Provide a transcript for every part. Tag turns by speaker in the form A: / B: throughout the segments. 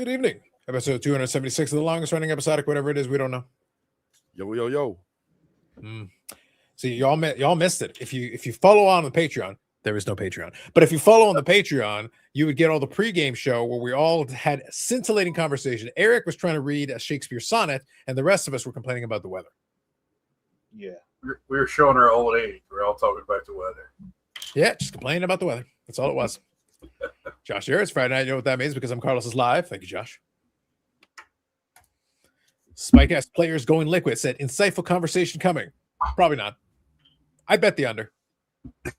A: Good evening. Episode 276 of the longest running episodic, whatever it is, we don't know.
B: Yo.
A: See, y'all missed it. If you follow on the Patreon, there is no Patreon. But if you follow on the Patreon, you would get all the pregame show where we all had a scintillating conversation. Eric was trying to read a Shakespeare sonnet, and the rest of us were complaining about the weather.
C: Yeah. We were showing our old age. We're all talking about the weather.
A: Yeah, just complaining about the weather. That's all it was. Josh here. It's Friday night. You know what that means because I'm Carlos is live. Thank you, Josh. Spike-ass players going liquid said, insightful conversation coming. Probably not. I bet the under.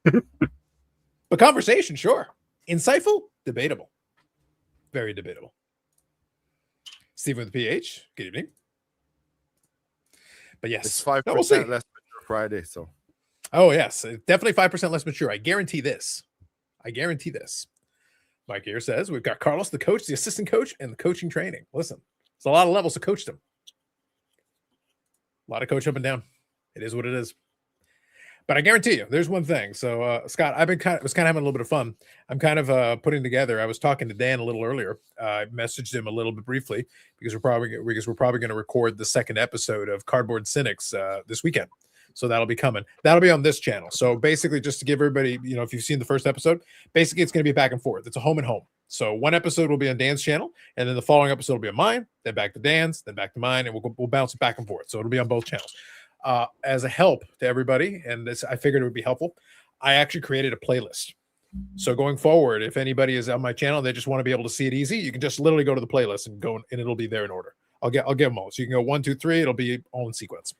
A: But conversation, sure. Insightful? Debatable. Very debatable. Steve with the PH. Good evening. But yes.
B: It's 5%
A: we'll see.
B: less mature Friday, so.
A: Oh, yes. Definitely 5% less mature. I guarantee this. Mike here says, we've got Carlos, the coach, the assistant coach, and the coaching training. Listen, it's a lot of levels to coach them. A lot of coach up and down. It is what it is. But I guarantee you, there's one thing. So, Scott, I was kind of having a little bit of fun. I'm kind of putting together. I was talking to Dan a little earlier. I messaged him a little bit briefly because we're probably going to record the second episode of Cardboard Cynics this weekend. So that'll be coming. That'll be on this channel. So basically, just to give everybody, if you've seen the first episode, basically it's going to be back and forth. It's a home and home. So one episode will be on Dan's channel, and then the following episode will be on mine, then back to Dan's, then back to mine, and we'll bounce it back and forth. So it'll be on both channels. As a help to everybody, and this I figured it would be helpful, I actually created a playlist. So going forward, if anybody is on my channel, they just want to be able to see it easy, you can just literally go to the playlist and go, and it'll be there in order. I'll give them all. So you can go 1, 2, 3. It'll be all in sequence.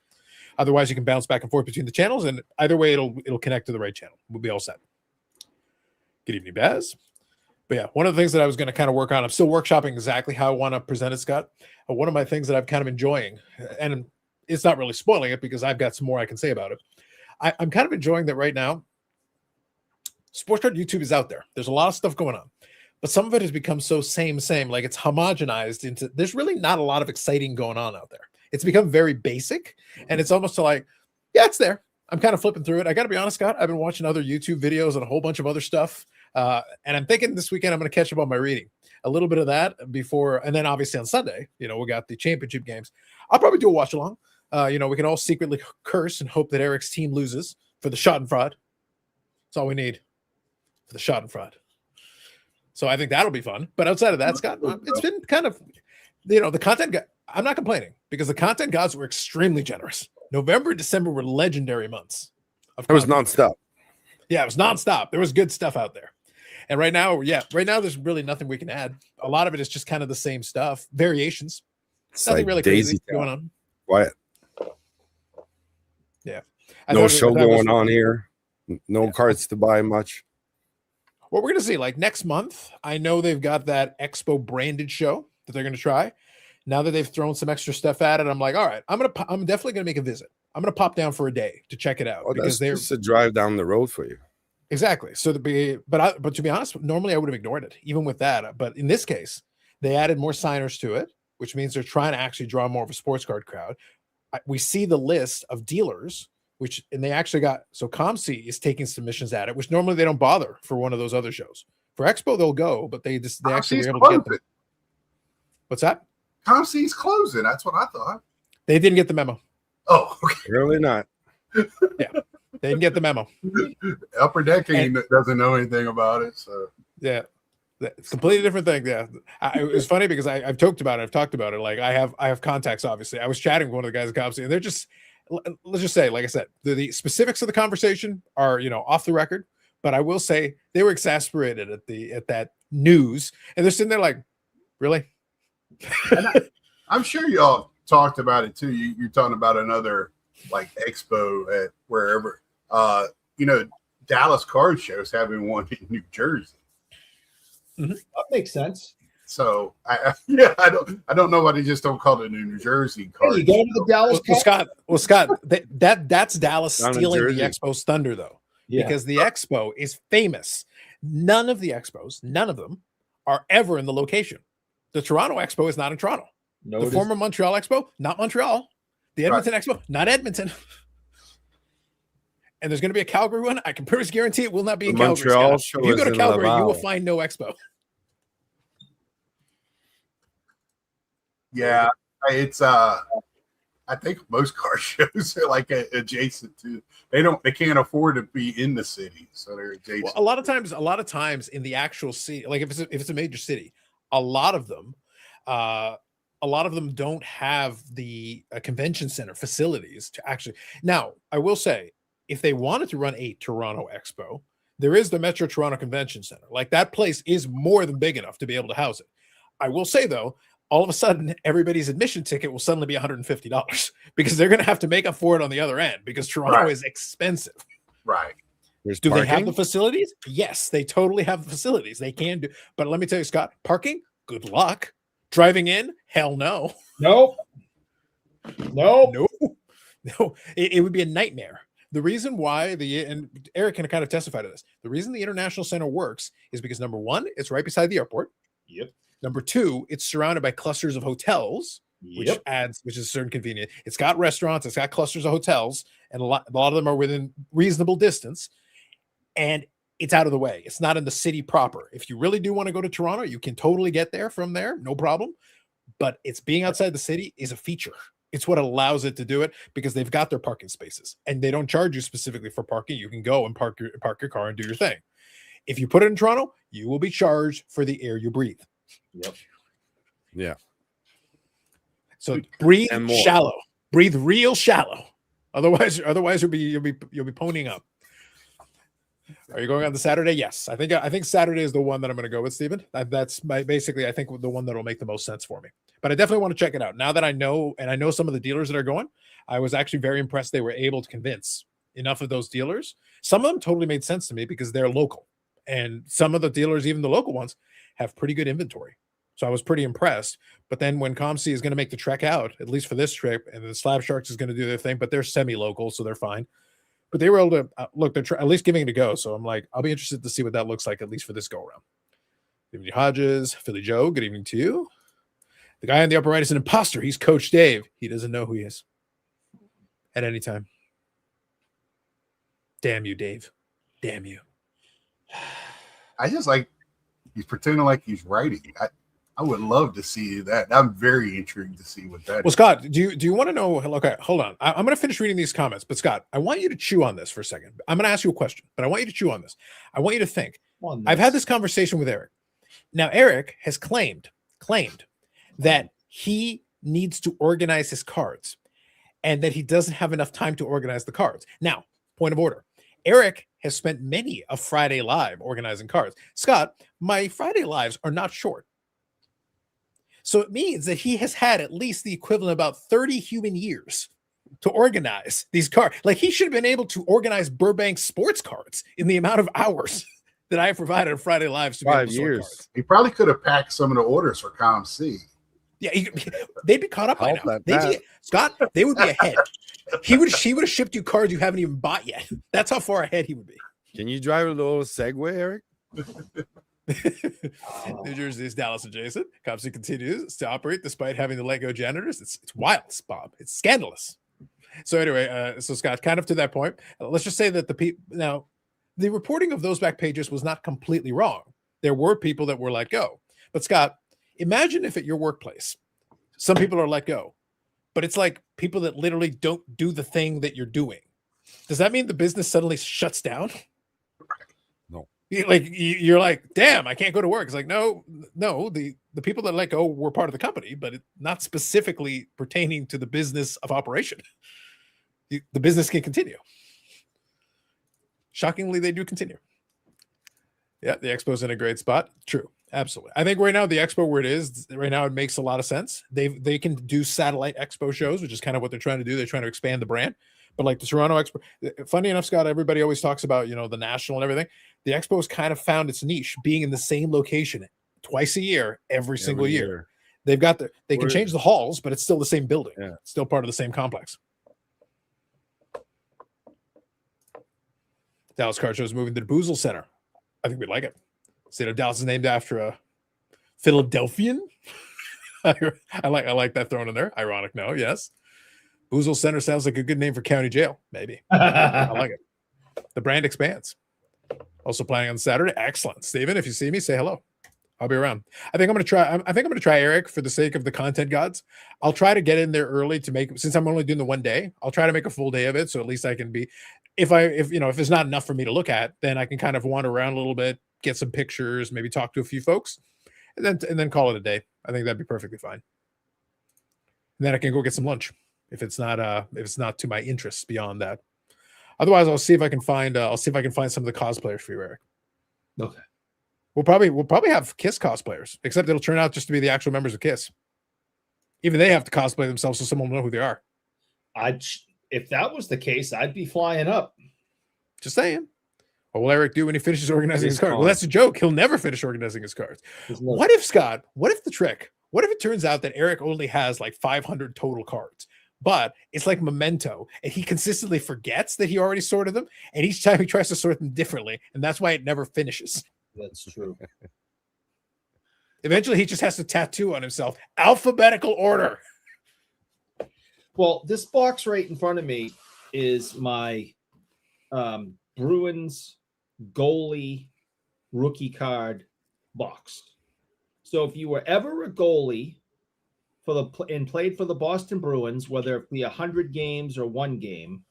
A: Otherwise, you can bounce back and forth between the channels, and either way, it'll connect to the right channel. We'll be all set. Good evening, Baz. But yeah, one of the things that I was going to kind of work on, I'm still workshopping exactly how I want to present it, Scott. One of my things that I've kind of enjoying, and it's not really spoiling it because I've got some more I can say about it. I'm kind of enjoying that right now. Sports card YouTube is out there. There's a lot of stuff going on, but some of it has become so same, like it's homogenized into, there's really not a lot of exciting going on out there. It's become very basic, and it's almost like, yeah, it's there. I'm kind of flipping through it. I got to be honest, Scott, I've been watching other YouTube videos and a whole bunch of other stuff. And I'm thinking this weekend I'm going to catch up on my reading. A little bit of that before, and then obviously on Sunday, we got the championship games. I'll probably do a watch along. We can all secretly curse and hope that Eric's team loses for the Schadenfreude. That's all we need for the Schadenfreude. So I think that'll be fun. But outside of that, Scott, it's been kind of, the content. I'm not complaining because the content gods were extremely generous. November and December were legendary months.
B: It was nonstop.
A: Yeah, it was nonstop. There was good stuff out there. And right now, there's really nothing we can add. A lot of it is just kind of the same stuff. Variations.
B: It's
A: nothing
B: like
A: really
B: Daisy
A: crazy going on.
B: Quiet.
A: Yeah.
B: No show going on here. No cards to buy much.
A: What we're going to see, like next month, I know they've got that Expo branded show that they're going to try. Now that they've thrown some extra stuff at it, I'm like, all right, I'm definitely going to make a visit. I'm going to pop down for a day to check it out
B: because they're just a drive down the road for you.
A: Exactly. So to be honest, normally I would have ignored it, even with that. But in this case, they added more signers to it, which means they're trying to actually draw more of a sports card crowd. We see the list of dealers, and they actually got, so ComC is taking submissions at it, which normally they don't bother for one of those other shows. For Expo, they'll go, but they actually were able to get them. What's that?
C: ComC's closing. That's what I thought.
A: They didn't get the memo.
C: Oh, okay.
B: Really not.
A: Yeah, they didn't get the memo.
C: Upper Decking doesn't know anything about it. So
A: yeah, it's a completely different thing. Yeah, it was funny because I've talked about it. Like I have contacts. Obviously, I was chatting with one of the guys at ComC, and they're just, let's just say, like I said, the specifics of the conversation are off the record. But I will say they were exasperated at that news, and they're sitting there like, really.
C: I'm sure y'all talked about it too. You're talking about another like expo at wherever. Dallas Card Show's having one in New Jersey.
D: Mm-hmm. That makes sense.
C: So I don't know why they just don't call it a New Jersey card.
D: Hey, you go to the Dallas.
A: Scott, that's Dallas stealing the Expo's thunder though, because the Expo is famous. None of the Expos, none of them, are ever in the location. The Toronto Expo is not in Toronto. No, the former Montreal Expo, not Montreal. The Edmonton Expo, not Edmonton. And there's going to be a Calgary one. I can pretty much guarantee it will not be in Calgary. If you go to Calgary, you will find no Expo.
C: Yeah, it's I think most car shows are like adjacent to. They can't afford to be in the city, so they're adjacent.
A: Well, a lot of times in the actual city, like if it's a major city, a lot of them don't have the convention center facilities to actually. Now, I will say, if they wanted to run a Toronto Expo, there is the Metro Toronto Convention Center. Like that place is more than big enough to be able to house it. I will say though, all of a sudden, everybody's admission ticket will suddenly be $150 because they're going to have to make up for it on the other end because Toronto is expensive.
C: Right.
A: Do they have the facilities? Yes, they totally have the facilities. They can do. But let me tell you, Scott, parking, good luck. Driving in, hell no.
D: Nope.
A: No. It would be a nightmare. The reason why and Eric can kind of testify to this. The reason the International Center works is because number one, it's right beside the airport.
D: Yep.
A: Number two, it's surrounded by clusters of hotels, which is a certain convenience. It's got restaurants, it's got clusters of hotels, and a lot of them are within reasonable distance. And it's out of the way. It's not in the city proper. If you really do want to go to Toronto, you can totally get there from there, no problem. But it's being outside the city is a feature. It's what allows it to do it because they've got their parking spaces and they don't charge you specifically for parking. You can go and park your car and do your thing. If you put it in Toronto, you will be charged for the air you breathe.
D: Yep.
B: Yeah.
A: So breathe shallow. Breathe real shallow. Otherwise you'll be ponying up. Are you going on the Saturday? Yes. I think Saturday is the one that I'm going to go with, Stephen. That's basically, I think, the one that will make the most sense for me. But I definitely want to check it out. Now that I know some of the dealers that are going, I was actually very impressed they were able to convince enough of those dealers. Some of them totally made sense to me because they're local. And some of the dealers, even the local ones, have pretty good inventory. So I was pretty impressed. But then when ComC is going to make the trek out, at least for this trip, and the Slab Sharks is going to do their thing, but they're semi-local, so they're fine. But they were able to look, they're at least giving it a go. So I'm like, I'll be interested to see what that looks like, at least for this go around. Good evening, Hodges. Philly Joe, good evening to you. The guy on the upper right is an imposter. He's Coach Dave. He doesn't know who he is at any time. Damn you, Dave. Damn you.
C: I just like he's pretending like he's writing. I would love to see that. I'm very intrigued to see what that
A: is. Scott, do you want to know? Okay, hold on. I'm going to finish reading these comments, but Scott, I want you to chew on this for a second. I'm going to ask you a question, but I want you to chew on this. I want you to think. I've had this conversation with Eric. Now, Eric has claimed that he needs to organize his cards and that he doesn't have enough time to organize the cards. Now, point of order. Eric has spent many a Friday Live organizing cards. Scott, my Friday Lives are not short. So it means that he has had at least the equivalent of about 30 human years to organize these cards. Like he should have been able to organize Burbank sports cards in the amount of hours that I have provided on Friday Lives to
B: 5 years.
C: Cards. He probably could have packed some of the orders for ComC.
A: Yeah, they'd be caught up by now. Scott, they would be ahead. He would have shipped you cards you haven't even bought yet. That's how far ahead he would be.
B: Can you drive a little Segway, Eric?
A: New Jersey is Dallas adjacent. ComC continues to operate despite having the Lego janitors. It's wild, Bob. It's scandalous. So anyway, so Scott, kind of to that point, let's just say that the reporting of those back pages was not completely wrong. There were people that were let go. But Scott, imagine if at your workplace, some people are let go, but it's like people that literally don't do the thing that you're doing. Does that mean the business suddenly shuts down?
B: No.
A: You're like, damn, I can't go to work. It's like, no, the people that let go were part of the company, but not specifically pertaining to the business of operation. The business can continue. Shockingly, they do continue. Yeah, the expo's in a great spot. True. Absolutely. I think right now the expo where it is right now, it makes a lot of sense. They can do satellite expo shows, which is kind of what they're trying to do. They're trying to expand the brand. But like the Toronto Expo, funny enough, Scott, everybody always talks about, the national and everything. The expo has kind of found its niche being in the same location twice a year, every single year. They've got they can change the halls, but it's still the same building. Yeah. It's still part of the same complex. Dallas Car Show is moving to the Boozle Center. I think we like it. State of Dallas is named after a Philadelphian. I like that thrown in there. Ironic, no, yes. Boozle Center sounds like a good name for county jail. Maybe. I like it. The brand expands. Also playing on Saturday. Excellent. Steven, if you see me, say hello. I'll be around. I think I'm gonna try Eric for the sake of the content gods. I'll try to get in there early to make, since I'm only doing the one day, I'll try to make a full day of it. So at least I can be, if it's not enough for me to look at, then I can kind of wander around a little bit, get some pictures, maybe talk to a few folks, and then call it a day. I think that'd be perfectly fine. And then I can go get some lunch if it's not to my interests beyond that. Otherwise, I'll see if I can find some of the cosplayers for you, Eric.
D: Okay.
A: We'll probably have KISS cosplayers, except it'll turn out just to be the actual members of KISS. Even they have to cosplay themselves so someone will know who they are.
D: If that was the case, I'd be flying up.
A: Just saying. What will Eric do when he finishes organizing his cards? Well, that's a joke. He'll never finish organizing his cards. What if, Scott? What if it turns out that Eric only has like 500 total cards, but it's like Memento, and he consistently forgets that he already sorted them, and each time he tries to sort them differently, and that's why it never finishes.
D: That's true.
A: Eventually, he just has to tattoo on himself alphabetical order.
D: Well, this box right in front of me is my Bruins goalie rookie card box. So if you were ever a goalie and played for the Boston Bruins, whether it be 100 games or one game,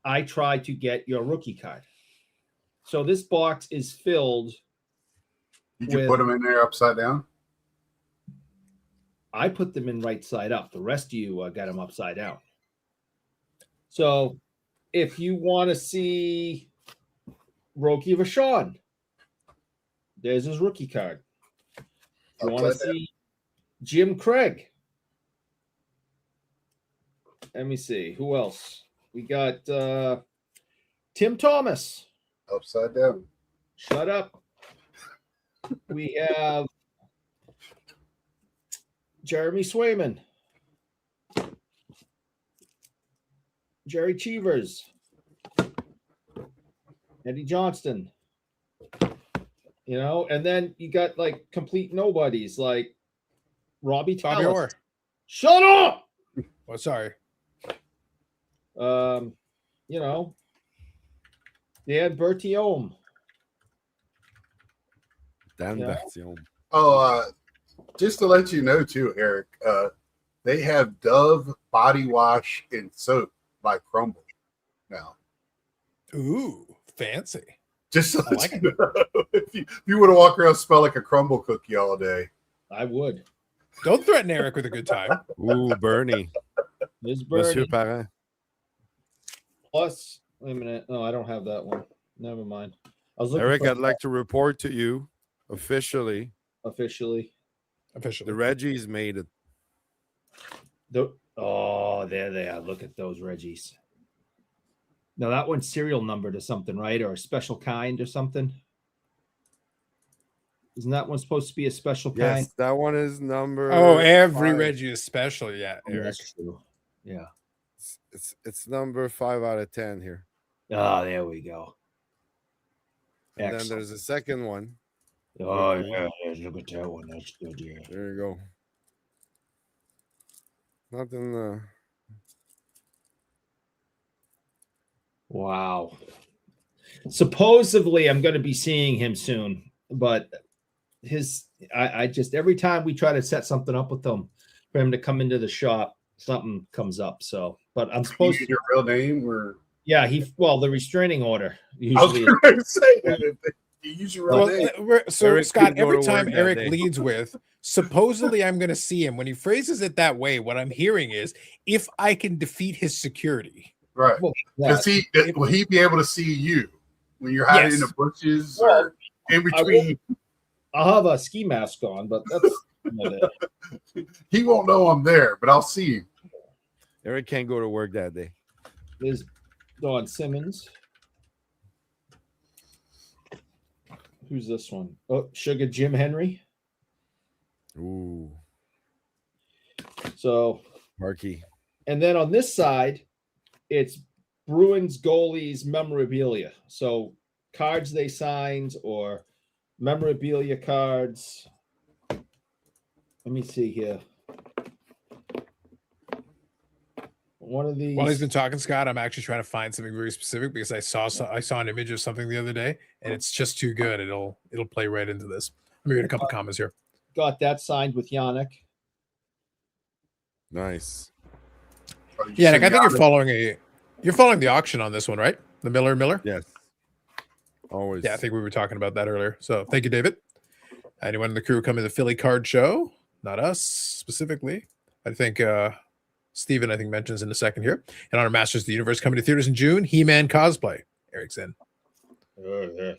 D: I try to get your rookie card. So this box is filled.
C: Did you put them in there upside down?
D: I put them in right side up. The rest of you got them upside down. So if you want to see Roki Vachon, there's his rookie card. If you want to see Jim Craig, let me see. Who else? We got Tim Thomas.
C: Upside down.
D: Shut up. We have Jeremy Swayman, Jerry Cheevers, Eddie Johnston, and then you got like complete nobodies like Robbie
A: Bobby Orr.
D: Shut up.
A: Oh, sorry.
D: Dan Bertiome.
B: Dan
D: Yeah.
B: Bertiome.
C: Oh, just to let you know too, Eric, they have Dove body wash and soap by Crumble now.
A: Ooh, fancy.
C: Just so
A: I like
C: that you know, if you want to walk around and smell like a crumble cookie all day.
D: I would.
A: Don't threaten Eric with a good time.
B: Ooh, Bernie.
D: There's
B: Monsieur
D: Bernie.
B: Parent.
D: Plus, wait a minute. No, I don't have that one. Never mind. I was looking
B: Eric,
D: for
B: I'd like to report to you officially
D: officially.
A: Officially.
B: the Reggies made it.
D: There they are. Look at those Reggies. Now that one's serial numbered or something, right? Or a special kind or something. Isn't that one supposed to be a special kind?
B: Yes, that one is number.
A: Oh, every
B: 5.
A: Reggie is special. Yeah,
D: Oh,
A: Eric.
D: that's true. Yeah.
B: It's number 5 out of 10 here.
D: Oh, there we go.
B: And then
D: Excellent.
B: there's a second one.
D: Oh, yeah. Look at that one. That's good. Yeah.
B: There you go. Nothing.
D: Wow. Supposedly, I'm going to be seeing him soon, but I just every time we try to set something up with him for him to come into the shop, something comes up. So, but I'm supposed to.
C: Your real name or?
D: Yeah, the restraining order
C: I was
D: usually.
C: going to say that. You use your real name.
A: So
B: Eric
A: Scott,
B: could go
A: every
B: to
A: time
B: work that
A: Eric
B: day.
A: leads with, supposedly I'm going to see him. When he phrases it that way, what I'm hearing is, if I can defeat his security.
C: Right.
D: Well, yeah.
C: Because will he be able to see you when you're hiding in
A: Yes.
C: the bushes
D: Well,
C: or in between?
D: I'll have a ski mask on, but that's
C: He won't know I'm there, but I'll see him.
B: Eric can't go to work that day.
D: there's Don Simmons. Who's this one? Oh, Sugar Jim Henry.
B: Ooh,
D: So,
B: Marky.
D: and then on this side, it's Bruins goalies memorabilia. So cards they signed or memorabilia cards. Let me see here. One of these.
A: While he's been talking, Scott, I'm actually trying to find something very specific because I saw an image of something the other day, and it's just too good. It'll play right into this. Let me read a couple comments here.
D: Got that signed with Yannick.
B: Nice.
A: Yeah, Nick, I think you're following the auction on this one, right? The Miller.
B: Yes. Always.
A: Yeah, I think we were talking about that earlier. So thank you, David. Anyone in the crew coming to the Philly Card Show? Not us specifically. I think Steven, I think, mentions in a second here. And on our Masters of the Universe coming to theaters in June, He-Man cosplay. Eric's in.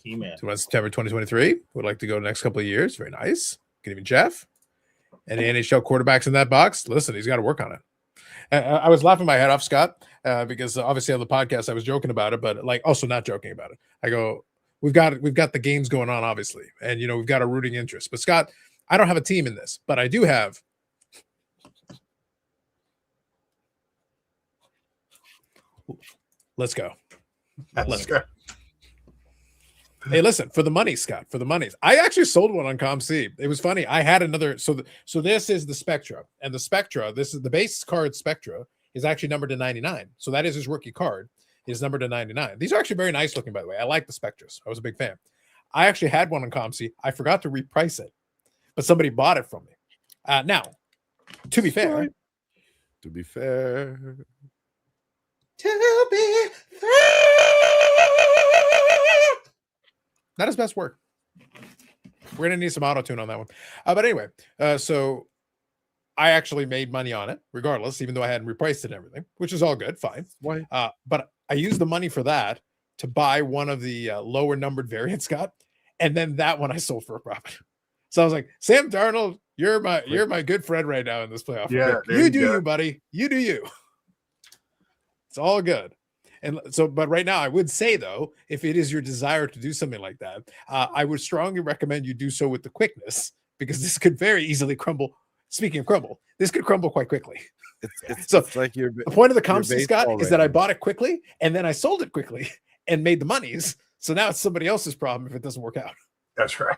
D: He-Man.
A: So September 2023. Would like to go the next couple of years. Very nice. Good evening, Jeff. Any NHL quarterbacks in that box? Listen, he's got to work on it. I was laughing my head off, Scott, because obviously on the podcast I was joking about it, but like also not joking about it. I go, we've got the games going on, obviously, and we've got a rooting interest. But Scott, I don't have a team in this, but I do have. Let's go.
C: Let's go.
A: Hey, listen, for the money, Scott, for the monies. I actually sold one on ComC. It was funny. I had another. So this is the Spectra, and the Spectra, this is the base card Spectra is actually numbered to 99. So that is his rookie card. Is numbered to 99. These are actually very nice looking, by the way. I like the Spectras. I was a big fan. I actually had one on ComC. I forgot to reprice it, but somebody bought it from me. Now, to be fair. Not his best work. We're going to need some auto tune on that one. But anyway, so I actually made money on it, regardless, even though I hadn't repriced it and everything, which is all good, fine.
B: Why?
A: But I used the money for that to buy one of the lower numbered variants, Scott, and then that one I sold for a profit. So I was like, Sam Darnold, you're my good friend right now in this playoff.
C: Yeah,
A: you do you, buddy. You do you. It's all good. And so, but right now, I would say, though, if it is your desire to do something like that, I would strongly recommend you do so with the quickness, because this could very easily crumble. Speaking of crumble, this could crumble quite quickly.
B: It's
A: the
B: like
A: point of the ComC, Scott, is that I
B: right
A: bought it quickly and then I sold it quickly and made the monies. So now it's somebody else's problem if it doesn't work out.
C: That's right.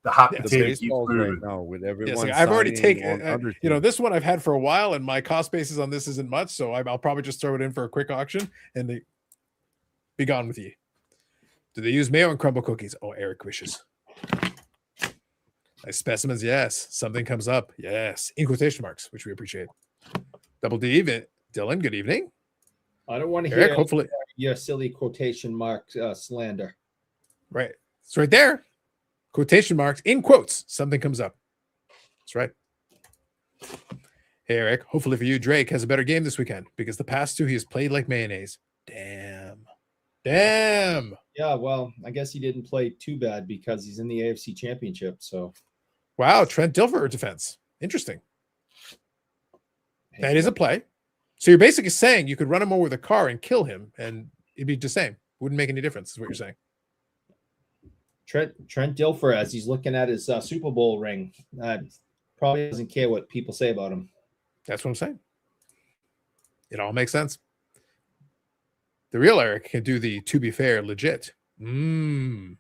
C: The hot
A: Yeah,
C: potato keeps
B: baseball right
C: moving.
B: now with everyone.
A: Yes, I've already
B: signing
A: taken,
B: on other teams.
A: this one I've had for a while, and my cost basis on this isn't much, so I'll probably just throw it in for a quick auction and be gone with you. Do they use mayo and crumble cookies? Oh, Eric wishes. Nice specimens, yes. Something comes up, yes. In quotation marks, which we appreciate. Double D, Dylan, good evening.
D: I don't want to
A: Eric,
D: hear
A: hopefully.
D: your silly quotation mark slander.
A: Right. It's right there. Quotation marks, in quotes, something comes up. That's right. Hey, Eric, hopefully for you, Drake has a better game this weekend, because the past two he has played like mayonnaise. Damn.
D: Yeah, well, I guess he didn't play too bad because he's in the AFC Championship. So,
A: Wow, Trent Dilfer defense. Interesting. That is a play. So you're basically saying you could run him over with a car and kill him, and it'd be the same. Wouldn't make any difference, is what you're saying.
D: Trent Dilfer, as he's looking at his Super Bowl ring, probably doesn't care what people say about him.
A: That's what I'm saying. It all makes sense. The real Eric can do the to be fair legit. His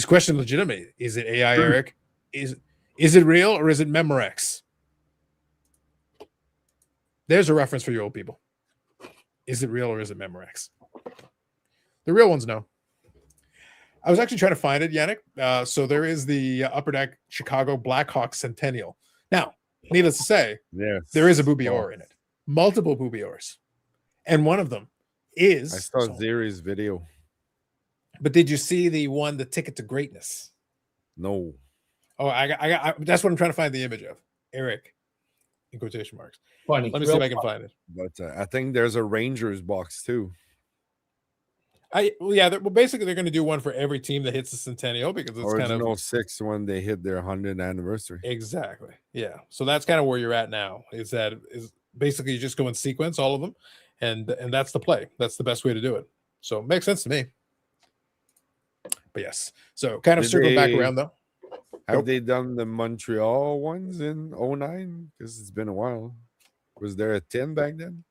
A: question legitimate. Is it AI Eric? Is it real or is it Memorex? There's a reference for you old people. Is it real or is it Memorex? The real ones know. I was actually trying to find it, Yannick. So there is the Upper Deck Chicago Blackhawks Centennial. Now, needless to say,
B: Yes.
A: there is a Boobior in it. Multiple Boobiors. And one of them is...
B: I saw Zeri's video.
A: But did you see the Ticket to Greatness?
B: No.
A: Oh, I that's what I'm trying to find the image of. Eric, in quotation marks.
D: Funny.
A: Let me see if I can find it.
B: But I think there's a Rangers box too.
A: Basically they're going to do one for every team that hits the Centennial, because it's kind
B: Original
A: of
B: 6 when they hit their 100th anniversary.
A: exactly. Yeah. So that's kind of where you're at now. Is basically you just go in sequence, all of them, and that's the play. That's the best way to do it. So it makes sense to me. But yes. So kind of circling back around though.
B: Have they done the Montreal ones in 09? Because it's been a while. Was there a 10 back then?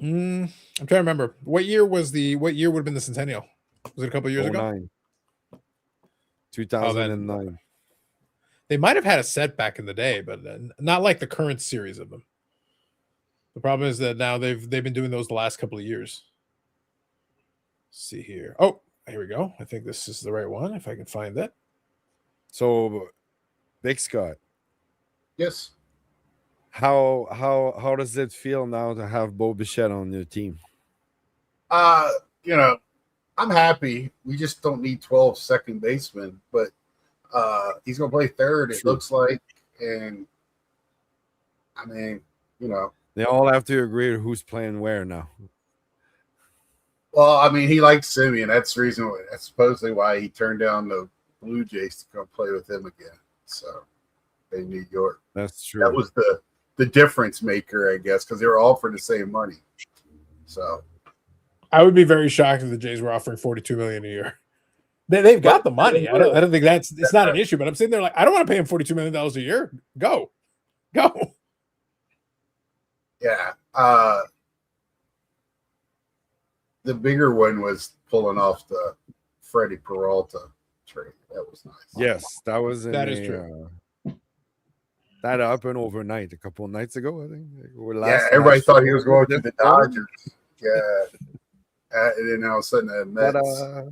A: I'm trying to remember. What year would have been the Centennial? Was it a couple of years ago?
B: 09. 2009.
A: They might have had a set back in the day, but not like the current series of them. The problem is that now they've been doing those the last couple of years. Let's see here. Oh, here we go. I think this is the right one, if I can find that.
B: So, Big Scott,
C: Yes.
B: how does it feel now to have Bo Bichette on your team?
C: You know, I'm happy. We just don't need 12 second basemen, but he's gonna play third, it
B: True.
C: looks like. And I mean, you know.
B: They all have to agree who's playing where now.
C: Well, I mean, he likes Simeon. That's the reason why, that's supposedly why he turned down the Blue Jays to come play with him again. So in New York.
B: That's true.
C: That was the difference maker, I guess, because they were all for the same money. So
A: I would be very shocked if the Jays were offering $42 million a year. They've got the money. I don't think it's not an issue. But I'm sitting there like, I don't want to pay him $42 million a year. Go.
C: yeah. The bigger one was pulling off the Freddie Peralta trade. That was nice.
B: Yes, that was
A: That is true.
B: That happened overnight a couple of nights ago, I think.
C: Everybody thought he was going to the Dodgers. Yeah. And then all of a sudden the Mets.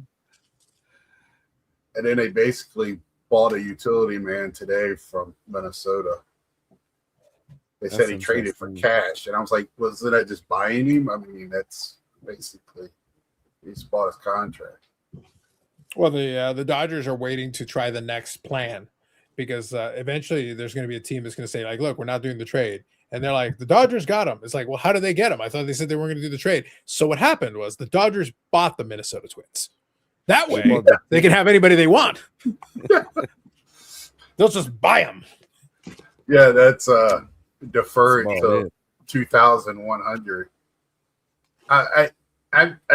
C: And then they basically bought a utility man today from Minnesota. They said he traded for cash. And I was like, wasn't that just buying him? I mean, that's basically he just bought his contract.
A: Well, the Dodgers are waiting to try the next plan because eventually there's going to be a team that's going to say, like, look, we're not doing the trade. And they're like, the Dodgers got him. It's like, well, how did they get him? I thought they said they weren't going to do the trade. So what happened was the Dodgers bought the Minnesota Twins. That way, they can have anybody they want. They'll just buy them.
C: Yeah, that's deferred to 2,100. I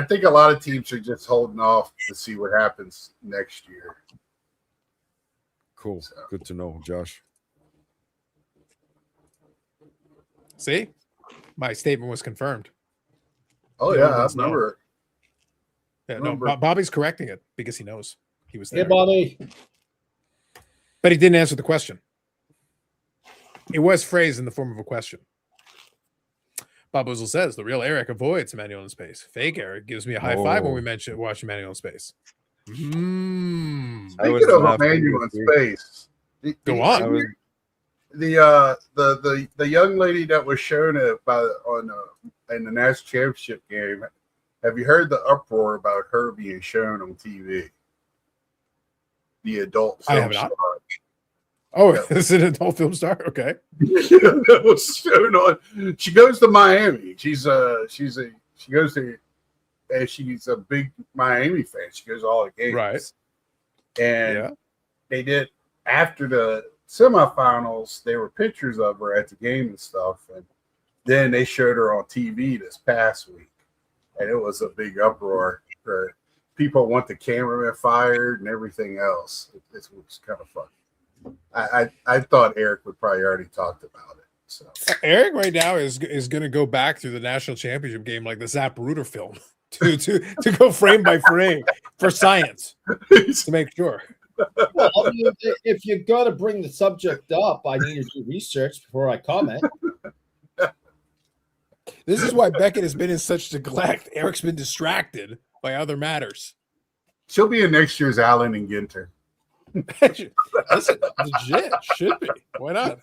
C: think a lot of teams are just holding off to see what happens next year.
B: Cool.
C: So.
B: Good to know, Josh.
A: See? My statement was confirmed.
C: Oh, yeah, I remember.
A: Yeah, no, Bobby's correcting it because he knows he was there.
D: Hey, Bobby.
A: But he didn't answer the question. It was phrased in the form of a question. Bob Boozle says, the real Eric avoids Emmanuel in space. Fake Eric gives me a high five when we watch Emmanuel in space.
C: Speaking of Emmanuel in space,
A: go on.
C: The young lady that was shown in the national championship game, have you heard the uproar about her being shown on TV? The adult film
A: I have not.
C: star.
A: Oh, is it an adult film star? Okay.
C: That was shown on. She goes to Miami. She's a big Miami fan. She goes to all the games.
A: Right.
C: And they did after the semifinals, there were pictures of her at the game and stuff. And then they showed her on TV this past week. And it was a big uproar. People want the cameraman fired and everything else. It was kind of fun. I thought Eric would probably already talked about it. So
A: Eric right now is going to go back through the national championship game like the Zapruder film to go frame by frame for science to make sure.
D: Well, I mean, if you're going to bring the subject up, I need to do research before I comment.
A: This is why Beckett has been in such neglect. Eric's been distracted by other matters.
C: She'll be in next year's Allen and Ginter.
A: Listen, legit should be. Why not?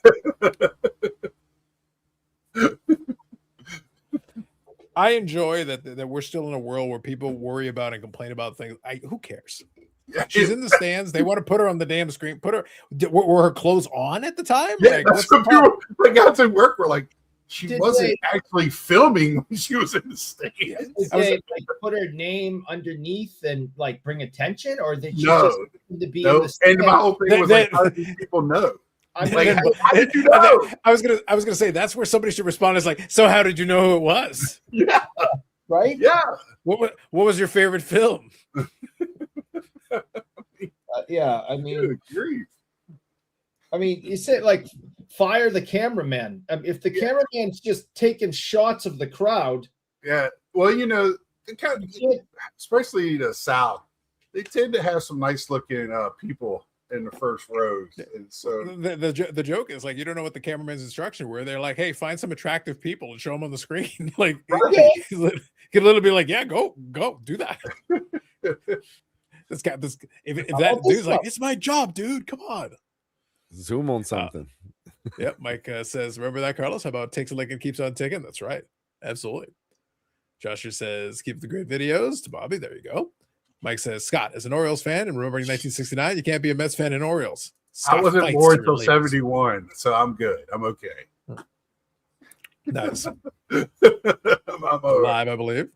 A: I enjoy that we're still in a world where people worry about and complain about things. Who cares? She's in the stands. They want to put her on the damn screen. Were her clothes on at the time?
C: Yeah, that's what people like out to work were like. She wasn't actually filming when she was in the stands.
D: Did they put her name underneath and like bring attention, or did she just to be in the stands?
C: And my whole thing was like, how do people know?
D: I'm
C: like, how did you know?
A: I was gonna say that's where somebody should respond. Is like, so how did you know who it was?
C: Yeah,
D: right.
C: Yeah.
A: What was your favorite film?
D: Yeah, I mean, you said like fire the cameraman. If the cameraman's just taking shots of the crowd.
C: Yeah. Well, especially the South, they tend to have some nice looking people in the first rows. And so
A: the joke is like, you don't know what the cameraman's instruction were. They're like, hey, find some attractive people and show them on the screen. Like,
D: okay.
A: Could literally be like, yeah, go do that. This guy, this if that dude's like, it's my job, dude. Come on.
B: Zoom on something.
A: Yep. Mike says, remember that, Carlos? How about takes a lick and keeps on ticking? That's right. Absolutely. Joshua says, keep the great videos to Bobby. There you go. Mike says, Scott, as an Orioles fan and remembering 1969, you can't be a Mets fan in Orioles. Scott
C: I wasn't
A: fights
C: born
A: to your
C: until
A: limits.
C: 71, so I'm good. I'm okay.
A: Nice.
C: I'm all right.
A: Live, I believe.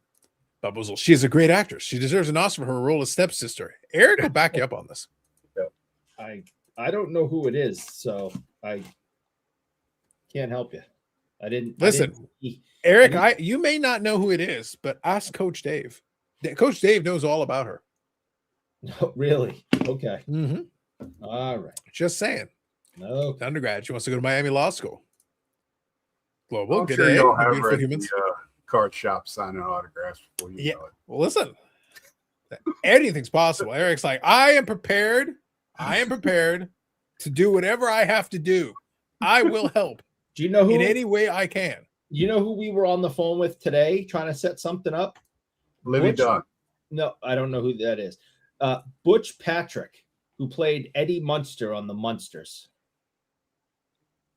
A: Bubbles, she is a great actress. She deserves an Oscar for her role as stepsister. Eric will back you up on this.
D: I don't know who it is, so I can't help you. I didn't
A: Listen, Eric, you may not know who it is, but ask Coach Dave. Coach Dave knows all about her.
D: No, really? Okay.
A: Mm-hmm.
D: All right.
A: Just saying.
D: No.
A: Undergrad. She wants to go to Miami Law School. Global.
C: I'm
A: Good
C: sure
A: day.
C: you'll have
A: Beautiful
C: read
A: humans.
C: the card shop signing autographs before you know it.
A: Well, listen. Anything's possible. Eric's like, I am prepared. I am prepared to do whatever I have to do. I will help
D: Do you know who
A: in any way I can.
D: you know who we were on the phone with today trying to set something up?
C: Livy
D: Butch-
C: Dunn.
D: No, I don't know who that is. Butch Patrick, who played Eddie Munster on the Munsters.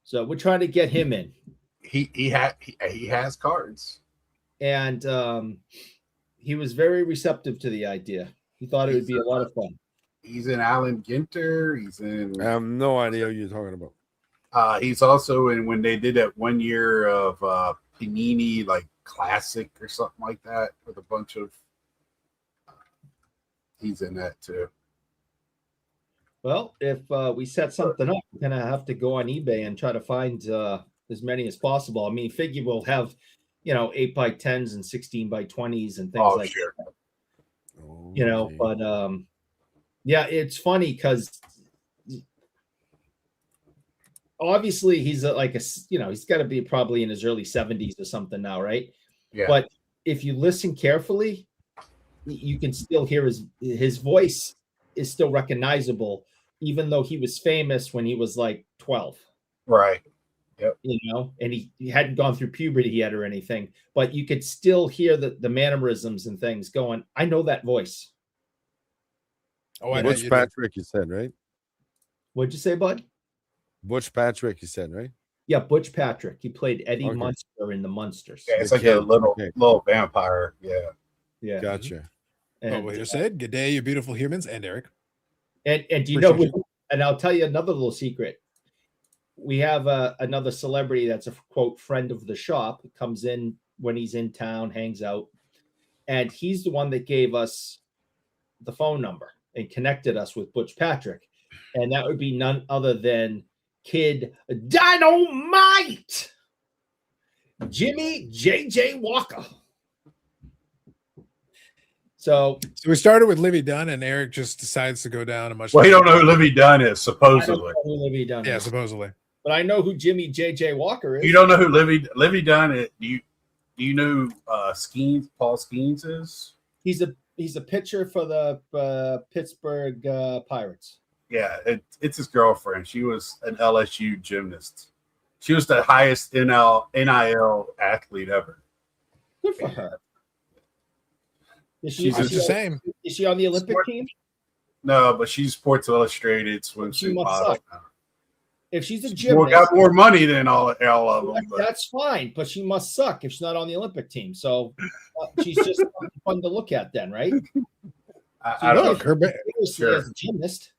D: So we're trying to get him in.
C: He has cards.
D: And he was very receptive to the idea. He thought it would be a lot of fun.
C: He's in Allen Ginter. He's in.
B: I have no idea what you're talking about.
C: He's also in when they did that 1 year of Panini like Classic or something like that with a bunch of. He's in that too.
D: Well, if we set something up, we're gonna have to go on eBay and try to find as many as possible. I mean, figure we'll have, 8x10s and 16x20s and things like
C: Sure.
D: that.
B: Okay.
D: But yeah, it's funny because obviously he's he's got to be probably in his early 70s or something now, right?
C: Yeah.
D: But if you listen carefully, you can still hear his voice is still recognizable, even though he was famous when he was like 12.
C: Right.
D: And he hadn't gone through puberty yet or anything, but you could still hear the mannerisms and things going, I know that voice.
A: Oh, I know
B: Butch
A: you
B: Patrick, you said, right?
D: What'd you say, bud?
B: Butch Patrick, you said, right?
D: Yeah, Butch Patrick. He played Eddie
B: Okay.
D: Munster in the Munsters.
C: Yeah, it's
B: The
C: like
B: kid,
C: a little
B: okay.
C: vampire. Yeah.
D: Yeah.
B: Gotcha.
D: And,
A: waiter said, good day, you beautiful humans, and Eric.
D: and do you know
A: Appreciate
D: who, and I'll tell you another little secret. We have another celebrity that's a quote friend of the shop, comes in when he's in town, hangs out, and he's the one that gave us the phone number and connected us with Butch Patrick, and that would be none other than Kid Dynamite, Jimmy JJ Walker. So
A: we started with Livy Dunn, and Eric just decides to go down a much.
C: Well, you don't know who Livy Dunn is,
D: I don't
C: supposedly.
D: know who Livy Dunn
A: Yeah,
D: is,
A: supposedly.
D: but I know who Jimmy JJ Walker is.
C: You don't know who Livy Dunn is? Do you know who Paul Skeens is?
D: He's a pitcher for the Pittsburgh Pirates.
C: Yeah, it's his girlfriend. She was an LSU gymnast. She was the highest NIL athlete ever.
D: Good for her. Is
C: She's
A: It's the same.
D: Is she on the Olympic team?
C: No, but she's Sports Illustrated
D: She
C: swimsuit
D: must
C: model.
D: suck. If she's a
C: She
D: gymnast,
C: got more money than all of them. But
D: that's fine. But she must suck if she's not on the Olympic team. So she's just fun to look at, then, right?
C: I don't know.
A: Look, her
C: Sure.
D: As a gymnast.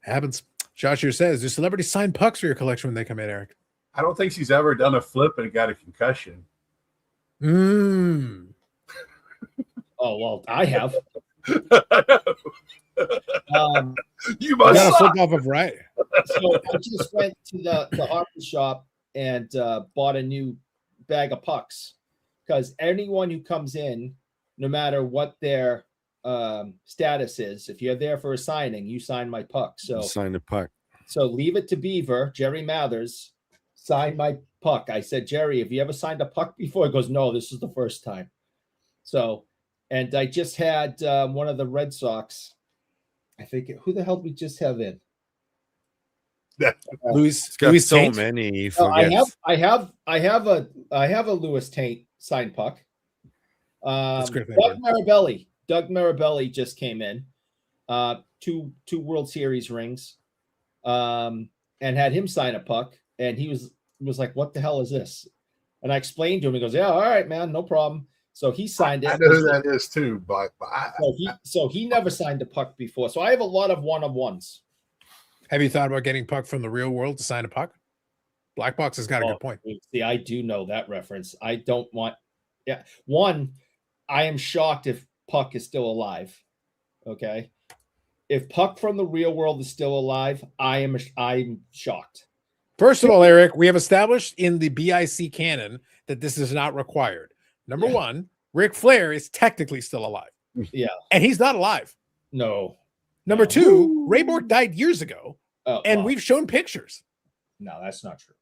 A: happens. Joshua says, do celebrities sign pucks for your collection when they come in, Eric?
C: I don't think she's ever done a flip and got a concussion.
D: Oh well, I have.
C: You
A: You
C: must
A: got to
C: suck.
A: flip off a variety.
D: So I just went to the hockey shop and bought a new bag of pucks because anyone who comes in, no matter what their status is, if you're there for a signing, you sign my puck. So
B: Sign the puck.
D: So leave it to Beaver, Jerry Mathers, sign my puck. I said, Jerry, have you ever signed a puck before? He goes, no, this is the first time. So, and I just had one of the Red Sox. I think, who the hell did we just have in?
A: Louis,
B: It's got
A: Louis
B: so
A: Saint?
B: many. He
D: No,
B: forgets.
D: I have a Lewis Taint signed puck.
A: That's great.
D: Doug Marabelli Doug Mirabelli just came in, two World Series rings, and had him sign a puck, and he was like, "What the hell is this?" And I explained to him. He goes, "Yeah, all right, man, no problem." So he signed it.
C: I know who that is too, but
D: so he never signed a puck before. So I have a lot of one-of-ones.
A: Have you thought about getting Puck from the real world to sign a puck? Black Box has got a good point.
D: See, I do know that reference. I don't want. Yeah, one. I am shocked if Puck is still alive. Okay, if Puck from the real world is still alive, I'm shocked.
A: First of all, Eric, we have established in the BIC canon that this is not required. Number one, Ric Flair is technically still alive.
D: Yeah,
A: and he's not alive.
D: No.
A: Number two, Ray Bork died years ago, and we've shown pictures.
D: No, that's not true.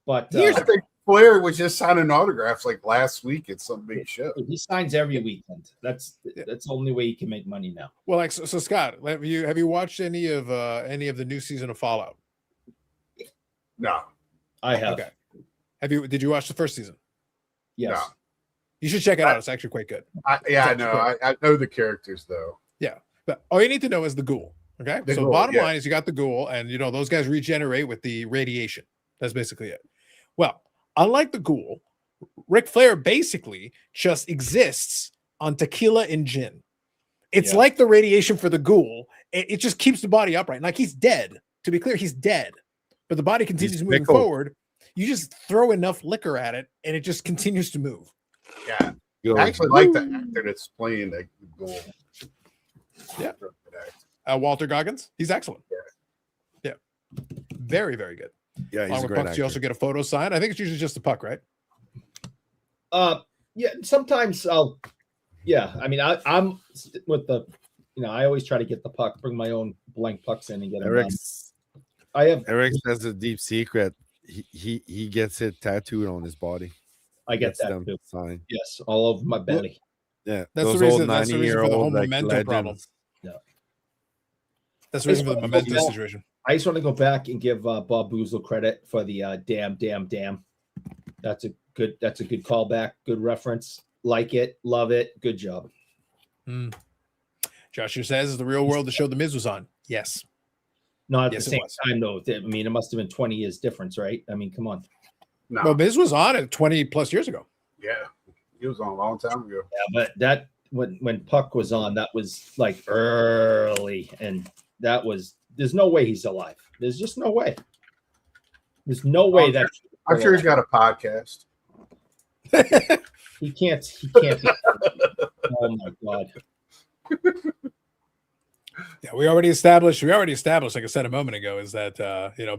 D: But
C: I think Flair was just signing autographs like last week at some big show.
D: He signs every weekend. That's the only way he can make money now.
A: Well, like so Scott, have you watched any of the new season of Fallout?
C: No,
D: I have.
A: Okay. Did you watch the first season?
D: Yes.
C: No.
A: You should check it out. It's actually quite good.
C: I know. I know the characters though.
A: Yeah. But all you need to know is the ghoul. Okay.
C: The
A: so
C: ghoul,
A: bottom line is you got the ghoul, and those guys regenerate with the radiation. That's basically it. Well, unlike the ghoul, Ric Flair basically just exists on tequila and gin. It's like the radiation for the ghoul. It just keeps the body upright. Like he's dead. To be clear, he's dead. But the body continues moving forward. You just throw enough liquor at it, and it just continues to move.
C: Yeah. I actually like the actor that's playing the ghoul.
A: Yeah. Walter Goggins. He's excellent. Yeah. Very, very good.
B: Yeah, he's a great actor.
A: You also get a photo sign. I think it's usually just a puck, right?
D: Yeah. Sometimes I mean, I'm with the, I always try to get the puck, bring my own blank pucks in and get them done. Eric
B: has a deep secret. He gets it tattooed on his body.
D: I get that too.
B: Sign.
D: Yes, all over my belly.
B: Yeah,
A: that's the reason. That's the reason for the whole memento problem. Yeah, that's the reason for the memento situation.
D: I just want to go back and give Bob Boozle credit for the damn. That's a good callback. Good reference. Like it, love it. Good job.
A: Joshua says, "Is the real world the show the Miz was on?" Yes.
D: Not at the same time, though. I mean, it must have been 20 years difference, right? I mean, come on.
C: No.
A: Well, Miz was on it 20 plus years ago.
C: Yeah, he was on a long time ago.
D: Yeah, but that when Puck was on, that was like early, and that was. There's no way he's alive. There's just no way. There's no way that.
C: I'm sure he's got a podcast.
D: He can't. Oh my God.
A: Yeah, we already established, like I said a moment ago, is that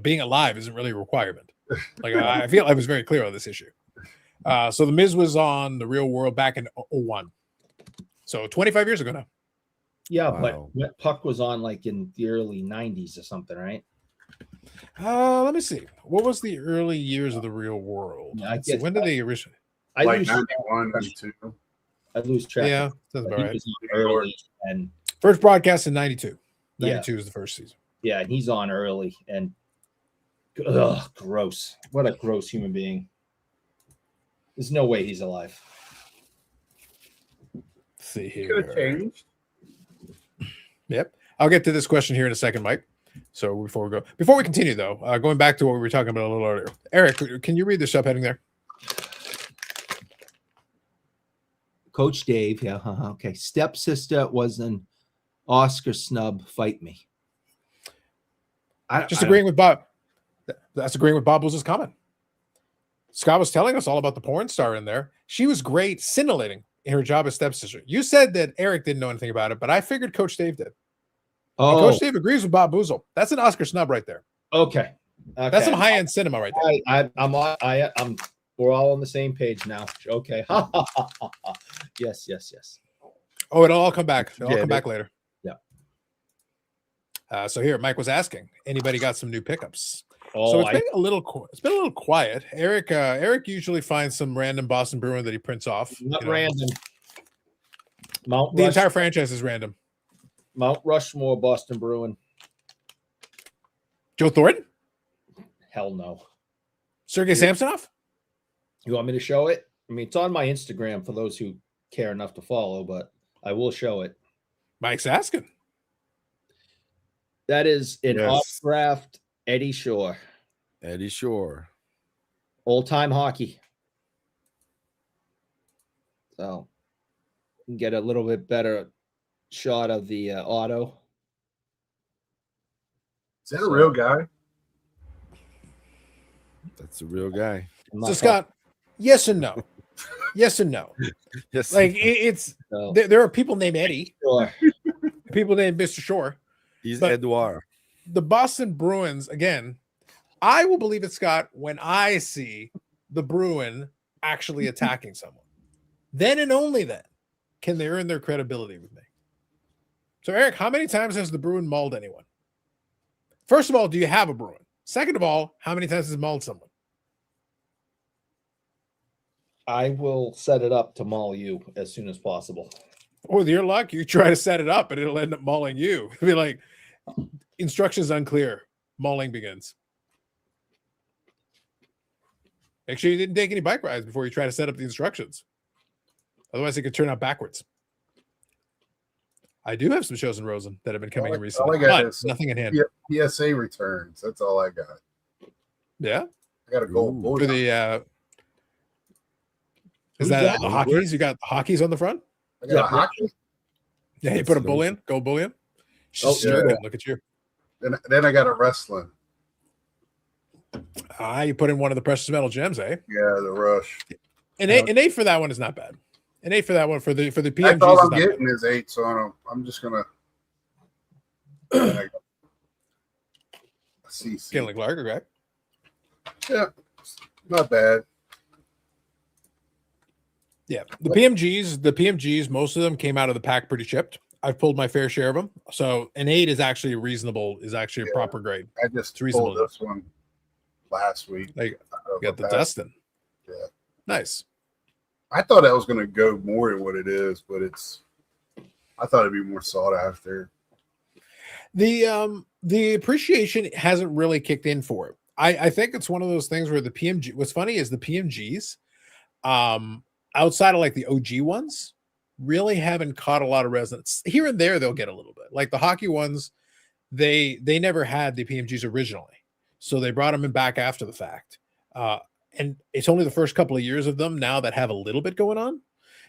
A: being alive isn't really a requirement. Like I feel I was very clear on this issue. So the Miz was on the Real World back in 2001. So 25 years ago now.
D: Yeah, wow. But Puck was on like in the early 90s or something, right?
A: Let me see. What was the early years of the Real World?
D: Yeah,
A: when did they originally?
C: Like 91, 92.
D: I lose track.
A: Yeah, that's about right.
D: Early and
A: first broadcast in 92. 92 is the first season.
D: Yeah, and he's on early and gross. What a gross human being. There's no way he's alive.
A: Let's see here.
C: Could have changed.
A: Yep. I'll get to this question here in a second, Mike. So before we continue though, going back to what we were talking about a little earlier. Eric, can you read the subheading there?
D: Coach Dave, yeah, okay. Stepsister was an Oscar snub. Fight me.
A: Agreeing with Bob. That's agreeing with Bob Boozle's comment. Scott was telling us all about the porn star in there. She was great, scintillating in her job as stepsister. You said that Eric didn't know anything about it, but I figured Coach Dave did. Oh, and Coach Dave agrees with Bob Boozle. That's an Oscar snub right there.
D: Okay.
A: That's some high-end cinema right there.
D: I'm we're all on the same page now. Okay. Yes.
A: Oh, it'll all come back. It'll all come back later.
D: Yeah.
A: So here, Mike was asking, anybody got some new pickups?
D: Oh,
A: so it's been a little quiet. Eric usually finds some random Boston Bruin that he prints off.
D: Not random.
A: The entire franchise is random.
D: Mount Rushmore, Boston Bruin.
A: Joe Thornton?
D: Hell no.
A: Sergei Samsonov?
D: You want me to show it? I mean, it's on my Instagram for those who care enough to follow, but I will show it.
A: Mike's asking.
D: That is an
B: Yes.
D: autographed Eddie Shore.
B: Eddie Shore.
D: Old-time hockey. So you can get a little bit better shot of the auto.
C: Is that a real guy?
B: That's a real guy.
A: So Scott, yes and no. Yes and no.
B: Yes.
A: Like it's
D: So,
A: there are people named Eddie,
D: sure.
A: people named Mr. Shore.
B: He's
A: but-
B: Edouard.
A: The Boston Bruins, again, I will believe it, Scott, when I see the Bruin actually attacking someone. Then and only then can they earn their credibility with me. So, Eric, how many times has the Bruin mauled anyone? First of all, do you have a Bruin? Second of all, how many times has it mauled someone?
D: I will set it up to maul you as soon as possible.
A: Or with your luck, you try to set it up and it'll end up mauling you. It'll be like, instructions unclear. Mauling begins. Make sure you didn't take any bike rides before you try to set up the instructions. Otherwise, it could turn out backwards. I do have some shows in Rosen that have been coming in recently, but nothing in hand.
C: PSA returns. That's all I got.
A: Yeah,
C: I got a gold
A: for
C: bullion.
A: the
D: Who's
A: is that
D: that?
A: the hockeys? You got the hockeys on the front?
C: I got a hockey.
A: Yeah, you
B: That's
A: put a
B: the-
A: bullion, gold bullion.
C: Oh,
A: Just
C: yeah.
A: look at you.
C: Then I got a wrestling.
A: You put in one of the precious metal gems, eh?
C: Yeah, the rush.
A: An eight for that one is not bad. An 8 for that one for the PMGs.
C: That's all
A: is
C: I'm
A: not bad.
C: getting is 8, so I'm just gonna see.
A: Skinley Clark, okay.
C: Yeah, not bad.
A: Yeah, the PMGs, most of them came out of the pack pretty chipped. I've pulled my fair share of them, so an 8 is actually reasonable. Is actually a proper grade.
C: I just
A: It's reasonable.
C: pulled this one last week.
A: Like
C: Uh,
A: you got the
C: back.
A: Dustin.
C: Yeah.
A: Nice.
C: I thought that was going to go more than what it is, but I thought it'd be more sought after.
A: The appreciation hasn't really kicked in for it. I think it's one of those things where the PMG. What's funny is the PMGs, outside of like the OG ones, really haven't caught a lot of resonance. Here and there, they'll get a little bit. Like the hockey ones, they never had the PMGs originally, so they brought them in back after the fact. And it's only the first couple of years of them now that have a little bit going on.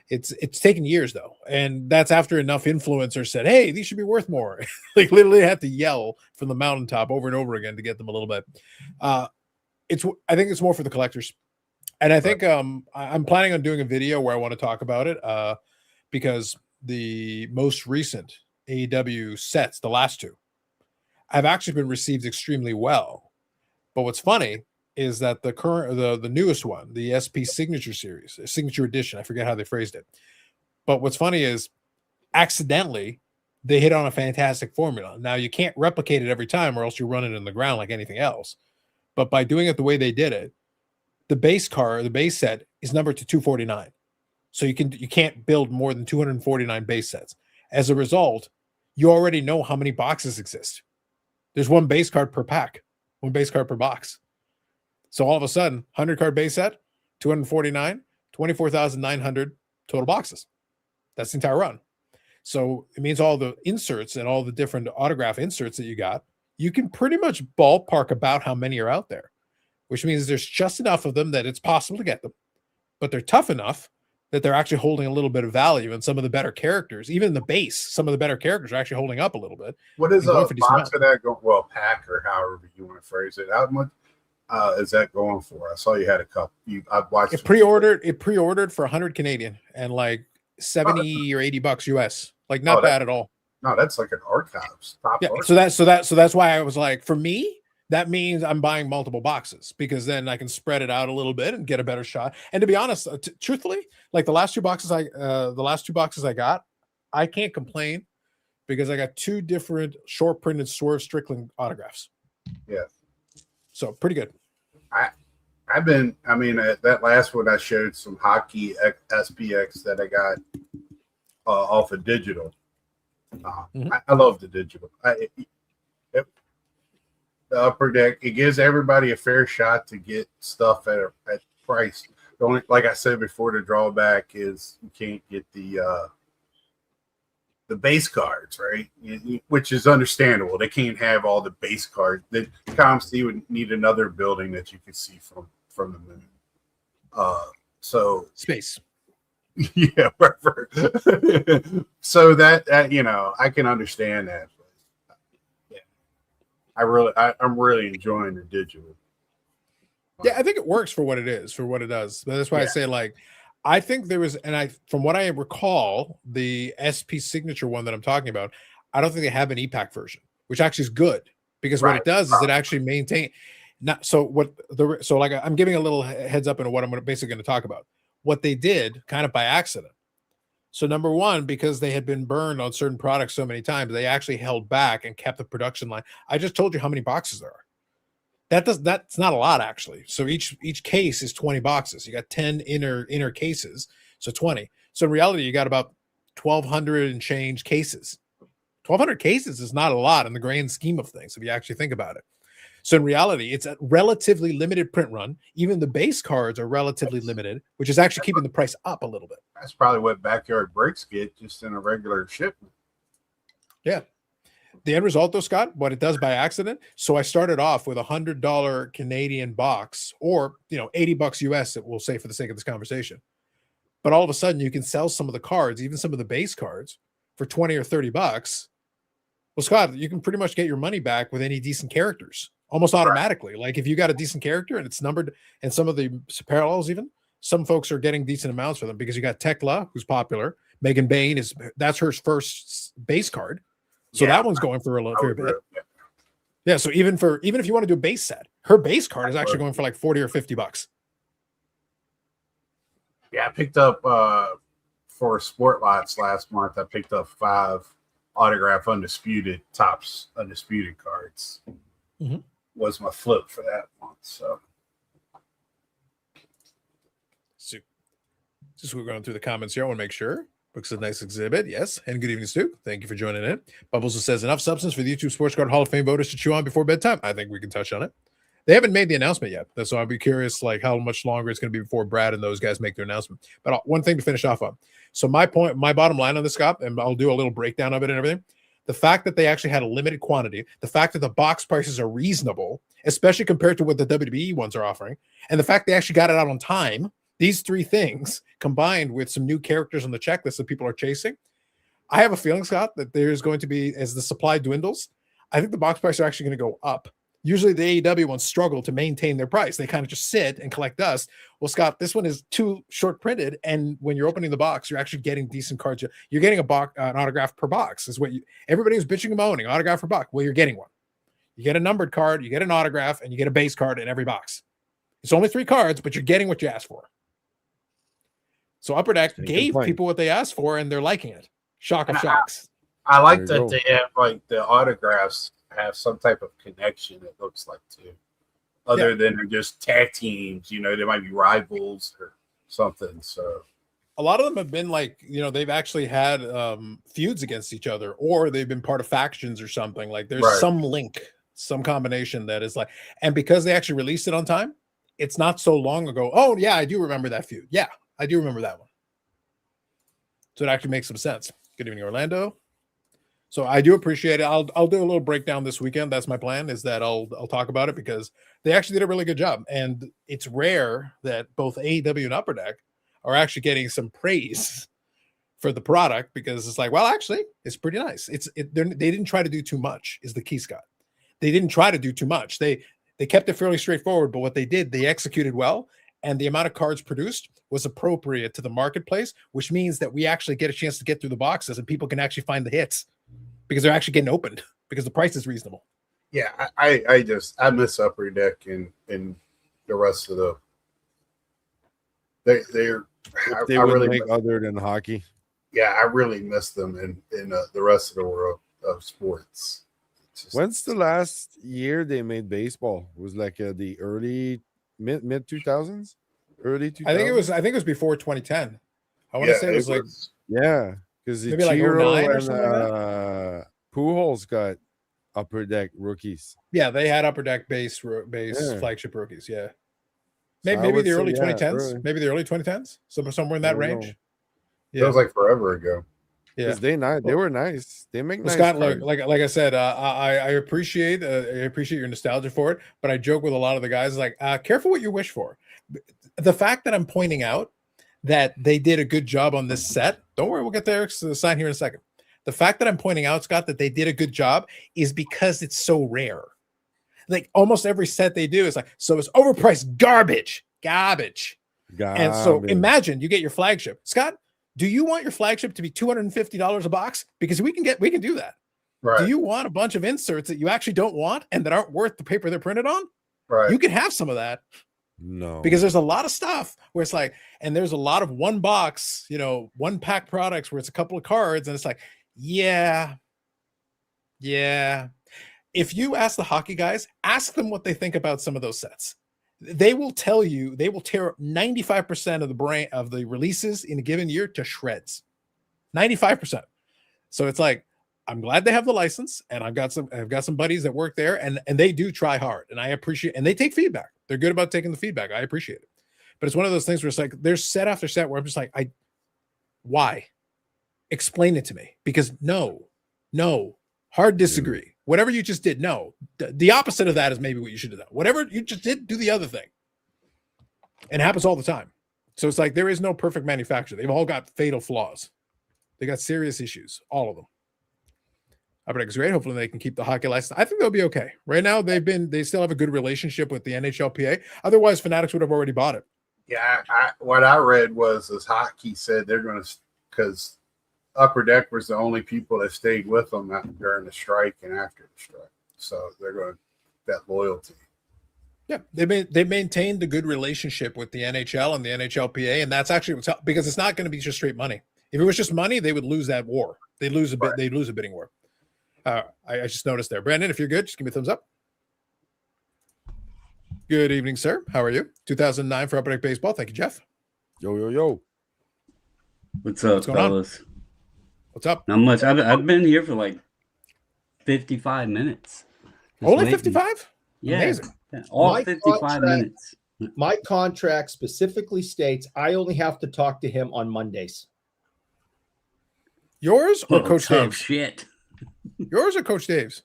A: It's taken years though, and that's after enough influencers said, "Hey, these should be worth more." Like literally had to yell from the mountaintop over and over again to get them a little bit. I think it's more for the collectors, and I think I'm planning on doing a video where I want to talk about it because the most recent AEW sets, the last two, have actually been received extremely well. But what's funny is that the newest one, the SP Signature Series, Signature Edition, I forget how they phrased it. But what's funny is accidentally they hit on a fantastic formula. Now you can't replicate it every time or else you run it in the ground like anything else. But by doing it the way they did it, the base set is numbered to 249. So you can't build more than 249 base sets. As a result, you already know how many boxes exist. There's one base card per pack, one base card per box. So all of a sudden, 100 card base set, 249, 24,900 total boxes. That's the entire run. So it means all the inserts and all the different autograph inserts that you got, you can pretty much ballpark about how many are out there, which means there's just enough of them that it's possible to get them, but they're tough enough that they're actually holding a little bit of value. And some of the better characters, even in the base, some of the better characters are actually holding up a little bit.
C: What is
A: Going
C: a
A: for decent
C: box of that going? Well, pack or however you want to phrase it. How much is that going for? I saw you had a couple. I watched
A: It pre-ordered for 100 Canadian and like 70 or 80 bucks US. Like not bad at all.
C: No, that's like an archives. Top
A: Yeah.
C: archives.
A: So that's why I was like, for me, that means I'm buying multiple boxes because then I can spread it out a little bit and get a better shot. And to be honest, truthfully, like the last two boxes I got, I can't complain because I got two different short printed Swerve Strickland autographs.
C: Yeah.
A: So pretty good.
C: That last one I showed some hockey SPX that I got off of digital. I love the digital. The upper deck, it gives everybody a fair shot to get stuff at price. The only, like I said before, the drawback is you can't get the the base cards, right? Which is understandable. They can't have all the base cards. The ComC would need another building that you could see from the moon. So
A: Space.
C: yeah, so that you know, I can understand that. But yeah, I'm really enjoying the digital.
A: Yeah, I think it works for what it is, for what it does. But that's why I say, like, I think there was, and from what I recall, the SP signature one that I'm talking about, I don't think they have an EPAC version, which actually is good because what it does is it actually maintain. Not so what the so like I'm giving a little heads up into what I'm basically going to talk about. What they did kind of by accident. So number one, because they had been burned on certain products so many times, they actually held back and kept the production line. I just told you how many boxes there are. That's not a lot actually. So each case is 20 boxes. You got 10 inner cases, so 20. So in reality, you got about 1,200 and change cases. 1,200 cases is not a lot in the grand scheme of things if you actually think about it. So in reality, it's a relatively limited print run. Even the base cards are relatively limited, which is actually keeping the price up a little bit.
C: That's probably what Backyard Breaks get just in a regular shipment.
A: Yeah. The end result, though, Scott, what it does by accident. So I started off with $100 Canadian box, or $80 US, we'll say for the sake of this conversation. But all of a sudden, you can sell some of the cards, even some of the base cards, for $20 or $30. Well, Scott, you can pretty much get your money back with any decent characters almost automatically. Like if you got a decent character and it's numbered, and some of the parallels, even some folks are getting decent amounts for them because you got Tekla, who's popular. Megan Bain that's her first base card. So that one's going for a fair bit. Yeah. So even if you want to do a base set, her base card is actually going for like $40 or $50.
C: Yeah, I picked up for Sport Lots last month. I picked up 5 autograph undisputed cards. Mm-hmm. Was my flip for that month. So
A: just we're going through the comments here. I want to make sure. Looks a nice exhibit. Yes. And good evening, Stu. Thank you for joining in. Bubbles says enough substance for the YouTube Sports Card Hall of Fame voters to chew on before bedtime. I think we can touch on it. They haven't made the announcement yet. So I'll be curious like how much longer it's going to be before Brad and those guys make their announcement. But one thing to finish off on. So my bottom line on this, Scott, and I'll do a little breakdown of it and everything. The fact that they actually had a limited quantity, the fact that the box prices are reasonable, especially compared to what the WWE ones are offering, and the fact they actually got it out on time, these 3 things combined with some new characters on the checklist that people are chasing, I have a feeling, Scott, that there's going to be, as the supply dwindles, I think the box prices are actually going to go up. Usually the AEW ones struggle to maintain their price. They kind of just sit and collect dust. Well, Scott, this one is too short printed. And when you're opening the box, you're actually getting decent cards. You're getting an autograph per box is what everybody was bitching and moaning, autograph per box. Well, you're getting one. You get a numbered card, you get an autograph, and you get a base card in every box. It's only 3 cards, but you're getting what you asked for. So Upper Deck gave people what they asked for, and they're liking it. Shock of shocks.
C: I like that they have like the autographs have some type of connection, it looks like, too. Other than just tag teams, they might be rivals or something. So
A: a lot of them have been like, they've actually had feuds against each other, or they've been part of factions or something. Like there's some link, some combination that is like, and because they actually released it on time, it's not so long ago. Oh yeah, I do remember that feud. Yeah, I do remember that one. So it actually makes some sense. Good evening, Orlando. So I do appreciate it. I'll do a little breakdown this weekend. That's my plan, is that I'll talk about it because they actually did a really good job. And it's rare that both AEW and Upper Deck are actually getting some praise for the product, because it's like, well, actually, it's pretty nice. They didn't try to do too much is the key, Scott. They didn't try to do too much. They kept it fairly straightforward, but what they did, they executed well. And the amount of cards produced was appropriate to the marketplace, which means that we actually get a chance to get through the boxes and people can actually find the hits, because they're actually getting opened because the price is reasonable.
C: Yeah, I miss Upper Deck and the rest of the. They
B: really make other than hockey.
C: Yeah, I really miss them in the rest of the world of sports.
B: When's the last year they made baseball? It was like the early mid 2000s, early 2000s.
A: I think it was before 2010. I want to say it was like
B: because
A: maybe like 09 or something like that.
B: Pujols got Upper Deck rookies.
A: Yeah, they had Upper Deck base flagship rookies. Yeah, maybe the early 2010s. Maybe the early 2010s. Somewhere in that range.
C: Yeah, it was like forever ago.
B: Because they were nice. They make nice
A: Scott,
B: cards.
A: like I said, I appreciate your nostalgia for it, but I joke with a lot of the guys like, careful what you wish for. The fact that I'm pointing out that they did a good job on this set, don't worry, we'll get to Eric's sign here in a second. The fact that I'm pointing out, Scott, that they did a good job is because it's so rare. Like almost every set they do is like, so it's overpriced garbage. And so imagine you get your flagship. Scott, do you want your flagship to be $250 a box? Because we can do that.
C: Right.
A: Do you want a bunch of inserts that you actually don't want and that aren't worth the paper they're printed on?
C: Right.
A: You can have some of that.
B: No.
A: Because there's a lot of stuff where it's like, and there's a lot of one box, one pack products where it's a couple of cards and it's like, yeah. If you ask the hockey guys, ask them what they think about some of those sets. They will tell you, they will tear up 95% of the releases in a given year to shreds. 95%. So it's like, I'm glad they have the license, and I've got some buddies that work there, and they do try hard, and I appreciate, and they take feedback. They're good about taking the feedback. I appreciate it. But it's one of those things where it's like there's set after set where I'm just like, why? Explain it to me. Because no, hard disagree. Whatever you just did, no. The opposite of that is maybe what you should have done. Whatever you just did, do the other thing. And it happens all the time. So it's like there is no perfect manufacturer. They've all got fatal flaws. They got serious issues, all of them. Upper Deck is great. Hopefully they can keep the hockey license. I think they'll be okay. Right now, they still have a good relationship with the NHLPA. Otherwise, Fanatics would have already bought it.
C: Yeah, what I read was hockey said they're going to, because Upper Deck was the only people that stayed with them during the strike and after the strike. So they're going to that loyalty.
A: Yeah, they maintained a good relationship with the NHL and the NHLPA, and that's actually what's because it's not going to be just straight money. If it was just money, they would lose that war. They'd lose a bit. They'd lose a bidding war. I just noticed there, Brandon. If you're good, just give me a thumbs up. Good evening, sir. How are you? 2009 for Upper Deck Baseball. Thank you, Jeff.
B: Yo.
E: What's up, fellas?
A: What's up?
E: Not much. I've been here for like 55 minutes.
A: Only 55?
E: Yeah.
A: Amazing.
E: All 55 minutes.
D: My contract specifically states I only have to talk to him on Mondays.
A: Yours or Coach Dave's?
E: Shit.
A: Yours or Coach Dave's?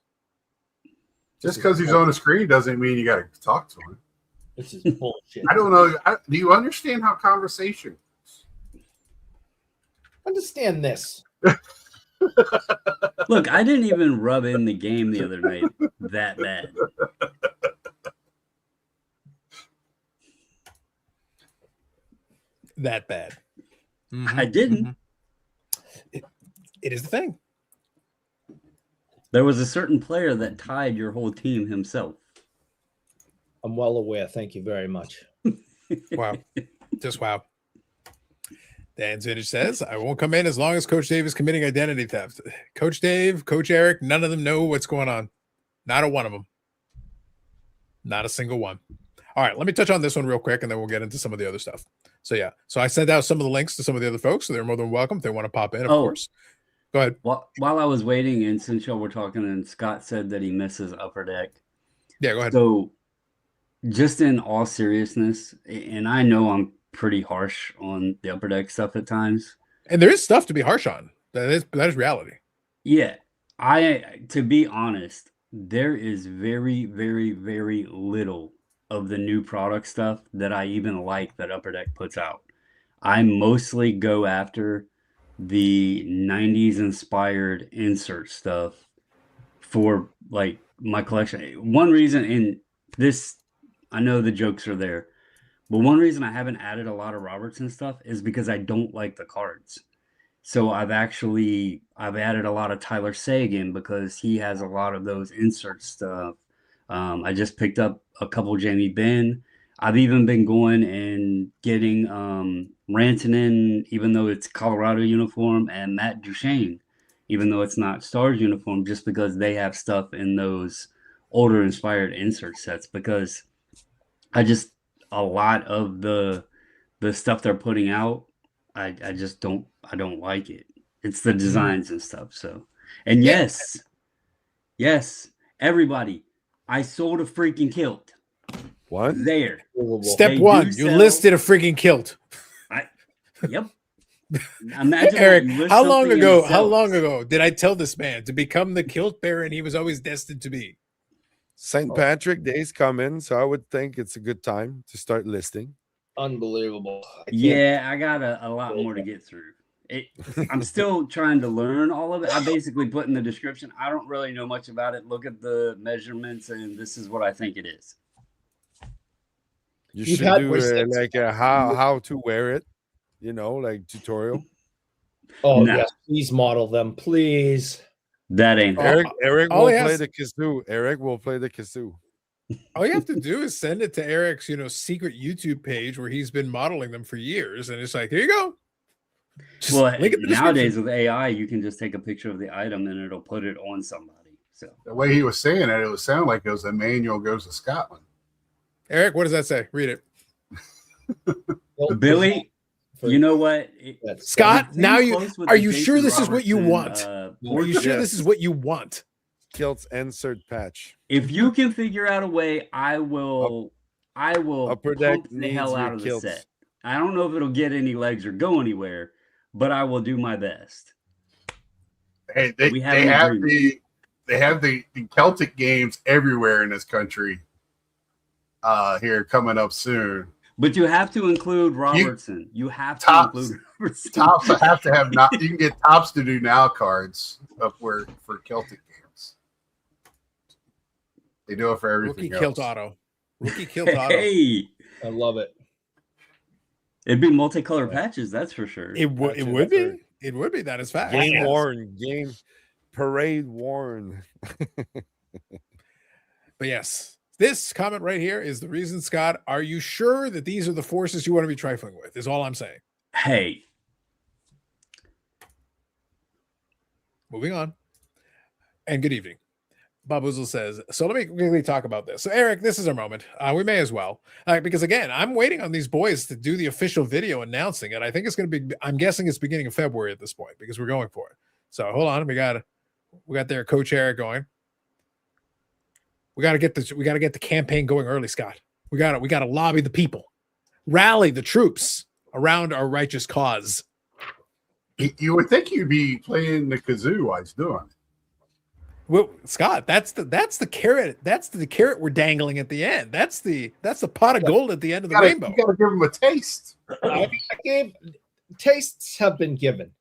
C: Just because he's on the screen doesn't mean you got to talk to him.
D: This is bullshit.
C: I don't know. Do you understand how conversation works?
D: Understand this.
E: Look, I didn't even rub in the game the other night that bad.
A: That bad.
E: I didn't.
A: It is the thing.
E: There was a certain player that tied your whole team himself.
D: I'm well aware. Thank you very much.
A: Wow. Just wow. Dan Zinich says, I won't come in as long as Coach Dave is committing identity theft. Coach Dave, Coach Eric, none of them know what's going on. Not a one of them. Not a single one. All right, let me touch on this one real quick, and then we'll get into some of the other stuff. So, yeah. So I sent out some of the links to some of the other folks, so they're more than welcome if they want to pop in, of course. Go ahead.
E: While I was waiting, and since y'all were talking, and Scott said that he misses Upper Deck.
A: Yeah, go ahead.
E: So, just in all seriousness, and I know I'm pretty harsh on the Upper Deck stuff at times.
A: And there is stuff to be harsh on. That is reality.
E: Yeah. To be honest, there is very, very, very little of the new product stuff that I even like that Upper Deck puts out. I mostly go after the 90s inspired insert stuff for like my collection. One reason, and this, I know the jokes are there, but one reason I haven't added a lot of Robertson stuff is because I don't like the cards. So I've added a lot of Tyler Seguin because he has a lot of those insert stuff. I just picked up a couple Jamie Benn. I've even been going and getting Rantanen, even though it's Colorado uniform, and Matt Duchene, even though it's not Stars uniform, just because they have stuff in those older inspired insert sets. Because a lot of the stuff they're putting out, I just don't like it. It's the designs and stuff. So, and yes, everybody, I sold a freaking kilt.
B: What?
E: There.
A: Step one, you listed a freaking kilt.
E: Yep. Imagine
A: Eric,
E: that you list
A: how long
E: something and
A: ago?
E: it
A: How long
E: sells.
A: ago did I tell this man to become the kilt bearer he was always destined to be?
B: St. Patrick Day's coming, so I would think it's a good time to start listing.
D: Unbelievable.
E: Yeah, I got a lot more to get through. I'm still trying to learn all of it. I basically put in the description, I don't really know much about it. Look at the measurements, and this is what I think it is.
B: You
D: You've
B: should
D: had
B: do
D: wristlets.
B: like a how to wear it, like tutorial.
D: Oh,
E: No.
D: yes. Please model them, please.
E: That ain't
B: Eric
A: all
B: will
A: he
B: play
A: has-
B: the kazoo. Eric will play the kazoo.
A: All you have to do is send it to Eric's, secret YouTube page where he's been modeling them for years, and it's like, here you go. Just
E: well,
A: link in the
E: nowadays
A: description.
E: with AI, you can just take a picture of the item and it'll put it on somebody. So
C: The way he was saying it, it would sound like it was Emmanuel Goes to Scotland.
A: Eric, what does that say? Read it.
E: Billy, you know what?
A: Scott,
E: It's
A: now
E: close with
A: are
E: the
A: you sure
E: Jason
A: this is what you
E: Robertson,
A: want? Are you sure this is what you want?
B: Kilts insert patch.
E: If you can figure out a way, I will
B: Upper Deck
E: pump the
B: needs
E: hell
B: your
E: out of the
B: kilts.
E: set. I don't know if it'll get any legs or go anywhere, but I will do my best.
C: Hey,
E: We have an agreement.
C: they have the Celtic games everywhere in this country. Here coming up soon.
E: But you have to include Robertson. You have to
C: Tops-
E: include Robertson.
C: Tops have to have not. You can get Tops to do now cards up where for Celtic games. They do it for everything.
A: Rookie kilt
C: else.
A: auto. Rookie kilt auto.
E: Hey,
D: I love it.
E: it'd be multicolored patches, that's for sure.
A: It would
B: Gotcha,
A: be. It would be. That is fact.
B: Game
A: Yes.
B: worn, game parade worn.
A: But yes, this comment right here is the reason, Scott. Are you sure that these are the forces you want to be trifling with? Is all I'm saying.
E: Hey,
A: Moving on. And good evening. Bob Woozle says, so let me quickly talk about this. So, Eric, this is our moment. We may as well. Because, again, I'm waiting on these boys to do the official video announcing it. I think it's going to be, I'm guessing it's beginning of February at this point because we're going for it. So, hold on. We got their Coach Eric going. We got to get the campaign going early, Scott. We got to lobby the people, rally the troops around our righteous cause.
C: You would think you'd be playing the kazoo while he's doing it.
A: Well, Scott, that's the carrot. That's the carrot we're dangling at the end. That's the pot of gold at the end of the rainbow.
C: You got to give him a taste.
D: Tastes have been given.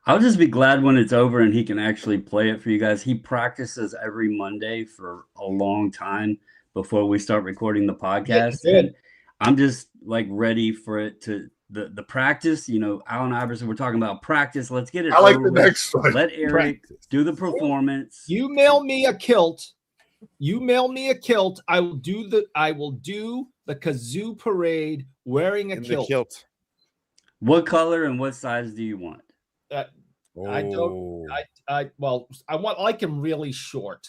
E: I'll just be glad when it's over and he can actually play it for you guys. He practices every Monday for a long time before we start recording the podcast.
D: Yeah,
E: and I'm just like ready for it to the practice. Allen Iverson, we're talking about practice. Let's get it.
C: I like
E: over
C: the
E: with.
C: next one.
E: Let Eric do the performance.
D: You mail me a kilt. I will do the kazoo parade wearing a
B: In the
D: kilt.
B: kilt.
E: What color and what size do you want?
D: I don't. I like him really short.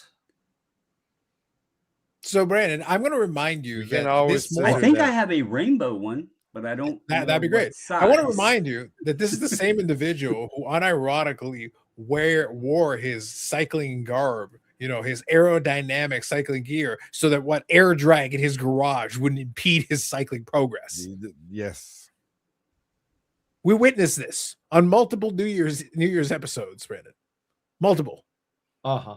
A: So, Brandon, I'm going to remind you
B: You can
A: that
B: always
A: this
B: say
E: I
A: morning,
E: think
B: that.
E: I have a rainbow one, but I don't.
A: that'd
E: know
A: be
E: what
A: great. I want to
E: size.
A: remind you that this is the same individual who unironically wore his cycling garb, his aerodynamic cycling gear, so that what air drag in his garage wouldn't impede his cycling progress.
B: Yes.
A: We witnessed this on multiple New Year's episodes, Brandon. Multiple.
D: Uh-huh.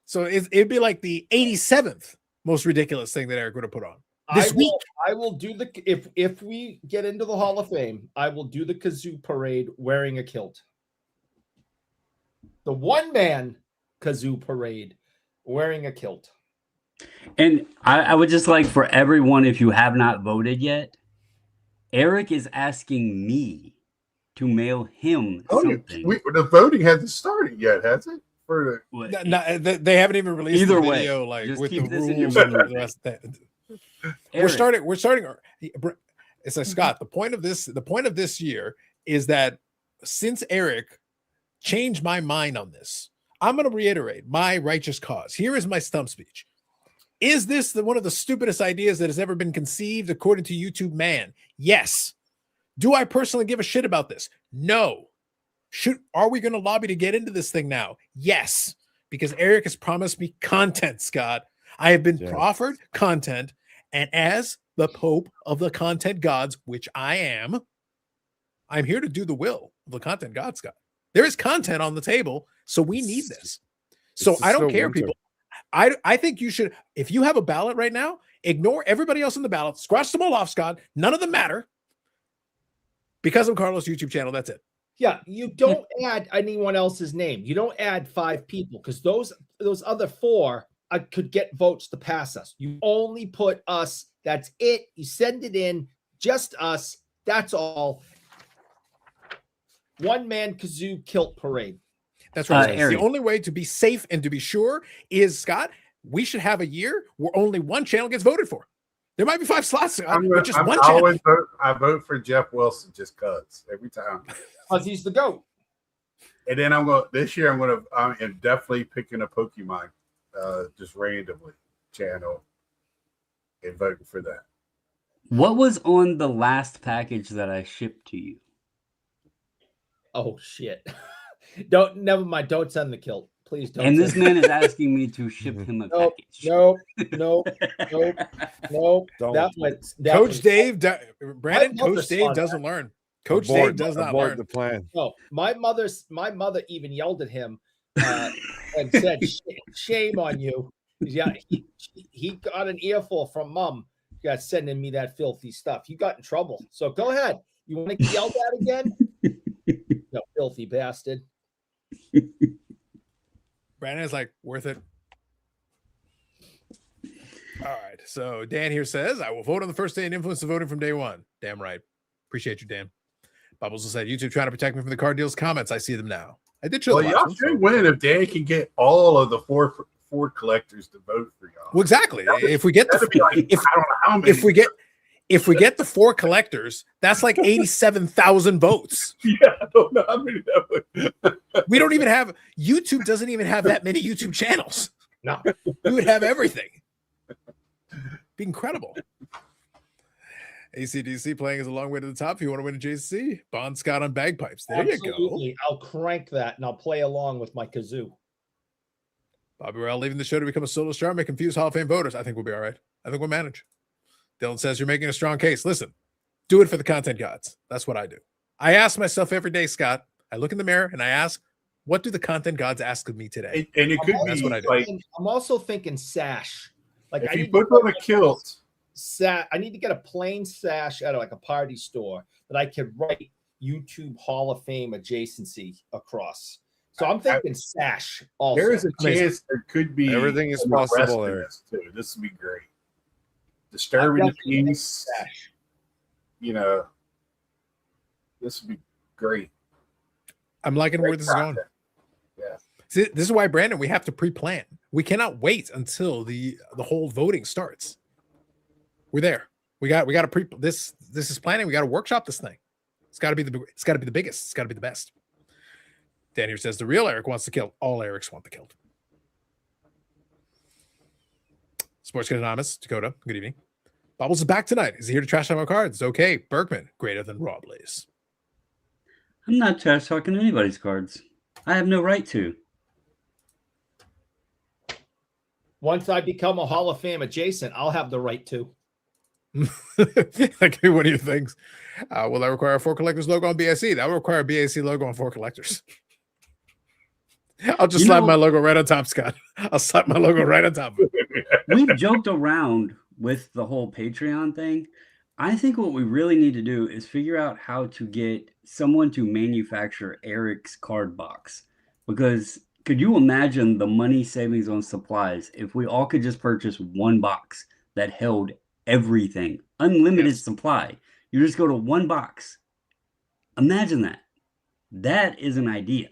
A: So it'd be like the 87th most ridiculous thing that Eric would have put on this week.
D: I will do if we get into the Hall of Fame, I will do the kazoo parade wearing a kilt. The one-man kazoo parade wearing a kilt.
E: And I would just like for everyone, if you have not voted yet, Eric is asking me to mail him something.
C: The voting hasn't started yet, has it? For
E: What-
A: They haven't even released
E: Either
A: the
E: way,
A: video, like
E: just
A: with the
E: keep this in your
A: rules and
E: memory.
A: the rest of that.
E: Eric,
A: We're starting. It's like, Scott. The point of this year is that since Eric changed my mind on this, I'm going to reiterate my righteous cause. Here is my stump speech. Is this one of the stupidest ideas that has ever been conceived according to YouTube man? Yes. Do I personally give a shit about this? No. Are we going to lobby to get into this thing now? Yes. Because Eric has promised me content, Scott. I have been offered content, and as the Pope of the content gods, which I am, I'm here to do the will of the content God, Scott. There is content on the table, so we need this. So I don't care, people. I think you should, if you have a ballot right now, ignore everybody else in the ballot, scratch them all off, Scott. None of them matter. Because of Carlos' YouTube channel, that's it.
D: Yeah, you don't add anyone else's name. You don't add 5 people because those other 4 could get votes to pass us. You only put us. That's it. You send it in, just us. That's all. One man kazoo kilt parade.
A: That's right.
E: Eric.
A: The only way to be safe and to be sure is, Scott, we should have a year where only one channel gets voted for. There might be 5 slots, Scott, but just one channel.
C: I vote for Jeff Wilson just cuz every time.
D: Because he's the GOAT.
C: And then this year I'm definitely picking a Pokemon just randomly channel and voting for that.
E: What was on the last package that I shipped to you?
D: Oh shit. Never mind. Don't send the kilt. Please don't.
E: And this man is asking me to ship him a package.
D: Nope.
A: Coach Dave, Brandon, Coach Dave doesn't learn. Coach Dave does not learn
B: the plan.
D: No, my mother even yelled at him and said, "Shame on you." Yeah, he got an earful from Mom. You got sending me that filthy stuff. You got in trouble. So go ahead. You want to get yelled at again? You filthy bastard.
A: Brandon is like, worth it. All right. So Dan here says, I will vote on the first day and influence the voting from day one. Damn right. Appreciate you, Dan. Bubbles said, YouTube trying to protect me from the card deals comments. I see them now. I did show
C: y'all should win if Dan can get all of the four collectors to vote for y'all.
A: Well, exactly. If we get if we get the 4 collectors, that's like 87,000 votes.
C: Yeah, I don't know how many that would.
A: We don't even have, YouTube doesn't even have that many YouTube channels.
D: No,
A: we would have everything. Be incredible. ACDC playing is a long way to the top. If you want to win a JC, Bon Scott on bagpipes. There
D: absolutely.
A: You go.
D: I'll crank that and I'll play along with my kazoo.
A: Bobby Rowell leaving the show to become a solo star may confuse Hall of Fame voters. I think we'll be all right. I think we'll manage. Dylan says you're making a strong case. Listen, do it for the content gods. That's what I do. I ask myself every day, Scott. I look in the mirror and I ask, what do the content gods ask of me today?
C: And it could be
A: that's what I do.
C: Like,
D: I'm also thinking sash. Like
C: if you put on a kilt,
D: I need to get a plain sash at like a party store that I could write YouTube Hall of Fame adjacency across. So I'm thinking sash. Also,
C: there is a chance there could be
B: everything is possible there
C: too. This would be great. Disturbing the peace. You know, this would be great.
A: I'm liking where this is going.
C: Yeah.
A: See, this is why, Brandon, we have to pre-plan. We cannot wait until the whole voting starts. We're there. We got to pre. This is planning. We got to workshop this thing. It's got to be the biggest. It's got to be the best. Dan here says the real Eric wants the kill. All Erics want the kill. Sports Kid Anonymous, Dakota, good evening. Bobbles is back tonight. Is he here to trash talk our cards? Okay. Berkman, greater than Raw Blaze.
E: I'm not trash talking anybody's cards. I have no right to.
D: Once I become a Hall of Fame adjacent, I'll have the right to.
A: Okay, what do you think? Will that require a 4 collectors logo on BSC? That will require a BAC logo on 4 collectors. I'll just slap my logo right on top, Scott. I'll slap my logo right on top.
E: We've joked around with the whole Patreon thing. I think what we really need to do is figure out how to get someone to manufacture Eric's card box. Because could you imagine the money savings on supplies if we all could just purchase one box that held everything? Unlimited supply. You just go to one box. Imagine that. That is an idea.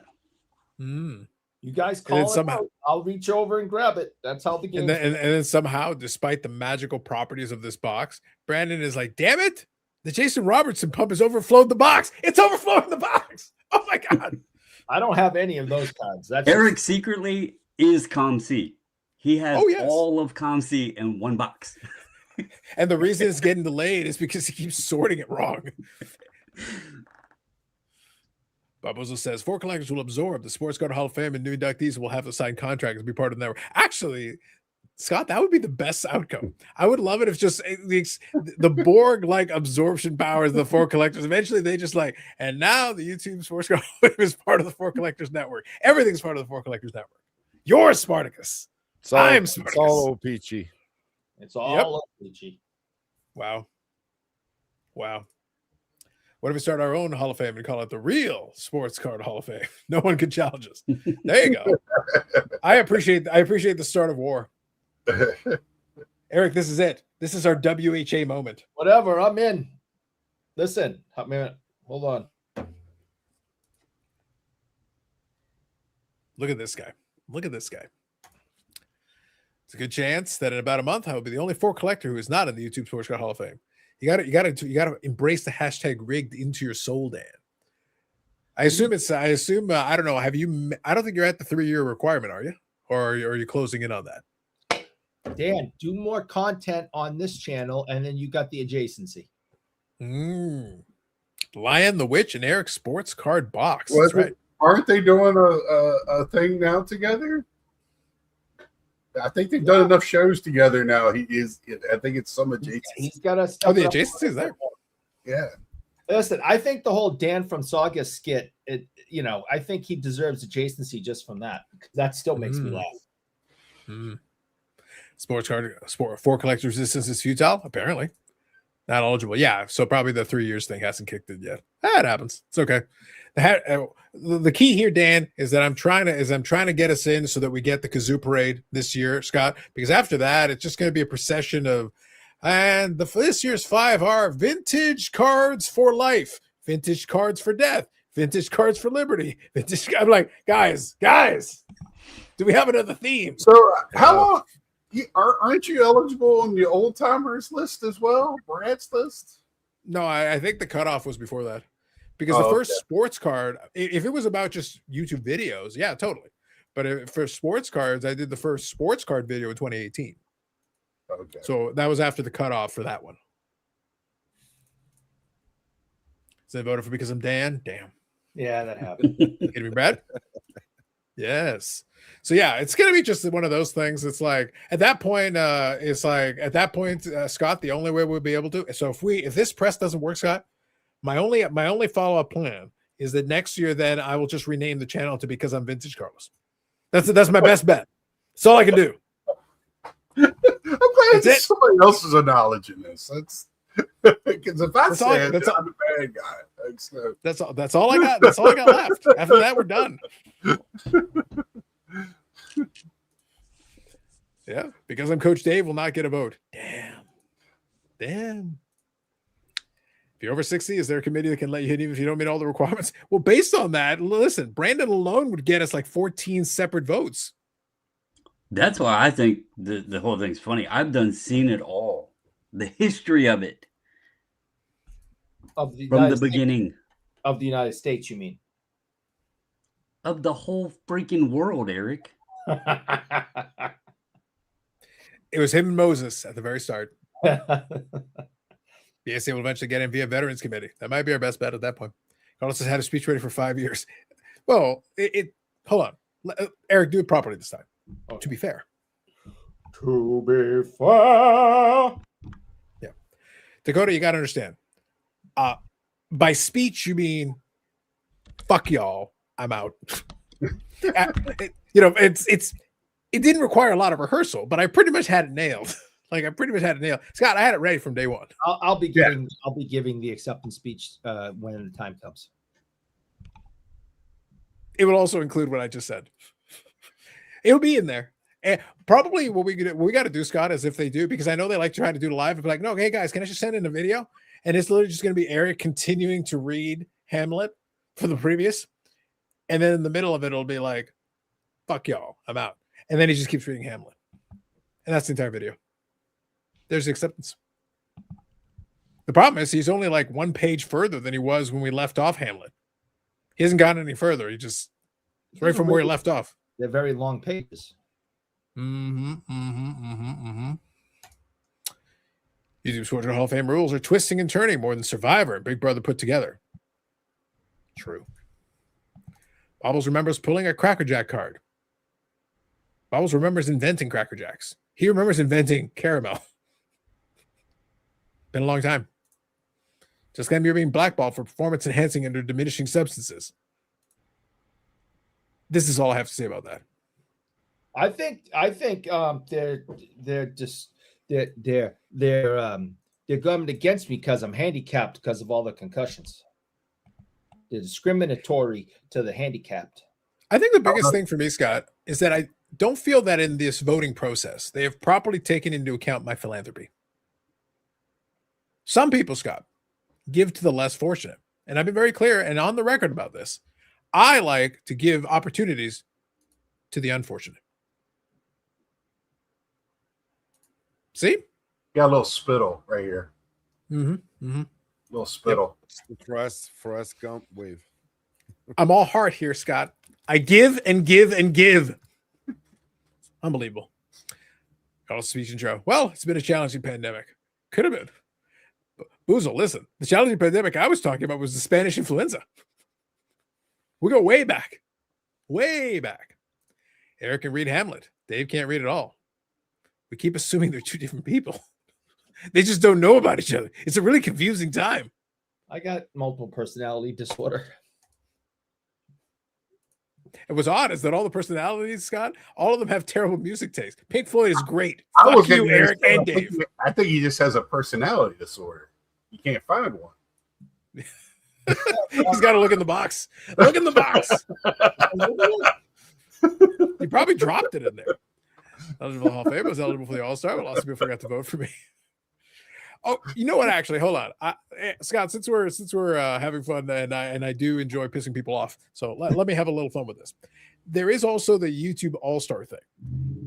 D: You guys call it out. I'll reach over and grab it. That's how the game.
A: And then somehow, despite the magical properties of this box, Brandon is like, "Damn it! The Jason Robertson pump has overflowed the box. It's overflowing the box. Oh my god!"
D: I don't have any of those cards. That's
E: Eric secretly is ComC. He has all of ComC in one box.
A: And the reason it's getting delayed is because he keeps sorting it wrong. Barbosa says 4 collectors will absorb the Sports Card Hall of Fame and new inductees will have to sign contracts and be part of the network. Actually, Scott, that would be the best outcome. I would love it if just the Borg like absorption powers of the Four Collectors. Eventually, they just like, and now the YouTube Sports Card is part of the Four Collectors Network. Everything's part of the Four Collectors Network. You're Spartacus. I'm Spartacus.
B: It's all peachy.
D: It's all peachy.
A: Wow. Wow. What if we start our own Hall of Fame and call it the Real Sports Card Hall of Fame? No one can challenge us. There you go. I appreciate the start of war. Eric, this is it. This is our WHA moment.
D: Whatever, I'm in. Listen, hold on.
A: Look at this guy. Look at this guy. It's a good chance that in about a month I will be the only Four collector who is not in the YouTube Sports Card Hall of Fame. You gotta embrace the hashtag rigged into your soul, Dan. I assume I don't know. I don't think you're at the 3-year requirement, are you? Or are you closing in on that?
D: Dan, do more content on this channel, and then you got the adjacency.
A: Lion, the Witch, and Eric Sports Card Box. That's right.
C: Aren't they doing a thing now together? I think they've done enough shows together now. I think it's some adjacency.
D: He's got a.
A: The adjacency is there.
C: Yeah.
D: Listen, I think the whole Dan from Saga skit, I think he deserves adjacency just from that. That still makes me laugh.
A: Four collector resistance is futile, apparently. Not eligible. Yeah, so probably the 3 years thing hasn't kicked in yet. That happens. It's okay. The key here, Dan, is that I'm trying to get us in so that we get the Kazoo Parade this year, Scott, because after that, it's just going to be a procession of, and this year's 5 are vintage cards for life, vintage cards for death, vintage cards for liberty. I'm like, guys, do we have another theme?
C: So how long? Aren't you eligible on the old timers list as well? Brad's list?
A: No, I think the cutoff was before that. Because the first sports card, if it was about just YouTube videos, yeah, totally. But for sports cards, I did the first sports card video in 2018.
C: Okay.
A: So that was after the cutoff for that one. So they voted for because I'm Dan? Damn.
D: Yeah, that happened.
A: Kidding me, Brad? Yes. So yeah, it's gonna be just one of those things. It's like at that point, Scott, the only way we'll be able to. So if this press doesn't work, Scott, my only follow-up plan is that next year, then I will just rename the channel to Because I'm Vintage Carlos. That's my best bet. That's all I can do.
C: I'm glad it's somebody else's knowledge in this. That's because if I say I'm the bad guy.
A: That's all I got. That's all I got left. After that, we're done. Yeah, Because I'm Coach Dave will not get a vote. Damn. If you're over 60, is there a committee that can let you hit even if you don't meet all the requirements? Well, based on that, listen, Brandon alone would get us like 14 separate votes.
E: That's why I think the whole thing's funny. I've seen it all. The history of it.
D: From
E: the beginning.
D: Of the United States, you mean?
E: Of the whole freaking world, Eric.
A: It was him and Moses at the very start. BSA will eventually get in via Veterans Committee. That might be our best bet at that point. Carlos has had a speech ready for 5 years. Well, hold on. Eric, do it properly this time.
D: Okay.
A: To be fair. Yeah. Dakota, you got to understand. By speech, you mean, fuck y'all, I'm out. It didn't require a lot of rehearsal, but I pretty much had it nailed. Scott, I had it ready from day one.
D: I'll be giving the acceptance speech when the time comes.
A: It will also include what I just said. It'll be in there. And probably what we got to do, Scott, is if they do, because I know they like to try to do it live and be like, no, hey guys, can I just send in a video? And it's literally just going to be Eric continuing to read Hamlet for the previous. And then in the middle of it, it'll be like, fuck y'all, I'm out. And then he just keeps reading Hamlet. And that's the entire video. There's the acceptance. The problem is he's only like one page further than he was when we left off Hamlet. He hasn't gotten any further. He just right from where he left off.
D: They're very long pages.
A: YouTube Sports Card Hall of Fame rules are twisting and turning more than Survivor and Big Brother put together. True. Bobbles remembers pulling a Cracker Jack card. Bobbles remembers inventing Cracker Jacks. He remembers inventing caramel. Been a long time. Just kind of being blackballed for performance enhancing and diminishing substances. This is all I have to say about that.
D: I think they're coming against me because I'm handicapped because of all the concussions. They're discriminatory to the handicapped.
A: I think the biggest thing for me, Scott, is that I don't feel that in this voting process they have properly taken into account my philanthropy. Some people, Scott, give to the less fortunate. And I've been very clear and on the record about this. I like to give opportunities to the unfortunate. See?
C: Got a little spittle right here.
A: Mm-hmm.
C: Little spittle.
B: Forrest Gump wave.
A: I'm all heart here, Scott. I give and give and give. Unbelievable. Call speech intro. Well, it's been a challenging pandemic. Could have been. Boozle, listen. The challenging pandemic I was talking about was the Spanish influenza. We go way back. Way back. Eric can read Hamlet. Dave can't read at all. We keep assuming they're two different people. They just don't know about each other. It's a really confusing time.
D: I got multiple personality disorder.
A: And what's odd is that all the personalities, Scott, all of them have terrible music taste. Pink Floyd is great.
C: I was
A: Fuck you,
C: gonna
A: Eric
C: say,
A: and Dave.
C: I think he just has a personality disorder. You can't find one.
A: He's got to look in the box. Look in the box. He probably dropped it in there. Eligible for the Hall of Fame, was eligible for the All-Star, but lots of people forgot to vote for me. Oh, you know what? Actually, hold on, Scott. Since we're having fun, and I do enjoy pissing people off, so let me have a little fun with this. There is also the YouTube All-Star thing.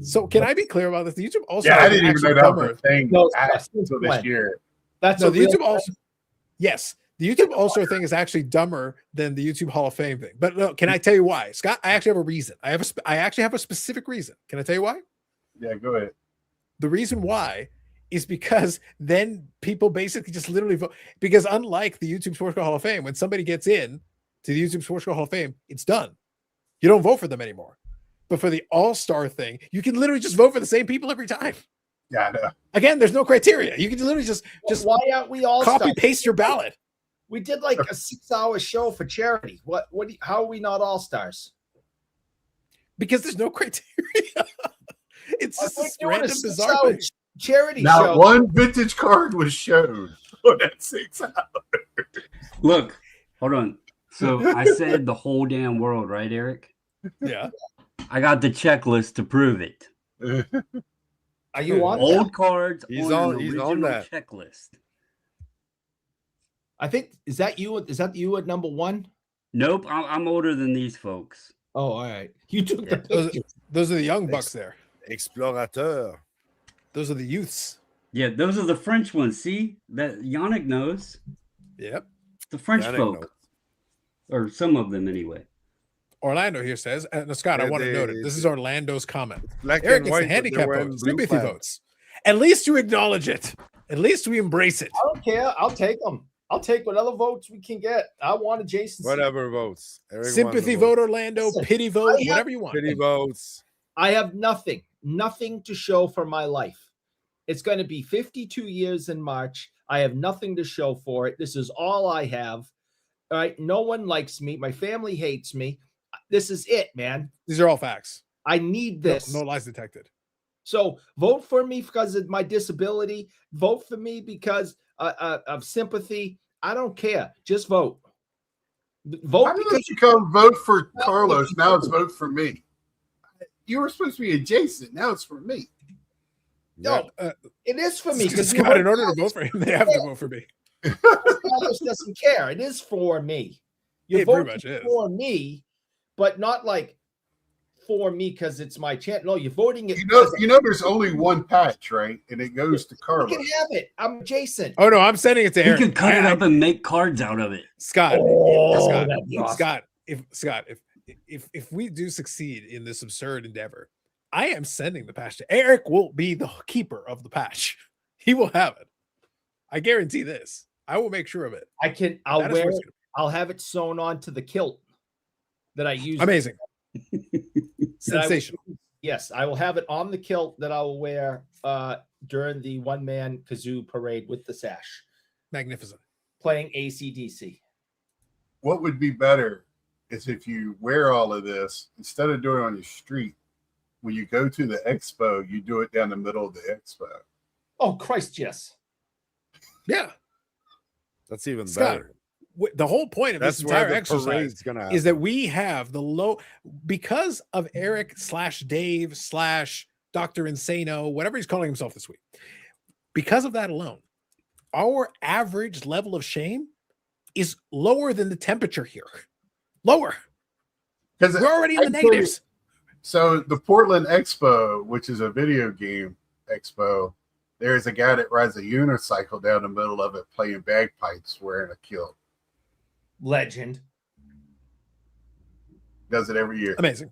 A: So can I be clear about this? The YouTube All-Star.
C: Yeah, I didn't even know that was a thing until this year.
D: That's
A: no, the YouTube All-Star. Yes, the YouTube All-Star thing is actually dumber than the YouTube Hall of Fame thing. But no, can I tell you why, Scott? I actually have a reason. I actually have a specific reason. Can I tell you why?
C: Yeah, go ahead.
A: The reason why is because then people basically just literally vote. Because unlike the YouTube Sports Car Hall of Fame, when somebody gets in to the YouTube Sports Car Hall of Fame, it's done. You don't vote for them anymore. But for the All-Star thing, you can literally just vote for the same people every time.
C: Yeah, I know.
A: Again, there's no criteria. You can literally just
D: why aren't we all
A: copy paste your ballot.
D: We did like a 6-hour show for charity. How are we not all stars?
A: Because there's no criteria. It's just this random bizarre thing.
D: Charity
C: now
D: show.
C: One vintage card was shown on that 6 hours.
E: Look, hold on. So I said the whole damn world, right, Eric?
A: Yeah.
E: I got the checklist to prove it.
D: Are you on
E: Old
D: that?
E: cards
B: He's
E: on
B: on
E: original
B: that
E: checklist.
D: I think is that you at number one?
E: Nope, I'm older than these folks.
D: Oh, all right. You took the picture.
A: Those are the young bucks there.
B: Explorateur.
A: Those are the youths.
E: Yeah, those are the French ones. See that Yannick knows.
A: Yep.
E: The French
B: Yannick
E: folk,
B: knows.
E: or some of them anyway.
A: Orlando here says, and Scott, I
B: Yeah,
A: want to note it. This is Orlando's comment.
B: Black
A: Eric
B: and
A: gets
B: white,
A: the
B: but
A: handicap
B: they're wearing
A: votes,
B: blue
A: sympathy
B: flag.
A: votes. At least you acknowledge it. At least we embrace it.
D: I don't care. I'll take them. I'll take whatever votes we can get. I want a Jason.
B: Whatever votes. Eric wants
A: Sympathy
B: the
A: vote,
B: votes.
A: Orlando.
D: Listen,
A: Pity vote.
D: I have-
A: Whatever you want.
B: Pity votes.
D: I have nothing to show for my life. It's going to be 52 years in March. I have nothing to show for it. This is all I have. All right. No one likes me. My family hates me. This is it, man.
A: These are all facts.
D: I need
A: No,
D: this.
A: no lies detected.
D: So vote for me because of my disability. Vote for me because of sympathy. I don't care. Just vote. Vote
C: Why
D: because
C: didn't you come vote for Carlos? Now it's vote for me. You were supposed to be adjacent. Now it's for me.
D: no, it is for me. Because
A: Scott, in order to vote for him, they have to vote for me.
D: Carlos doesn't care. It is for me. You're
A: It pretty
D: voting
A: much is.
D: for me, but not like for me because it's my chance. No, you're voting it.
C: You know, there's only one patch, right? And it goes to
D: You
C: Carlos.
D: can have it. I'm Jason.
A: Oh no, I'm sending it to
E: You
A: Eric.
E: could cut it up and make cards out of it.
A: Scott.
D: Oh,
A: Scott,
D: that'd be awesome.
A: if we do succeed in this absurd endeavor, I am sending the patch to Eric. Will be the keeper of the patch. He will have it. I guarantee this. I will make sure of it.
D: I'll
A: That is
D: wear
A: what's
D: it. I'll have it sewn onto the kilt that I use.
A: Amazing.
D: that I would
A: Sensational.
D: use Yes, I will have it on the kilt that I will wear during the one-man kazoo parade with the sash,
A: Magnificent.
D: playing AC/DC.
C: What would be better is if you wear all of this, instead of doing it on your street, when you go to the expo, you do it down the middle of the expo.
D: Oh, Christ, yes.
A: Yeah.
B: That's even
A: Scott,
B: better.
A: The whole point of
B: That's
A: this
B: where
A: entire
B: the
A: exercise
B: parade's gonna happen.
A: is that we have the low, because of Eric / Dave / Dr. Insano, whatever he's calling himself this week. Because of that alone, our average level of shame is lower than the temperature here. Lower.
C: Because
A: We're already in the negatives.
C: So the Portland Expo, which is a video game expo, there's a guy that rides a unicycle down the middle of it playing bagpipes wearing a kilt.
D: Legend.
C: Does it every year.
A: Amazing.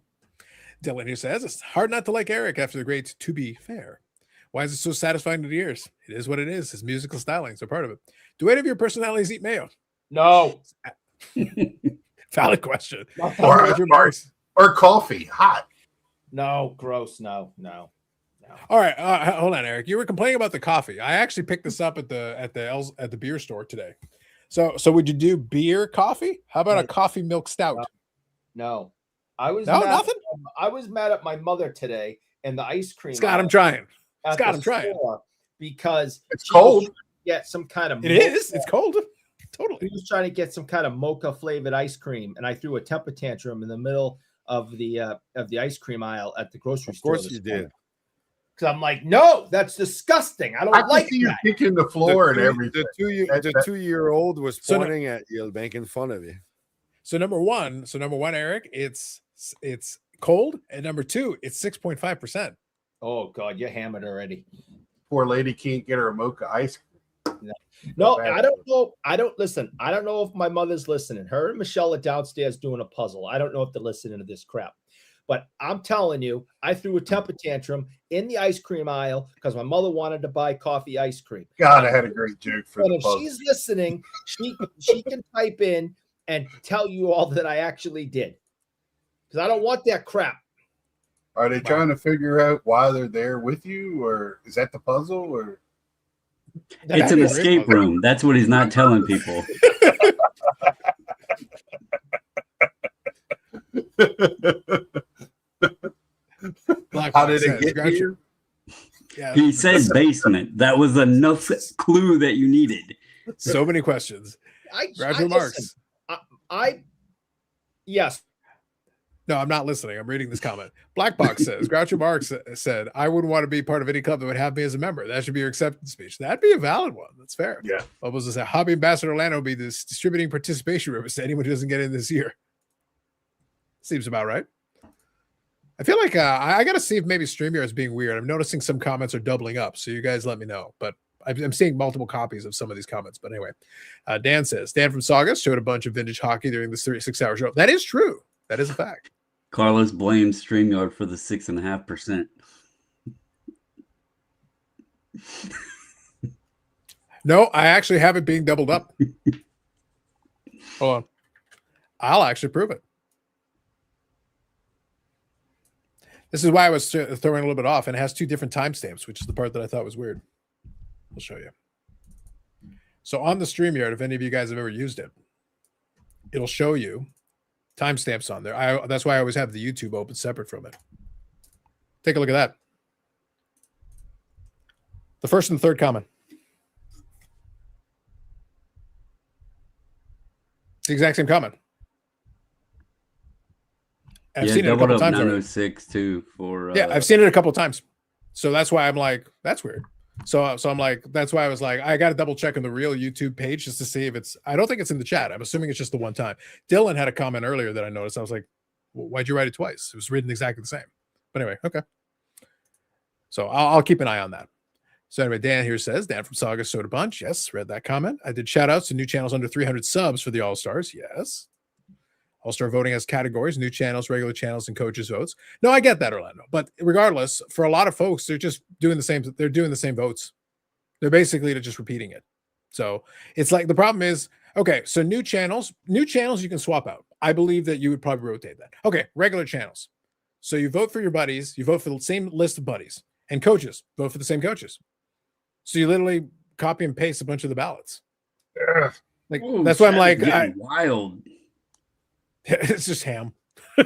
A: Dylan here says, it's hard not to like Eric after the great To Be Fair. Why is it so satisfying to the ears? It is what it is. His musical stylings are part of it. Do any of your personalities eat mayo?
D: No.
A: Valid question.
C: Or-
A: Roger Marks.
C: Or coffee, hot.
D: No, gross. No.
A: All right, hold on, Eric. You were complaining about the coffee. I actually picked this up at the beer store today. So would you do beer coffee? How about a coffee milk stout?
D: No. I was
A: No,
D: mad
A: nothing?
D: I was mad at my mother today and the ice cream.
A: Scott, I'm trying.
D: at
A: Scott,
D: the
A: I'm trying.
D: store because
C: It's
D: she was
C: cold.
D: trying to Get some kind of
A: It is. It's cold. Totally.
D: He was trying to get some kind of mocha flavored ice cream, and I threw a temper tantrum in the middle of the ice cream aisle at the grocery
B: Of
D: store.
B: course you did.
D: Because I'm like, no, that's disgusting. I don't
C: I can
D: like
C: see you
D: that.
C: kicking the floor and everything.
B: The 2-year-old was
A: So no-
B: pointing at you, making fun of you.
A: So number one, Eric, it's cold, and number two, it's 6.5%.
D: Oh God, you're hammered already.
C: Poor lady can't get her a mocha ice cream.
D: No,
C: bad.
D: I don't know. I don't listen. I don't know if my mother's listening. Her and Michelle are downstairs doing a puzzle. I don't know if they're listening to this crap. But I'm telling you, I threw a temper tantrum in the ice cream aisle because my mother wanted to buy coffee ice cream.
C: God, I had a great joke for
D: And
C: the
D: if
C: puzzle.
D: she's listening, she can type in and tell you all that I actually did. Because I don't want that crap.
C: Are they trying to figure out why they're there with you, or is that the puzzle? Or
E: It's an escape room. That's what he's not telling people.
C: how did it get here?
A: Yeah.
E: He said basement. That was enough clue that you needed.
A: So many questions. Roger Marks.
D: Yes.
A: No, I'm not listening. I'm reading this comment. Black Box says, Groucho Marx said, I wouldn't want to be part of any club that would have me as a member. That should be your acceptance speech. That'd be a valid one. That's fair.
C: Yeah.
A: What was this? Hobby Ambassador Orlando will be this distributing participation ribbon to anyone who doesn't get in this year. Seems about right. I feel like I got to see if maybe StreamYard is being weird. I'm noticing some comments are doubling up. So you guys let me know. But I'm seeing multiple copies of some of these comments. But anyway, Dan says, Dan from Saugus showed a bunch of vintage hockey during this 36-hour show. That is true. That is a fact.
E: Carlos blames StreamYard for the 6.5%.
A: No, I actually have it being doubled up. Hold on. I'll actually prove it. This is why I was throwing a little bit off, and it has two different timestamps, which is the part that I thought was weird. I'll show you. So on the StreamYard, if any of you guys have ever used it, it'll show you timestamps on there. That's why I always have the YouTube open separate from it. Take a look at that. The first and third comment. It's the exact same comment. I've seen it a couple times already.
E: 906 too for
A: Yeah, I've seen it a couple of times. So that's why I'm like, that's weird. So I'm like, that's why I was like, I got to double check on the real YouTube page just to see if it's, I don't think it's in the chat. I'm assuming it's just the one time. Dylan had a comment earlier that I noticed. I was like, well, why'd you write it twice? It was written exactly the same. But anyway, okay. So I'll keep an eye on that. So anyway, Dan here says, Dan from Saga Soda Bunch. Yes, read that comment. I did shout outs to new channels under 300 subs for the All-Stars. Yes. All-Star voting has categories, new channels, regular channels, and coaches votes. No, I get that, Orlando. But regardless, for a lot of folks, they're just doing the same. They're doing the same votes. They're basically just repeating it. So it's like the problem is, okay, so new channels you can swap out. I believe that you would probably rotate that. Okay, regular channels. So you vote for your buddies, you vote for the same list of buddies, and coaches vote for the same coaches. So you literally copy and paste a bunch of the ballots.
C: Yeah.
A: Like
E: Ooh,
A: that's why I'm
E: chat
A: like,
E: is getting wild.
A: it's just ham.
E: No,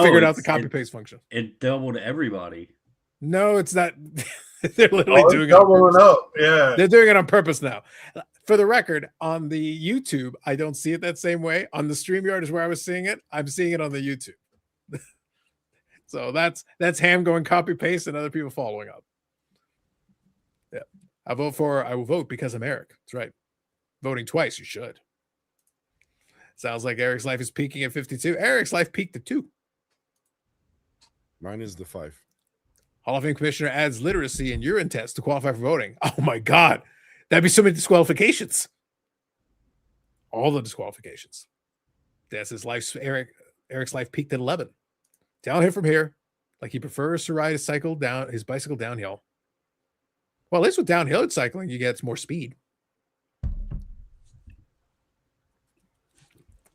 A: Figured out the
E: it's-
A: copy paste function.
E: It doubled everybody.
A: No, it's not. They're literally
C: Oh,
A: doing
C: it's
A: it. On
C: doubling
A: purpose.
C: up. Yeah.
A: They're doing it on purpose now. For the record, on the YouTube, I don't see it that same way. On the StreamYard is where I was seeing it. I'm seeing it on the YouTube. So that's ham going copy paste and other people following up. Yeah. I will vote because I'm Eric. That's right. Voting twice, you should. Sounds like Eric's life is peaking at 52. Eric's life peaked at 2.
B: Mine is the 5.
A: Hall of Fame commissioner adds literacy and urine tests to qualify for voting. Oh my God. That'd be so many disqualifications. All the disqualifications. That's his life. Eric's life peaked at 11. Downhill from here. Like he prefers to ride his bicycle downhill. Well, at least with downhill cycling, you get more speed.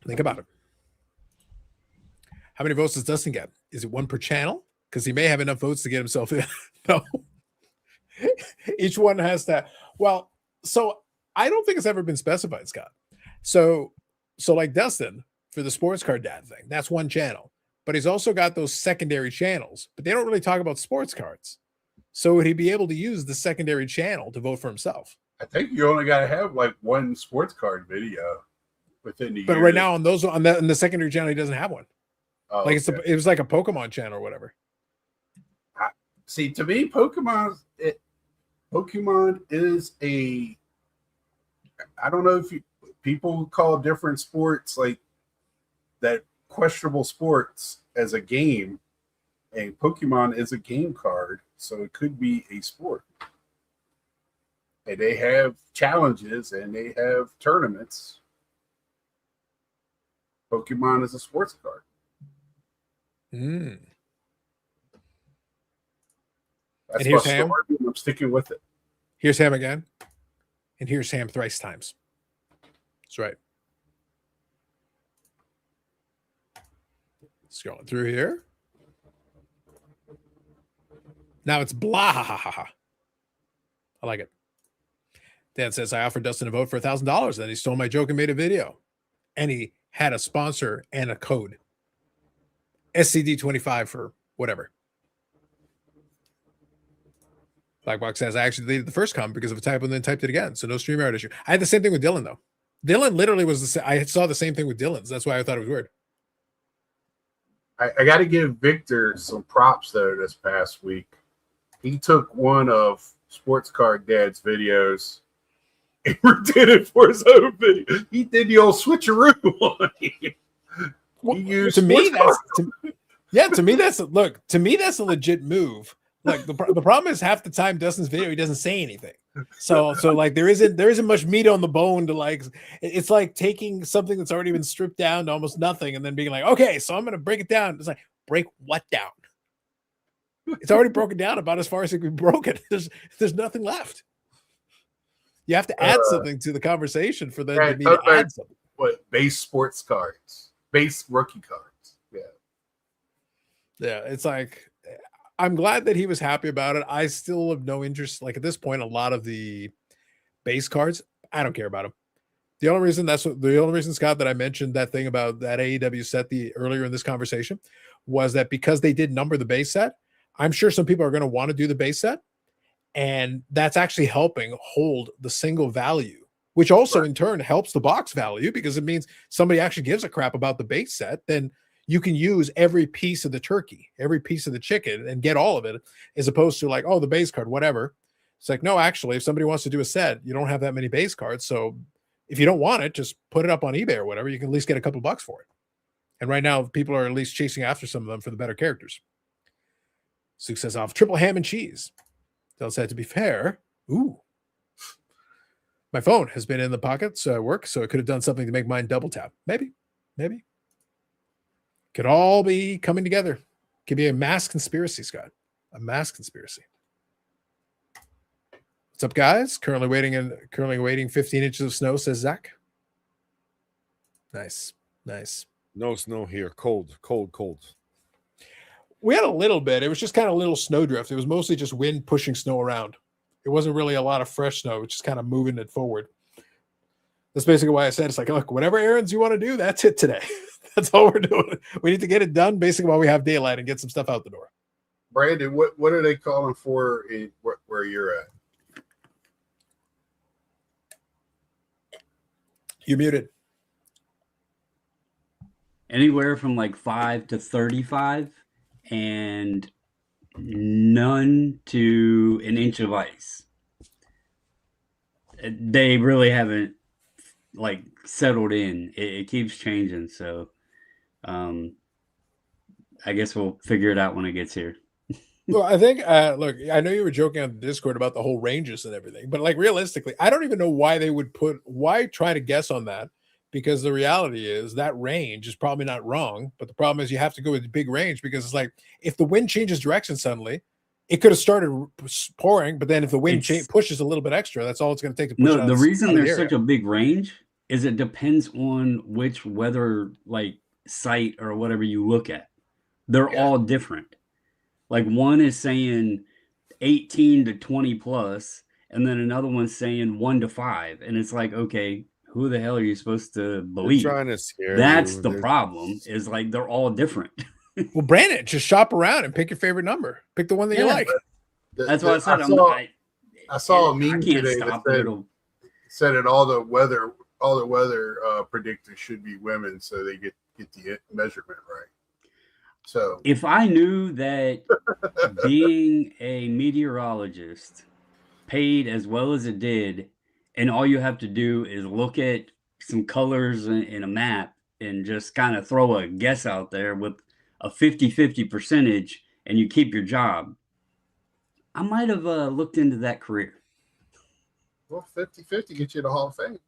A: Think about it. How many votes does Dustin get? Is it 1 per channel? Because he may have enough votes to get himself in. No. Each one has that. Well, so I don't think it's ever been specified, Scott. So like Dustin for the sports card dad thing, that's 1 channel. But he's also got those secondary channels, but they don't really talk about sports cards. So would he be able to use the secondary channel to vote for himself?
C: I think you only got to have like 1 sports card video within the
A: But
C: year.
A: right now on the secondary channel, he doesn't have one.
C: Oh,
A: Like
C: okay.
A: it was like a Pokemon channel or whatever.
C: See, to me, Pokemon is a. I don't know if people call different sports like that questionable sports as a game, and Pokemon is a game card, so it could be a sport. And they have challenges and they have tournaments. Pokemon is a sports card.
A: Mm.
C: That's
A: And here's
C: my
A: Ham.
C: story, and I'm sticking with it.
A: Here's Ham again. And here's Ham thrice times. That's right. Scrolling through here. Now it's blah. I like it. Dan says, I offered Dustin a vote for $1,000. Then he stole my joke and made a video. And he had a sponsor and a code. SCD25 for whatever. Blackbox says, I actually deleted the first comment because of a typo and then typed it again. So no StreamYard issue. I had the same thing with Dylan, though. Dylan literally was I saw the same thing with Dylan's. That's why I thought it was weird.
C: I got to give Victor some props, though, this past week. He took one of Sports Card Dad's videos and did it for his own video. He did the old switcheroo on it.
A: Well,
C: He used
A: to me,
C: Sports
A: to me, that's a legit move. Like the problem is half the time Dustin's video, he doesn't say anything. So like there isn't much meat on the bone to like. It's like taking something that's already been stripped down to almost nothing and then being like, okay, so I'm gonna break it down. It's like, break what down? It's already broken down about as far as it can be broken. There's nothing left. You have to add something to the conversation for them to need to add something.
C: What, base sports cards, base rookie cards?
A: Yeah, it's like, I'm glad that he was happy about it. I still have no interest. Like at this point, a lot of the base cards, I don't care about them. The only reason, Scott, that I mentioned that thing about that AEW set earlier in this conversation was that because they did number the base set, I'm sure some people are going to want to do the base set, and that's actually helping hold the single value, which also in turn helps the box value because it means somebody actually gives a crap about the base set. Then you can use every piece of the turkey, every piece of the chicken, and get all of it, as opposed to like, oh, the base card, whatever. It's like, no, actually, if somebody wants to do a set, you don't have that many base cards. So if you don't want it, just put it up on eBay or whatever. You can at least get a couple bucks for it. And right now, people are at least chasing after some of them for the better characters. Sue says off triple ham and cheese. Del said, to be fair, ooh, my phone has been in the pockets at work, so it could have done something to make mine double tap. Maybe. Could all be coming together. Could be a mass conspiracy, Scott. A mass conspiracy. What's up, guys? Currently waiting 15 inches of snow, says Zach. Nice.
B: No snow here. Cold.
A: We had a little bit. It was just kind of little snowdrift. It was mostly just wind pushing snow around. It wasn't really a lot of fresh snow. It was just kind of moving it forward. That's basically why I said it's like, look, whatever errands you want to do, that's it today. That's all we're doing. We need to get it done basically while we have daylight and get some stuff out the door.
C: Brandon, what are they calling for where you're at?
A: You're muted.
E: Anywhere from like 5 to 35 and none to an inch of ice. They really haven't like settled in. It keeps changing. So I guess we'll figure it out when it gets here.
A: Well, I think, look, I know you were joking on the Discord about the whole ranges and everything, but like realistically, I don't even know why they would why try to guess on that, because the reality is that range is probably not wrong. But the problem is you have to go with the big range, because it's like if the wind changes direction suddenly, it could have started pouring, but then if the wind pushes a little bit extra, that's all it's going to take to push.
E: No, the reason there's such a big range is it depends on which weather like site or whatever you look at. They're all different. Like one is saying 18 to 20 plus, and then another one's saying 1 to 5. And it's like, okay, who the hell are you supposed to believe?
B: They're trying to scare
E: That's
B: you.
E: the problem, is like they're all different.
A: Well, Brandon, just shop around and pick your favorite number. Pick the one that you like.
E: That's what I said.
C: I saw a meme
E: I can't
C: today
E: stop
C: that said that all the weather predictors should be women, so they get the measurement right. So
E: if I knew that being a meteorologist paid as well as it did, and all you have to do is look at some colors in a map and just kind of throw a guess out there with a 50-50 percentage, and you keep your job, I might have looked into that career.
C: Well, 50-50 gets you the Hall of Fame.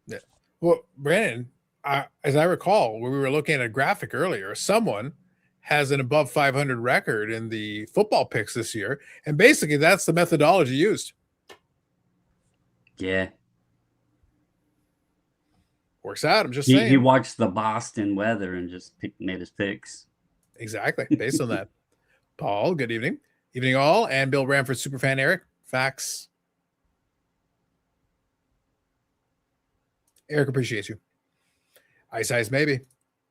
A: Yeah. Well, Brandon, as I recall, when we were looking at a graphic earlier, someone has an above 500 record in the football picks this year, and basically that's the methodology used.
E: Yeah.
A: Works out. I'm just saying.
E: He watched the Boston weather and just made his picks.
A: Exactly. Based on that. Paul, good evening. Evening all. And Bill Ramford, superfan Eric. Facts. Eric appreciates you. Ice, maybe.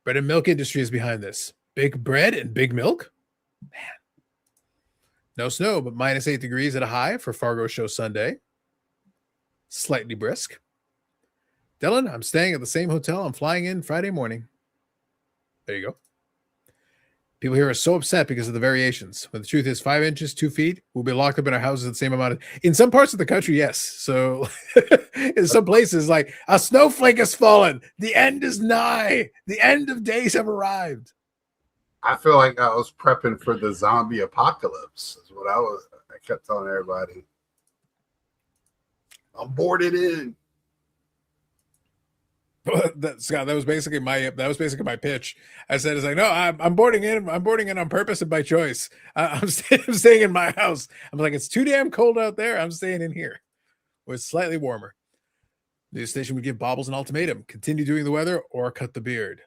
A: Bread and milk industry is behind this. Big bread and big milk? Man. No snow, but -8 degrees at a high for Fargo Show Sunday. Slightly brisk. Dylan, I'm staying at the same hotel. I'm flying in Friday morning. There you go. People here are so upset because of the variations. When the truth is 5 inches, 2 feet, we'll be locked up in our houses the same amount. In some parts of the country, yes. So in some places, like a snowflake has fallen. The end is nigh. The end of days have arrived.
C: I feel like I was prepping for the zombie apocalypse. Is what I kept telling everybody. I'm boarded in.
A: Scott, that was basically my pitch. I said, "It's like no, I'm boarding in. I'm boarding in on purpose and by choice. I'm staying in my house. I'm like, it's too damn cold out there. I'm staying in here, where it's slightly warmer." News station would give Bobbles an ultimatum: continue doing the weather or cut the beard.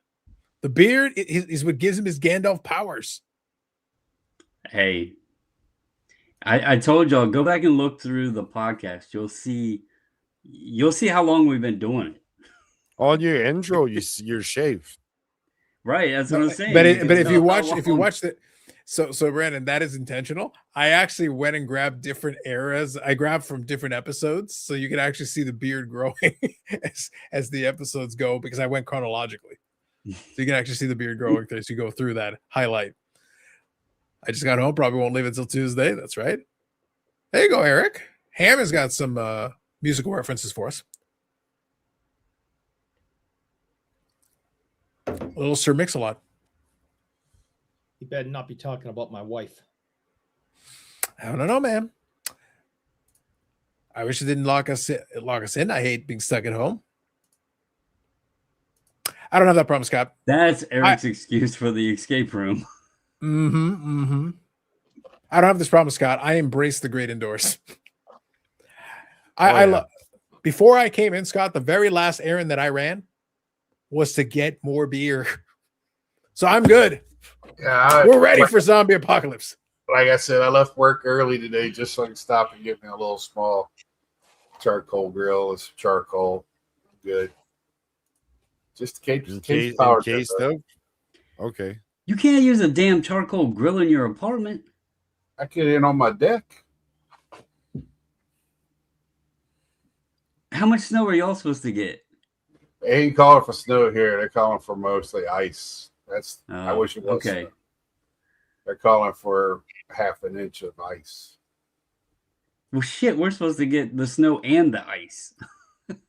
A: The beard is what gives him his Gandalf powers.
E: Hey, I told y'all, go back and look through the podcast. You'll see how long we've been doing it.
B: On your intro, you're shaved.
E: Right, that's what I'm saying.
A: But if you watch the so Brandon, that is intentional. I actually went and grabbed different eras. I grabbed from different episodes, so you can actually see the beard growing as the episodes go, because I went chronologically. So you can actually see the beard growing as you go through that highlight. I just got home, probably won't leave until Tuesday. That's right. There you go, Eric. Ham has got some musical references for us. A little Sir Mix-a-Lot.
D: You better not be talking about my wife.
A: I don't know, man. I wish it didn't lock us in. I hate being stuck at home. I don't have that problem, Scott.
E: That's Eric's excuse for the escape room.
A: I don't have this problem, Scott. I embrace the great indoors. Before I came in, Scott, the very last errand that I ran was to get more beer. So I'm good.
C: Yeah,
A: We're ready for zombie apocalypse.
C: like I said, I left work early today just so I can stop and get me a little small charcoal grill with some charcoal. Good. Just in case power goes out.
B: Okay.
E: You can't use a damn charcoal grill in your apartment.
C: I get in on my deck.
E: How much snow are y'all supposed to get?
C: They ain't calling for snow here. They're calling for mostly ice. I wish it was.
E: Okay.
C: Snow. They're calling for half an inch of ice.
E: Well, shit, we're supposed to get the snow and the ice.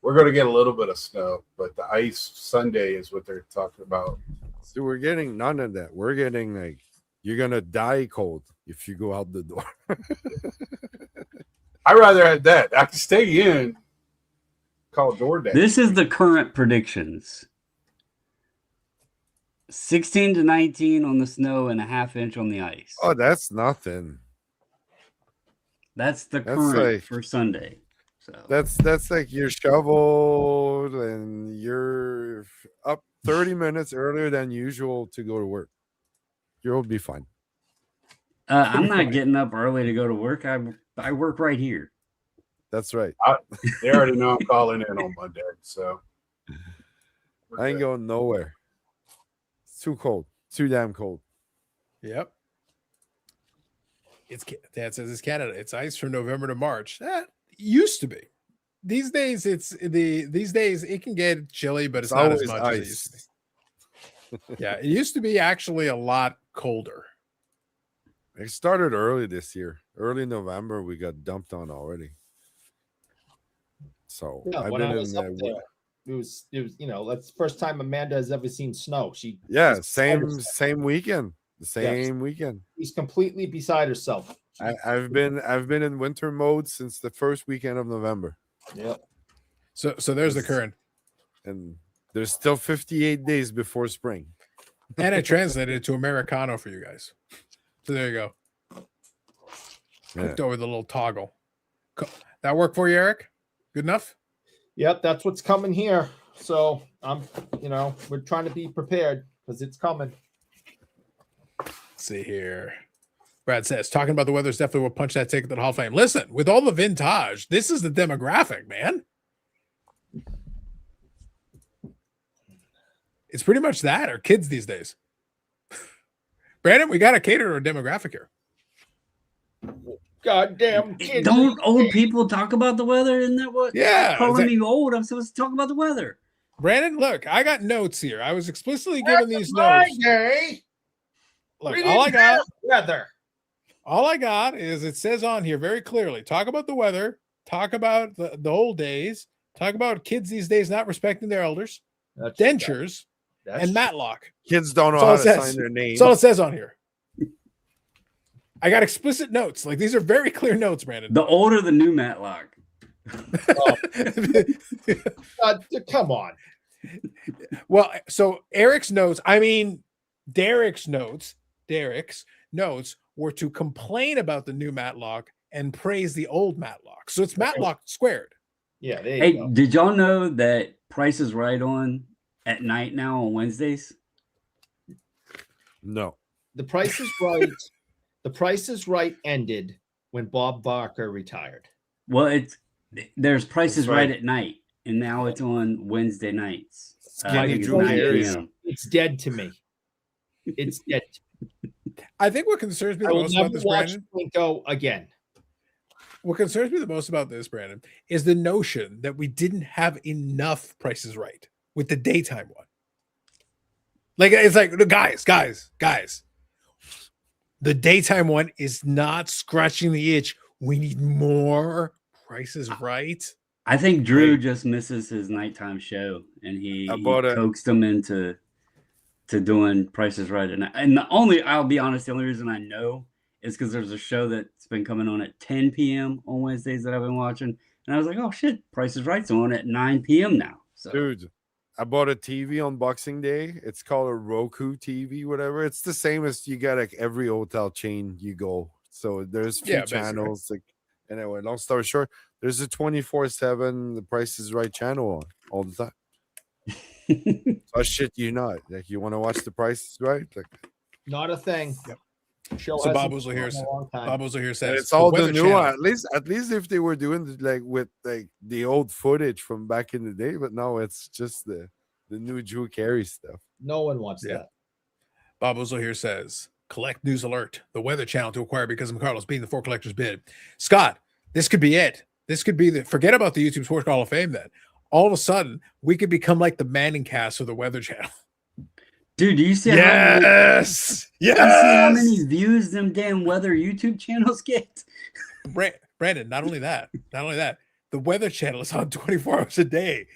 C: We're going to get a little bit of snow, but the ice Sunday is what they're talking about.
B: So we're getting none of that. We're getting like you're gonna die cold if you go out the door.
C: I'd rather have that. I can stay in. Call DoorDash.
E: This is the current predictions. 16 to 19 on the snow and a half inch on the ice.
B: Oh, that's nothing.
E: That's the current
B: like-
E: for Sunday. So
B: That's like you're shoveled and you're up 30 minutes earlier than usual to go to work. You'll be fine.
E: I'm not getting up early to go to work. I work right here.
B: That's right.
C: They already know I'm calling in on Monday, so we're
B: I ain't
C: good.
B: going nowhere. It's too cold. Too damn cold.
A: Yep. Dad says it's Canada. It's ice from November to March. That used to be. These days it can get chilly, but it's not as
B: always
A: much as it used to be. Yeah, it used to be actually a lot colder.
B: It started early this year. Early November, we got dumped on already. So
D: Yeah,
B: I've
D: when
B: been
D: I was
B: in
D: up
B: there.
D: there, it was that's the first time Amanda has ever seen snow.
B: Yeah,
D: she's
B: same
D: beside herself.
B: same weekend. The same
D: Yes.
B: weekend.
D: She's completely beside herself.
B: I've been in winter mode since the first weekend of November,
D: Yeah.
A: So there's the
B: It's-
A: current.
B: and there's still 58 days before spring.
A: And I translated it to Americano for you guys. So there you go.
B: Yeah.
A: Clicked over the little toggle. That work for you, Eric? Good enough?
D: Yep, that's what's coming here. So we're trying to be prepared because it's coming.
A: Let's see here. Brad says, talking about the weather is definitely what punched that ticket to the Hall of Fame. Listen, with all the vintage, this is the demographic, man. It's pretty much that, or kids these days. Brandon, we got to cater to a demographic here.
D: Goddamn kids.
E: Don't old people talk about the weather? Isn't that what?
A: Yeah.
E: Calling me old, I'm supposed to talk about the weather.
A: Brandon, look, I got notes here. I was explicitly given these notes.
D: Friday.
A: Look,
D: We
A: all I
D: didn't
A: got.
D: have weather.
A: All I got is it says on here very clearly talk about the weather, talk about the old days, talk about kids these days not respecting their elders,
D: That's
A: dentures,
D: that's
A: and Matlock.
B: Kids don't know
A: That's all
B: how
A: it
B: to
A: says.
B: sign their name.
A: That's all it says on here. I got explicit notes. Like these are very clear notes, Brandon.
E: The older the new Matlock.
D: Come on.
A: Well, so Derek's notes were to complain about the new Matlock and praise the old Matlock. So it's Matlock squared.
D: Yeah, there you
E: Hey,
D: go.
E: did y'all know that Price is Right on at night now on Wednesdays?
B: No.
D: The Price is Right. The Price is Right ended when Bob Barker retired.
E: Well, there's Price
B: That's
E: is right
B: right.
E: at night, and now it's on Wednesday nights. I
B: Skinny
E: think it's
B: Drew
E: 9
B: Harris.
E: p.m.
D: It's dead to me. It's dead.
A: I think what concerns me
D: I
A: the
D: will
A: most
D: never
A: about this,
D: watch
A: Brandon,
D: Plinko again.
A: what concerns me the most about this, Brandon, is the notion that we didn't have enough Prices Right with the daytime one. Like it's like guys. The daytime one is not scratching the itch. We need more Prices Right.
E: I think Drew
B: Wait.
E: just misses his nighttime show, and he
B: About it.
E: coaxed him into doing Price is Right. And I'll be honest, the only reason I know is because there's a show that's been coming on at 10 p.m. on Wednesdays that I've been watching, and I was like, oh shit, Price is Right's on at 9 p.m. now. So
B: Dude, I bought a TV on Boxing Day. It's called a Roku TV, whatever. It's the same as you got like every hotel chain you go. So there's few
A: Yeah, basically.
B: channels. Like anyway, long story short, there's a 24/7 The Price is Right channel on all the time. So shit you not. Like you want to watch The Price is Right? Like
D: Not a thing.
A: Yep.
D: Show
A: So Bob
D: hasn't
A: Woozle
D: been
A: here
D: on in a long time.
A: Bob Woozle here
B: And
A: says
B: it's all the
A: Weather
B: new
A: Channel-
B: one. At least if they were doing like with like the old footage from back in the day, but no, it's just the new Drew Carey stuff.
D: No one wants
A: Yeah.
D: that.
A: Bob Woozle here says, collect news alert. The Weather Channel to acquire because of Carlos being the 4 collectors bid. Scott, this could be it. This could be forget about the YouTube Sports Hall of Fame then. All of a sudden, we could become like the Manning cast of the Weather Channel.
E: Dude, do you see
A: Yes.
E: you see how many views them damn weather YouTube channels get?
A: Brandon, not only that, the Weather Channel is on 24 hours a day.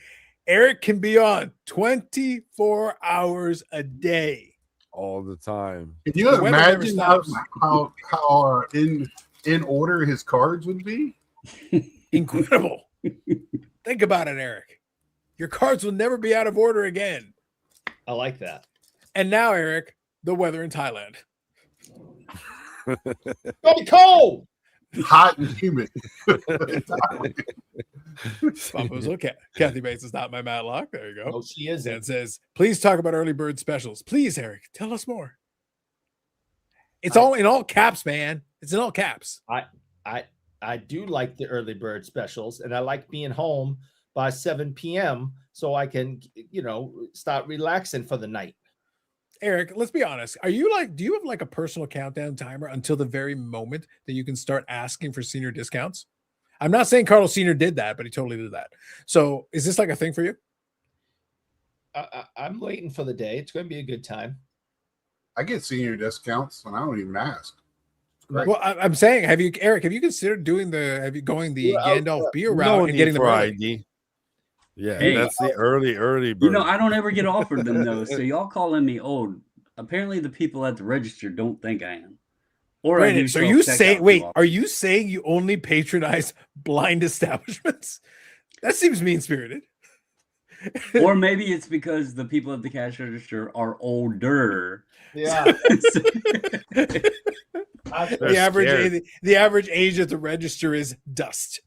A: Eric can be on 24 hours a day.
B: All the time.
C: Can you
A: The weather never
C: imagine
A: stops.
C: how in order his cards would be?
A: Incredible. Think about it, Eric. Your cards will never be out of order again.
D: I like that.
A: And now, Eric, the weather in Thailand.
D: Go cold.
C: Hot and humid.
A: Papa's okay. Kathy Bates is not my Matlock. There you go.
D: No, she isn't.
A: And says, please talk about early bird specials. Please, Eric, tell us more. It's all in all caps, man. It's in all caps.
D: I do like the early bird specials, and I like being home by 7 p.m. so I can, start relaxing for the night.
A: Eric, let's be honest. Do you have like a personal countdown timer until the very moment that you can start asking for senior discounts? I'm not saying Carlos Sr. did that, but he totally did that. So is this like a thing for you?
D: I'm waiting for the day. It's going to be a good time.
C: I get senior discounts and I don't even ask. Right.
A: Well, I'm saying, have you considered going the Gandalf beer route
B: No
A: and getting
B: need
A: the
B: for
A: early?
B: ID. Yeah,
E: Hey.
B: that's the early bird.
E: You know, I don't ever get offered them though. So y'all calling me old. Apparently the people at the register don't think I am. Or I
A: Brandon,
E: do
A: so are you
E: self-checkout
A: saying
E: too
A: wait,
E: often.
A: are you saying you only patronize blind establishments? That seems mean-spirited.
E: Or maybe it's because the people at the cash register are older.
D: Yeah.
A: the average age at the register is dust.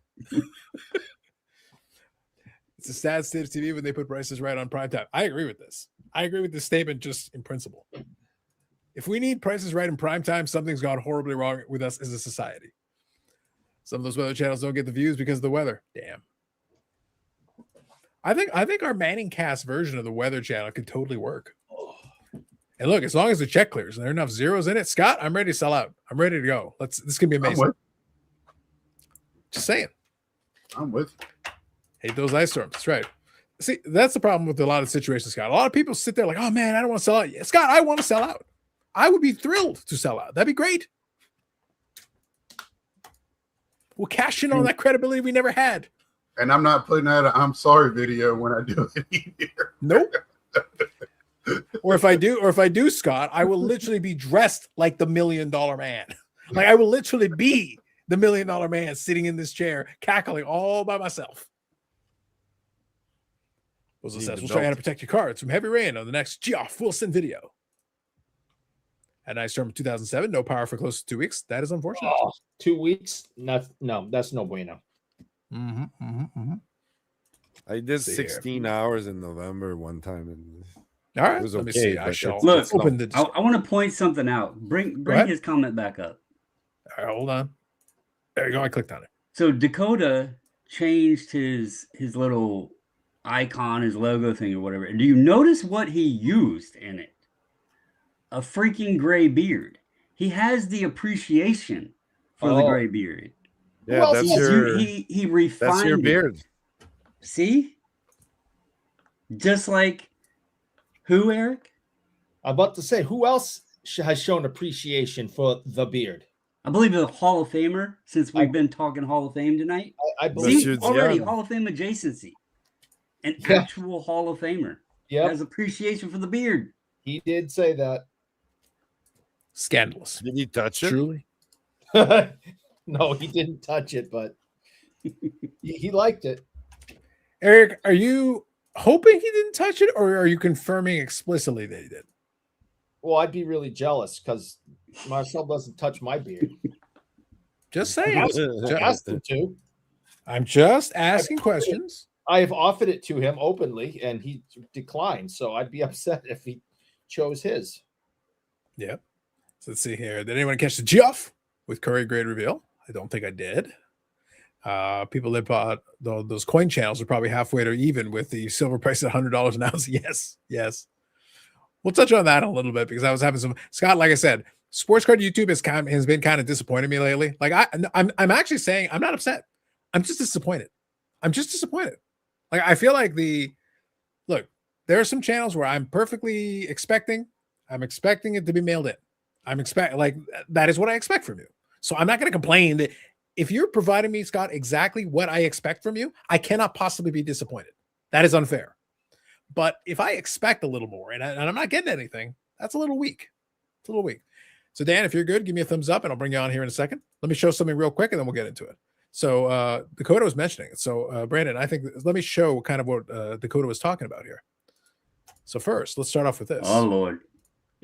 A: It's a sad state of TV when they put prices right on prime time. I agree with this. I agree with this statement just in principle. If we need prices right in prime time, something's gone horribly wrong with us as a society. Some of those weather channels don't get the views because of the weather. Damn. I think our Manning cast version of the Weather Channel could totally work. And look, as long as the check clears and there are enough zeros in it, Scott, I'm ready to sell out. I'm ready to go. This can be amazing. Just saying.
C: I'm with you.
A: Hate those ice storms. That's right. See, that's the problem with a lot of situations, Scott. A lot of people sit there like, oh man, I don't want to sell out. Yeah, Scott, I want to sell out. I would be thrilled to sell out. That'd be great. We'll cash in on that credibility we never had.
C: And I'm not putting out a I'm sorry video when I do it either.
A: Nope. Or if I do, Scott, I will literally be dressed like the $1 Million Man. Like I will literally be the $1 Million Man sitting in this chair, cackling all by myself. We'll try to protect your cards from heavy rain on the next Geoff Wilson video. A nice storm of 2007, no power for close to 2 weeks. That is unfortunate.
D: 2 weeks? No, that's no bueno.
B: I did
A: See
B: 16 hours in November one time, and
A: All right,
B: it was
A: let me
B: okay,
A: see. I
B: but
A: shall
E: Look,
A: open the.
E: I want to point something out. Bring
A: ahead.
E: his comment back up.
A: All right, hold on. There you go. I clicked on it.
E: So Dakota changed his little icon, his logo thing or whatever. Do you notice what he used in it? A freaking gray beard. He has the appreciation for the gray beard.
B: yeah,
D: Well,
B: that's
E: He refined
B: that's your
E: it.
B: beard.
E: See? Just like who, Eric?
D: I'm about to say, who else has shown appreciation for the beard?
E: I believe a Hall of Famer, since we've been talking Hall of Fame tonight.
D: I believe.
E: See,
B: Monsieur
E: already
B: Dion.
E: Hall of Fame adjacency. An
D: Yeah.
E: actual Hall of Famer
D: Yep,
E: has appreciation for the beard.
D: he did say that.
A: Scandalous.
B: Did he touch it?
A: Truly.
D: No, he didn't touch it, but he liked it.
A: Eric, are you hoping he didn't touch it, or are you confirming explicitly that he did?
D: Well, I'd be really jealous because Marcel doesn't touch my beard.
A: Just saying.
D: I asked him to.
A: I'm just asking questions.
D: I have offered it to him openly, and he declined. So I'd be upset if he chose his.
A: Yeah. So let's see here. Did anyone catch the Geoff with Curry grade reveal? I don't think I did. People that bought those coin channels are probably halfway to even with the silver price at $100 an ounce. Yes. We'll touch on that a little bit because I was having some Scott. Like I said, sports card YouTube has been kind of disappointing me lately. Like I'm actually saying I'm not upset. I'm just disappointed. Like I feel like look. There are some channels where I'm perfectly expecting. I'm expecting it to be mailed in. That is what I expect from you. So I'm not going to complain that if you're providing me, Scott, exactly what I expect from you, I cannot possibly be disappointed. That is unfair. But if I expect a little more and I'm not getting anything, that's a little weak. It's a little weak. So Dan, if you're good, give me a thumbs up and I'll bring you on here in a second. Let me show something real quick and then we'll get into it. So Dakota was mentioning it. So Brandon, I think let me show kind of what Dakota was talking about here. So first, let's start off with this.
E: Oh Lord.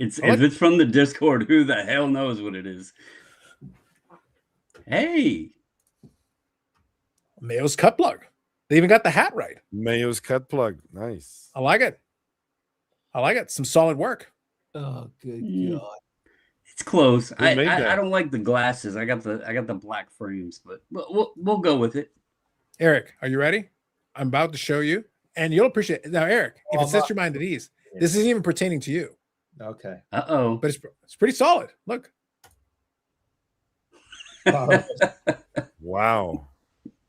E: If it's from the Discord, who the hell knows what it is? Hey.
A: Mayo's cut plug. They even got the hat right.
B: Mayo's cut plug. Nice.
A: I like it. Some solid work.
D: Oh, good God.
E: It's close. I
B: made that?
E: don't like the glasses. I got the black frames, but we'll go with it.
A: Eric, are you ready? I'm about to show you, and you'll appreciate it. Now, Eric, if it sets your mind at ease, this isn't even pertaining to you.
D: Okay.
E: Uh-oh.
A: But it's pretty solid. Look.
B: Wow.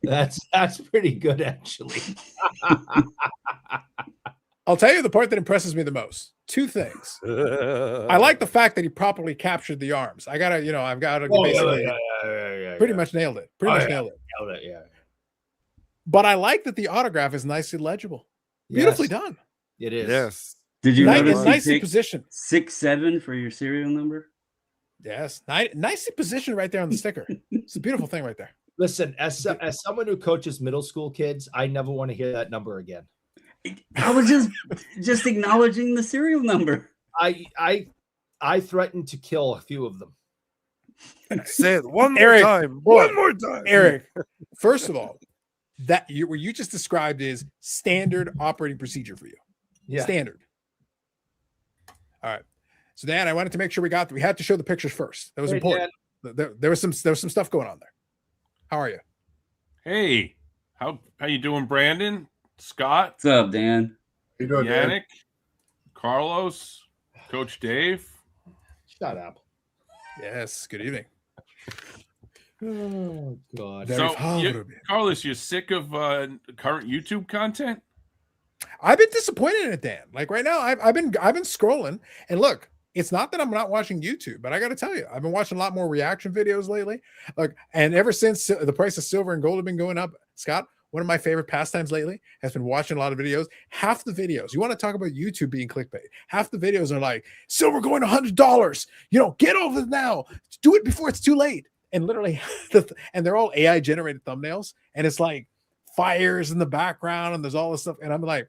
D: That's pretty good, actually.
A: I'll tell you the part that impresses me the most. Two things. I like the fact that he properly captured the arms. I've got to pretty much nailed it. Nailed it.
D: Yeah.
A: But I like that the autograph is nicely legible. Beautifully done.
D: It is.
B: Yes.
E: Did you notice
A: nicely positioned?
E: 6'7" for your serial number?
A: Yes. Nicely positioned right there on the sticker. It's a beautiful thing right there.
D: Listen, as someone who coaches middle school kids, I never want to hear that number again.
E: I was just acknowledging the serial number.
D: I threatened to kill a few of them.
B: Say it one
A: Eric,
B: more time. One more time.
A: Eric, first of all, what you just described is standard operating procedure for you.
D: Yeah.
A: Standard. All right. So Dan, I wanted to make sure we had to show the pictures first. That was important. There was some stuff going on there. How are you?
F: Hey, how you doing, Brandon? Scott?
E: What's up, Dan?
C: You doing,
F: Yannick? Carlos? Coach Dave?
D: Shut up.
A: Yes. Good evening.
D: Oh God.
F: Carlos, you're sick of current YouTube content?
A: I've been disappointed in it, Dan. Like right now, I've been scrolling, and look, it's not that I'm not watching YouTube, but I got to tell you, I've been watching a lot more reaction videos lately. Like, and ever since the price of silver and gold have been going up, Scott, one of my favorite pastimes lately has been watching a lot of videos. Half the videos, you want to talk about YouTube being clickbait? Half the videos are like silver going $100. Get over it now. Do it before it's too late. And literally, and they're all AI generated thumbnails, and it's like fires in the background, and there's all this stuff, and I'm like,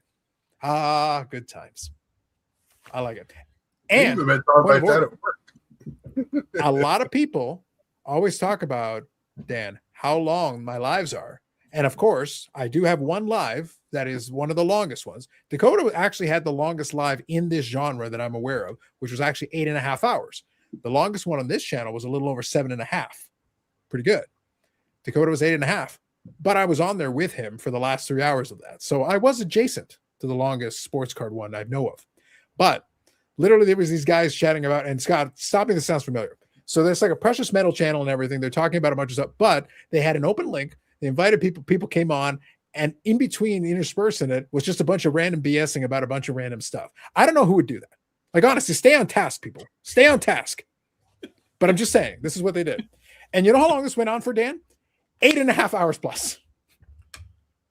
A: good times. I like it. And a lot of people always talk about, Dan, how long my lives are. And of course, I do have one live that is one of the longest ones. Dakota actually had the longest live in this genre that I'm aware of, which was actually 8.5 hours. The longest one on this channel was a little over 7.5. Pretty good. Dakota was 8.5, but I was on there with him for the last 3 hours of that. So I was adjacent to the longest sports card one I know of. But literally there was these guys chatting about, and Scott, stop me, this sounds familiar. So there's like a precious metal channel and everything. They're talking about a bunch of stuff, but they had an open link. They invited people came on, and in between, interspersed in it was just a bunch of random BSing about a bunch of random stuff. I don't know who would do that. Like, honestly, stay on task, people. Stay on task. But I'm just saying, this is what they did. And you know how long this went on for, Dan? 8.5 hours plus.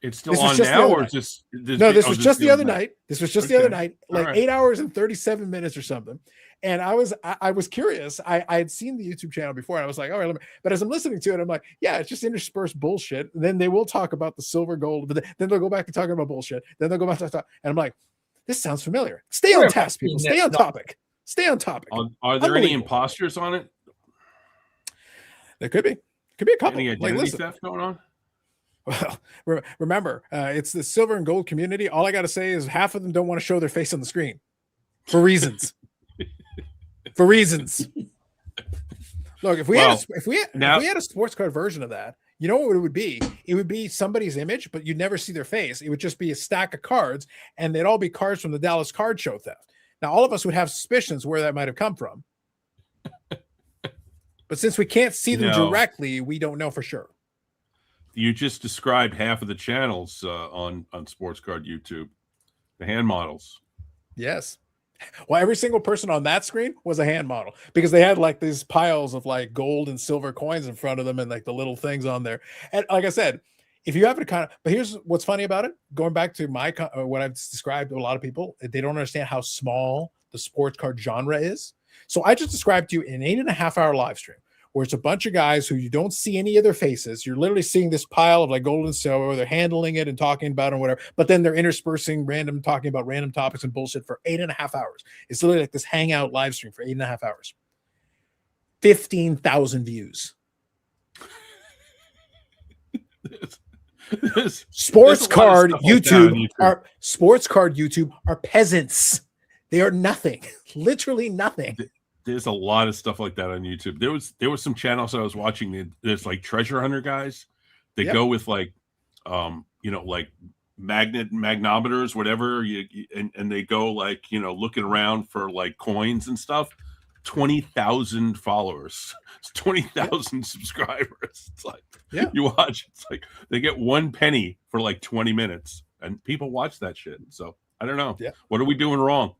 F: It's still on now, or is this?
A: No, this was just the other night. This was just the other night, like
F: right.
A: 8 hours and 37 minutes or something. And I was curious. I had seen the YouTube channel before, and I was like, all right, but as I'm listening to it, I'm like, yeah, it's just interspersed bullshit. And then they will talk about the silver, gold, but then they'll go back to talking about bullshit. Then they'll go back to talk, and I'm like, this sounds familiar. Stay on task, people. Stay on topic. Stay on topic.
F: Are there any imposters on it?
A: There could be. Could be a couple.
F: Any identity
A: like,
F: theft going on?
A: Well, remember, it's the silver and gold community. All I got to say is half of them don't want to show their face on the screen for reasons. For reasons. Look, if we
F: Well,
A: had if we
F: now-
A: had a sports card version of that, you know what it would be? It would be somebody's image, but you'd never see their face. It would just be a stack of cards, and they'd all be cards from the Dallas Card Show theft. Now, all of us would have suspicions where that might have come from. But since we can't see them
F: No.
A: directly, we don't know for sure.
F: You just described half of the channels on Sports Card YouTube, the hand models.
A: Yes. Well, every single person on that screen was a hand model because they had like these piles of like gold and silver coins in front of them and like the little things on there. And like I said, if you have to kind of, but here's what's funny about it. Going back to my what I've described to a lot of people, they don't understand how small the sports card genre is. So I just described to you an 8.5-hour live stream where it's a bunch of guys who you don't see any of their faces. You're literally seeing this pile of like gold and silver. They're handling it and talking about it and whatever, but then they're interspersing talking about random topics and bullshit for 8.5 hours. It's literally like this hangout live stream for 8.5 hours. 15,000 views. Sports card YouTube are peasants. They are nothing, literally nothing.
F: There's a lot of stuff like that on YouTube. There was some channels I was watching. There's like treasure hunter guys. They go with like, like magnometers, whatever. And they go like, looking around for like coins and stuff. 20,000 followers, 20,000 subscribers. It's like, you watch, it's like they get 1 penny for like 20 minutes, and people watch that shit. So I don't know.
A: Yeah.
F: What are we doing wrong?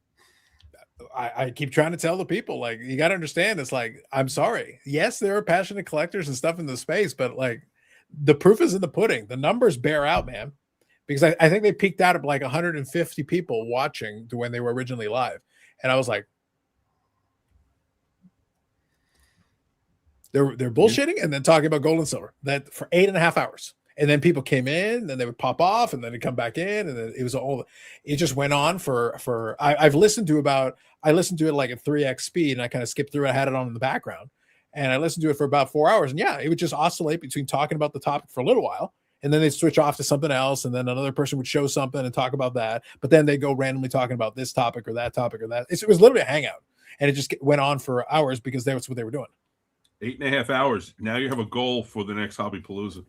A: I keep trying to tell the people, like, you got to understand, it's like, I'm sorry. Yes, there are passionate collectors and stuff in the space, but like the proof is in the pudding. The numbers bear out, man, because I think they peaked out at like 150 people watching to when they were originally live. And I was like, they're bullshitting and then talking about gold and silver that for 8.5 hours. And then people came in, then they would pop off, and then they'd come back in, and then it just went on for I listened to it like at 3x speed, and I kind of skipped through it. I had it on in the background, and I listened to it for about 4 hours. And yeah, it would just oscillate between talking about the topic for a little while, and then they'd switch off to something else, and then another person would show something and talk about that. But then they go randomly talking about this topic or that topic or that. It was literally a hangout, and it just went on for hours because that's what they were doing.
F: 8.5 hours. Now you have a goal for the next Hobby Palooza.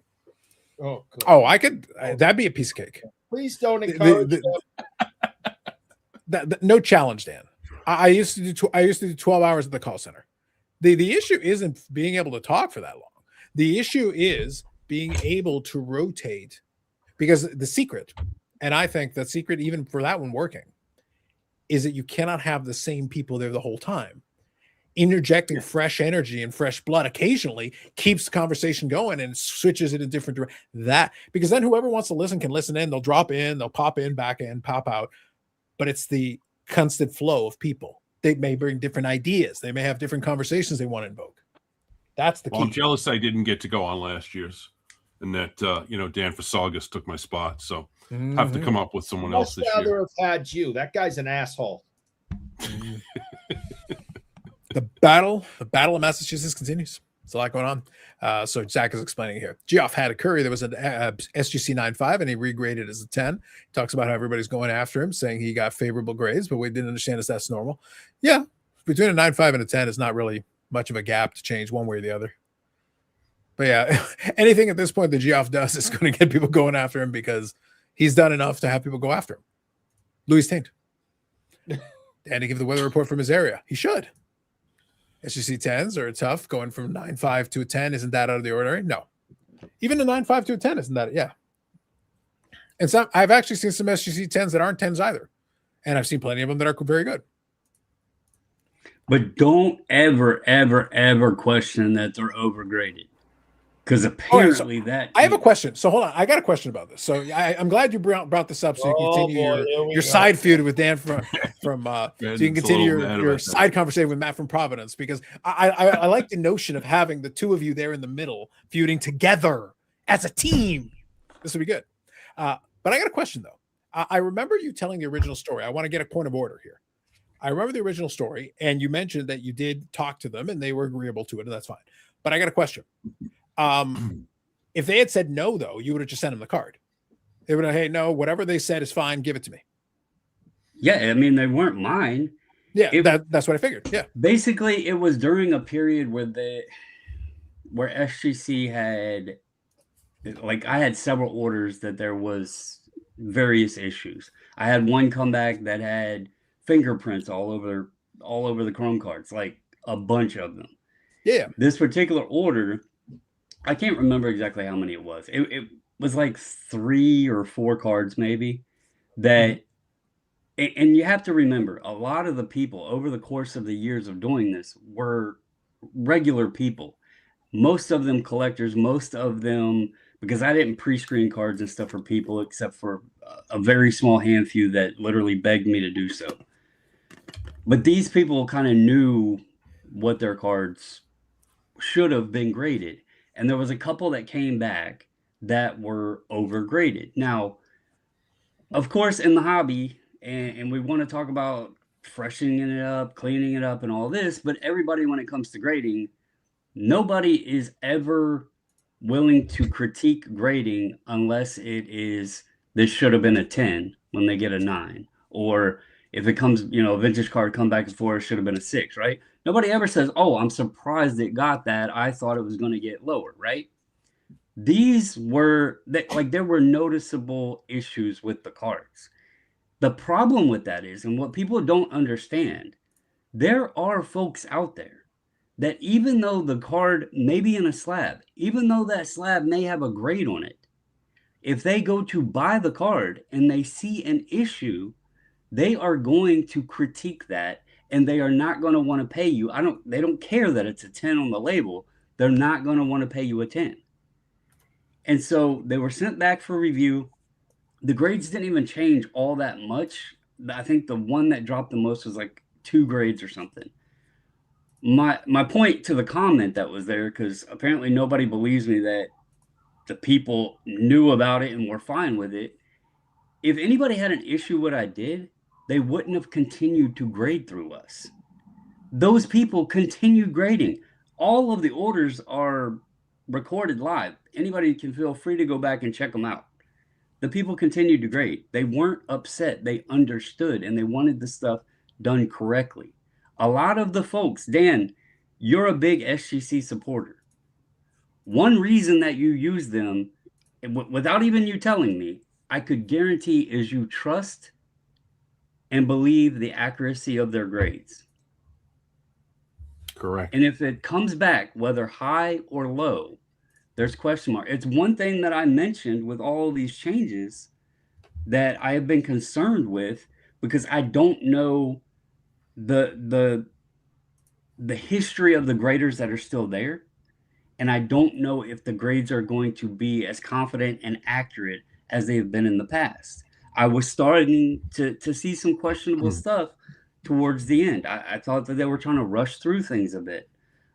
A: I could. That'd be a piece of cake.
D: Please don't encourage
A: no challenge, Dan. I used to do 12 hours at the call center. The issue isn't being able to talk for that long. The issue is being able to rotate, because the secret, and I think the secret even for that one working, is that you cannot have the same people there the whole time. Interjecting fresh energy and fresh blood occasionally keeps the conversation going and switches it in different direction. Because then whoever wants to listen can listen in. They'll drop in, they'll pop in, back in, pop out. But it's the constant flow of people. They may bring different ideas. They may have different conversations they want to invoke. That's the key.
F: I'm jealous I didn't get to go on last year's, and that Dan Fasaugus took my spot. So I have to come up with someone else this year.
D: Have had you. That guy's an asshole.
A: The battle of Massachusetts continues. There's a lot going on. So Zach is explaining here. Geoff had a Curry. There was an SGC 9.5, and he regraded as a 10. He talks about how everybody's going after him, saying he got favorable grades, but we didn't understand if that's normal. Yeah, between a 9.5 and a 10 is not really much of a gap to change one way or the other. But yeah, anything at this point that Geoff does is going to get people going after him because he's done enough to have people go after him. Louis Taint. And to give the weather report from his area. He should. SGC 10s are tough. Going from 9.5 to a 10, isn't that out of the ordinary? No. Even a 9.5 to a 10, isn't that? Yeah. And I've actually seen some SGC 10s that aren't 10s either. And I've seen plenty of them that are very good.
E: But don't ever question that they're overgraded. Because apparently
A: I have a question. So hold on. I got a question about this. So I'm glad you brought this up so you can continue your side feud with Dan from so you can continue your side conversation with Matt from Providence, because I like the notion of having the two of you there in the middle feuding together as a team. This would be good. But I got a question though. I remember you telling the original story. I want to get a point of order here. I remember the original story, and you mentioned that you did talk to them and they were agreeable to it, and that's fine. But I got a question. If they had said no, though, you would have just sent them the card. They would have, hey, no, whatever they said is fine. Give it to me.
E: Yeah, I mean, they weren't mine.
A: Yeah, that's what I figured. Yeah.
E: Basically, it was during a period where SGC had, like, I had several orders that there was various issues. I had one come back that had fingerprints all over the Chrome cards, like a bunch of them.
A: Yeah.
E: This particular order, I can't remember exactly how many it was. It was like 3 or 4 cards maybe that, and you have to remember, a lot of the people over the course of the years of doing this were regular people. Most of them collectors, most of them, because I didn't pre-screen cards and stuff for people, except for a very small handful that literally begged me to do so. But these people kind of knew what their cards should have been graded. And there was a couple that came back that were overgraded. Now, of course, in the hobby, and we want to talk about freshening it up, cleaning it up, and all this, but everybody, when it comes to grading, nobody is ever willing to critique grading unless it is, this should have been a 10 when they get a 9. Or if it comes, a vintage card come back and forth, it should have been a 6, right? Nobody ever says, oh, I'm surprised it got that. I thought it was going to get lower, right? These were, there were noticeable issues with the cards. The problem with that is, and what people don't understand, there are folks out there that even though the card may be in a slab, even though that slab may have a grade on it, if they go to buy the card and they see an issue, they are going to critique that, and they are not going to want to pay you. They don't care that it's a 10 on the label. They're not going to want to pay you a 10. And so they were sent back for review. The grades didn't even change all that much. I think the one that dropped the most was like 2 grades or something. My point to the comment that was there, because apparently nobody believes me that the people knew about it and were fine with it. If anybody had an issue with what I did, they wouldn't have continued to grade through us. Those people continued grading. All of the orders are recorded live. Anybody can feel free to go back and check them out. The people continued to grade. They weren't upset. They understood, and they wanted the stuff done correctly. A lot of the folks, Dan, you're a big SGC supporter. One reason that you use them, without even you telling me, I could guarantee is you trust and believe the accuracy of their grades.
F: Correct.
E: And if it comes back, whether high or low, there's question mark. It's one thing that I mentioned with all these changes that I have been concerned with, because I don't know the history of the graders that are still there. And I don't know if the grades are going to be as confident and accurate as they've been in the past. I was starting to see some questionable stuff towards the end. I thought that they were trying to rush through things a bit.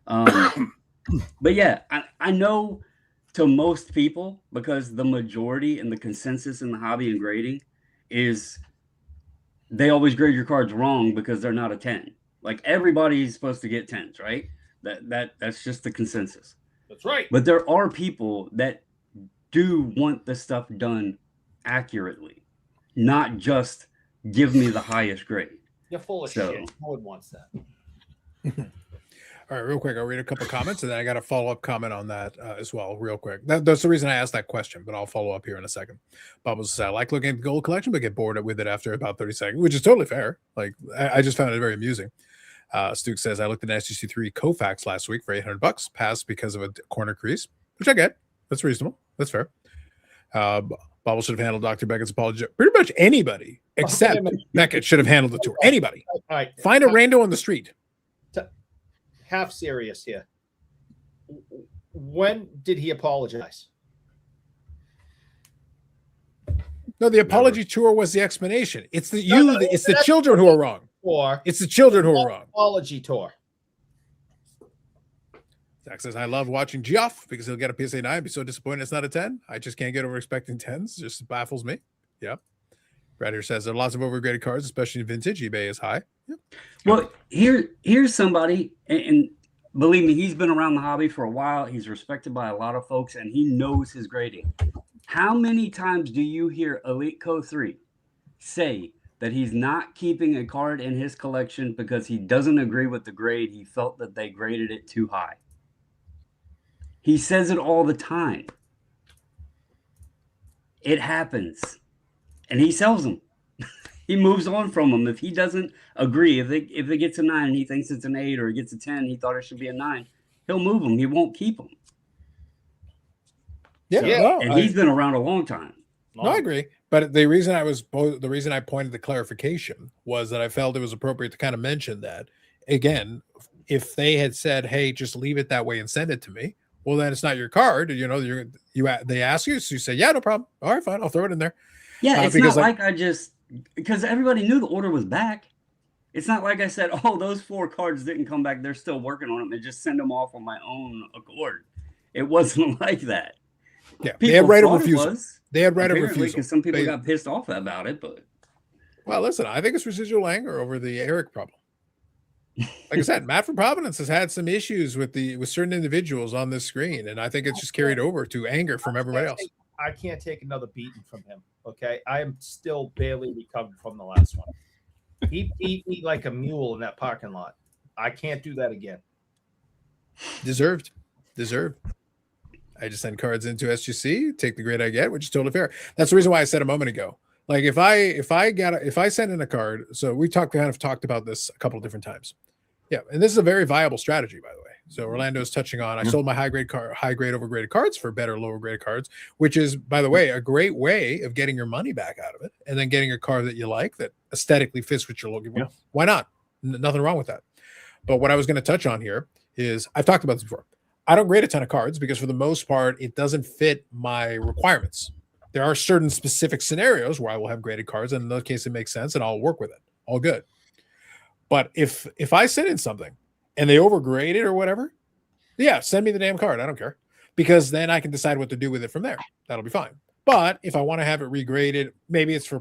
E: But yeah, I know to most people, because the majority and the consensus in the hobby and grading is they always grade your cards wrong because they're not a 10. Like, everybody's supposed to get 10s, right? That's just the consensus.
D: That's right.
E: But there are people that do want the stuff done accurately, not just give me the highest grade.
D: You're full of shit. No one wants that.
A: All right, real quick, I'll read a couple of comments, and then I got a follow-up comment on that as well, real quick. That's the reason I asked that question, but I'll follow up here in a second. Bubbles says, I like looking at the gold collection, but get bored with it after about 30 seconds, which is totally fair. Like, I just found it very amusing. Stuke says, I looked at SGC3 Kofax last week for $800, passed because of a corner crease, which I get. That's reasonable. That's fair. Bobble should have handled Dr. Beckett's apology. Pretty much anybody except Beckett should have handled the tour. Anybody.
D: All right.
A: Find a rando on the street.
D: Half serious here. When did he apologize?
A: No, the apology tour was the explanation. It's the it's the children who are wrong. It's the children who are wrong.
D: Apology tour.
A: Zach says, I love watching Geoff because he'll get a PSA 9 and be so disappointed it's not a 10. I just can't get over expecting 10s. It just baffles me. Yep. Brad here says there are lots of overgraded cards, especially in vintage. eBay is high. Yep.
E: Well, here's somebody, and believe me, he's been around the hobby for a while. He's respected by a lot of folks, and he knows his grading. How many times do you hear Elite Co 3 say that he's not keeping a card in his collection because he doesn't agree with the grade. He felt that they graded it too high. He says it all the time. It happens. And he sells them. He moves on from them. If he doesn't agree, if it gets a 9 and he thinks it's an 8, or it gets a 10, he thought it should be a 9, he'll move them. He won't keep them.
A: Yeah, no,
E: and he's been around a long time.
A: No, I agree. But the reason I pointed the clarification was that I felt it was appropriate to kind of mention that, again, if they had said, "Hey, just leave it that way and send it to me," well, then it's not your card. You know, they ask you, so you say, "Yeah, no problem. All right, fine, I'll throw it in there."
E: Yeah, it's not like I just, because everybody knew the order was back. It's not like I said, "Oh, those 4 cards didn't come back. They're still working on them," and just send them off on my own accord. It wasn't like that.
A: Yeah, they had right of refusal. They had right of refusal
E: because some people got pissed off about it. But
A: well, listen, I think it's residual anger over the Eric problem. Like I said, Matt from Providence has had some issues with certain individuals on this screen, and I think it's just carried over to anger from everybody else.
D: I can't take another beating from him. Okay, I am still barely recovered from the last one. He beat me like a mule in that parking lot. I can't do that again.
A: Deserved. I just send cards into SGC, take the grade I get, which is totally fair. That's the reason why I said a moment ago. Like if I send in a card, so we talked about this a couple of different times. Yeah, and this is a very viable strategy, by the way. So Orlando's touching on. I sold my high grade overgraded cards for better lower graded cards, which is, by the way, a great way of getting your money back out of it, and then getting a card that you like that aesthetically fits what you're looking for. Yeah. Why not? Nothing wrong with that. But what I was going to touch on here is, I've talked about this before. I don't grade a ton of cards because for the most part, it doesn't fit my requirements. There are certain specific scenarios where I will have graded cards, and in those cases it makes sense, and I'll work with it. All good. But if I send in something and they overgrade it or whatever, yeah, send me the damn card. I don't care, because then I can decide what to do with it from there. That'll be fine. But if I want to have it regraded, maybe it's for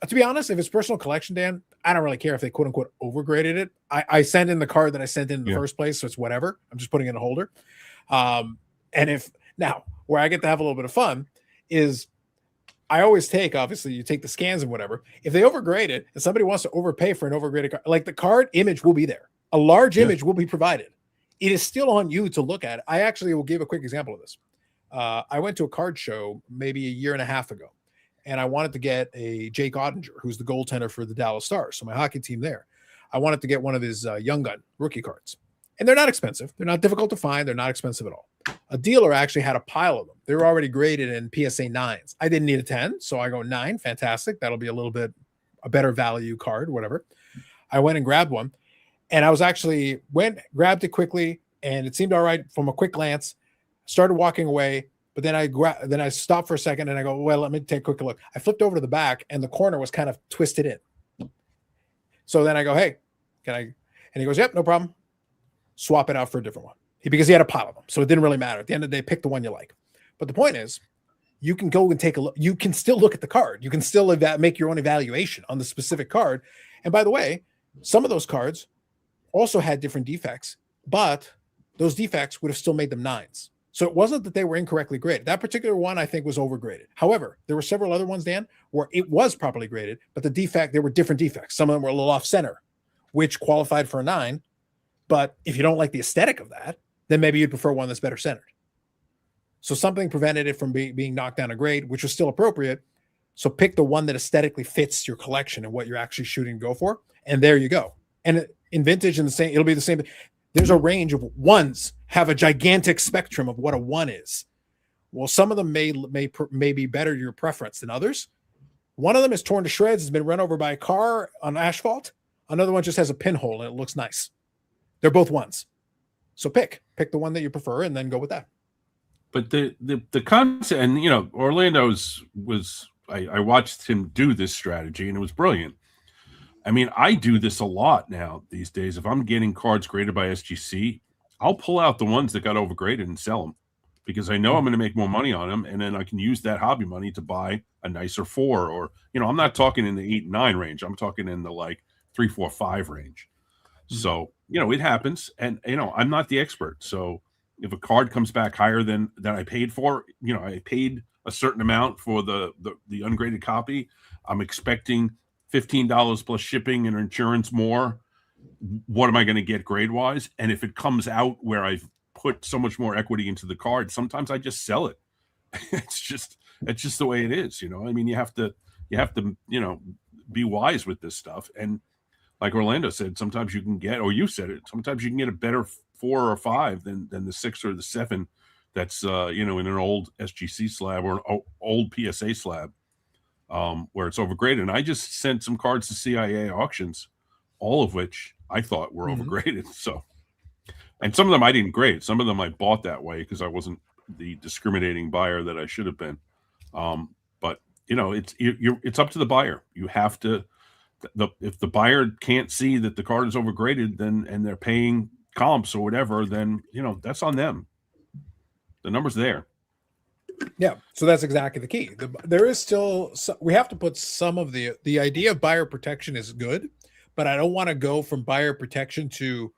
A: to be honest, if it's personal collection, Dan, I don't really care if they quote unquote overgraded it. I send in the card that I sent in the first place, so it's whatever. I'm just putting it in a holder. And if now where I get to have a little bit of fun is, I always take, obviously, you take the scans and whatever. If they overgrade it and somebody wants to overpay for an overgraded card, like the card image will be there. A large image will be provided. It is still on you to look at it. I actually will give a quick example of this. I went to a card show maybe a year and a half ago, and I wanted to get a Jake Ottinger, who's the goaltender for the Dallas Stars, so my hockey team there. I wanted to get one of his Young Gun rookie cards. And they're not expensive. They're not difficult to find. They're not expensive at all. A dealer actually had a pile of them. They were already graded in PSA 9s. I didn't need a 10, so I go 9. Fantastic. That'll be a better value card, whatever. I went and grabbed one, and I was actually grabbed it quickly, and it seemed all right from a quick glance. Started walking away, but then I stopped for a second, and I go, well, let me take a quick look. I flipped over to the back, and the corner was kind of twisted in. So then I go, hey, can I? And he goes, yep, no problem. Swap it out for a different one. Because he had a pile of them. So it didn't really matter. At the end of the day, pick the one you like. But the point is, you can go and take a look. You can still look at the card. You can still make your own evaluation on the specific card. And by the way, some of those cards also had different defects, but those defects would have still made them 9s. So it wasn't that they were incorrectly graded. That particular one, I think, was overgraded. However, there were several other ones, Dan, where it was properly graded, but there were different defects. Some of them were a little off center, which qualified for a 9. But if you don't like the aesthetic of that, then maybe you'd prefer one that's better centered. So something prevented it from being knocked down a grade, which was still appropriate. So pick the one that aesthetically fits your collection and what you're actually shooting to go for. And there you go. And in vintage, it'll be the same thing. There's a range of ones, have a gigantic spectrum of what a 1 is. Well, some of them may be better your preference than others. One of them is torn to shreds, has been run over by a car on asphalt. Another one just has a pinhole and it looks nice. They're both 1s. So pick the one that you prefer and then go with that.
F: But the concept, and Orlando's I watched him do this strategy and it was brilliant. I mean, I do this a lot now these days. If I'm getting cards graded by SGC, I'll pull out the ones that got overgraded and sell them because I know I'm going to make more money on them, and then I can use that hobby money to buy a nicer 4, or I'm not talking in the 8 and 9 range. I'm talking in the like 3, 4, 5 range. So, it happens, and, I'm not the expert. So if a card comes back higher than I paid for, I paid a certain amount for the ungraded copy. I'm expecting $15 plus shipping and insurance more, what am I going to get grade wise? And if it comes out where I've put so much more equity into the card, sometimes I just sell it. It's just the way it is, you know. I mean, you have to, you know, be wise with this stuff. And like Orlando said, sometimes you can get, or you said it, sometimes you can get a better 4 or 5 than the 6 or the 7 that's you know, in an old SGC slab or an old PSA slab where it's overgraded. And I just sent some cards to CIA auctions, all of which I thought were overgraded. So, and some of them I didn't grade. Some of them I bought that way because I wasn't the discriminating buyer that I should have been. But you know, it's up to the buyer. You have to, if the buyer can't see that the card is overgraded, then, and they're paying comps or whatever, then, you know, that's on them. The number's there.
A: Yeah, so that's exactly the key. There is still, we have to put some of the idea of buyer protection is good, but I don't want to go from buyer protection to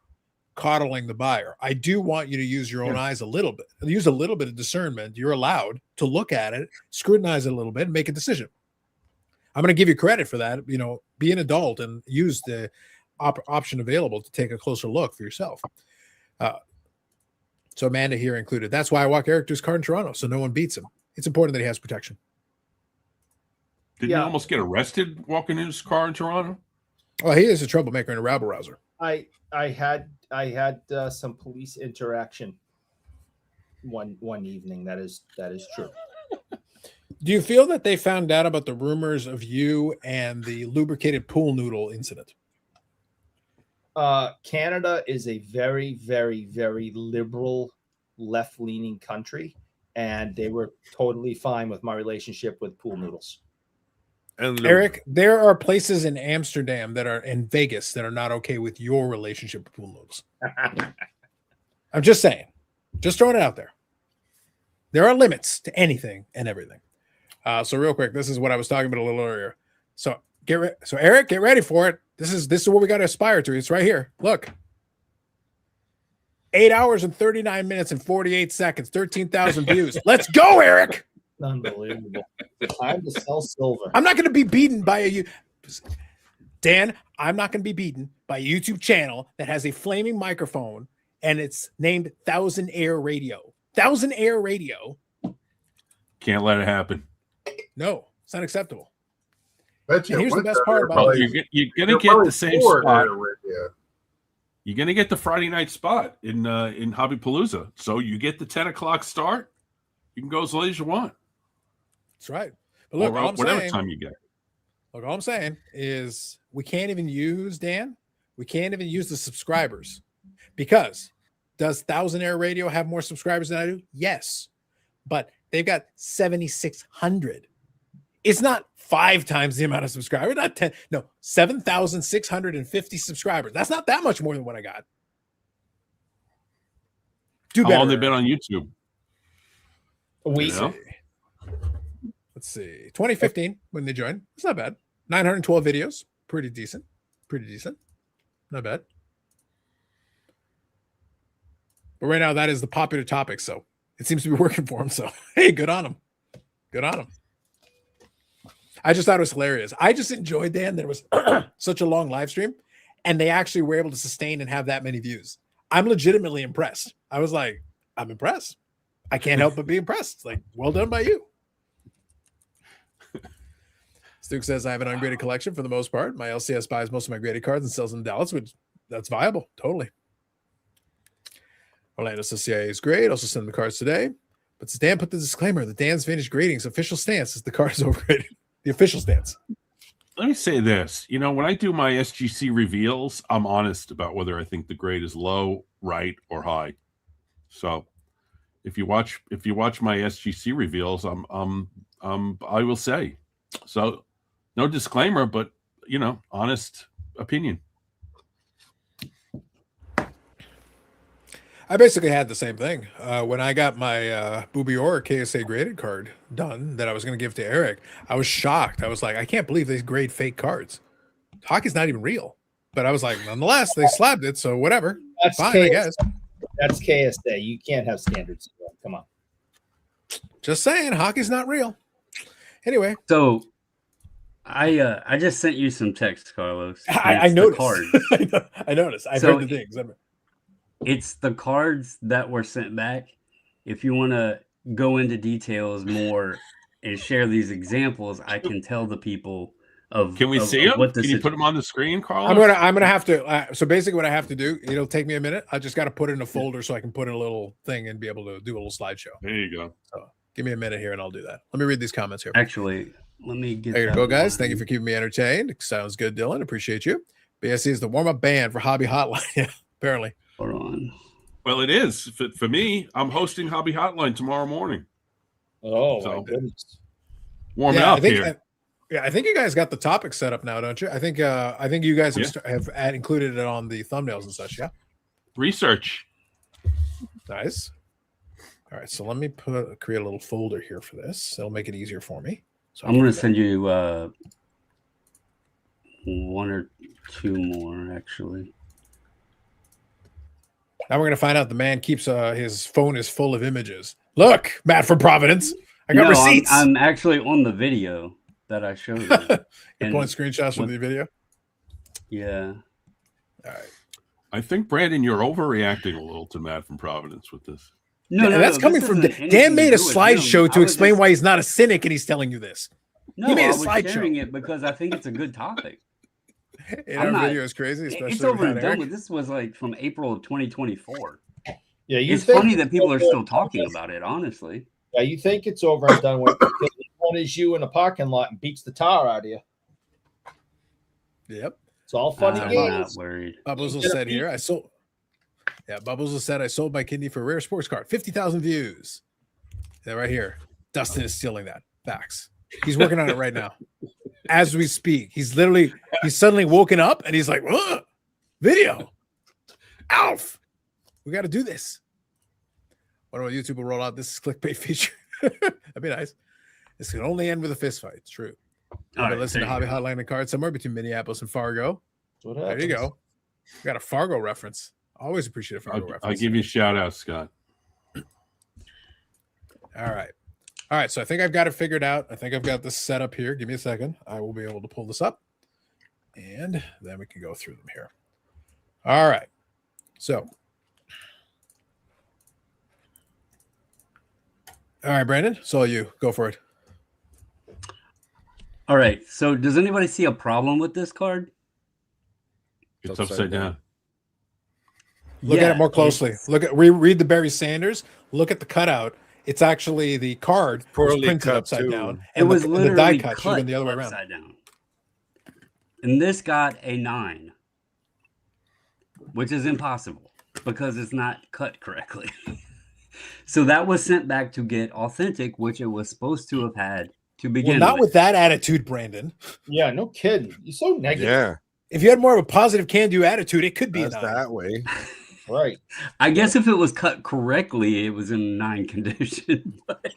A: coddling the buyer. I do want you to use your own eyes a little bit, use a little bit of discernment. You're allowed to look at it, scrutinize it a little bit, and make a decision. I'm going to give you credit for that. You know, be an adult and use the option available to take a closer look for yourself. So Amanda here included. That's why I walk Eric to his car in Toronto, so no one beats him. It's important that he has protection.
F: Did you almost get arrested walking in his car in Toronto?
A: Well, he is a troublemaker and a rabble rouser.
D: I had some police interaction one evening. That is true.
A: Do you feel that they found out about the rumors of you and the lubricated pool noodle incident?
D: Canada is a very, very, very liberal, left-leaning country, and they were totally fine with my relationship with pool noodles.
B: And
A: Eric, there are places in Amsterdam that are in Vegas that are not okay with your relationship with pool noodles. I'm just saying, just throwing it out there. There are limits to anything and everything. So real quick, this is what I was talking about a little earlier. So Eric, get ready for it. This is what we got to aspire to. It's right here. Look. 8 hours and 39 minutes and 48 seconds, 13,000 views. Let's go, Eric.
D: Unbelievable. Time to sell silver.
A: I'm not going to be beaten by Dan, I'm not going to be beaten by a YouTube channel that has a flaming microphone and it's named Thousand Air Radio. Thousand Air Radio.
F: Can't let it happen.
A: No, it's not acceptable.
C: Bet you
A: And here's the
C: went
A: best
C: there,
A: part about
C: probably-
F: You're going to
C: you're
F: get
C: probably
F: the same
C: for
F: spot.
C: Air.
F: You're going to get the Friday night spot in Hobbypalooza. So you get the 10 o'clock start. You can go as late as you want.
A: That's right. But look, all I'm
F: whatever
A: saying,
F: time you get.
A: look, all I'm saying is we can't even use, Dan, we can't even use the subscribers because does Thousand Air Radio have more subscribers than I do? Yes. But they've got 7,600. It's not 5 times the amount of subscribers, not 10. No, 7,650 subscribers. That's not that much more than what I got. Do
F: How
A: better.
F: long they been on YouTube?
D: A week.
F: You know?
A: Let's see. 2015 when they joined. It's not bad. 912 videos. Pretty decent. Pretty decent. Not bad. But right now, that is the popular topic. So it seems to be working for him. So, hey, good on him. Good on him. I just thought it was hilarious. I just enjoyed, Dan, that it was such a long live stream and they actually were able to sustain and have that many views. I'm legitimately impressed. I was like, I'm impressed. I can't help but be impressed. Like, well done by you. Stu says, I have an ungraded collection for the most part. My LCS buys most of my graded cards and sells them in Dallas, which that's viable. Totally. Orlando says CIA is great. Also send the cards today. But Dan put the disclaimer that Dan's finished grading's official stance is the card is overgraded. The official stance.
F: Let me say this. You know, when I do my SGC reveals, I'm honest about whether I think the grade is low, right, or high. So if you watch my SGC reveals, I will say. So no disclaimer, but you know, honest opinion.
A: I basically had the same thing. When I got my Boobior KSA graded card done that I was going to give to Eric, I was shocked. I was like, I can't believe they grade fake cards. Hockey's not even real. But I was like, nonetheless, they slabbed it, so whatever.
D: That's
A: Fine,
D: KSA.
A: I guess.
D: That's KSA. You can't have standards. Come on.
A: Just saying, hockey's not real. Anyway,
E: So I just sent you some text, Carlos.
A: I
E: It's the
A: noticed.
E: cards.
A: I noticed. I've
E: So
A: heard the things.
E: It's the cards that were sent back. If you want to go into details more and share these examples, I can tell the people of.
F: Can we
E: of,
F: see
E: of
F: them?
E: what
F: Can you put them on the screen, Carlos?
A: I'm gonna have to. So basically, what I have to do, it'll take me a minute. I just got to put it in a folder so I can put in a little thing and be able to do a little slideshow.
F: There you go.
A: So give me a minute here, and I'll do that. Let me read these comments here.
E: Actually, let me get.
A: There you go, guys. Thank you for keeping me entertained. Sounds good, Dylan. Appreciate you. BSC is the warm-up band for Hobby Hotline. Yeah, apparently.
E: Hold on.
F: Well, it is. For me, I'm hosting Hobby Hotline tomorrow morning.
D: Oh,
F: So-
D: my goodness.
F: Warming
A: Yeah,
F: up
A: I think.
F: here.
A: I think you guys got the topic set up now, don't you? I think you guys have,
F: Yeah.
A: have included it on the thumbnails and such. Yeah.
F: Research.
A: Nice. All right, so let me create a little folder here for this. It'll make it easier for me. So
E: I'm going to send you one or two more, actually.
A: Now we're gonna find out the man keeps his phone is full of images. Look, Matt from Providence. I got receipts.
E: I'm actually on the video that I showed you.
A: You're
E: And
A: pulling screenshots from the video.
E: yeah.
A: All right.
F: I think, Brandon, you're overreacting a little to Matt from Providence with this.
E: No,
A: Yeah, that's coming
E: this
A: from
E: isn't anything
A: Dan. Made a
E: to do with
A: slideshow
E: him.
A: to
E: I was
A: explain
E: just-
A: why he's not a cynic, and he's telling you this.
E: No,
A: he made a
E: I was
A: slideshow.
E: sharing it because I think it's a good topic.
A: In
E: I'm
A: our
E: not-
A: video is crazy, especially
E: It's
A: with
E: over and
A: Matt
E: done
A: Eric.
E: with. This was like from April of 2024.
D: Yeah, you
E: It's
D: think
E: funny that people are
D: over-
E: still talking about it, honestly.
D: Yeah, you think it's over and done with because one is you in the parking lot and beats the tar out of you.
A: Yep.
D: It's all funny
E: I'm
D: games.
E: not worried.
A: Bubbles
D: Get a
A: said here, I sold. Yeah, Bubbles said I sold my kidney for a rare sports car. 50,000 views. Yeah, right here. Dustin is stealing that. Facts. He's working on it right now. As we speak. He's suddenly woken up and he's like, "Ugh, video. Alf. We got to do this. Wonder what YouTube will roll out this clickbait feature. That'd be nice. This can only end with a fist fight. It's true.
E: All right,
A: Listen to
E: there you
A: Hobby
E: go.
A: Hotline and Cards somewhere between Minneapolis and Fargo.
D: That's what
A: There you
D: happens.
A: go. We got a Fargo reference. Always appreciate a Fargo reference.
F: I'll give you a shout out, Scott.
A: All right. All right. So I think I've got it figured out. I think I've got this set up here. Give me a second. I will be able to pull this up. And then we can go through them here. All right. So. All right, Brandon. It's all you. Go for it.
E: All right. So, does anybody see a problem with this card?
F: It's upside down.
A: Look at
E: Yeah,
A: it more closely.
E: it's-
A: Look at read the Barry Sanders. Look at the cutout. It's actually the card was
B: Poorly
A: printed
B: cut,
A: upside
B: too.
A: down.
E: It
A: And
E: was
A: the
E: literally
A: die cut should have
E: cut
A: been the other way around.
E: upside down. And this got a 9, which is impossible because it's not cut correctly. So that was sent back to get authentic, which it was supposed to have had to
A: Well,
E: begin
A: not
E: with.
A: with that attitude, Brandon.
D: Yeah, no kidding. You're so negative.
B: Yeah,
A: If you had more of a positive can-do attitude, it could be a
B: that's
A: 9.
B: that way.
D: Right.
E: I guess if it was cut correctly, it was in 9 condition. But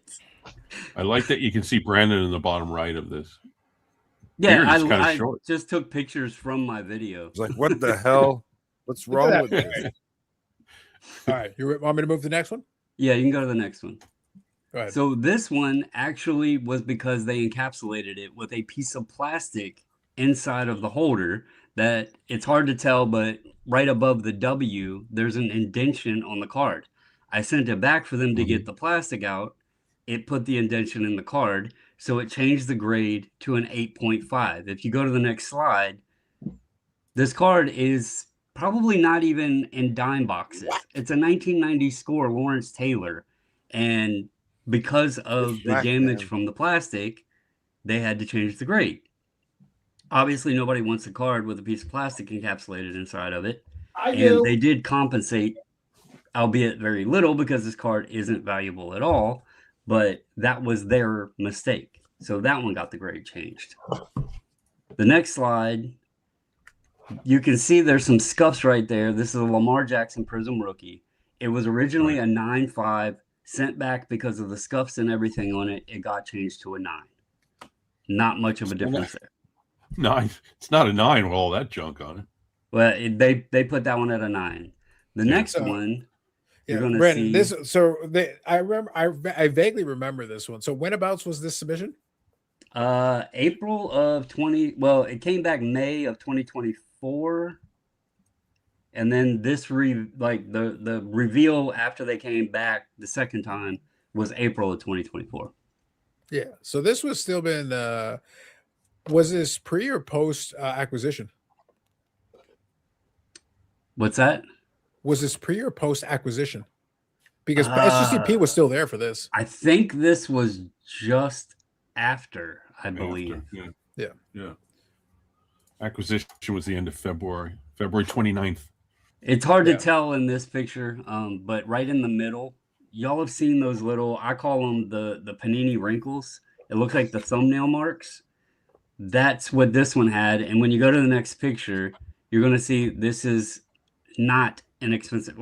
F: I like that you can see Brandon in the bottom right of this.
E: yeah,
F: Yours is kinda
E: I
F: short.
E: just took pictures from my video.
B: It's like, what the hell? What's
D: Look at
B: wrong with
D: that.
B: this?
A: All right. You want me to move to the next one?
E: Yeah, you can go to the next one.
A: Go ahead.
E: So this one actually was because they encapsulated it with a piece of plastic inside of the holder that it's hard to tell, but right above the W, there's an indentation on the card. I sent it back for them to get the plastic out. It put the indentation in the card, so it changed the grade to an 8.5. If you go to the next slide, this card is probably not even in dime boxes. It's a 1990 score Lawrence Taylor, and because of the
B: Black
E: damage
B: man.
E: from the plastic, they had to change the grade. Obviously, nobody wants a card with a piece of plastic encapsulated inside of it.
D: I
E: And
D: do.
E: they did compensate, albeit very little, because this card isn't valuable at all. But that was their mistake. So that one got the grade changed. The next slide, you can see there's some scuffs right there. This is a Lamar Jackson Prism rookie. It was originally a 9.5, sent back because of the scuffs and everything on it. It got changed to a 9. Not much of a difference there.
F: 9. It's not a 9 with all that junk on it.
E: Well, they put that one at a 9. The next
A: So-
E: one,
A: Yeah,
E: you're gonna
A: Brandon,
E: see.
A: I vaguely remember this one. So whenabouts was this submission?
E: April of 20. Well, it came back May of 2024, and then this the reveal after they came back the second time was April of 2024.
A: Yeah. So this was still been. Was this pre or post acquisition?
E: What's that?
A: Was this pre or post acquisition? Because SGCP was still there for this.
E: I think this was just after, I believe.
F: Yeah. Acquisition was the end of February 29th.
E: It's hard to tell in this picture, but right in the middle, y'all have seen those little, I call them the Panini wrinkles. It looks like the thumbnail marks. That's what this one had. And when you go to the next picture, you're going to see this is not an expensive,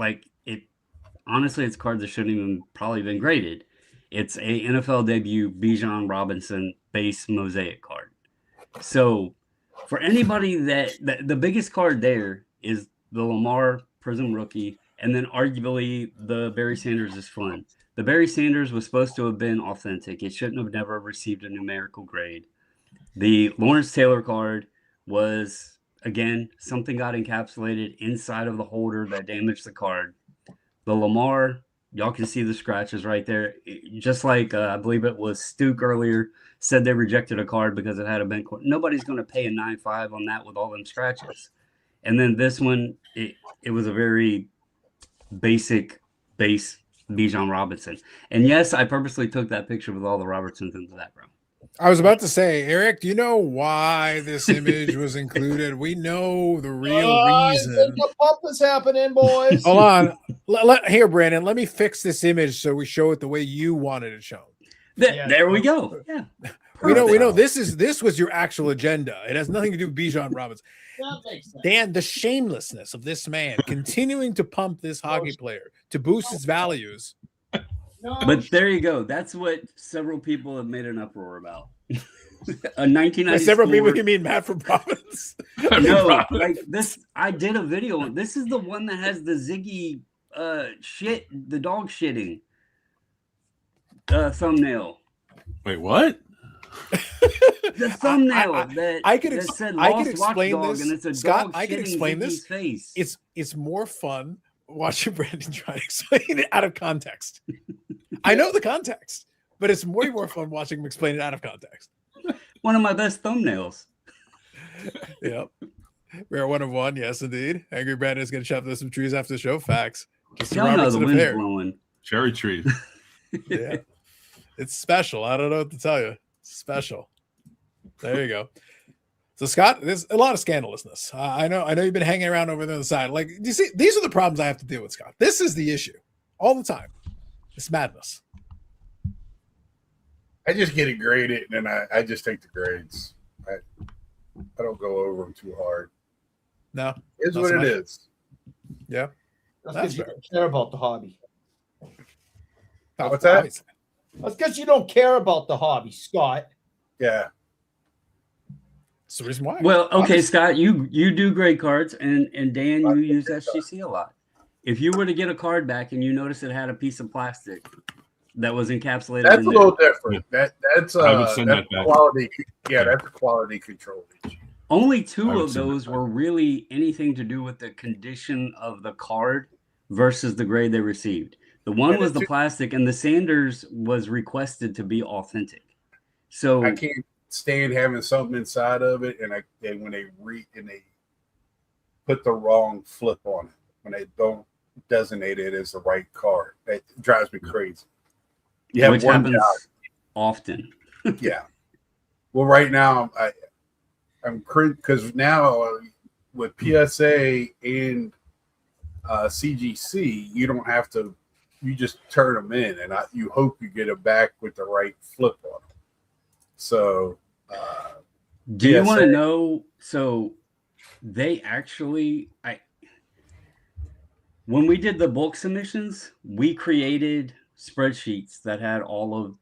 E: honestly, it's cards that shouldn't even probably been graded. It's a NFL debut Bijan Robinson base mosaic card. So for anybody that the biggest card there is the Lamar Prism rookie, and then arguably the Barry Sanders is fun. The Barry Sanders was supposed to have been authentic. It shouldn't have never received a numerical grade. The Lawrence Taylor card was, again, something got encapsulated inside of the holder that damaged the card. The Lamar, y'all can see the scratches right there. Just like I believe it was Stuke earlier said they rejected a card because it had a bent card. Nobody's going to pay a 9.5 on that with all them scratches. And then this one, it was a very basic base Bijan Robinson. And yes, I purposely took that picture with all the Robertsons in the background.
A: I was about to say, Eric, do you know why this image was included? We know the real reason.
D: I think the pump is happening, boys.
A: Hold on. Here, Brandon, let me fix this image so we show it the way you wanted it shown.
E: There we go. Yeah.
A: We know this was your actual agenda. It has nothing to do with Bijan Robinson.
D: That makes sense.
A: Dan, the shamelessness of this man continuing to pump this hockey player to boost his values.
E: But there you go. That's what several people have made an uproar about. A 1994.
A: Several people, you mean Matt from Providence?
E: No, like this. I did a video. This is the one that has the Ziggy shit, the dog shitting thumbnail.
F: Wait, what?
E: The thumbnail
A: I could explain
E: Watchdog,
A: this.
E: and it's a
A: Scott,
E: dog
A: I can explain
E: Ziggy's
A: this.
E: face.
A: It's more fun watching Brandon try to explain it out of context. I know the context, but it's way more fun watching him explain it out of context.
E: One of my best thumbnails.
A: Yep. We're 1 of 1. Yes, indeed. Angry Brandon is going to chop some trees after the show. Facts.
E: Y'all know the wind's blowing.
F: Cherry tree.
A: Yeah. It's special. I don't know what to tell you. It's special. There you go. So, Scott, there's a lot of scandalousness. I know you've been hanging around over there on the side. Like, you see, these are the problems I have to deal with, Scott. This is the issue all the time. It's madness.
C: I just get it graded, and then I just take the grades. I don't go over them too hard.
A: No.
C: It's what it is.
A: Yeah.
D: That's because you don't care about the hobby.
C: What's that?
D: That's because you don't care about the hobby, Scott.
C: Yeah.
A: That's the reason why.
E: Well, okay, Scott, you do great cards, and Dan, you use SGC a lot. If you were to get a card back and you notice it had a piece of plastic that was encapsulated,
C: that's a little different. That's
F: that
C: quality. Yeah, that's a quality control issue.
E: Only 2 of those were really anything to do with the condition of the card versus the grade they received. The one was the plastic, and the Sanders was requested to be authentic. So
C: I can't stand having something inside of it, and when they put the wrong flip on it, when they don't designate it as the right card, that drives me crazy. You have
E: which
C: one
E: happens
C: job.
E: often.
C: Yeah. Well, right now I'm because now with PSA and CGC, you don't have to. You just turn them in, and you hope you get it back with the right flip on them. So,
E: do you want to know? So, they actually, when we did the bulk submissions, we created spreadsheets that had all of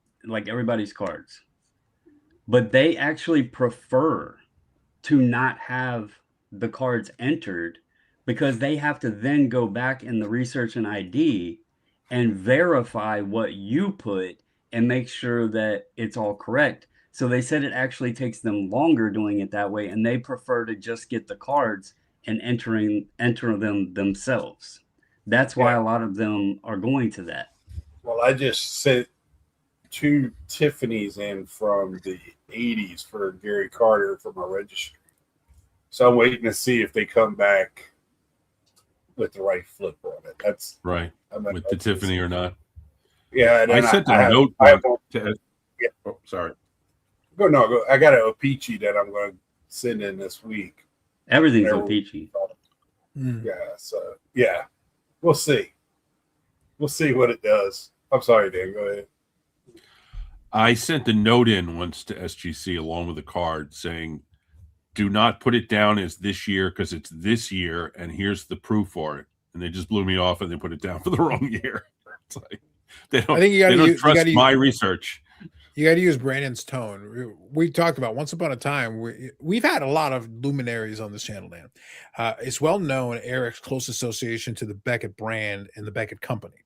E: everybody's cards, but they actually prefer to not have the cards entered because they have to then go back in the research and ID and verify what you put and make sure that it's all correct. So they said it actually takes them longer doing it that way, and they prefer to just get the cards and enter them themselves. That's why a lot of them are going to that.
C: Well, I just sent 2 Tiffany's in from the 80s for Gary Carter for my registry. So I'm waiting to see if they come back with the right flip on it. That's
F: right. With the Tiffany or not.
C: Yeah.
F: I sent a note to.
C: Yeah.
F: Oh, sorry.
C: Go. I got an O-Peachy that I'm going to send in this week.
E: Everything's O-Peachy.
C: Yeah. So, yeah. We'll see. We'll see what it does. I'm sorry, Dan. Go ahead.
F: I sent a note in once to SGC along with a card saying, do not put it down as this year because it's this year, and here's the proof for it. And they just blew me off and they put it down for the wrong year. It's like they don't trust my research.
A: You got to use Brandon's tone. We talked about once upon a time. We've had a lot of luminaries on this channel, Dan. It's well known Eric's close association to the Beckett brand and the Beckett company.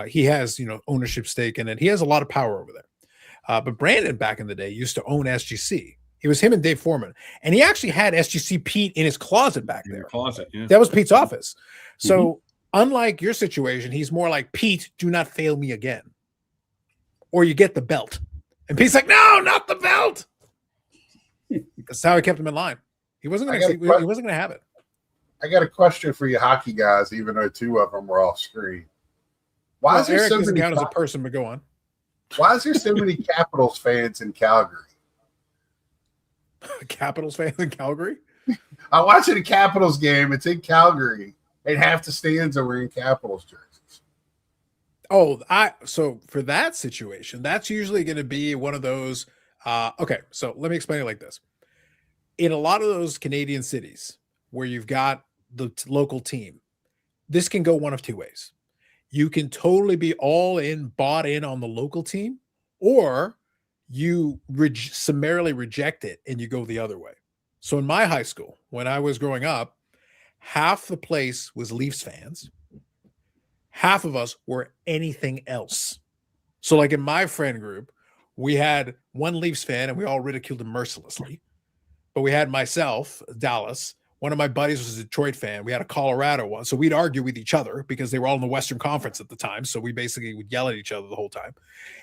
A: He has, ownership stake in it. He has a lot of power over there. But Brandon back in the day used to own SGC. It was him and Dave Foreman, and he actually had SGC Pete in his closet back there.
F: Closet, yeah.
A: That was Pete's office. So unlike your situation, he's more like, Pete, do not fail me again, or you get the belt. And Pete's like, no, not the belt. That's how he kept him in line. He wasn't going to have it.
C: I got a question for you, hockey guys. Even though 2 of them were off screen, why is there
A: Eric
C: so
A: doesn't
C: many
A: count as a person? But go on.
C: Why is there so many Capitals fans in Calgary?
A: Capitals fans in Calgary?
C: I watched a Capitals game. It's in Calgary, and half the stands are wearing Capitals jerseys.
A: Oh, so for that situation, that's usually going to be one of those. Okay, so let me explain it like this. In a lot of those Canadian cities where you've got the local team, this can go one of 2 ways. You can totally be all in, bought in on the local team, or you summarily reject it and you go the other way. So in my high school, when I was growing up, half the place was Leafs fans. Half of us were anything else. So like in my friend group, we had one Leafs fan and we all ridiculed him mercilessly. But we had myself, Dallas. One of my buddies was a Detroit fan. We had a Colorado one. So we'd argue with each other because they were all in the Western Conference at the time. So we basically would yell at each other the whole time.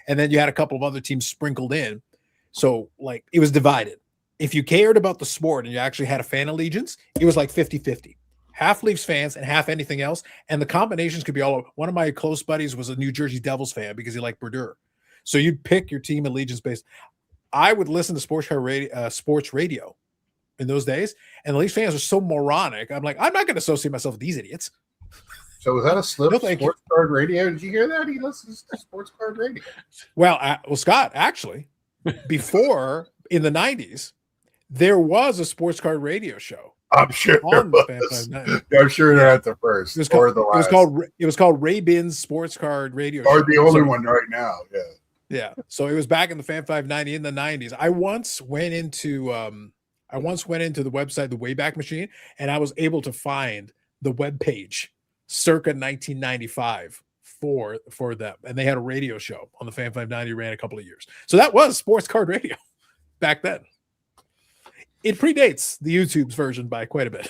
A: And then you had a couple of other teams sprinkled in. So like it was divided. If you cared about the sport and you actually had a fan allegiance, it was like 50-50. Half Leafs fans and half anything else. And the combinations could be all over. One of my close buddies was a New Jersey Devils fan because he liked Brodeur. So you'd pick your team allegiance based. I would listen to sports radio in those days, and the Leafs fans are so moronic. I'm like, I'm not going to associate myself with these idiots.
C: So was that a slip? Sports Card Radio? Did you hear that? He listens to Sports Card Radio.
A: Well, Scott, actually, before in the 90s, there was a Sports Card Radio show.
C: I'm sure there was. I'm sure they're at the first. It
A: was called Ray Bin's Sports Card Radio
C: or
A: show.
C: The only one right now. Yeah.
A: Yeah. So it was back in the Fan 590 in the 90s. I once went into the website, the Wayback Machine, and I was able to find the webpage circa 1995 for them. And they had a radio show on the Fan 590, ran a couple of years. So that was Sports Card Radio back then. It predates the YouTube's version by quite a bit.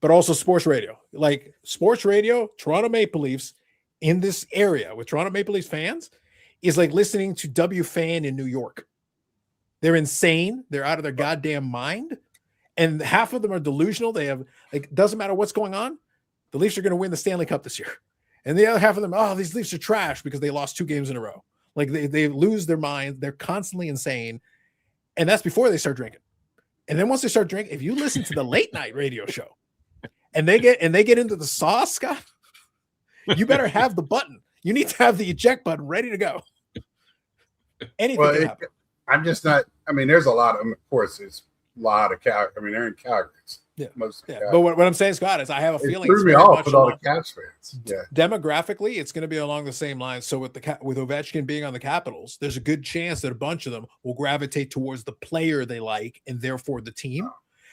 A: But also sports radio. Like sports radio, Toronto Maple Leafs in this area with Toronto Maple Leafs fans is like listening to WFAN in New York. They're insane. They're out of their goddamn mind. And half of them are delusional. They have, like, doesn't matter what's going on. The Leafs are going to win the Stanley Cup this year. And the other half of them, oh, these Leafs are trash because they lost 2 games in a row. Like they lose their mind. They're constantly insane. And that's before they start drinking. And then once they start drinking, if you listen to the late night radio show and they get into the sauce, Scott, you better have the button. You need to have the eject button ready to go. Anything can happen.
C: I'm just not. I mean, there's a lot of, course, there's a lot of Calgary. I mean, they're in Calgary.
A: Yeah.
C: Most of
A: But what I'm saying, Scott, is I have a feeling
C: threw me off with all the Caps fans. Yeah.
A: Demographically, it's going to be along the same lines. So with Ovechkin being on the Capitals, there's a good chance that a bunch of them will gravitate towards the player they like and therefore the team,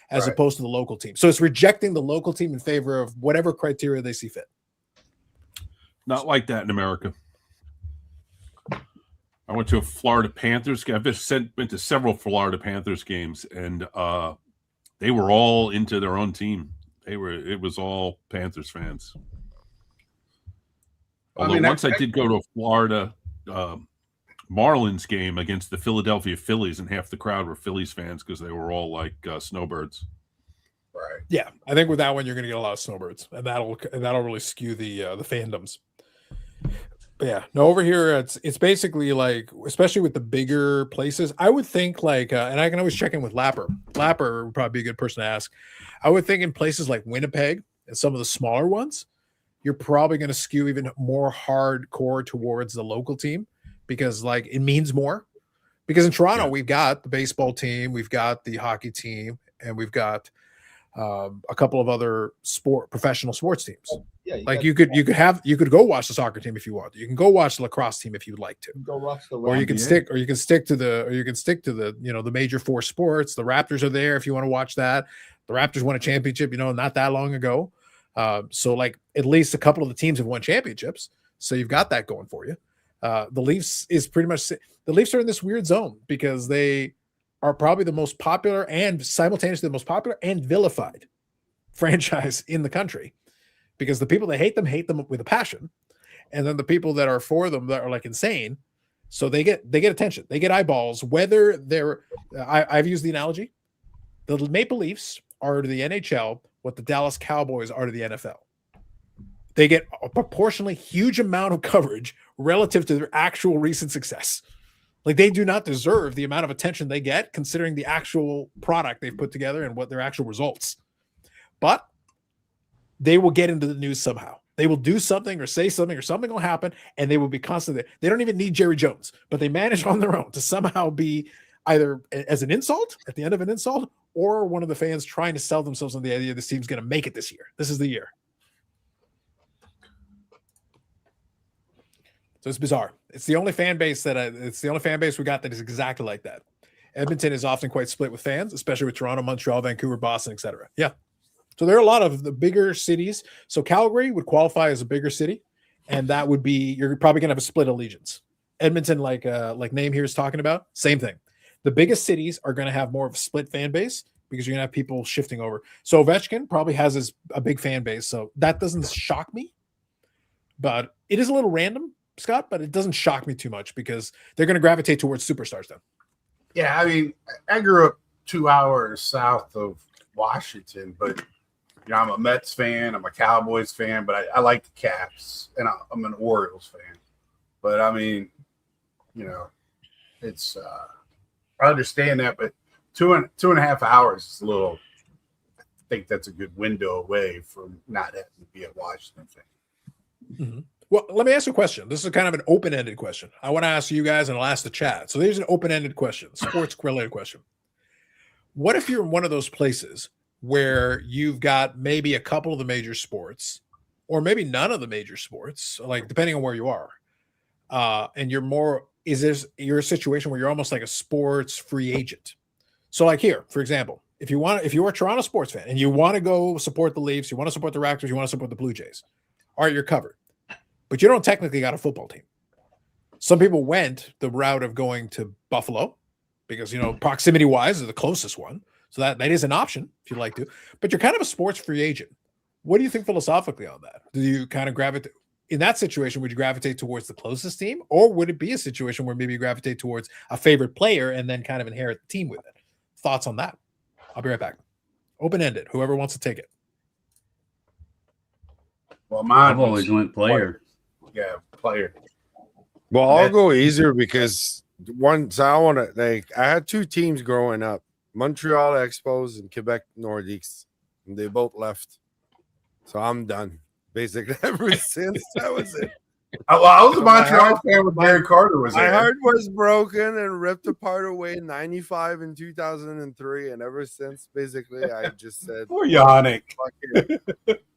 A: as opposed to the local team. So it's rejecting the local team in favor of whatever criteria they see fit.
F: Not like that in America. I went to a Florida Panthers game. I've been to several Florida Panthers games, and they were all into their own team. It was all Panthers fans. Although once I did go to a Florida Marlins game against the Philadelphia Phillies, and half the crowd were Phillies fans because they were all like snowbirds.
C: Right.
A: Yeah, I think with that one you're going to get a lot of snowbirds, and that'll really skew the fandoms. But yeah, no, over here it's basically like, especially with the bigger places, I would think like, and I can always check in with Lapper. Lapper would probably be a good person to ask. I would think in places like Winnipeg and some of the smaller ones, you're probably going to skew even more hardcore towards the local team because like it means more. Because in Toronto, we've got the baseball team, we've got the hockey team, and we've got a couple of other professional sports teams.
D: Yeah,
A: like you could go watch the soccer team if you want. You can go watch the lacrosse team if you'd like to.
D: Go watch the
A: or you can stick to the the major four sports. The Raptors are there if you want to watch that. The Raptors won a championship, not that long ago. So like at least a couple of the teams have won championships. So you've got that going for you. The Leafs are in this weird zone because they are probably the most popular and simultaneously the most popular and vilified franchise in the country, because the people that hate them with a passion, and then the people that are for them that are like insane. So they get attention, they get eyeballs. Whether they're, I've used the analogy, the Maple Leafs are to the NHL what the Dallas Cowboys are to the NFL. They get a proportionally huge amount of coverage relative to their actual recent success. Like they do not deserve the amount of attention they get considering the actual product they've put together and what their actual results. But they will get into the news somehow. They will do something or say something or something will happen and they will be constantly there. They don't even need Jerry Jones, but they manage on their own to somehow be either as an insult at the end of an insult or one of the fans trying to sell themselves on the idea this team's going to make it this year. This is the year. So it's bizarre. It's the only fan base we got that is exactly like that. Edmonton is often quite split with fans, especially with Toronto, Montreal, Vancouver, Boston, etc. Yeah. So there are a lot of the bigger cities. So Calgary would qualify as a bigger city, and that would be, you're probably going to have a split allegiance. Edmonton, like Name here is talking about, same thing. The biggest cities are going to have more of a split fan base because you're going to have people shifting over. So Ovechkin probably has a big fan base. So that doesn't shock me, but it is a little random, Scott, but it doesn't shock me too much because they're going to gravitate towards superstars then.
C: Yeah, I mean, I grew up 2 hours south of Washington, but I'm a Mets fan, I'm a Cowboys fan, but I like the Caps, and I'm an Orioles fan. But I mean, it's I understand that, but two and a half hours is a little. I think that's a good window away from not having to be a Washington fan.
A: Mm-hmm. Well, let me ask you a question. This is kind of an open-ended question. I want to ask you guys, and I'll ask the chat. So there's an open-ended question, sports-related question. What if you're in one of those places where you've got maybe a couple of the major sports, or maybe none of the major sports, like depending on where you are, and you're a situation where you're almost like a sports free agent? So, like here, for example, if you're a Toronto sports fan and you want to go support the Leafs, you want to support the Raptors, you want to support the Blue Jays, all right, you're covered. But you don't technically got a football team. Some people went the route of going to Buffalo because, proximity-wise is the closest one. So that is an option if you'd like to. But you're kind of a sports free agent. What do you think philosophically on that? Do you kind of gravitate – in that situation, would you gravitate towards the closest team? Or would it be a situation where maybe you gravitate towards a favorite player and then kind of inherit the team with it? Thoughts on that? I'll be right back. Open-ended. Whoever wants to take it.
C: Well,
E: I've always went player.
C: Yeah, player.
B: Well, I'll go easier because I had two teams growing up, Montreal Expos and Quebec Nordiques, and they both left. So I'm done. Basically, ever since that was it.
C: I was a Montreal fan when Barry Carter was there.
B: My heart was broken and ripped apart away in 95 and 2003. And ever since, basically, I just said,
C: poor Yannick.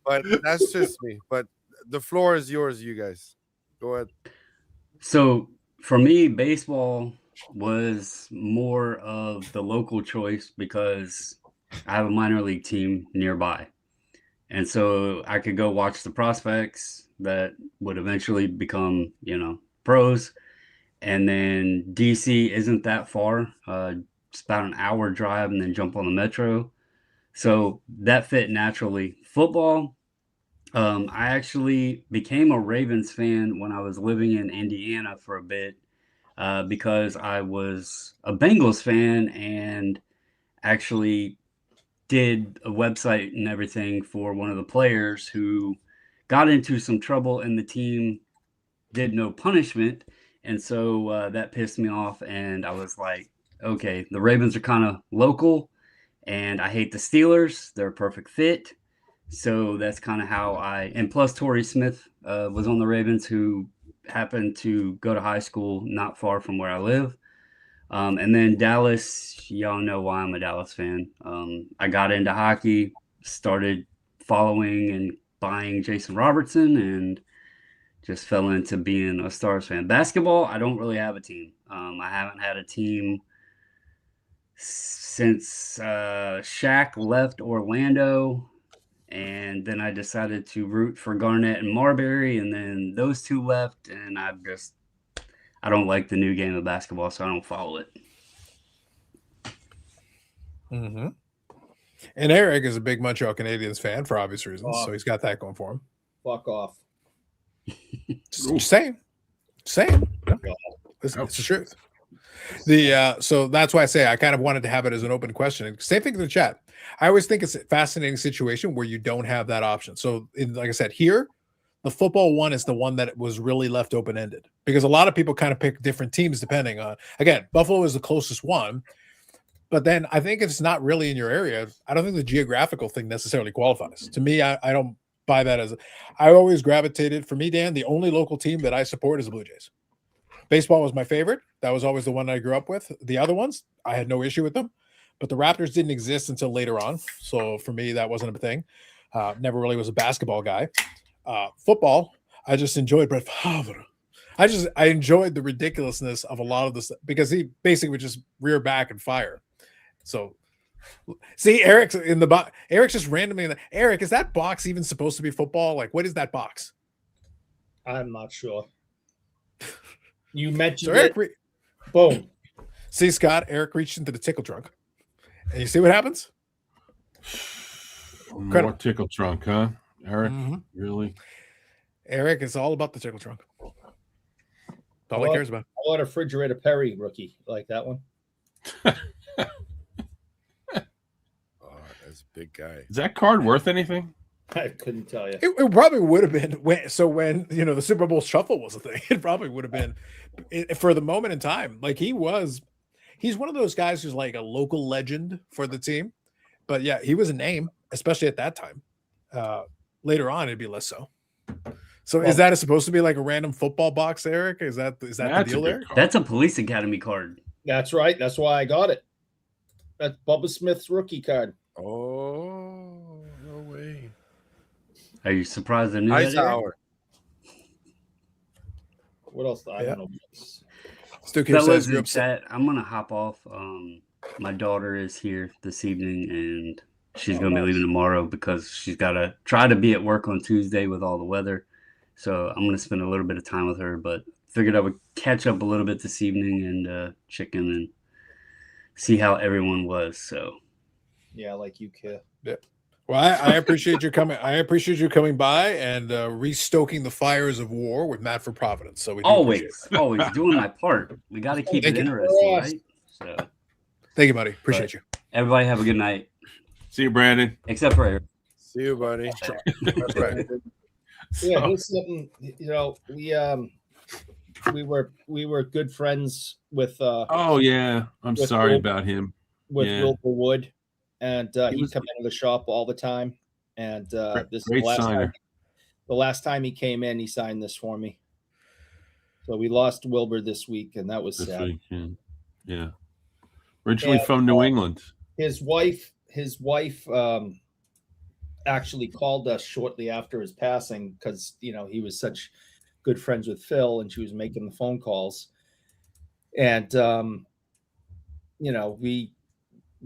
B: But that's just me. But the floor is yours, you guys. Go ahead.
E: So for me, baseball was more of the local choice because I have a minor league team nearby. And so I could go watch the prospects that would eventually become, pros. And then DC isn't that far. It's about an hour drive and then jump on the metro. So that fit naturally. Football, I actually became a Ravens fan when I was living in Indiana for a bit because I was a Bengals fan and actually did a website and everything for one of the players who got into some trouble and the team did no punishment. And so that pissed me off. And I was like, okay, the Ravens are kind of local and I hate the Steelers. They're a perfect fit. So that's kind of how and plus Torrey Smith was on the Ravens, who happened to go to high school not far from where I live. And then Dallas, y'all know why I'm a Dallas fan. I got into hockey, started following and buying Jason Robertson, and just fell into being a Stars fan. Basketball, I don't really have a team. I haven't had a team since Shaq left Orlando, and then I decided to root for Garnett and Marbury, and then those two left, and I don't like the new game of basketball, so I don't follow it.
A: Mm-hmm. And Eric is a big Montreal Canadiens fan for obvious reasons, so he's got that going for him.
D: Fuck off.
A: Just saying. No. Listen, it's the truth. So that's why I say I kind of wanted to have it as an open question. Same thing in the chat. I always think it's a fascinating situation where you don't have that option. So, like I said, here, the football one is the one that was really left open-ended because a lot of people kind of pick different teams depending on, again, Buffalo is the closest one, but then I think if it's not really in your area, I don't think the geographical thing necessarily qualifies. To me, I don't buy that as I always gravitated. For me, Dan, the only local team that I support is the Blue Jays. Baseball was my favorite. That was always the one I grew up with. The other ones, I had no issue with them, but the Raptors didn't exist until later on. So for me, that wasn't a thing. Never really was a basketball guy. Football, I just enjoyed Brett Favre. I enjoyed the ridiculousness of a lot of this because he basically would just rear back and fire. So see, Eric's in the box. Eric's just randomly in the Eric, is that box even supposed to be football? Like, what is that box?
D: I'm not sure. You mentioned
A: so Eric
D: boom.
A: See, Scott, Eric reached into the tickle trunk. And you see what happens?
F: More tickle trunk, huh? Eric, really?
A: Eric is all about the tickle trunk. That's all he cares about.
D: I want a refrigerator Perry rookie like that one.
B: That's a big guy.
F: Is that card worth anything?
D: I couldn't tell you.
A: It probably would have been when the Super Bowl shuffle was a thing. It probably would have been for the moment in time. Like he's one of those guys who's like a local legend for the team. But yeah, he was a name, especially at that time. Later on, it'd be less so. So is that supposed to be like a random football box, Eric? Is that the deal there?
E: That's a Police Academy card.
D: That's right. That's why I got it. That's Bubba Smith's rookie card.
B: Oh, no way.
E: Are you surprised?
B: Nice hour.
D: What else? I don't know.
E: Fellas in chat, I'm gonna hop off. My daughter is here this evening, and she's gonna be leaving tomorrow because she's gotta try to be at work on Tuesday with all the weather. So I'm gonna spend a little bit of time with her, but figured I would catch up a little bit this evening and check in and see how everyone was. So
D: yeah, like you care.
A: Yeah. Well, I appreciate you coming. I appreciate you coming by and restoking the fires of war with Matt for Providence. So we
E: always doing my part. We got to keep it interesting, right? So,
A: thank you, buddy. Appreciate you.
E: Everybody have a good night.
F: See you, Brandon.
E: Except for Eric.
B: See you, buddy.
A: That's right.
D: Yeah, here's something. We were good friends with.
F: Oh yeah, I'm sorry about him.
D: With Wilbur Wood. And he'd come into the shop all the time. And this is the last time he came in, he signed this for me. So we lost Wilbur this week, and that was sad.
F: Yeah. Originally from New England.
D: His wife actually called us shortly after his passing because he was such good friends with Phil, and she was making the phone calls. And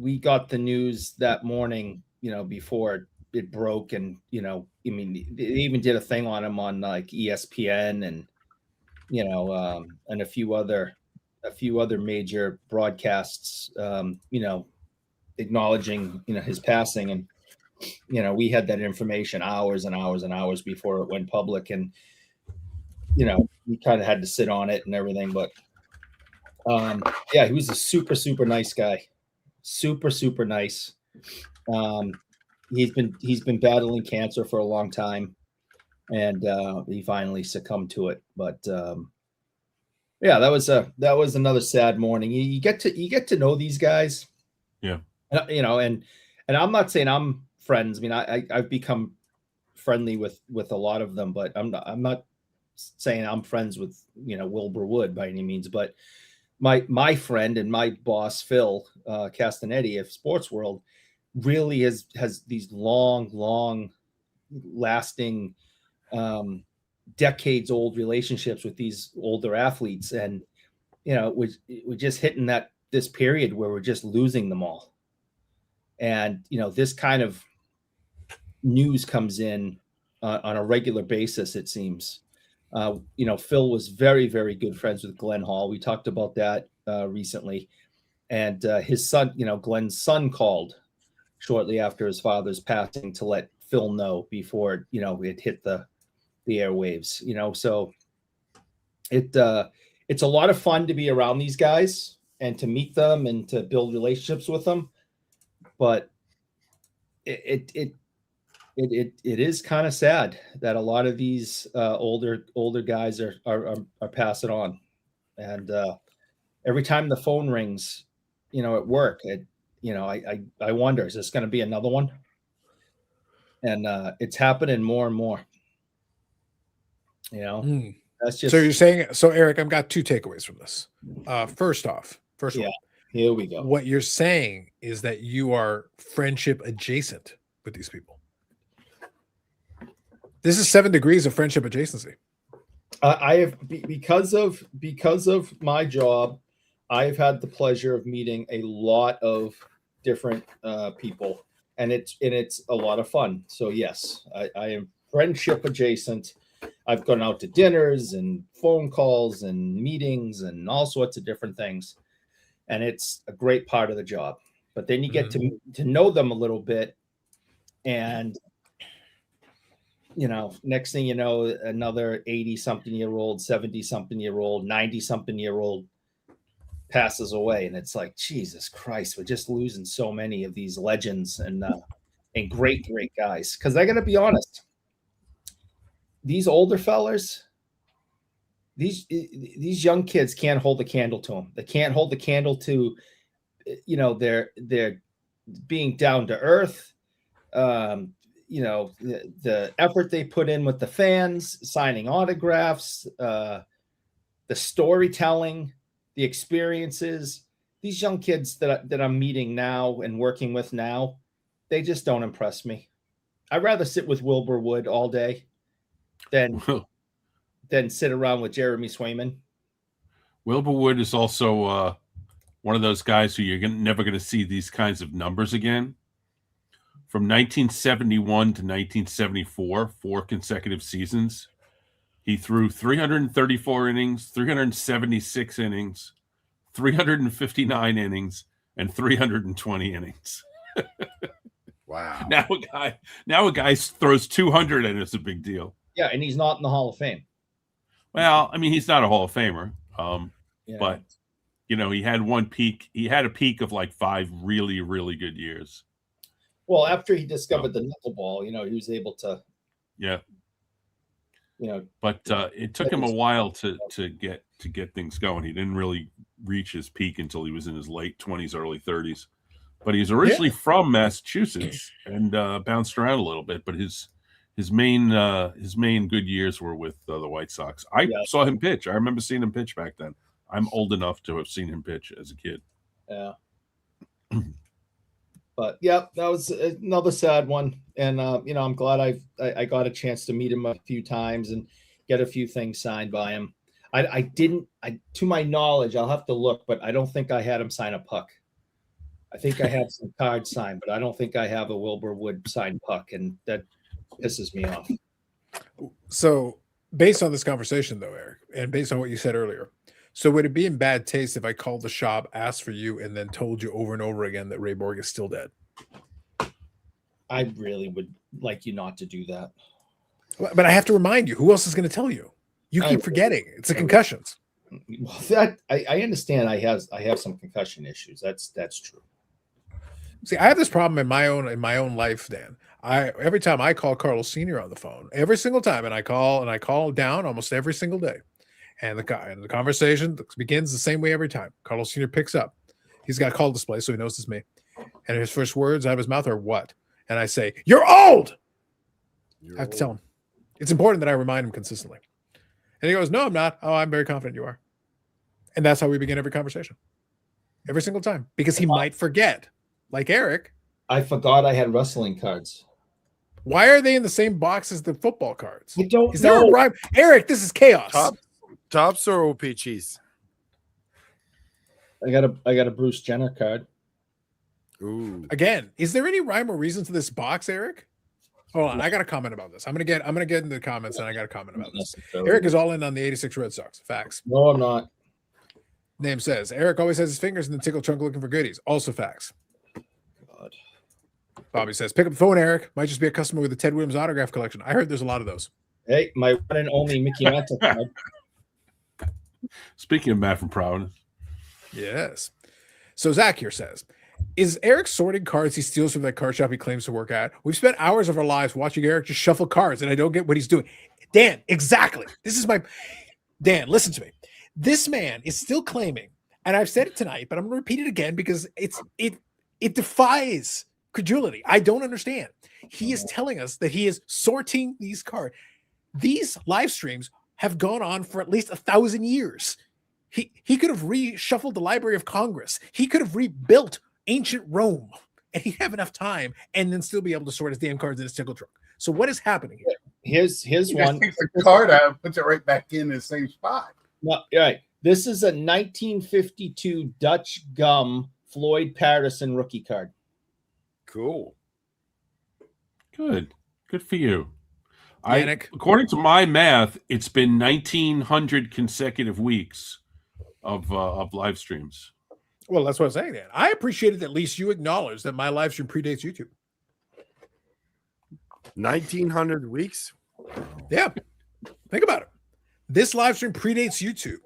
D: we got the news that morning, before it broke. And, they even did a thing on him on like ESPN. And and a few other major broadcasts, acknowledging, his passing. And, we had that information hours and hours and hours before it went public. And, we kind of had to sit on it and everything. But yeah, he was a super, super nice guy. Super, super nice. He's been battling cancer for a long time, and he finally succumbed to it. But yeah, that was another sad morning. You get to know these guys.
F: Yeah.
D: And I'm not saying I'm friends. I mean, I've become friendly with a lot of them, but I'm not saying I'm friends with, Wilbur Wood by any means. But my friend and my boss, Phil Castanetti of Sports World, really has these long lasting, decades old relationships with these older athletes. And, we're just hitting this period where we're just losing them all. And, this kind of news comes in on a regular basis, it seems. Phil was very, very good friends with Glenn Hall. We talked about that recently. And his son, Glenn's son, called shortly after his father's passing to let Phil know before, it hit the airwaves, so it's a lot of fun to be around these guys and to meet them and to build relationships with them. But it is kind of sad that a lot of these older guys are passing on. And every time the phone rings, at work, I wonder, is this going to be another one? And it's happening more and more. That's just.
A: So you're saying, Eric, I've got two takeaways from this. First of all,
D: here we go.
A: What you're saying is that you are friendship adjacent with these people. This is 7 degrees of friendship adjacency.
D: I have, because of my job, I've had the pleasure of meeting a lot of different people, and it's a lot of fun. So yes, I am friendship adjacent. I've gone out to dinners and phone calls and meetings and all sorts of different things, and it's a great part of the job. But then you get to know them a little bit, and next thing you know, another 80-something-year-old, 70-something-year-old, 90-something-year-old passes away, and it's like, Jesus Christ, we're just losing so many of these legends and great guys. Because I got to be honest, these older fellers, these young kids can't hold a candle to them. They can't hold the candle to, they're being down to earth. The effort they put in with the fans, signing autographs, the storytelling, the experiences. These young kids that I'm meeting now and working with now, they just don't impress me. I'd rather sit with Wilbur Wood all day than sit around with Jeremy Swayman.
F: Wilbur Wood is also one of those guys who you're never going to see these kinds of numbers again. From 1971 to 1974, 4 consecutive seasons, he threw 334 innings, 376 innings, 359 innings, and 320 innings.
B: Wow.
F: Now a guy throws 200 and it's a big deal.
D: Yeah, and he's not in the Hall of Fame.
F: Well, I mean, he's not a Hall of Famer. But he had one peak. He had a peak of like 5 really, really good years.
D: Well, after he discovered the knuckleball, he was able to.
F: Yeah. But it took him a while to get things going. He didn't really reach his peak until he was in his late 20s, early 30s. But he's originally from Massachusetts and bounced around a little bit. But his main good years were with the White Sox. I saw him pitch. I remember seeing him pitch back then. I'm old enough to have seen him pitch as a kid.
D: Yeah. But yeah, that was another sad one. And I'm glad I got a chance to meet him a few times and get a few things signed by him. I didn't, to my knowledge, I'll have to look, but I don't think I had him sign a puck. I think I have some cards signed, but I don't think I have a Wilbur Wood signed puck, and that pisses me off.
A: So Based on this conversation, though, Eric, and based on what you said earlier, so would it be in bad taste if I called the shop, asked for you, and then told you over and over again that Ray Borg is still dead?
D: I really would like you not to do that.
A: But I have to remind you. Who else is going to tell you? You keep forgetting. It's the concussions.
D: Well, that I understand. I have some concussion issues. That's true.
A: See, I have this problem in my own life, Dan. Every time I call Carlos Sr. on the phone, every single time, and I call down almost every single day, and the conversation begins the same way every time. Carlos Sr. picks up. He's got a call display, so he knows it's me. And his first words out of his mouth are "what?" And I say, "You're old." I have to tell him. It's important that I remind him consistently. And he goes, "No, I'm not." "Oh, I'm very confident you are." And that's how we begin every conversation. Every single time. Because he might forget. Like Eric.
D: I forgot I had wrestling cards.
A: Why are they in the same box as the football cards?
D: I don't
A: Is there a rhyme? Eric, this is chaos.
B: Tops or OP cheese?
D: I got a Bruce Jenner card.
B: Ooh.
A: Again, is there any rhyme or reason to this box, Eric? Hold on, I got a comment about this. I'm gonna get into the comments, and I got a comment about this. Eric is all in on the '86 Red Sox. Facts.
D: No, I'm not.
A: Name says Eric always has his fingers in the tickle trunk looking for goodies. Also facts.
D: God.
A: Bobby says, pick up the phone, Eric. Might just be a customer with the Ted Williams autograph collection. I heard there's a lot of those.
D: Hey, my one and only Mickey Mantle card.
F: Speaking of Matt from Providence.
A: Yes. So Zach here says, is Eric sorting cards he steals from that card shop he claims to work at? We've spent hours of our lives watching Eric just shuffle cards, and I don't get what he's doing. Dan, exactly. Dan, listen to me. This man is still claiming, and I've said it tonight, but I'm going to repeat it again because it defies credulity. I don't understand. He is telling us that he is sorting these cards. These live streams have gone on for at least 1,000 years. He could have reshuffled the Library of Congress. He could have rebuilt ancient Rome, and he'd have enough time and then still be able to sort his damn cards in his tickle trunk. So what is happening here?
D: His one
C: takes the card out and puts it right back in the same spot.
D: No, right. This is a 1952 Dutch gum Floyd Patterson rookie card.
B: Cool.
F: Good for you.
A: Yannick?
F: According to my math, it's been 1,900 consecutive weeks of live streams.
A: Well, that's what I'm saying, Dan. I appreciated that at least you acknowledge that my live stream predates YouTube.
B: 1,900 weeks?
A: Yeah. Think about it. This live stream predates YouTube.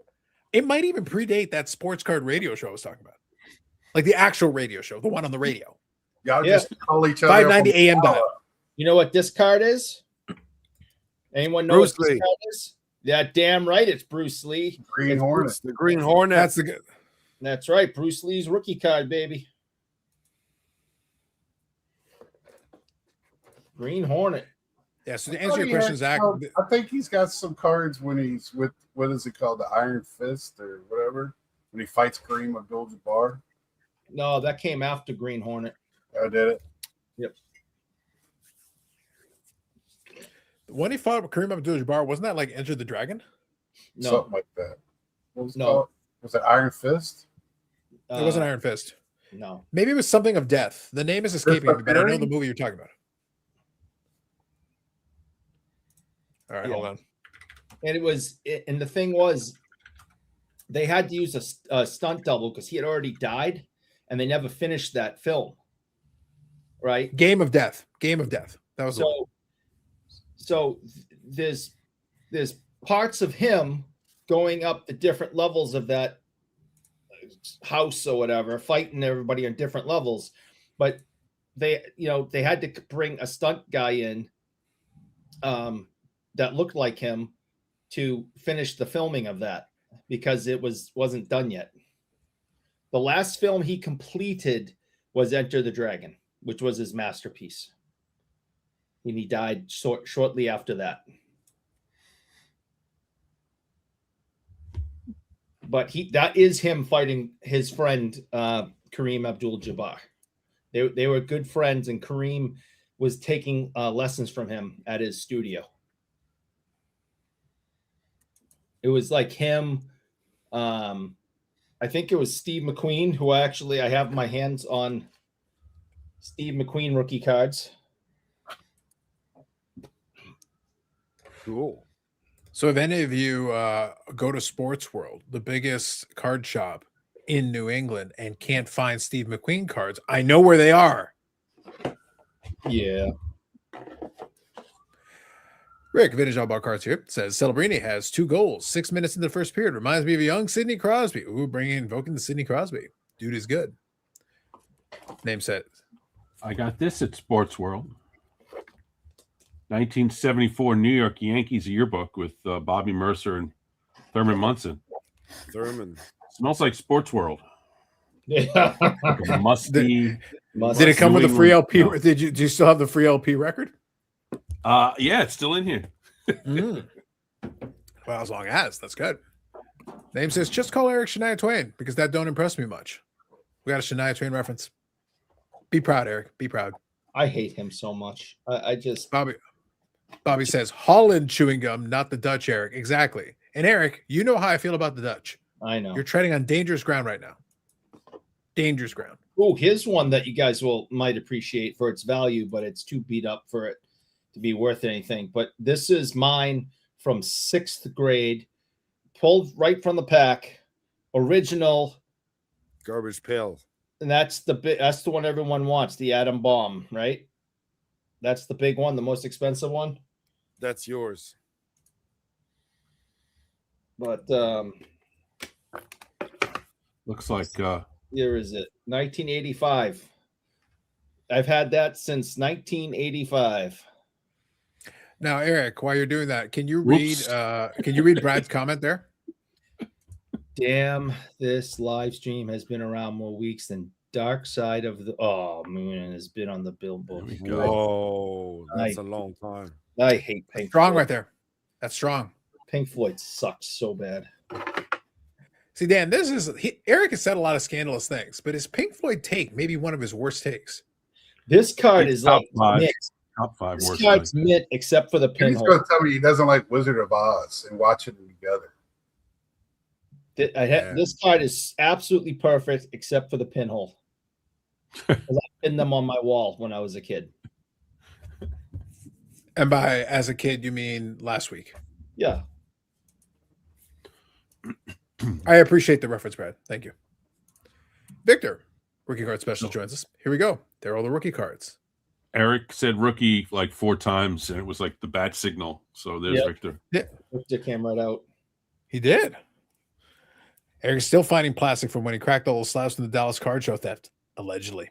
A: It might even predate that sports card radio show I was talking about. Like the actual radio show, the one on the radio.
C: Y'all just call each other
A: 590 AM dial.
D: You know what this card is? Anyone know
B: Bruce
D: what this
B: Lee.
D: card is? Yeah, damn right. It's Bruce Lee.
C: Green Hornet.
B: The Green Hornet.
A: That's the good.
D: That's right. Bruce Lee's rookie card, baby. Green Hornet.
A: Yeah, so to answer your question, Zach.
C: I think he's got some cards when he's with, what is it called? The Iron Fist or whatever. When he fights Kareem Abdul-Jabbar.
D: No, that came after Green Hornet.
C: I did it.
D: Yep.
A: When he fought with Kareem Abdul-Jabbar, wasn't that like Enter the Dragon?
D: No.
C: Something like that. What was it
D: No.
C: called? Was it Iron Fist?
A: It wasn't Iron Fist.
D: No.
A: Maybe it was something of death. The name is escaping me, but I know
C: Fury?
A: the movie you're talking about. All right,
D: Yeah.
A: hold on.
D: And the thing was, they had to use a stunt double because he had already died, and they never finished that film. Right?
A: Game of Death. Game of Death. That was the one.
D: So there's parts of him going up the different levels of that house or whatever, fighting everybody on different levels, but they had to bring a stunt guy in that looked like him to finish the filming of that because it wasn't done yet. The last film he completed was Enter the Dragon, which was his masterpiece. And he died shortly after that. But that is him fighting his friend Kareem Abdul-Jabbar. They were good friends, and Kareem was taking lessons from him at his studio. It was like him. I think it was Steve McQueen, who I have my hands on Steve McQueen rookie cards.
B: Cool.
A: So if any of you go to Sports World, the biggest card shop in New England, and can't find Steve McQueen cards, I know where they are.
D: Yeah.
A: Rick, Vintage All About Cards here, says Celebrini has 2 goals, 6 minutes in the first period. Reminds me of a young Sidney Crosby. Ooh, invoking the Sidney Crosby. Dude is good. Name set.
F: I got this at Sports World. 1974 New York Yankees yearbook with Bobby Mercer and Thurman Munson.
B: Thurman.
F: Smells like Sports World.
D: Yeah.
F: Musty.
A: Did it come with a free LP? No. Do you still have the free LP record?
F: Yeah, it's still in here.
A: Well, as long as that's good. Name says just call Eric Shania Twain because that don't impress me much. We got a Shania Twain reference. Be proud, Eric. Be proud.
D: I hate him so much. I just
A: Bobby says Holland chewing gum, not the Dutch, Eric. Exactly. And Eric, you know how I feel about the Dutch.
D: I know.
A: You're treading on dangerous ground right now. Dangerous ground.
D: Oh, here's one that you guys might appreciate for its value, but it's too beat up for it to be worth anything. But this is mine from 6th grade, pulled right from the pack, original
B: Garbage pail.
D: And that's the one everyone wants, the atom bomb, right? That's the big one, the most expensive one.
B: That's yours.
D: But
F: looks like
D: here is it. 1985. I've had that since 1985.
A: Now, Eric, while you're doing that, can you read Brad's comment there?
D: Damn, this live stream has been around more weeks than Dark Side of the Moon has been on the billboard.
B: Whoa, that's a long time.
D: I hate Pink
A: Strong
D: Floyd.
A: Right there. That's strong.
D: Pink Floyd sucks so bad.
A: See, Dan, Eric has said a lot of scandalous things, but his Pink Floyd take may be one of his worst takes.
D: This card is
F: top
D: like
F: 5.
D: mixed.
F: Top 5
D: This
F: worst.
D: card's mint except for the
C: He's
D: pinhole.
C: going to tell me he doesn't like Wizard of Oz and watching them together.
D: This card is absolutely perfect except for the pinhole. I pinned them on my wall when I was a kid.
A: And by as a kid, you mean last week?
D: Yeah.
A: I appreciate the reference, Brad. Thank you. Victor, Rookie Card Special joins us. Here we go. They're all the rookie cards.
F: Eric said rookie like 4 times, and it was like the bat signal. So there's Victor.
A: Yeah.
D: Victor came right out.
A: He did. Eric's still finding plastic from when he cracked all those slabs from the Dallas card show theft, allegedly.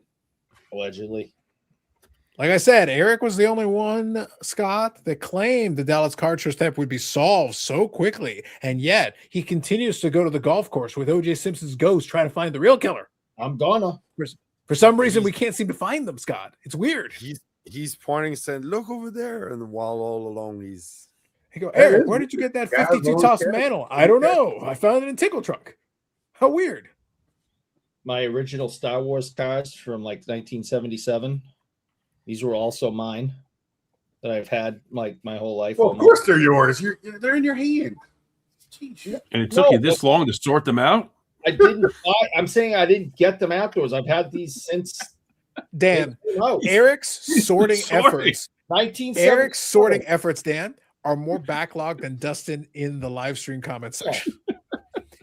D: Allegedly.
A: Like I said, Eric was the only one, Scott, that claimed the Dallas card show theft would be solved so quickly. And yet he continues to go to the golf course with O.J. Simpson's ghost trying to find the real killer.
D: I'm gonna.
A: For some reason, we can't seem to find them, Scott. It's weird.
B: He's pointing, saying, "Look over there," and while all along
A: He go, Eric, where did you get that 52 toss mantle? I don't know. I found it in Tickle Trunk. How weird.
D: My original Star Wars cards from like 1977. These were also mine that I've had like my whole life.
C: Well, of course they're yours. They're in your hand. Jeez.
F: And it took you this long to sort them out?
D: I didn't. I'm saying I didn't get them afterwards. I've had these since.
A: Dan, Eric's sorting efforts.
D: 1977.
A: Eric's sorting efforts, Dan, are more backlogged than Dustin in the live stream comment section.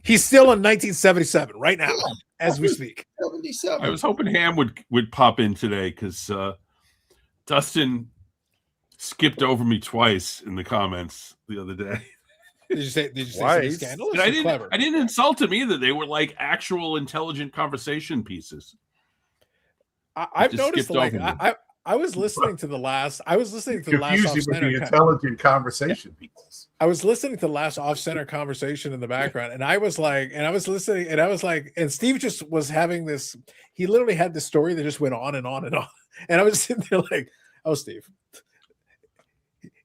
A: He's still in 1977 right now as we speak.
D: 77.
F: I was hoping Ham would pop in today because Dustin skipped over me twice in the comments the other day.
A: Did you say something scandalous?
F: I didn't insult him either. They were like actual intelligent conversation pieces.
A: I've noticed like I was listening to the last. I was listening to the last
C: off-center intelligent conversation pieces.
A: I was listening to the last off-center conversation in the background, and I was listening, and I was like, and Steve just was having this. He literally had this story that just went on and on and on, and I was sitting there like, "Oh, Steve."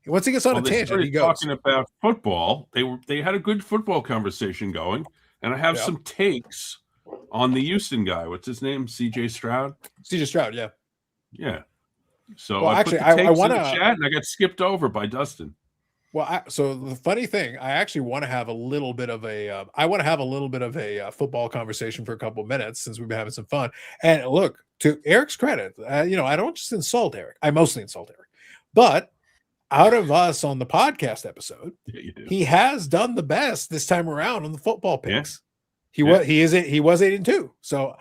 A: Once he gets on a tangent, he goes
F: talking about football. They had a good football conversation going, and I have some takes on the Houston guy. What's his name? C.J. Stroud.
A: C.J. Stroud, yeah.
F: Yeah. So
A: well,
F: I
A: actually,
F: put the takes
A: I want
F: in the chat, and I got skipped over by Dustin.
A: Well, so the funny thing, I actually want to have a little bit of a, football conversation for a couple of minutes since we've been having some fun. And look, to Eric's credit, I don't just insult Eric. I mostly insult Eric, but out of us on the podcast episode,
F: Yeah, you do.
A: he has done the best this time around on the football
F: Yeah.
A: picks. He
F: Yeah.
A: was 8-2. So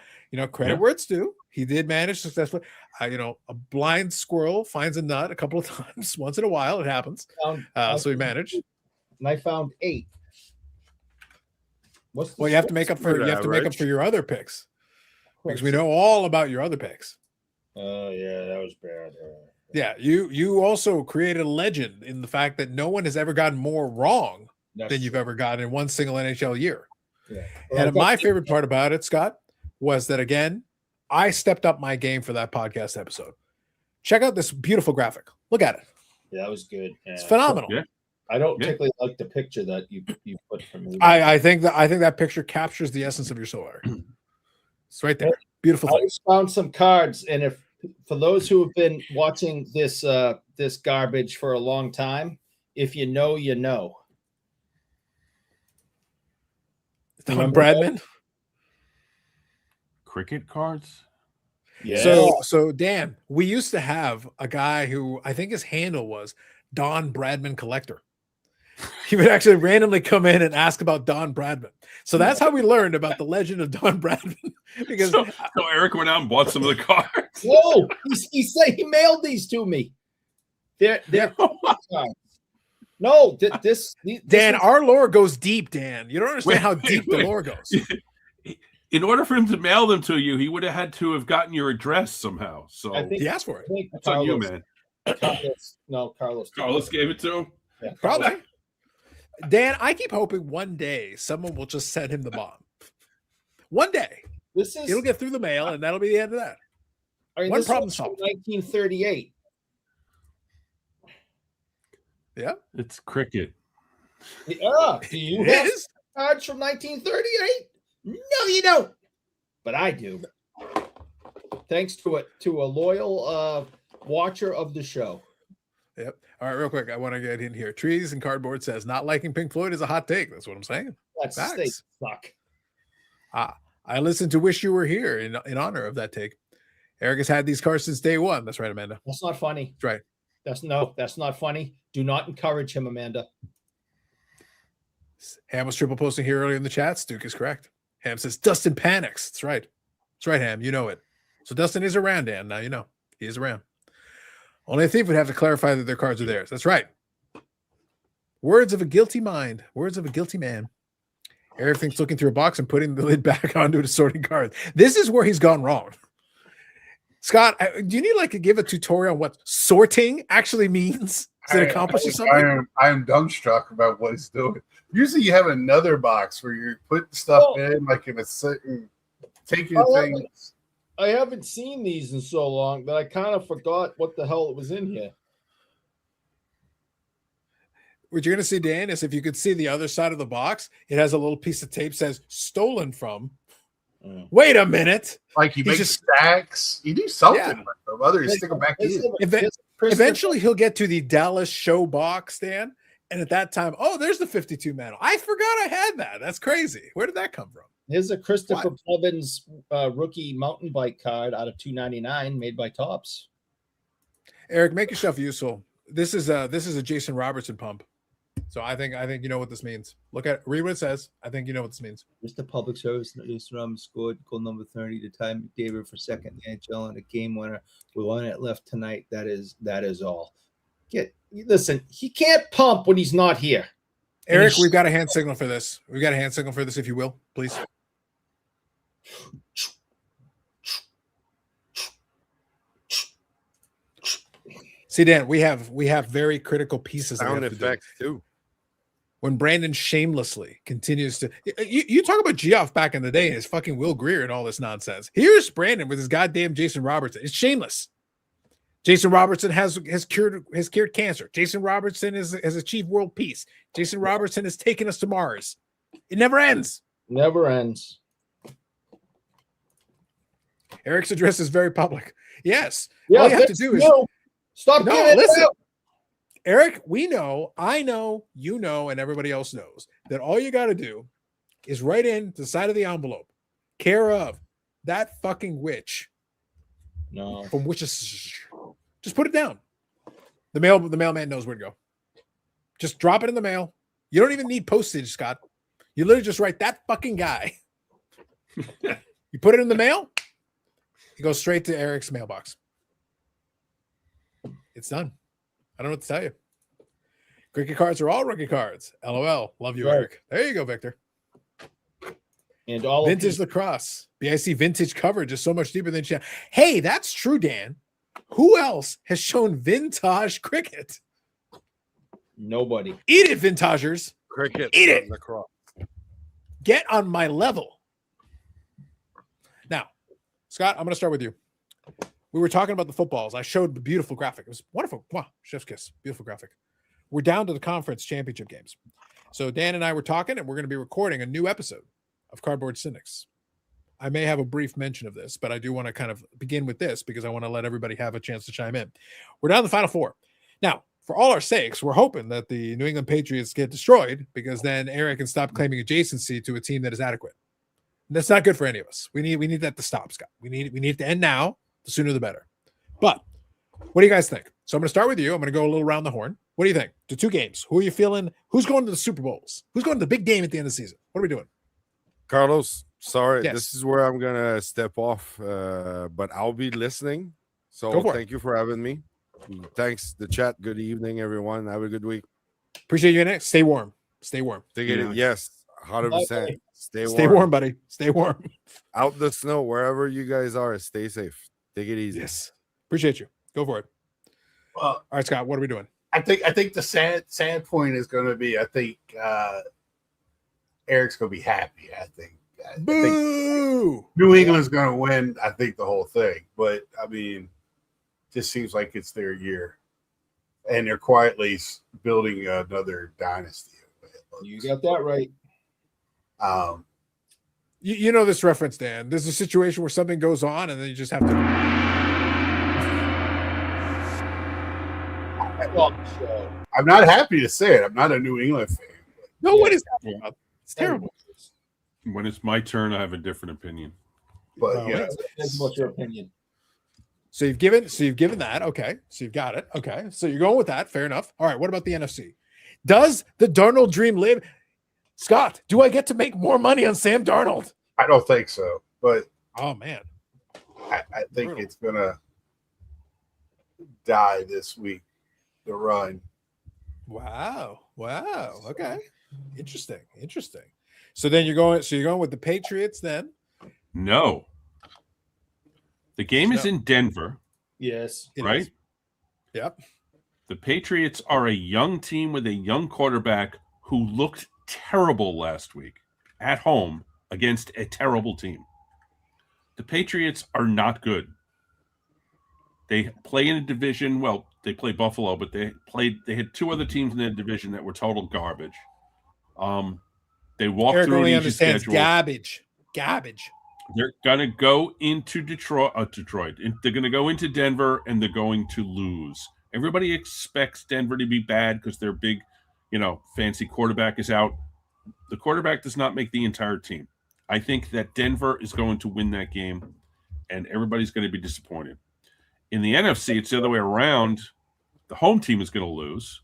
A: credit
F: Yeah.
A: where it's due. He did manage successfully. A blind squirrel finds a nut a couple of times. Once in a while, it happens. So he managed.
D: And I found 8. What's the
A: Well, you have to make up for your other picks because we know all about your other picks.
D: Oh yeah, that was bad.
A: Yeah, you also created a legend in the fact that no one has ever gotten more wrong than you've ever gotten in one single NHL year.
D: Yeah.
A: And my favorite part about it, Scott, was that again, I stepped up my game for that podcast episode. Check out this beautiful graphic. Look at it.
D: Yeah, that was good.
A: It's phenomenal.
F: Yeah.
D: I don't particularly like the picture that you put for me.
A: I think that picture captures the essence of your solar. It's right there. Beautiful
D: I
A: thing.
D: just found some cards, and if for those who have been watching this this garbage for a long time, if you know, you know.
A: Don Bradman.
F: Cricket cards.
D: Yeah.
A: So Dan, we used to have a guy who I think his handle was Don Bradman Collector. He would actually randomly come in and ask about Don Bradman. So that's how we learned about the legend of Don Bradman. Because
F: So Eric went out and bought some of the cards.
D: Whoa! He said he mailed these to me. They're cards. No, this
A: Dan,
D: is,
A: our lore goes deep, Dan. You don't understand how deep the lore goes.
F: In order for him to mail them to you, he would have had to have gotten your address somehow. So
D: I think
A: He asked for it.
F: that's on you, man.
D: Carlos
F: Gave it to him.
D: Yeah,
A: Probably. Dan, I keep hoping one day someone will just send him the bomb. One day. It'll get through the mail, and that'll be the end of that. One
D: this
A: problem
D: was from
A: solved.
D: 1938.
A: Yeah.
F: It's cricket.
D: Yeah. Do you
A: It
D: have
A: is.
D: cards from 1938? No, you don't. But I do. Thanks to a loyal watcher of the show.
A: Yep. All right, real quick. I want to get in here. Trees and Cardboard says not liking Pink Floyd is a hot take. That's what I'm saying.
D: That's
A: Facts.
D: they suck.
A: I listened to Wish You Were Here in honor of that take. Eric has had these cards since day one. That's right, Amanda.
D: That's not funny.
A: That's right.
D: That's not funny. Do not encourage him, Amanda.
A: Ham was triple posting here earlier in the chat. Duke is correct. Ham says Dustin panics. That's right. That's right, Ham. You know it. So Dustin is around, Dan. Now you know. He is around. Only a thief would have to clarify that their cards are theirs. That's right. Words of a guilty mind. Words of a guilty man. Eric thinks looking through a box and putting the lid back onto it, sorting cards. This is where he's gone wrong. Scott, do you need to give a tutorial on what sorting actually means? Does it accomplish something?
C: I am dumbstruck about what he's doing. Usually you have another box where you put stuff in a certain taking things.
D: I haven't seen these in so long that I kind of forgot what the hell was in here.
A: What you're going to see, Dan, is if you could see the other side of the box, it has a little piece of tape says stolen from. Wait a minute.
C: Like you make stacks. You do something with them. Others stick them back in.
A: Eventually, he'll get to the Dallas show box, Dan. And at that time, there's the 52 mantle. I forgot I had that. That's crazy. Where did that come from?
D: Here's a Christopher Blevins rookie mountain bike card out of $2.99 made by Topps.
A: Eric, make yourself useful. This is a Jason Robertson pump. So I think you know what this means. Read what it says. I think you know what this means.
D: Mr. Public Service, Jason Robertson scored goal number 30 to tie McDavid for second in the NHL and a game winner with 1 minute left tonight. That is all. Listen, he can't pump when he's not here.
A: Eric, we've got a hand signal for this. We've got a hand signal for this, if you will, please. See, Dan, we have very critical pieces.
B: Sound effects too.
A: When Brandon shamelessly continues to, you talk about Geoff back in the day and his fucking Will Greer and all this nonsense. Here's Brandon with his goddamn Jason Robertson. It's shameless. Jason Robertson has cured cancer. Jason Robertson has achieved world peace. Jason Robertson has taken us to Mars. It never ends.
D: Never ends.
A: Eric's address is very public. Yes.
D: Yeah,
A: all you have to do is
D: stop.
A: No, listen. Eric, we know, I know, you know, and everybody else knows that all you got to do is write in to the side of the envelope, care of that fucking witch.
D: No.
A: From witches. Just put it down. The mailman knows where to go. Just drop it in the mail. You don't even need postage, Scott. You literally just write that fucking guy. You put it in the mail. It goes straight to Eric's mailbox. It's done. I don't know what to tell you. Cricket cards are all rookie cards. LOL. Love you,
D: Right.
A: Eric. There you go, Victor.
D: And all
A: Vintage lacrosse. BIC vintage coverage is so much deeper than Hey, that's true, Dan. Who else has shown vintage cricket?
D: nobody.
A: Eat it, vintagers.
B: Cricket.
A: Eat it.
B: Lacrosse.
A: Get on my level. Now, Scott, I'm going to start with you. We were talking about the footballs. I showed the beautiful graphic. It was wonderful. Wow, chef's kiss. Beautiful graphic. We're down to the conference championship games. So Dan and I were talking, and we're going to be recording a new episode of Cardboard Cynics. I may have a brief mention of this, but I do want to kind of begin with this because I want to let everybody have a chance to chime in. We're down to the Final Four. Now, for all our sakes, we're hoping that the New England Patriots get destroyed because then Eric can stop claiming adjacency to a team that is adequate. And that's not good for any of us. We need that to stop, Scott. We need it to end now. The sooner the better. But what do you guys think? So I'm going to start with you. I'm going to go a little around the horn. What do you think? To 2 games. Who are you feeling? Who's going to the Super Bowls? Who's going to the big game at the end of the season? What are we doing?
B: Carlos, sorry,
A: Yes.
B: this is where I'm gonna step off, but I'll be listening.
A: Go
B: So
A: for it.
B: thank you for having me. Thanks, the chat. Good evening, everyone. Have a good week.
A: Appreciate you, Nick. Stay warm. Stay warm.
B: Take it.
F: Yeah.
B: Yes, 100%. Stay warm.
A: Stay warm, buddy. Stay warm.
B: Out the snow, wherever you guys are. Stay safe. Take it easy.
A: Yes. Appreciate you. Go for it.
C: Well,
A: All right, Scott, what are we doing?
C: I think the sad point is going to be Eric's going to be happy. I think
A: Boo!
C: New England's going to win. I think the whole thing, but I mean, just seems like it's their year, and they're quietly building another dynasty.
D: You got that right.
A: You know this reference, Dan. There's a situation where something goes on, and then you just have to.
D: Well,
C: I'm not happy to say it. I'm not a New England fan.
A: No, what is that about? It's terrible.
F: When it's my turn, I have a different opinion.
C: But
A: Well,
C: yeah,
D: what's your opinion?
A: So you've given that. Okay. So you've got it. Okay. So you're going with that. Fair enough. All right. What about the NFC? Does the Darnold dream live? Scott, do I get to make more money on Sam Darnold?
C: I don't think so. But
A: Oh man.
C: I think it's gonna die this week. The run.
A: Wow. Okay. Interesting. So then you're going with the Patriots then?
F: No. The game is
A: No.
F: in Denver,
D: Yes.
A: It
F: right?
A: is. Yep.
F: The Patriots are a young team with a young quarterback who looked terrible last week at home against a terrible team. The Patriots are not good. They play in a division. Well, they play Buffalo, but they had 2 other teams in their division that were total garbage. They walked
A: Eric
F: through an
A: only
F: easy
A: understands
F: schedule.
A: garbage.
F: They're gonna go into Detroit. They're gonna go into Denver, and they're going to lose. Everybody expects Denver to be bad because their big, fancy quarterback is out. The quarterback does not make the entire team. I think that Denver is going to win that game, and everybody's going to be disappointed. In the NFC, it's the other way around. The home team is going to lose.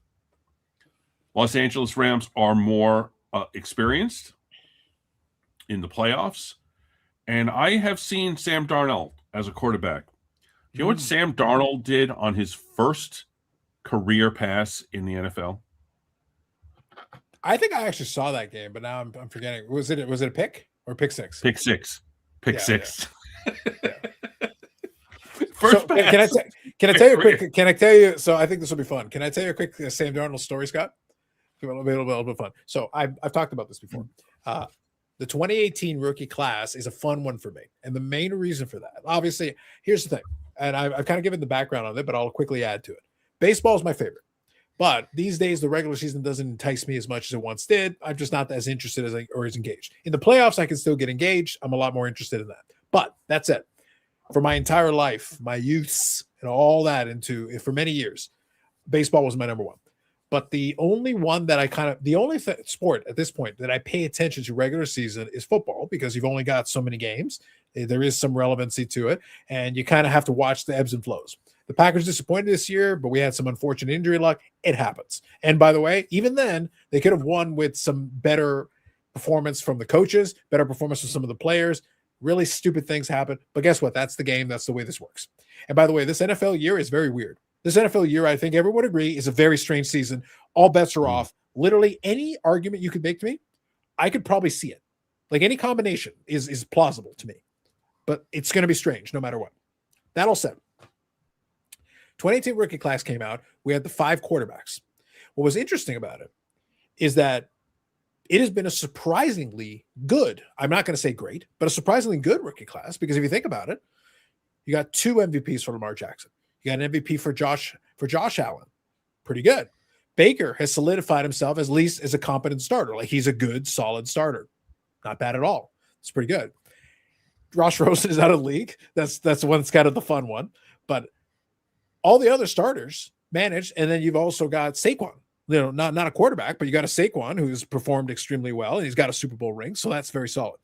F: Los Angeles Rams are more experienced in the playoffs. And I have seen Sam Darnold as a quarterback. Do you know what Sam Darnold did on his first career pass in the NFL?
A: I think I actually saw that game, but now I'm forgetting. Was it a pick or pick six?
F: Pick six.
A: Yeah,
F: Six.
A: So,
F: First pass.
A: can I tell you a quick? Can I tell you? So I think this will be fun. Can I tell you a quick Sam Darnold story, Scott? It'll be a little bit fun. So I've talked about this before. The 2018 rookie class is a fun one for me, and the main reason for that, obviously, here's the thing, and I've kind of given the background on it, but I'll quickly add to it. Baseball is my favorite, but these days the regular season doesn't entice me as much as it once did. I'm just not as interested or as engaged. In the playoffs, I can still get engaged. I'm a lot more interested in that. But that's it. For my entire life, my youths and all that for many years, baseball was my number one. But the only one that the only sport at this point that I pay attention to regular season is football, because you've only got so many games. There is some relevancy to it, and you kind of have to watch the ebbs and flows. The Packers disappointed this year, but we had some unfortunate injury luck. It happens. And by the way, even then, they could have won with some better performance from the coaches, better performance from some of the players. Really stupid things happen. But guess what? That's the game. That's the way this works. And by the way, this NFL year is very weird. This NFL year, I think everyone would agree, is a very strange season. All bets are off. Literally any argument you could make to me, I could probably see it. Like any combination is plausible to me. But it's going to be strange no matter what. That all said, 2018 rookie class came out. We had the 5 quarterbacks. What was interesting about it is that it has been a surprisingly good, I'm not going to say great, but a surprisingly good rookie class, because if you think about it, you got 2 MVPs for Lamar Jackson. You got an MVP for Josh Allen. Pretty good. Baker has solidified himself as least as a competent starter. Like, he's a good, solid starter. Not bad at all. It's pretty good. Josh Rosen is out of the league. That's the one that's kind of the fun one. But all the other starters managed, and then you've also got Saquon. You know, not a quarterback, but you got a Saquon who's performed extremely well, and he's got a Super Bowl ring, so that's very solid.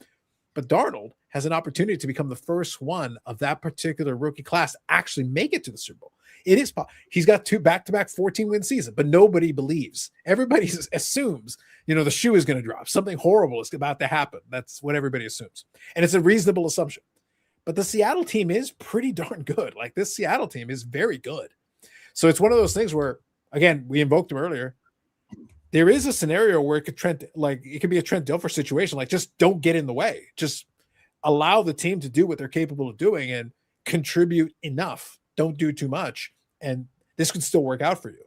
A: But Darnold has an opportunity to become the first one of that particular rookie class to actually make it to the Super Bowl. It is he's got 2 back-to-back 14-win seasons, but nobody believes. Everybody assumes, the shoe is going to drop. Something horrible is about to happen. That's what everybody assumes. And it's a reasonable assumption. But the Seattle team is pretty darn good. Like, this Seattle team is very good. So it's one of those things where, again, we invoked him earlier. There is a scenario where it could be a Trent Dilfer situation. Like, just don't get in the way. Just allow the team to do what they're capable of doing and contribute enough. Don't do too much. And this could still work out for you.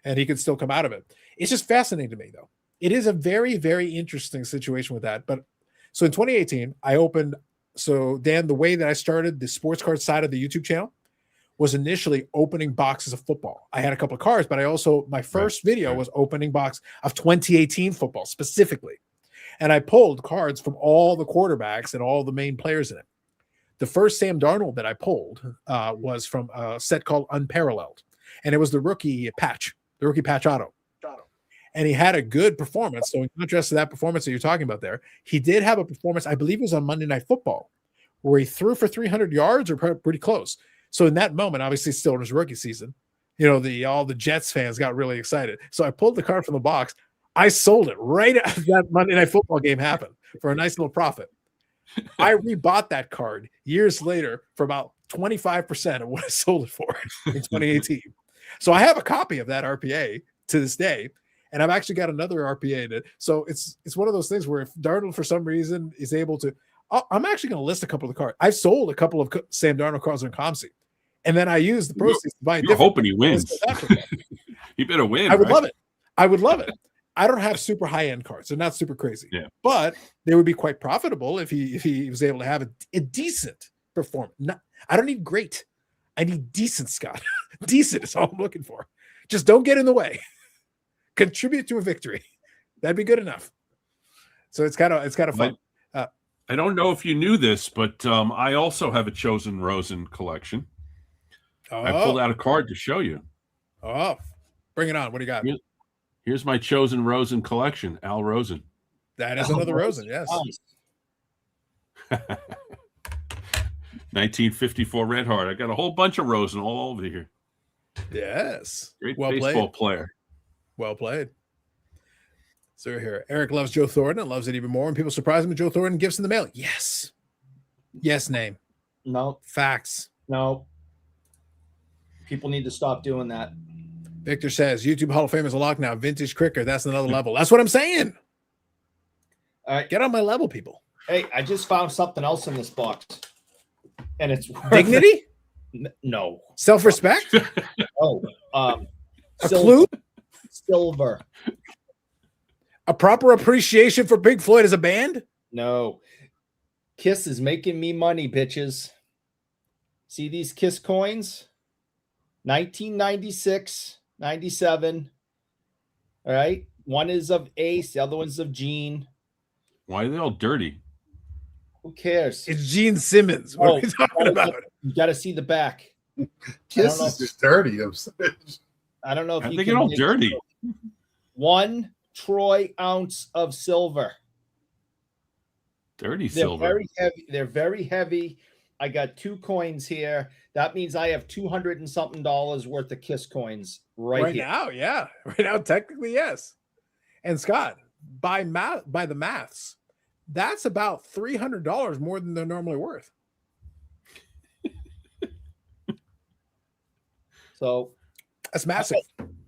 A: And he could still come out of it. It's just fascinating to me, though. It is a very, very interesting situation with that. But so in 2018, I opened. So, Dan, the way that I started the sports card side of the YouTube channel was initially opening boxes of football. I had a couple of cards, but my first video was opening box of 2018 football specifically. And I pulled cards from all the quarterbacks and all the main players in it. The first Sam Darnold that I pulled was from a set called Unparalleled. And it was the rookie patch auto. And he had a good performance. So in contrast to that performance that you're talking about there, he did have a performance, I believe it was on Monday Night Football, where he threw for 300 yards or pretty close. So in that moment, obviously still in his rookie season, all the Jets fans got really excited. So I pulled the card from the box. I sold it right after that Monday Night Football game happened for a nice little profit. I rebought that card years later for about 25% of what I sold it for in 2018. So I have a copy of that RPA to this day, and I've actually got another RPA in it. So it's one of those things where if Darnold for some reason is able to, I'm actually going to list a couple of the cards. I've sold a couple of Sam Darnold cards on ComC, and then I use the proceeds to buy.
F: You're hoping he wins. He better win.
A: I would love it. I would love it. I don't have super high end cards. They're not super crazy.
F: Yeah.
A: But they would be quite profitable if he was able to have a decent performance. I don't need great. I need decent, Scott. Decent is all I'm looking for. Just don't get in the way. Contribute to a victory. That'd be good enough. So it's kind of fun.
F: I don't know if you knew this, but I also have a Chosen Rosen collection. I pulled out a card to show you.
A: Oh, bring it on. What do you got?
F: Here's my Chosen Rosen collection, Al Rosen.
A: That is another Rosen, yes.
F: 1954 Red Heart. I got a whole bunch of Rosen all over here.
A: Yes.
F: Great
A: well
F: baseball
A: played.
F: player.
A: Well played. So here, Eric loves Joe Thornton and loves it even more when people surprise him with Joe Thornton gifts in the mail. Yes. Yes, name.
D: No.
A: Facts.
D: No. People need to stop doing that.
A: Victor says YouTube Hall of Fame is a lock now. Vintage cricket. That's another level. That's what I'm saying.
D: All right.
A: Get on my level, people.
D: Hey, I just found something else in this box. And it's
A: dignity?
D: No.
A: Self-respect?
D: Oh.
A: A clue?
D: Silver.
A: A proper appreciation for Pink Floyd as a band?
D: No. Kiss is making me money, bitches. See these Kiss coins? 1996, 97. All right. One is of Ace, the other one's of Gene.
F: Why are they all dirty?
D: Who cares?
A: It's Gene Simmons. What are we talking about?
D: You got to see the back.
C: Kiss is just dirty.
D: I don't know if
F: I
D: you
F: think
D: can
F: they're all
D: make
F: dirty.
D: 1 troy ounce of silver.
F: Dirty
D: They're
F: silver.
D: very heavy. They're very heavy. I got 2 coins here. That means I have $200 and something worth of Kiss coins right here.
A: now. Yeah, right now, technically, yes. And Scott, by the maths, that's about $300 more than they're normally worth.
D: So
A: That's massive.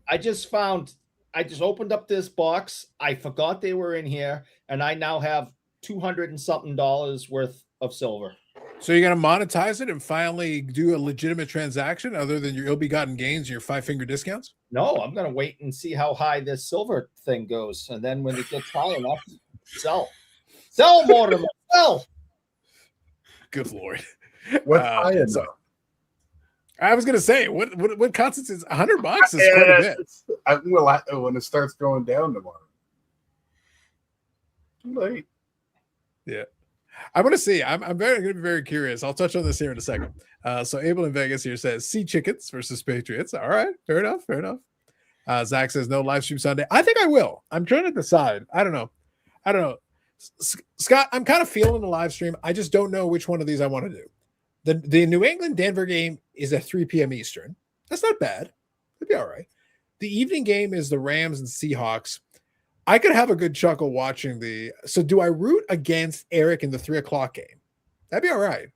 D: I just opened up this box. I forgot they were in here, and I now have $200 and something worth of silver.
A: So you're going to monetize it and finally do a legitimate transaction other than your ill-begotten gains and your 5-finger discounts?
D: No, I'm going to wait and see how high this silver thing goes. And then when it gets high enough, sell. Sell, Mortimer. Sell.
A: Good Lord.
C: What's high enough?
A: so- I was going to say, what constitutes $100 is quite a bit.
C: When it starts going down tomorrow. Too late.
A: Yeah. I want to see. I'm going to be very curious. I'll touch on this here in a second. So Abel in Vegas here says Sea Chickens versus Patriots. All right. Fair enough. Zach says no live stream Sunday. I think I will. I'm trying to decide. I don't know. Scott, I'm kind of feeling the live stream. I just don't know which one of these I want to do. The New England Denver game is at 3 p.m. Eastern. That's not bad. It'd be all right. The evening game is the Rams and Seahawks. I could have a good chuckle watching so do I root against Eric in the 3:00 game? That'd be all right.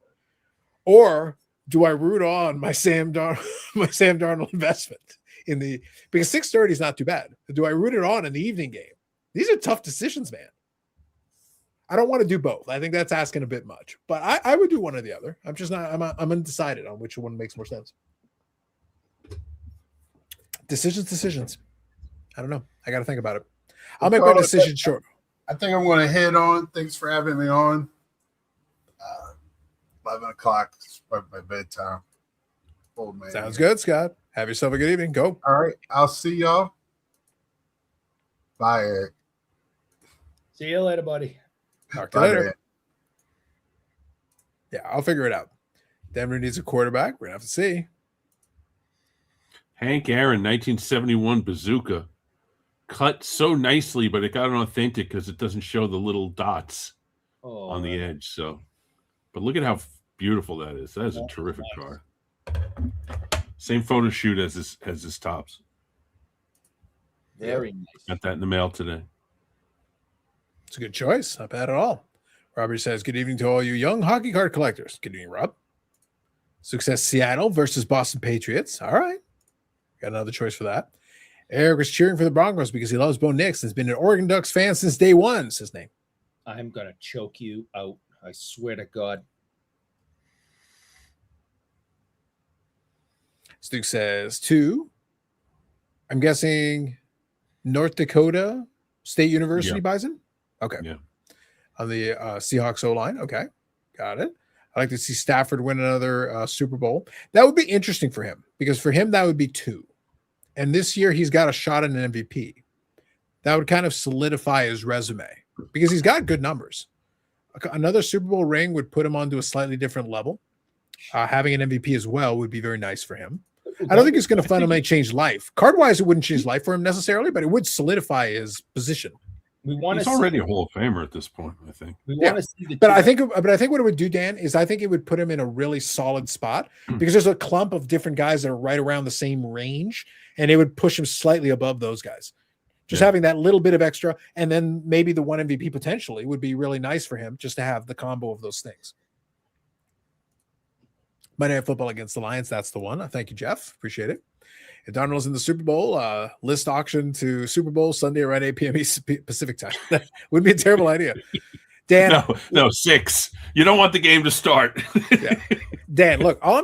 A: Or do I root on my Sam Darnold investment because 6:30 is not too bad. Do I root it on in the evening game? These are tough decisions, man. I don't want to do both. I think that's asking a bit much, but I would do one or the other. I'm just not, I'm undecided on which one makes more sense. Decisions. I don't know. I got to think about it. I'll make my decision short.
C: I think I'm going to head on. Thanks for having me on. 11 o'clock is my bedtime. Old man.
A: Sounds good, Scott. Have yourself a good evening. Go.
C: All right. I'll see y'all. Bye, Eric.
D: See you later, buddy.
A: Talk to you later. Man. Yeah, I'll figure it out. Denver needs a quarterback. We're going to have to see.
F: Hank Aaron, 1971 bazooka. Cut so nicely, but it got an authentic because it doesn't show the little dots on the edge. So, but look at how beautiful that is. That is a terrific car. Same photo shoot as his tops.
D: Very nice.
F: Got that in the mail today.
A: It's a good choice. Not bad at all. Robert says, good evening to all you young hockey card collectors. Good evening, Rob. Success Seattle versus Boston Patriots. All right. Got another choice for that. Eric was cheering for the Broncos because he loves Bo Nix and has been an Oregon Ducks fan since day one, is his name.
D: I'm going to choke you out. I swear to God.
A: Stu says 2. I'm guessing North Dakota State University Bison. Okay.
F: Yeah.
A: On the Seahawks O-line. Okay. Got it. I'd like to see Stafford win another Super Bowl. That would be interesting for him because for him, that would be 2. And this year, he's got a shot at an MVP. That would kind of solidify his resume because he's got good numbers. Another Super Bowl ring would put him onto a slightly different level. Having an MVP as well would be very nice for him. I don't think it's going to fundamentally change life. Card-wise, it wouldn't change life for him necessarily, but it would solidify his position.
F: He's already a Hall of Famer at this point, I think.
D: We want to see the
A: but I think what it would do, Dan, is I think it would put him in a really solid spot because there's a clump of different guys that are right around the same range, and it would push him slightly above those guys. Just having that little bit of extra, and then maybe the one MVP potentially would be really nice for him just to have the combo of those things. Monday Night Football against the Lions, that's the one. Thank you, Jeff. Appreciate it. If Darnold's in the Super Bowl, list auction to Super Bowl Sunday around 8 p.m. Pacific time. That would be a terrible idea. Dan.
F: No, 6. You don't want the game to start.
A: Yeah. Dan, look, all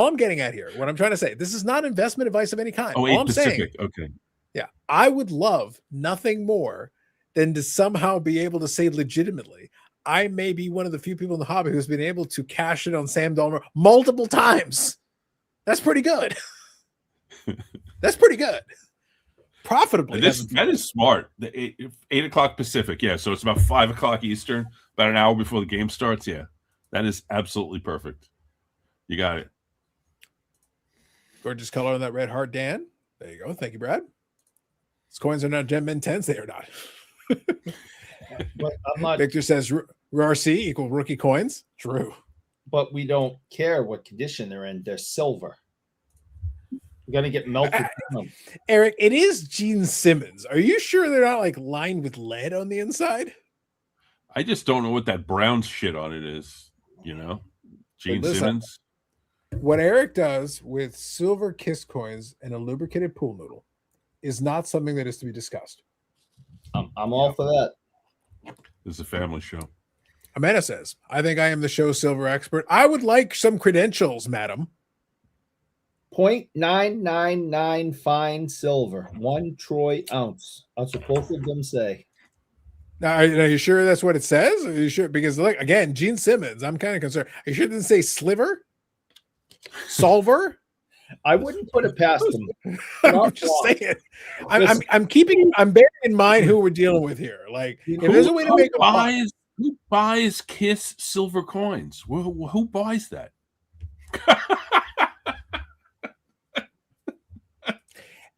A: I'm getting at here, what I'm trying to say, this is not investment advice of any kind.
F: Oh, 8
A: all I'm
F: Pacific.
A: saying,
F: Okay.
A: Yeah, I would love nothing more than to somehow be able to say legitimately, I may be one of the few people in the hobby who's been able to cash in on Sam Darnold multiple times. That's pretty good. That's pretty good. Profitably.
F: That is smart. 8 o'clock Pacific. Yeah. So it's about 5 o'clock Eastern, about an hour before the game starts. Yeah. That is absolutely perfect. You got it.
A: Gorgeous color on that red heart, Dan. There you go. Thank you, Brad. These coins are not Gem Mint 10s. They are not.
D: But I'm not.
A: Victor says RC equal rookie coins. True.
D: But we don't care what condition they're in. They're silver. We're gonna get melted down.
A: Eric, it is Gene Simmons. Are you sure they're not like lined with lead on the inside?
F: I just don't know what that brown shit on it is. You know, Gene
A: listen,
F: Simmons.
A: What Eric does with silver Kiss coins and a lubricated pool noodle is not something that is to be discussed.
D: I'm all for that.
F: This is a family show.
A: Amanda says, I think I am the show's silver expert. I would like some credentials, madam.
D: 0.999 fine silver, 1 troy ounce. That's what both of them say.
A: Now, are you sure that's what it says? Are you sure? Because, look, again, Gene Simmons, I'm kind of concerned. Are you sure it didn't say sliver? Solver?
D: I wouldn't put it past them.
A: I'm just saying. I'm bearing in mind who we're dealing with here. Like, if there's a way to make
F: who buys Kiss silver coins? Who buys that?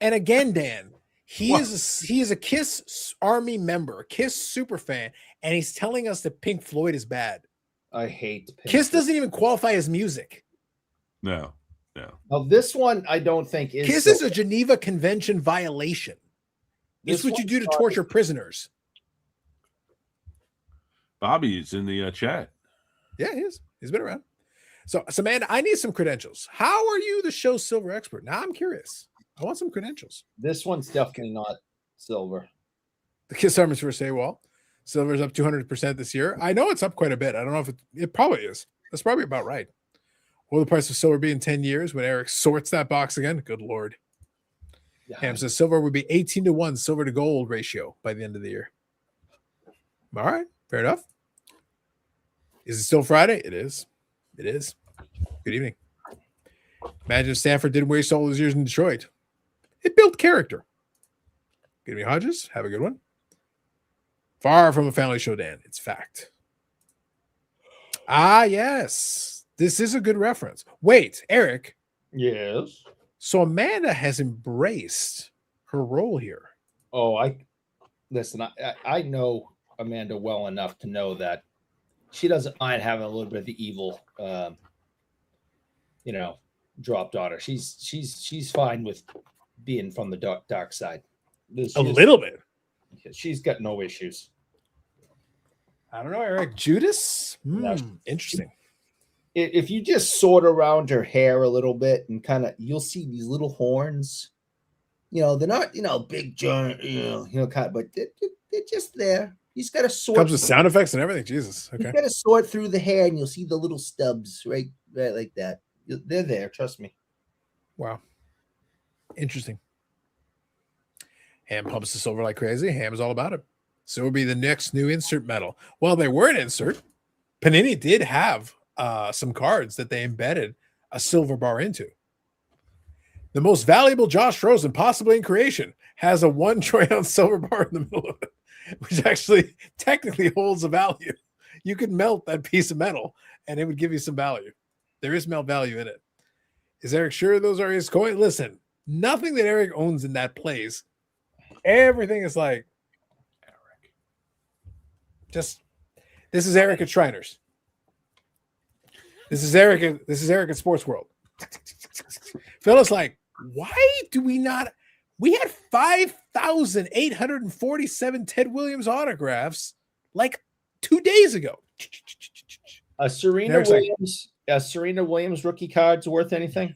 A: And again, Dan, he is a Kiss Army member, a Kiss super fan, and he's telling us that Pink Floyd is bad.
D: I hate Pink
A: Kiss
D: Floyd.
A: doesn't even qualify as music.
F: No.
D: Now, this one I don't think is.
A: Kiss is a Geneva Convention violation. This is what you do to torture prisoners.
F: Bobby's in the chat.
A: Yeah, he is. He's been around. So, Amanda, I need some credentials. How are you the show's silver expert? Now I'm curious. I want some credentials.
D: This one's definitely not silver.
A: The Kiss Army's first AWOL. Silver's up 200% this year. I know it's up quite a bit. I don't know if it probably is. That's probably about right. What will the price of silver be in 10 years when Eric sorts that box again? Good Lord.
D: Yeah.
A: Ham says silver would be 18-1 silver to gold ratio by the end of the year. All right. Fair enough. Is it still Friday? It is. It is. Good evening. Imagine if Stanford didn't waste all those years in Detroit. It built character. Good evening, Hodges. Have a good one. Far from a family show, Dan. It's fact. Ah, yes. This is a good reference. Wait, Eric.
D: Yes.
A: So Amanda has embraced her role here.
D: Oh, I know Amanda well enough to know that she doesn't mind having a little bit of the evil, drop daughter. She's fine with being from the dark side.
A: A little bit.
D: She's got no issues.
A: I don't know, Eric. Judas? Interesting.
D: If you just sort around her hair a little bit and kind of, you'll see these little horns. They're not, big giant, kind of, but they're just there. You just got to sort.
A: Comes with sound effects and everything. Jesus. Okay.
D: You got to sort through the hair and you'll see the little stubs right like that. They're there. Trust me.
A: Wow. Interesting. Ham pumps the silver like crazy. Ham is all about it. So it would be the next new insert metal. Well, they were an insert. Panini did have some cards that they embedded a silver bar into. The most valuable Josh Rosen possibly in creation has a 1 troy ounce silver bar in the middle of it, which actually technically holds a value. You could melt that piece of metal and it would give you some value. There is melt value in it. Is Eric sure those are his coins? Listen, nothing that Eric owns in that place. Everything is like Eric. This is Eric at Shriners. This is Eric at Sports World. Phyllis, like, why do we not? We had 5,847 Ted Williams autographs like 2 days ago.
D: A Serena Williams rookie card's worth anything?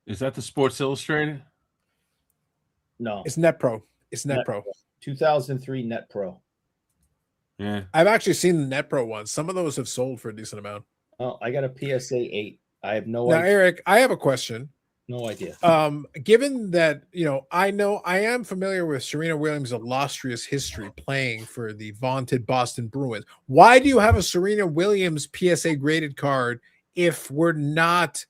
F: Is that the Sports Illustrated?
D: No,
A: it's Net Pro. It's Net Pro.
D: 2003 Net Pro.
F: Yeah,
A: I've actually seen the Net Pro ones. Some of those have sold for a decent amount.
D: Oh, I got a PSA 8. I have no
A: idea.
D: idea.
A: Eric, I have a question.
D: No idea.
A: Given that, I am familiar with Serena Williams' illustrious history playing for the vaunted Boston Bruins. Why do you have a Serena Williams PSA graded card if we're not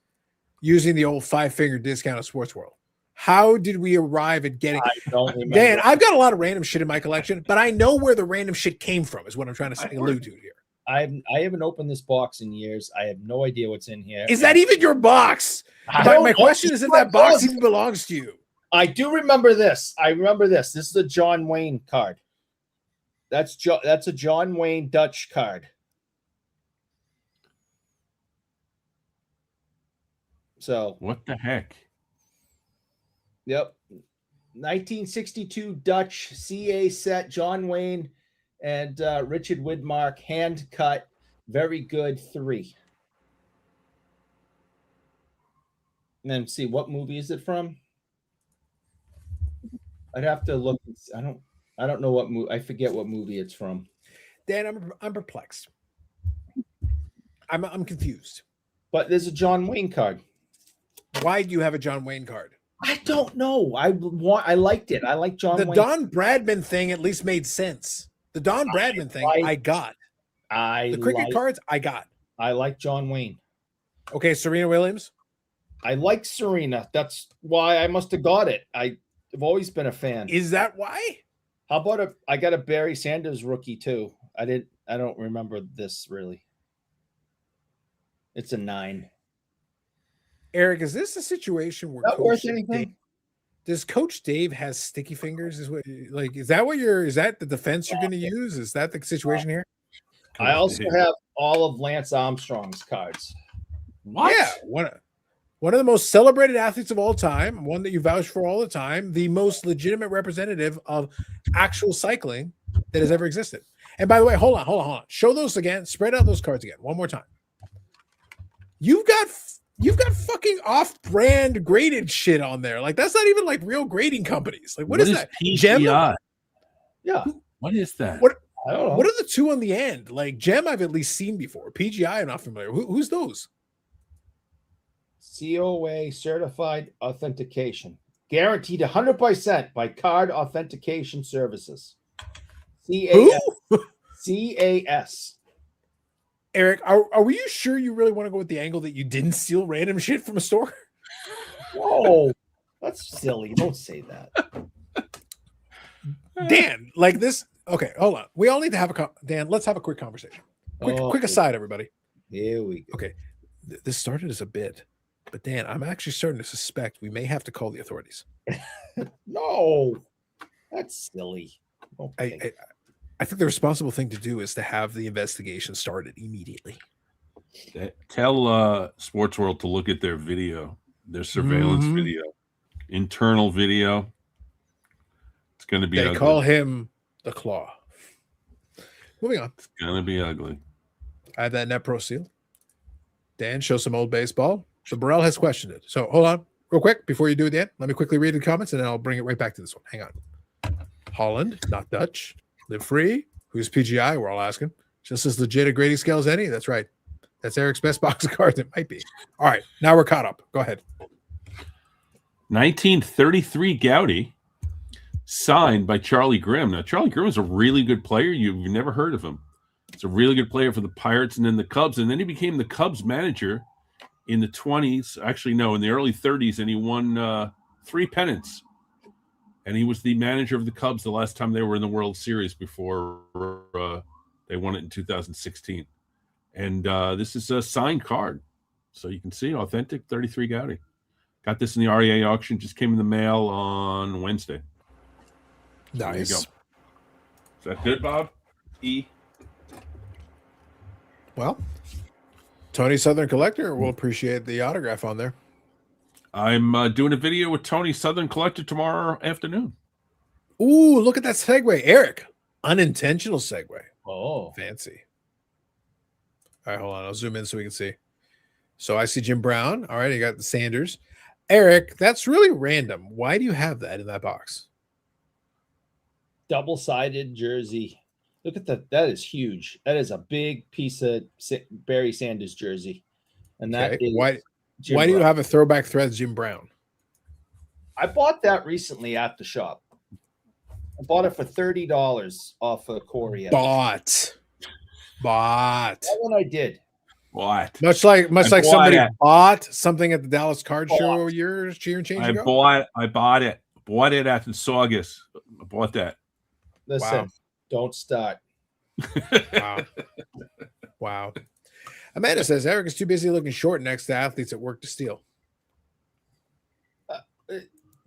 A: using the old 5-finger discount at Sports World? How did we arrive at getting?
D: I don't remember.
A: Dan, I've got a lot of random shit in my collection, but I know where the random shit came from, is what I'm trying to allude to here.
D: I haven't opened this box in years. I have no idea what's in here.
A: Is that even your box? My question is if that box even belongs to you.
D: I do remember this. This is a John Wayne card. That's a John Wayne Dutch card. So
F: what the heck?
D: Yep. 1962 Dutch CA set, John Wayne and Richard Widmark, hand cut, very good 3. And then see, what movie is it from? I'd have to look. I don't know what movie. I forget what movie it's from.
A: Dan, I'm perplexed. I'm confused.
D: But there's a John Wayne card.
A: Why do you have a John Wayne card?
D: I don't know. I liked it. I like John Wayne.
A: The Don Bradman thing at least made sense. The Don Bradman thing, I got. The cricket cards, I got.
D: I like John Wayne.
A: Okay, Serena Williams.
D: I like Serena. That's why I must have got it. I've always been a fan.
A: Is that why?
D: How about I got a Barry Sanders rookie too. I don't remember this really. It's a 9.
A: Eric, is this a situation where does Coach Dave has sticky fingers? Is that the defense you're going to use? Is that the situation here?
D: I also have all of Lance Armstrong's cards.
A: What? Yeah, one of the most celebrated athletes of all time, one that you vouch for all the time, the most legitimate representative of actual cycling that has ever existed. And by the way, hold on. Show those again. Spread out those cards again. One more time. You've got fucking off-brand graded shit on there. Like, that's not even like real grading companies. Like, what is that?
F: PGI?
D: Yeah.
F: What is that?
D: I don't know.
A: What are the 2 on the end? Like, Gem I've at least seen before. PGI I'm not familiar. Who's those?
D: COA certified authentication. Guaranteed 100% by Card Authentication Services. CAS. CAS.
A: Eric, are you sure you really want to go with the angle that you didn't steal random shit from a store?
D: Whoa, that's silly. Don't say that.
A: Dan, like this. Okay, hold on. We all need to have Dan, let's have a quick conversation. Quick aside, everybody.
D: Here we go.
A: Okay, this started as a bit, but Dan, I'm actually starting to suspect we may have to call the authorities.
D: No, that's silly. Okay.
A: I think the responsible thing to do is to have the investigation started immediately.
F: Tell Sports World to look at their video, their surveillance video, internal video. It's going to be
A: They
F: ugly.
A: call him the Claw. Moving on.
F: It's going to be ugly.
A: I had that net pro seal. Dan, show some old baseball. So Burrell has questioned it. So hold on real quick before you do it, Dan. Let me quickly read the comments and then I'll bring it right back to this one. Hang on. Holland, not Dutch. Live free. Who's PGI? We're all asking. Just as legit a grading scale as any. That's right. That's Eric's best box of cards. It might be. All right. Now we're caught up. Go ahead.
F: 1933 Gaudy, signed by Charlie Grimm. Now, Charlie Grimm is a really good player. You've never heard of him. He's a really good player for the Pirates and then the Cubs. And then he became the Cubs manager in the 20s. Actually, no, in the early 30s. And he won 3 pennants. And he was the manager of the Cubs the last time they were in the World Series before they won it in 2016. And this is a signed card. So you can see authentic 33 Gaudy. Got this in the REA auction. Just came in the mail on Wednesday.
A: Nice.
F: There you go. Is that good, Bob? E.
A: Well, Tony Southern Collector will appreciate the autograph on there.
F: I'm doing a video with Tony Southern Collector tomorrow afternoon.
A: Ooh, look at that segue. Eric, unintentional segue.
D: Oh,
A: fancy. All right, hold on. I'll zoom in so we can see. So I see Jim Brown. All right, you got the Sanders. Eric, that's really random. Why do you have that in that box?
D: double-sided jersey. Look at that. That is huge. That is a big piece of Barry Sanders jersey. And that is
A: why
D: Jim
A: do you
D: Brown.
A: have a throwback thread Jim Brown?
D: I bought that recently at the shop. I bought it for $30 off of Corey.
A: Bought.
D: That one I did.
F: What?
A: Much like somebody
F: it.
A: bought something at the Dallas Card Show years cheer and change
F: I
A: ago.
F: bought it. Bought it at the Saugus. I bought that.
D: Listen, don't start.
A: Wow. Amanda says Eric is too busy looking short next to athletes at work to steal.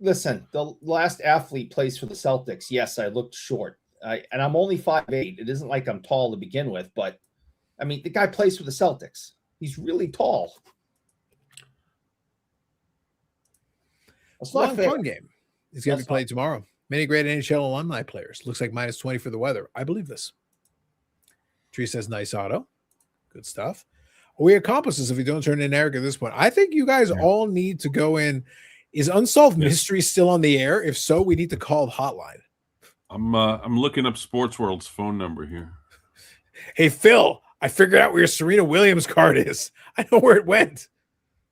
D: listen, the last athlete plays for the Celtics. Yes, I looked short. And I'm only 5'8". It isn't like I'm tall to begin with, but I mean, the guy plays for the Celtics. He's really tall.
A: It's not a fun game. It's going to be played tomorrow. Many great NHL alumni players. Looks like -20 for the weather. I believe this. Tree says, nice auto. Good stuff. We accomplices if we don't turn in Eric at this point. I think you guys all need to go in. Is Unsolved Mystery still on the air? If so, we need to call the hotline.
F: I'm looking up Sports World's phone number here.
A: Hey, Phil, I figured out where your Serena Williams card is. I know where it went.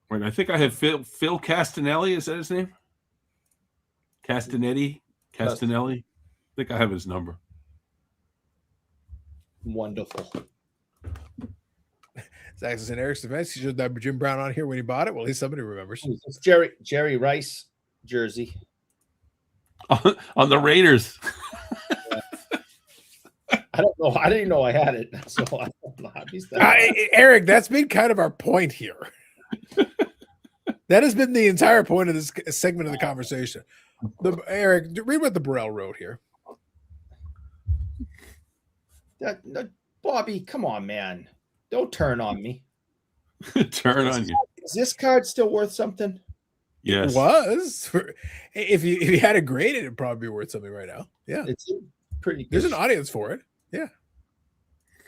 F: Wait, I think I have Phil Castanelli. Is that his name? Castanelli? I think I have his number.
D: Wonderful.
A: Zach's in Eric's defense. He should have Jim Brown on here when he bought it. Well, at least somebody remembers.
D: It's Jerry Rice jersey.
F: On the Raiders.
D: I don't know. I didn't even know I had it. So I don't know how
A: Eric, that's been kind of our point here. That has been the entire point of this segment of the conversation. Eric, read what the Burrell wrote here.
D: Bobby, come on, man. Don't turn on me.
F: Turn on you.
D: Is this card still worth something?
F: Yes.
A: It was. If you had it graded, it'd probably be worth something right now. Yeah.
D: It's pretty good.
A: There's an audience for it. Yeah.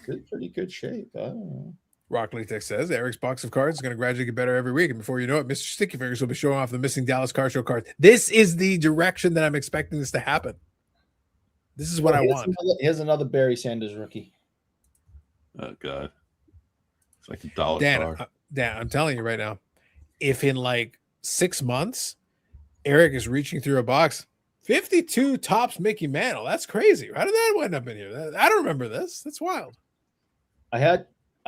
D: Pretty good shape. I don't know.
A: Rock Tech says Eric's box of cards is going to gradually get better every week. And before you know it, Mr. Sticky Fingers will be showing off the missing Dallas Card Show cards. This is the direction that I'm expecting this to happen. This is what I want.
D: Here's another Barry Sanders rookie.
F: Oh, God. It's like $1 card.
A: Dan, I'm telling you right now, if in like 6 months, Eric is reaching through a box, 52 tops Mickey Mantle. That's crazy. How did that wind up in here? I don't remember this. That's wild.
D: I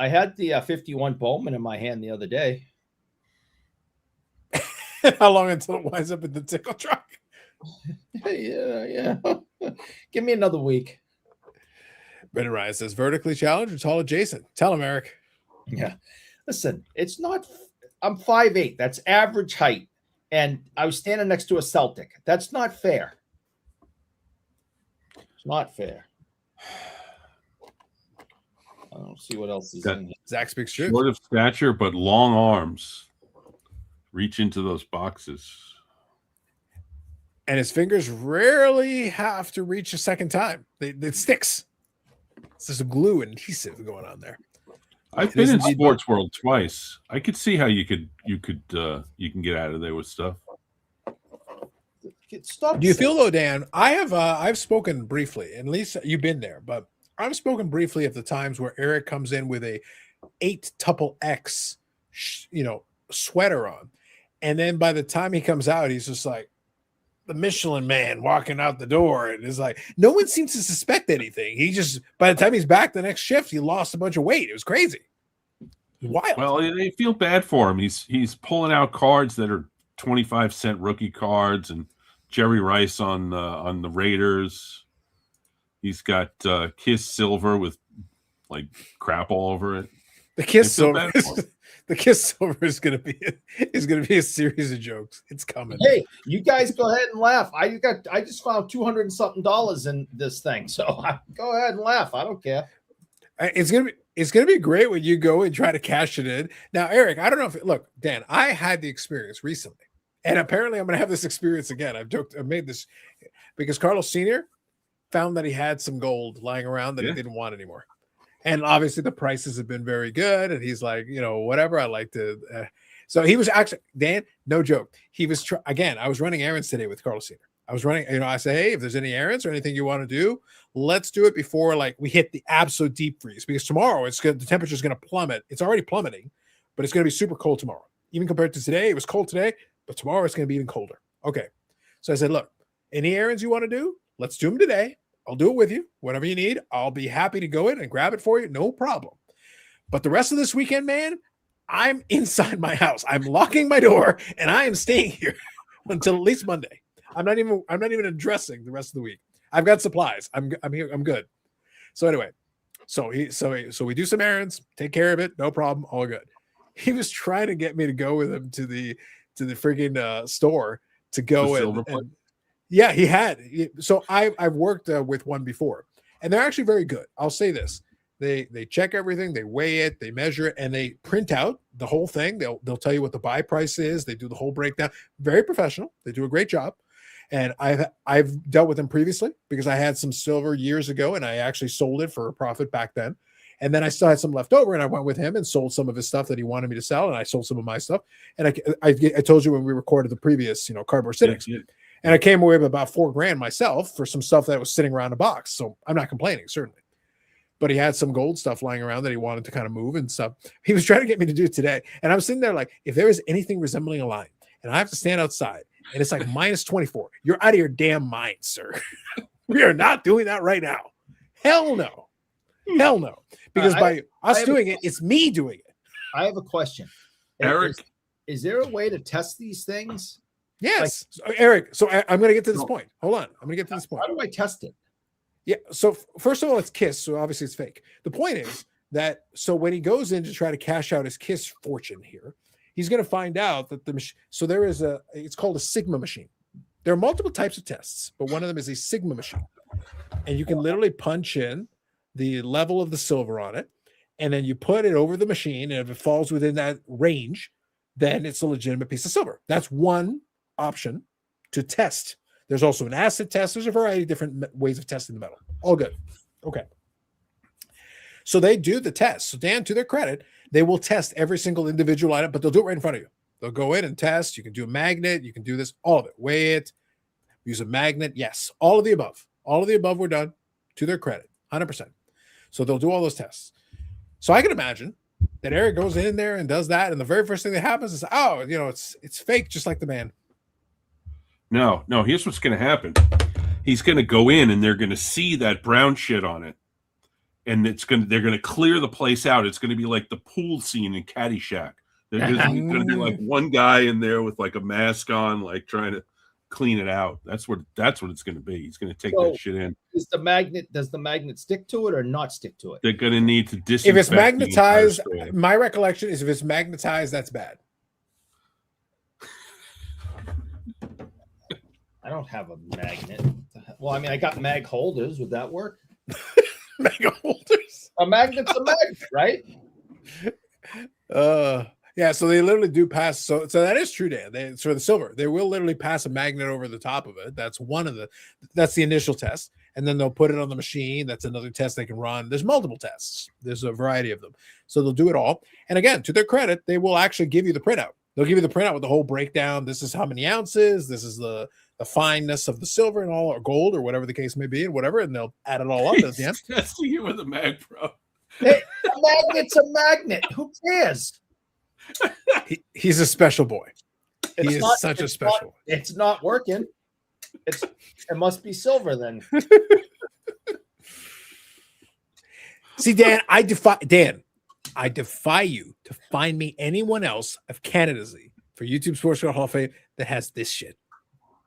D: had the 51 Bowman in my hand the other day.
A: How long until it winds up in the tickle truck?
D: Yeah. Give me another week.
A: Ben Ryan says vertically challenged or tall adjacent. Tell him, Eric.
D: Yeah. Listen, it's not. I'm 5'8". That's average height. And I was standing next to a Celtic. That's not fair. It's not fair. I don't see what else is in here.
A: Zach speaks true.
F: Short of stature, but long arms. Reach into those boxes.
A: And his fingers rarely have to reach a second time. It sticks. There's a glue and adhesive going on there.
F: I've been in Sports World twice. I could see how you can get out of there with stuff.
A: Do you feel though, Dan? I've spoken briefly, and Lisa, you've been there, but I've spoken briefly of the times where Eric comes in with a 8XX, sweater on, and then by the time he comes out, he's just like the Michelin Man walking out the door, and it's like no one seems to suspect anything. He just by the time he's back the next shift, he lost a bunch of weight. It was crazy. It was wild.
F: Well, they feel bad for him. He's pulling out cards that are 25-cent rookie cards, and Jerry Rice on the Raiders. He's got Kiss Silver with like crap all over it.
A: The Kiss Silver. The Kiss Silver is going to be a series of jokes. It's coming.
D: Hey, you guys go ahead and laugh. I just found $200 and something in this thing, so go ahead and laugh. I don't care.
A: It's gonna be great when you go and try to cash it in. Now, Eric, I don't know look, Dan, I had the experience recently, and apparently I'm gonna have this experience again. I've made this because Carlos Sr. found that he had some gold lying around that he didn't want anymore. And obviously the prices have been very good. And he's like, whatever, I like to. So he was actually, Dan, no joke. He was, again, I was running errands today with Carlos Sr. I was running, I say, hey, if there's any errands or anything you want to do, let's do it before we hit the absolute deep freeze. Because tomorrow the temperature is going to plummet. It's already plummeting, but it's going to be super cold tomorrow. Even compared to today, it was cold today, but tomorrow it's going to be even colder. Okay. So I said, look, any errands you want to do, let's do them today. I'll do it with you. Whatever you need, I'll be happy to go in and grab it for you. No problem. But the rest of this weekend, man, I'm inside my house. I'm locking my door and I am staying here until at least Monday. I'm not even addressing the rest of the week. I've got supplies. I'm here. I'm good. So anyway, so we do some errands, take care of it. No problem. All good. He was trying to get me to go with him to the freaking store to go and yeah, he had. So I've worked with one before, and they're actually very good. I'll say this: they check everything, they weigh it, they measure it, and they print out the whole thing. They'll tell you what the buy price is. They do the whole breakdown. Very professional. They do a great job. And I've dealt with them previously because I had some silver years ago, and I actually sold it for a profit back then. And then I still had some left over, and I went with him and sold some of his stuff that he wanted me to sell, and I sold some of my stuff. And I told you when we recorded the previous, cardboard sittings, and I came away with about $4,000 myself for some stuff that was sitting around a box. So I'm not complaining, certainly. But he had some gold stuff lying around that he wanted to kind of move and stuff. He was trying to get me to do it today, and I was sitting there like, if there is anything resembling a line, and I have to stand outside, and it's like minus 24, you're out of your damn mind, sir. We are not doing that right now. Hell no. Hell no. Because by us doing it, it's me doing it.
D: I have a question.
F: Eric,
D: is there a way to test these things?
A: Yes. Eric, so I'm going to get to this point. Hold on. I'm going to get to this point.
D: How do I test it?
A: Yeah. So first of all, it's Kiss. So obviously it's fake. The point is that so when he goes in to try to cash out his Kiss fortune here, he's going to find out that so there is it's called a Sigma machine. There are multiple types of tests, but one of them is a Sigma machine. And you can literally punch in the level of the silver on it, and then you put it over the machine, and if it falls within that range, then it's a legitimate piece of silver. That's one option to test. There's also an acid test. There's a variety of different ways of testing the metal. All good. Okay. So they do the test. So Dan, to their credit, they will test every single individual item, but they'll do it right in front of you. They'll go in and test. You can do a magnet. You can do this, all of it. Weigh it, use a magnet. Yes, all of the above. All of the above were done, to their credit, 100%. So they'll do all those tests. So I can imagine that Eric goes in there and does that, and the very first thing that happens is, it's fake, just like the man.
F: No. Here's what's going to happen. He's going to go in, and they're going to see that brown shit on it, and they're going to clear the place out. It's going to be like the pool scene in Caddyshack. There's going to be like one guy in there with like a mask on, like trying to clean it out. That's what it's going to be. He's going to take that shit in.
D: Does the magnet stick to it or not stick to it?
F: They're going to need to disinfect.
A: If it's magnetized, my recollection is if it's magnetized, that's bad.
D: I don't have a magnet. Well, I mean, I got mag holders. Would that work?
A: Mag holders.
D: A magnet's a magnet, right?
A: Yeah, so they literally do pass. So that is true, Dan. For the silver, they will literally pass a magnet over the top of it. That's that's the initial test. And then they'll put it on the machine. That's another test they can run. There's multiple tests. There's a variety of them. So they'll do it all. And again, to their credit, they will actually give you the printout. They'll give you the printout with the whole breakdown. This is how many ounces. This is the fineness of the silver and all, or gold, or whatever the case may be, and whatever. And they'll add it all up at the end.
F: Testing you with a mag pro.
D: Hey, a magnet's a magnet. Who cares?
A: He's a special boy. He is such a special.
D: It's not working. It must be silver then.
A: See, Dan, I defy you to find me anyone else of candidacy for YouTube Sports Card Hall of Fame that has this shit.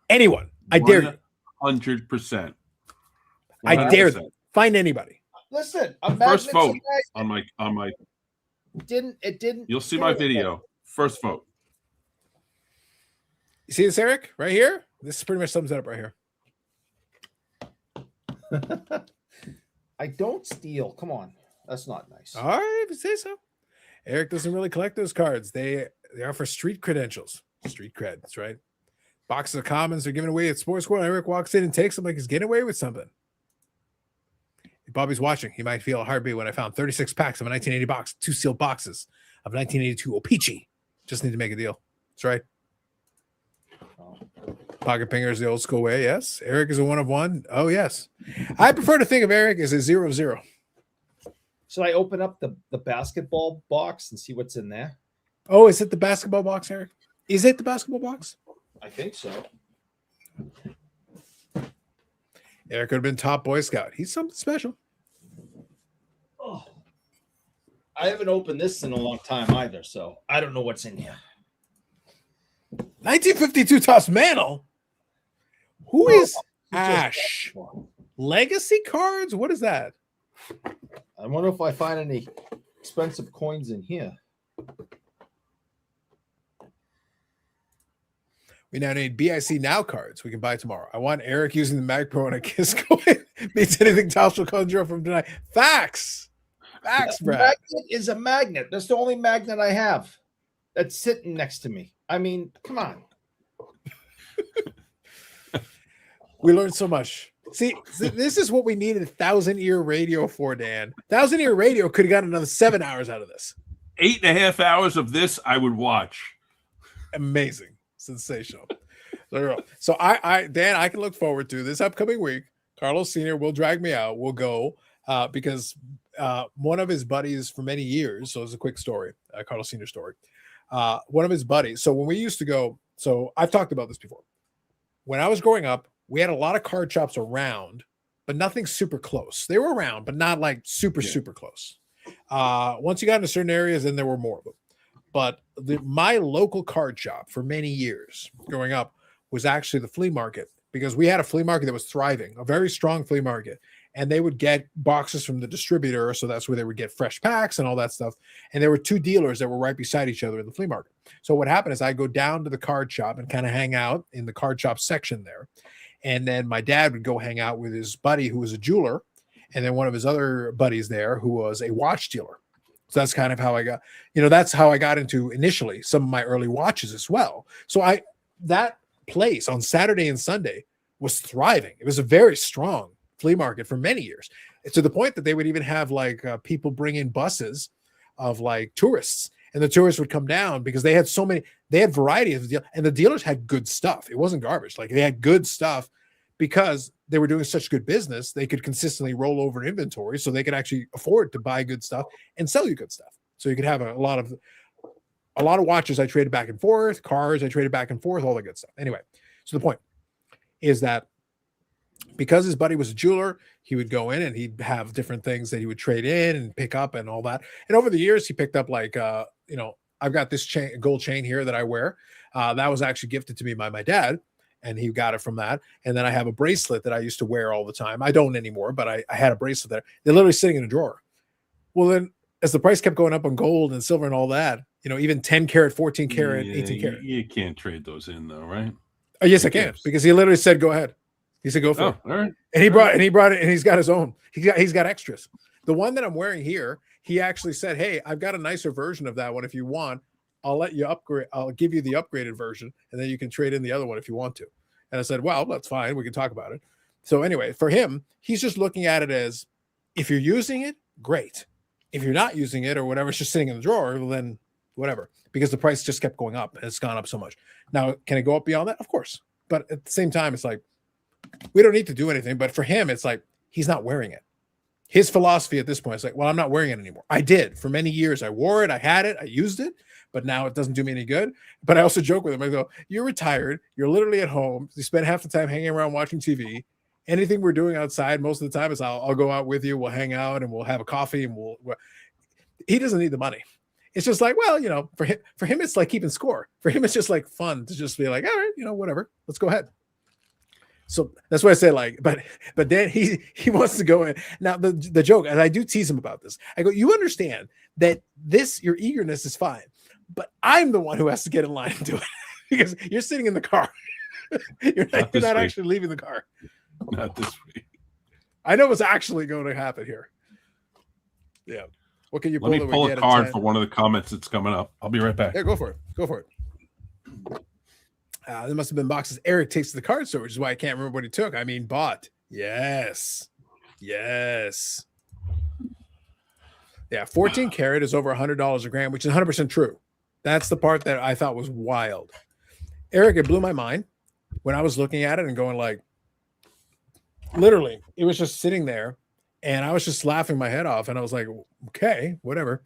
A: Anyone. I dare you.
F: 100%.
A: I dare them. Find anybody.
D: Listen,
F: first vote on my
D: it didn't.
F: You'll see my video. First vote.
A: You see this, Eric? Right here? This pretty much sums it up right here.
D: I don't steal. Come on. That's not nice.
A: All right, if you say so. Eric doesn't really collect those cards. They are for street credentials. Street cred, that's right. Boxes of commons are given away at Sports World. Eric walks in and takes them like he's getting away with something. If Bobby's watching, he might feel a heartbeat when I found 36 packs of a 1980 box, 2 sealed boxes of 1982 O-Pee-Chee. Just need to make a deal. That's right. Pocket Pinger is the old school way, yes. Eric is a 1 of 1. Oh, yes. I prefer to think of Eric as a 0-0.
D: Should I open up the basketball box and see what's in there?
A: Oh, is it the basketball box, Eric? Is it the basketball box?
D: I think so.
A: Eric could have been top Boy Scout. He's something special.
D: Oh, I haven't opened this in a long time either, so I don't know what's in here.
A: 1952 Topps Mantle. Who is Ash? Legacy cards? What is that?
D: I wonder if I find any expensive coins in here.
A: We now need BIC Now cards we can buy tomorrow. I want Eric using the Mag Pro and a Kiss coin. Beats anything Tosh will conjure up from tonight. Facts. Facts, Brad.
D: Magnet is a magnet. That's the only magnet I have that's sitting next to me. I mean, come on.
A: We learned so much. See, this is what we needed 1,000-year radio for, Dan. 1,000-year radio could have gotten another 7 hours out of this.
F: 8.5 hours of this I would watch.
A: Amazing. Sensational. So Dan, I can look forward to this upcoming week. Carlos Sr. will drag me out. We'll go because one of his buddies for many years, so it's a quick story, Carlos Sr. story. One of his buddies. So when we used to go, so I've talked about this before. When I was growing up, we had a lot of card shops around, but nothing super close. They were around, but not like super close. Once you got into certain areas, then there were more of them. But my local card shop for many years growing up was actually the flea market, because we had a flea market that was thriving, a very strong flea market. And they would get boxes from the distributor. So that's where they would get fresh packs and all that stuff. And there were two dealers that were right beside each other in the flea market. So what happened is I go down to the card shop and kind of hang out in the card shop section there. And then my dad would go hang out with his buddy who was a jeweler. And then one of his other buddies there who was a watch dealer. So that's kind of how I got, that's how I got into initially some of my early watches as well. So that place on Saturday and Sunday was thriving. It was a very strong flea market for many years, to the point that they would even have like people bring in buses of like tourists, and the tourists would come down because they had variety of deals, and the dealers had good stuff. It wasn't garbage. Like they had good stuff because they were doing such good business. They could consistently roll over inventory, so they could actually afford to buy good stuff and sell you good stuff. So you could have a lot of watches I traded back and forth, cars I traded back and forth, all that good stuff. Anyway, so the point is that because his buddy was a jeweler, he would go in and he'd have different things that he would trade in and pick up and all that. And over the years, he picked up like, I've got this gold chain here that I wear. That was actually gifted to me by my dad, and he got it from that. And then I have a bracelet that I used to wear all the time. I don't anymore, but I had a bracelet there. They're literally sitting in a drawer. Well, then as the price kept going up on gold and silver and all that, even 10 karat, 14 karat, 18 karat.
F: You can't trade those in though, right?
A: Oh, yes, I can, because he literally said, go ahead. He said, go for it.
F: All right.
A: And he brought it, and he's got his own. He's got extras. The one that I'm wearing here, he actually said, hey, I've got a nicer version of that one. If you want, I'll let you upgrade. I'll give you the upgraded version, and then you can trade in the other one if you want to. And I said, well, that's fine. We can talk about it. So anyway, for him, he's just looking at it as, if you're using it, great. If you're not using it or whatever, it's just sitting in the drawer, well, then whatever, because the price just kept going up and it's gone up so much. Now, can it go up beyond that? Of course. But at the same time, it's like, we don't need to do anything. But for him, it's like, he's not wearing it. His philosophy at this point is like, well, I'm not wearing it anymore. I did for many years. I wore it. I had it. I used it. But now it doesn't do me any good. But I also joke with him. I go, you're retired. You're literally at home. You spend half the time hanging around watching TV. Anything we're doing outside most of the time is I'll go out with you. We'll hang out and we'll have a coffee and he doesn't need the money. It's just like, well, for him, it's like keeping score. For him, it's just like fun to just be like, all right, whatever, let's go ahead. So that's why I say like, but then he wants to go in. Now the joke, and I do tease him about this. I go, you understand that your eagerness is fine, but I'm the one who has to get in line and do it because you're sitting in the car. you're not actually leaving the car.
F: Not this week.
A: I know what's actually going to happen here. Yeah. What can you pull?
F: Let me pull a card for one of the comments that's coming up. I'll be right back.
A: Yeah, go for it. There must have been boxes Eric takes to the card store, which is why I can't remember what he took. I mean, bought. Yes. Yeah, 14 karat is over $100 a gram, which is 100% true. That's the part that I thought was wild. Eric, it blew my mind when I was looking at it and going like, literally, it was just sitting there. And I was just laughing my head off. And I was like, okay, whatever.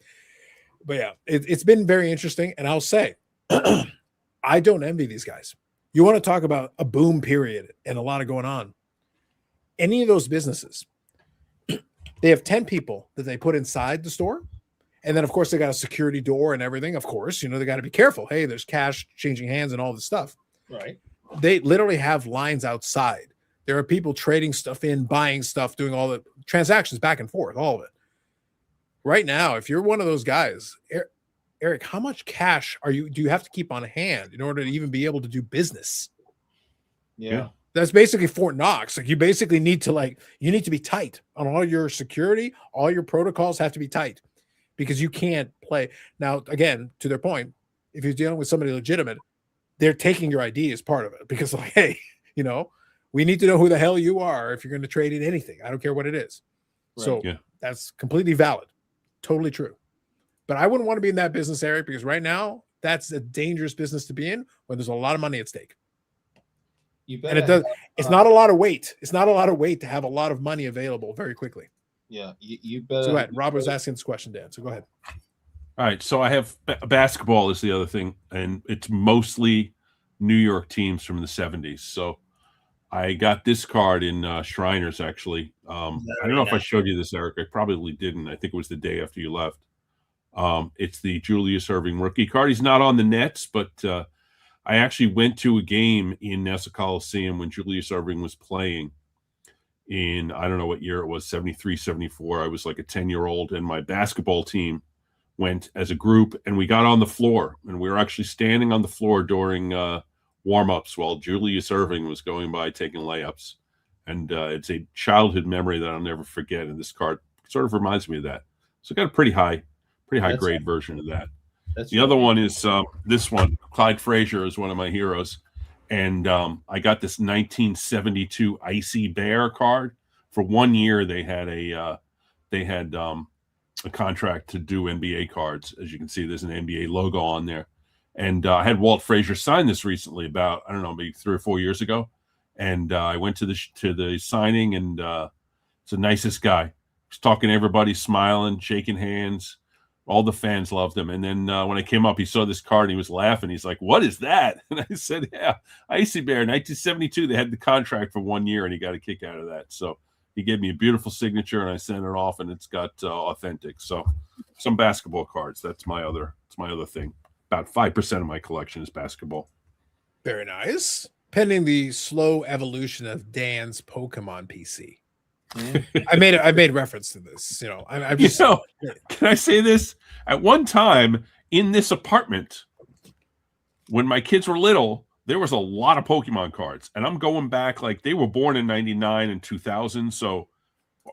A: But yeah, it's been very interesting. And I'll say, I don't envy these guys. You want to talk about a boom period and a lot of going on. Any of those businesses, they have 10 people that they put inside the store. And then, of course, they got a security door and everything. Of course, they got to be careful. Hey, there's cash changing hands and all this stuff.
D: Right.
A: They literally have lines outside. There are people trading stuff in, buying stuff, doing all the transactions back and forth, all of it. Right now, if you're one of those guys, Eric, how much cash do you have to keep on hand in order to even be able to do business?
D: Yeah.
A: That's basically Fort Knox. Like you basically need to you need to be tight on all your security. All your protocols have to be tight because you can't play. Now, again, to their point, if you're dealing with somebody legitimate, they're taking your ID as part of it because like, hey, we need to know who the hell you are if you're going to trade in anything. I don't care what it is.
D: Right.
A: So that's completely valid. Totally true. But I wouldn't want to be in that business, Eric, because right now that's a dangerous business to be in when there's a lot of money at stake. And it's not a lot of weight. It's not a lot of weight to have a lot of money available very quickly.
D: Yeah. You better.
A: So go ahead. Rob was asking this question, Dan. So go ahead.
F: All right. So I have basketball is the other thing, and it's mostly New York teams from the 70s. So I got this card in Shriners, actually. I don't know if I showed you this, Eric. I probably didn't. I think it was the day after you left. It's the Julius Erving rookie card. He's not on the Nets, but I actually went to a game in Nassau Coliseum when Julius Erving was playing in, I don't know what year it was, 73, 74. I was like a 10-year-old, and my basketball team went as a group, and we got on the floor, and we were actually standing on the floor during warm-ups while Julius Erving was going by taking layups. And it's a childhood memory that I'll never forget, and this card sort of reminds me of that. So I got a pretty high grade version of that. The other one is this one. Clyde Frazier is one of my heroes. And I got this 1972 Icy Bear card. For 1 year, they had a contract to do NBA cards. As you can see, there's an NBA logo on there. And I had Walt Frazier sign this recently about, I don't know, maybe 3 or 4 years ago. And I went to the signing, and it's the nicest guy. He's talking to everybody, smiling, shaking hands. All the fans loved him. And then when I came up, he saw this card and he was laughing. He's like, "What is that?" And I said, "Yeah, Icy Bear, 1972. They had the contract for 1 year, and he got a kick out of that." So he gave me a beautiful signature, and I sent it off, and it's got authentic. So some basketball cards. That's my other thing. About 5% of my collection is basketball.
A: Very nice. Pending the slow evolution of Dan's Pokemon PC. I made reference to this. I'm just.
F: Can I say this? At one time in this apartment, when my kids were little, there was a lot of Pokemon cards, and I'm going back like they were born in '99 and 2000, so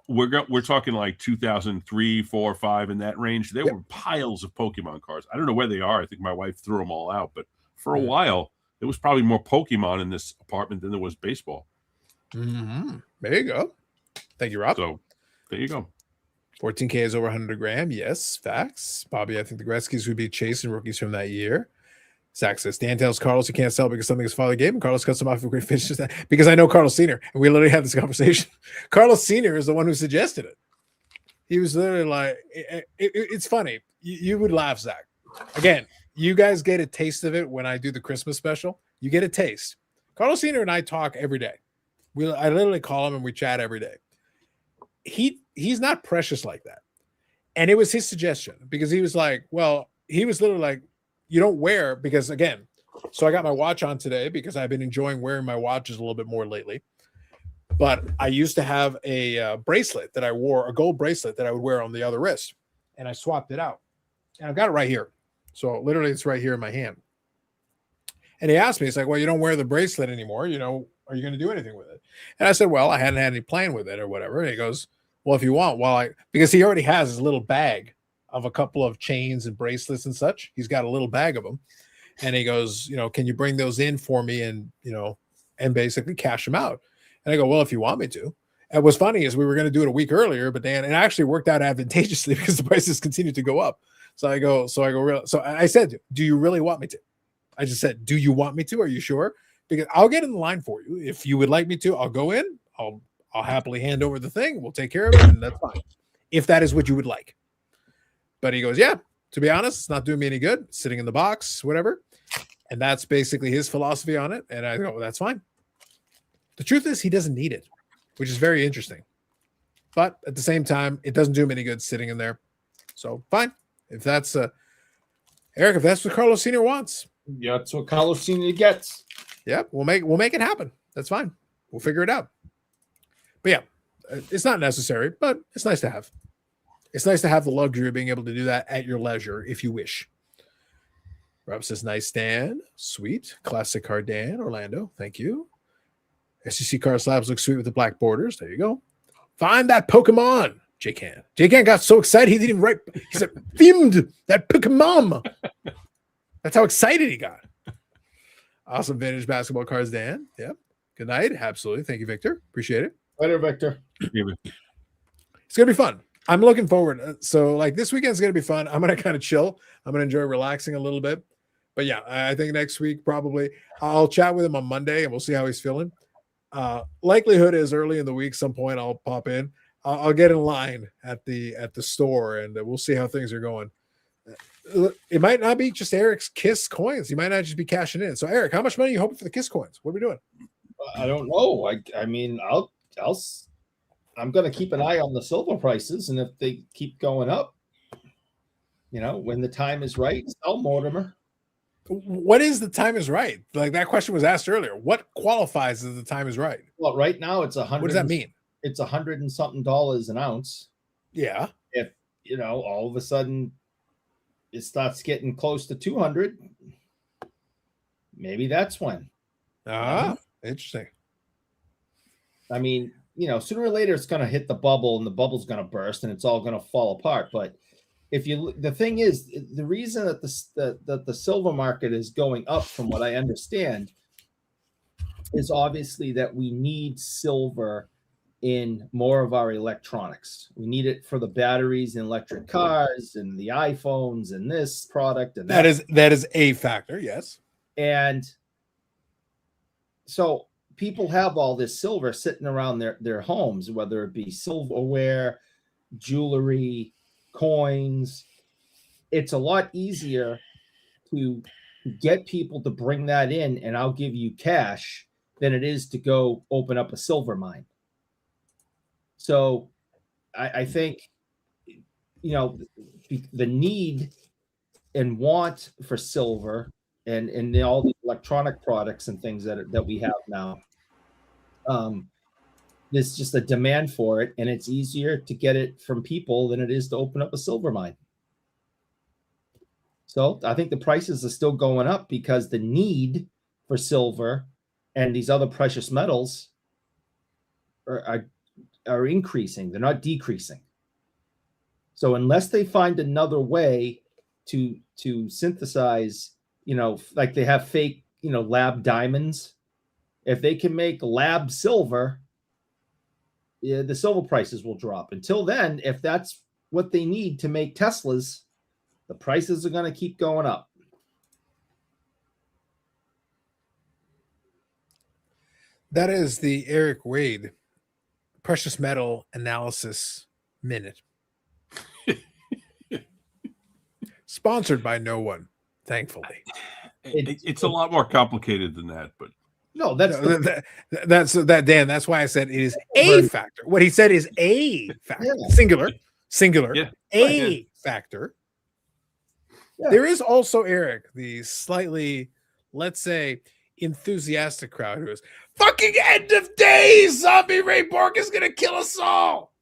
F: we're talking like 2003, 4, 5 in that range. There were piles of Pokemon cards. I don't know where they are. I think my wife threw them all out, but for a while, there was probably more Pokemon in this apartment than there was baseball.
A: Mm-hmm. There you go. Thank you, Rob.
F: So there you go.
A: 14K is over 100 grand. Yes, facts. Bobby, I think the Gretzkys would be chasing rookies from that year. Zach says, Dan tells Carlos he can't sell because something his father gave him. Carlos cuts him off for great finishes. Because I know Carlos Sr., and we literally had this conversation. Carlos Sr. is the one who suggested it. He was literally like, it's funny. You would laugh, Zach. Again, you guys get a taste of it when I do the Christmas special. You get a taste. Carlos Sr. and I talk every day. I literally call him and we chat every day. He's not precious like that. And it was his suggestion because he was like, he was literally like, you don't wear, because again, so I got my watch on today because I've been enjoying wearing my watches a little bit more lately. But I used to have a bracelet that I wore, a gold bracelet that I would wear on the other wrist. And I swapped it out. And I've got it right here. So literally it's right here in my hand. And he asked me, he's like, well, you don't wear the bracelet anymore. Are you going to do anything with it? And I said, well, I hadn't had any plan with it or whatever. And he goes, well, if you want, because he already has his little bag of a couple of chains and bracelets and such. He's got a little bag of them. And he goes, can you bring those in for me and basically cash them out? And I go, well, if you want me to. And what's funny is we were going to do it a week earlier, but Dan, it actually worked out advantageously because the prices continued to go up. So I said, do you really want me to? I just said, do you want me to? Are you sure? Because I'll get in the line for you. If you would like me to, I'll go in. I'll happily hand over the thing. We'll take care of it, and that's fine. If that is what you would like. But he goes, yeah, to be honest, it's not doing me any good. It's sitting in the box, whatever. And that's basically his philosophy on it. And I go, well, that's fine. The truth is he doesn't need it, which is very interesting. But at the same time, it doesn't do him any good sitting in there. So fine. If that's Eric, if that's what Carlos Sr. wants.
D: Yeah, that's what Carlos Sr. gets.
A: Yeah, we'll make it happen. That's fine. We'll figure it out. But yeah, it's not necessary, but it's nice to have. It's nice to have the luxury of being able to do that at your leisure if you wish. Rob says, nice Dan. Sweet. Classic card Dan. Orlando. Thank you. SEC card slabs look sweet with the black borders. There you go. Find that Pokemon. J-Can. J-Can got so excited he didn't even write. He said, themed that Pokemon. That's how excited he got. Awesome vintage basketball cards, Dan. Yeah. Good night. Absolutely. Thank you, Victor. Appreciate it.
D: Later, Victor.
A: It's going to be fun. I'm looking forward. So, like, this weekend's going to be fun. I'm going to kind of chill. I'm going to enjoy relaxing a little bit. But, yeah, I think next week probably I'll chat with him on Monday, and we'll see how he's feeling. Likelihood is early in the week, some point I'll pop in. I'll get in line at the store, and we'll see how things are going. It might not be just Eric's Kiss coins. He might not just be cashing in. So, Eric, how much money are you hoping for the Kiss coins? What are we doing?
D: I don't know. I mean, I'm going to keep an eye on the silver prices, and if they keep going up, when the time is right, sell Mortimer.
A: What is the time is right? Like that question was asked earlier. What qualifies as the time is right?
D: Well, right now it's $100.
A: What does that mean?
D: It's $100 and something an ounce.
A: Yeah.
D: If all of a sudden it starts getting close to 200, maybe that's when.
A: Interesting.
D: I mean, sooner or later it's going to hit the bubble, and the bubble's going to burst, and it's all going to fall apart. But the thing is, the reason that the silver market is going up, from what I understand, is obviously that we need silver in more of our electronics. We need it for the batteries in electric cars and the iPhones and this product and
A: that is a factor, yes.
D: And so people have all this silver sitting around their homes, whether it be silverware, jewelry, coins. It's a lot easier to get people to bring that in, and I'll give you cash, than it is to go open up a silver mine. So I think, the need and want for silver and all the electronic products and things that we have now, there's just a demand for it, and it's easier to get it from people than it is to open up a silver mine. So I think the prices are still going up because the need for silver and these other precious metals are increasing. They're not decreasing. So unless they find another way to synthesize, like they have fake, lab diamonds, if they can make lab silver, the silver prices will drop. Until then, if that's what they need to make Teslas, the prices are going to keep going up.
A: That is the Eric Wade Precious Metal Analysis Minute. Sponsored by no one, thankfully.
F: It's a lot more complicated than that, but
D: no, that's
A: Dan. That's why I said it is a factor. What he said is a factor, singular, a factor. Yeah. There is also, Eric, the slightly, let's say, enthusiastic crowd who is fucking end of days. Zombie Ray Bork is going to kill us all.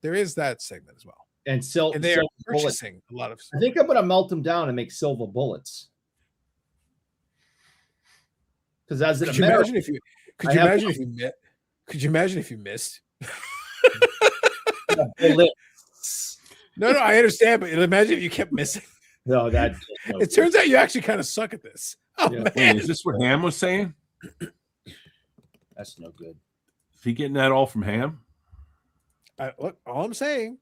A: There is that segment as well.
D: And
A: they are purchasing a lot of stuff.
D: I think I'm going to melt them down and make silver bullets. Because as an American,
A: could you imagine if you missed? No, I understand, but imagine if you kept missing.
D: No,
A: it turns out you actually kind of suck at this. Oh, man.
F: Wait, is this what Ham was saying?
D: That's no good.
F: Is he getting that all from Ham?
A: Look, all I'm saying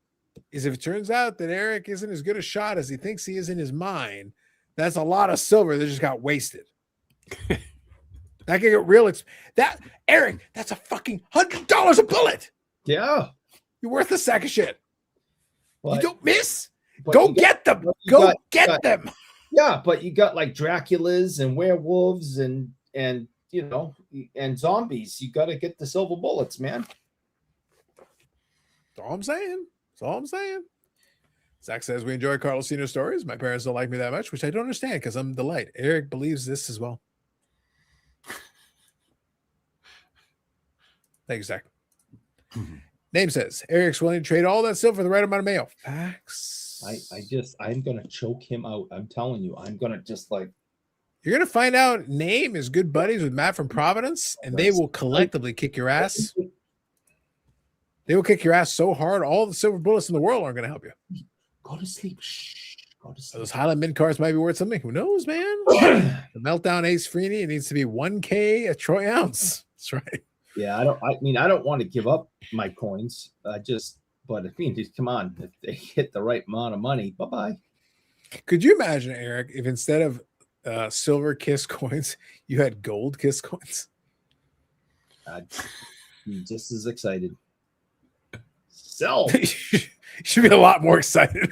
A: is if it turns out that Eric isn't as good a shot as he thinks he is in his mind, that's a lot of silver that just got wasted. That can get real. Eric, that's a fucking $100 a bullet.
D: Yeah.
A: You're worth a sack of shit.
D: But,
A: you don't miss. Go get them. Go get them.
D: Yeah, but you got like Draculas and werewolves and zombies. You got to get the silver bullets, man.
A: That's all I'm saying. Zach says, we enjoy Carlos Sr. stories. My parents don't like me that much, which I don't understand because I'm the light. Eric believes this as well. Thanks, Zach. Name says, Eric's willing to trade all that silver for the right amount of mayo. Facts.
D: I'm gonna choke him out. I'm telling you, I'm gonna just like.
A: You're gonna find out Name is good buddies with Matt from Providence, and they will collectively kick your ass. They will kick your ass so hard, all the silver bullets in the world aren't gonna help you.
D: Go to sleep. Shh. Go to sleep.
A: Those Highland mid cards might be worth something. Who knows, man? The Meltdown Ace Freeney, it needs to be 1K a troy ounce. That's right.
D: Yeah, I don't want to give up my coins. But I mean, just come on. If they hit the right amount of money, bye-bye.
A: Could you imagine, Eric, if instead of silver Kiss coins, you had gold Kiss coins?
D: I'd be just as excited. Sell.
A: You should be a lot more excited.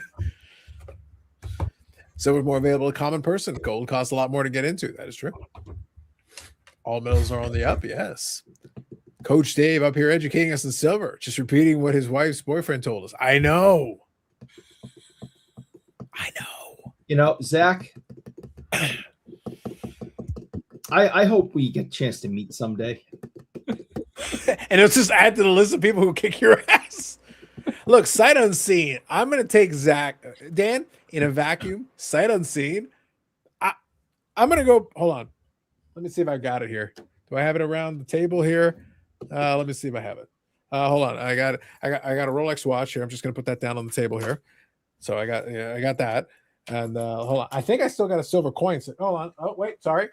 A: Silver more available to common person. Gold costs a lot more to get into. That is true. All metals are on the up. Yes. Coach Dave up here educating us in silver, just repeating what his wife's boyfriend told us. I know.
D: You know, Zach, I hope we get a chance to meet someday.
A: And it'll just add to the list of people who kick your ass. Look, sight unseen. I'm going to take Zach, Dan, in a vacuum, sight unseen. I'm going to go. Hold on. Let me see if I got it here. Do I have it around the table here? Let me see if I have it. Hold on. I got a Rolex watch here. I'm just going to put that down on the table here. So I got that. And hold on. I think I still got a silver coin. Hold on. Oh, wait. Sorry.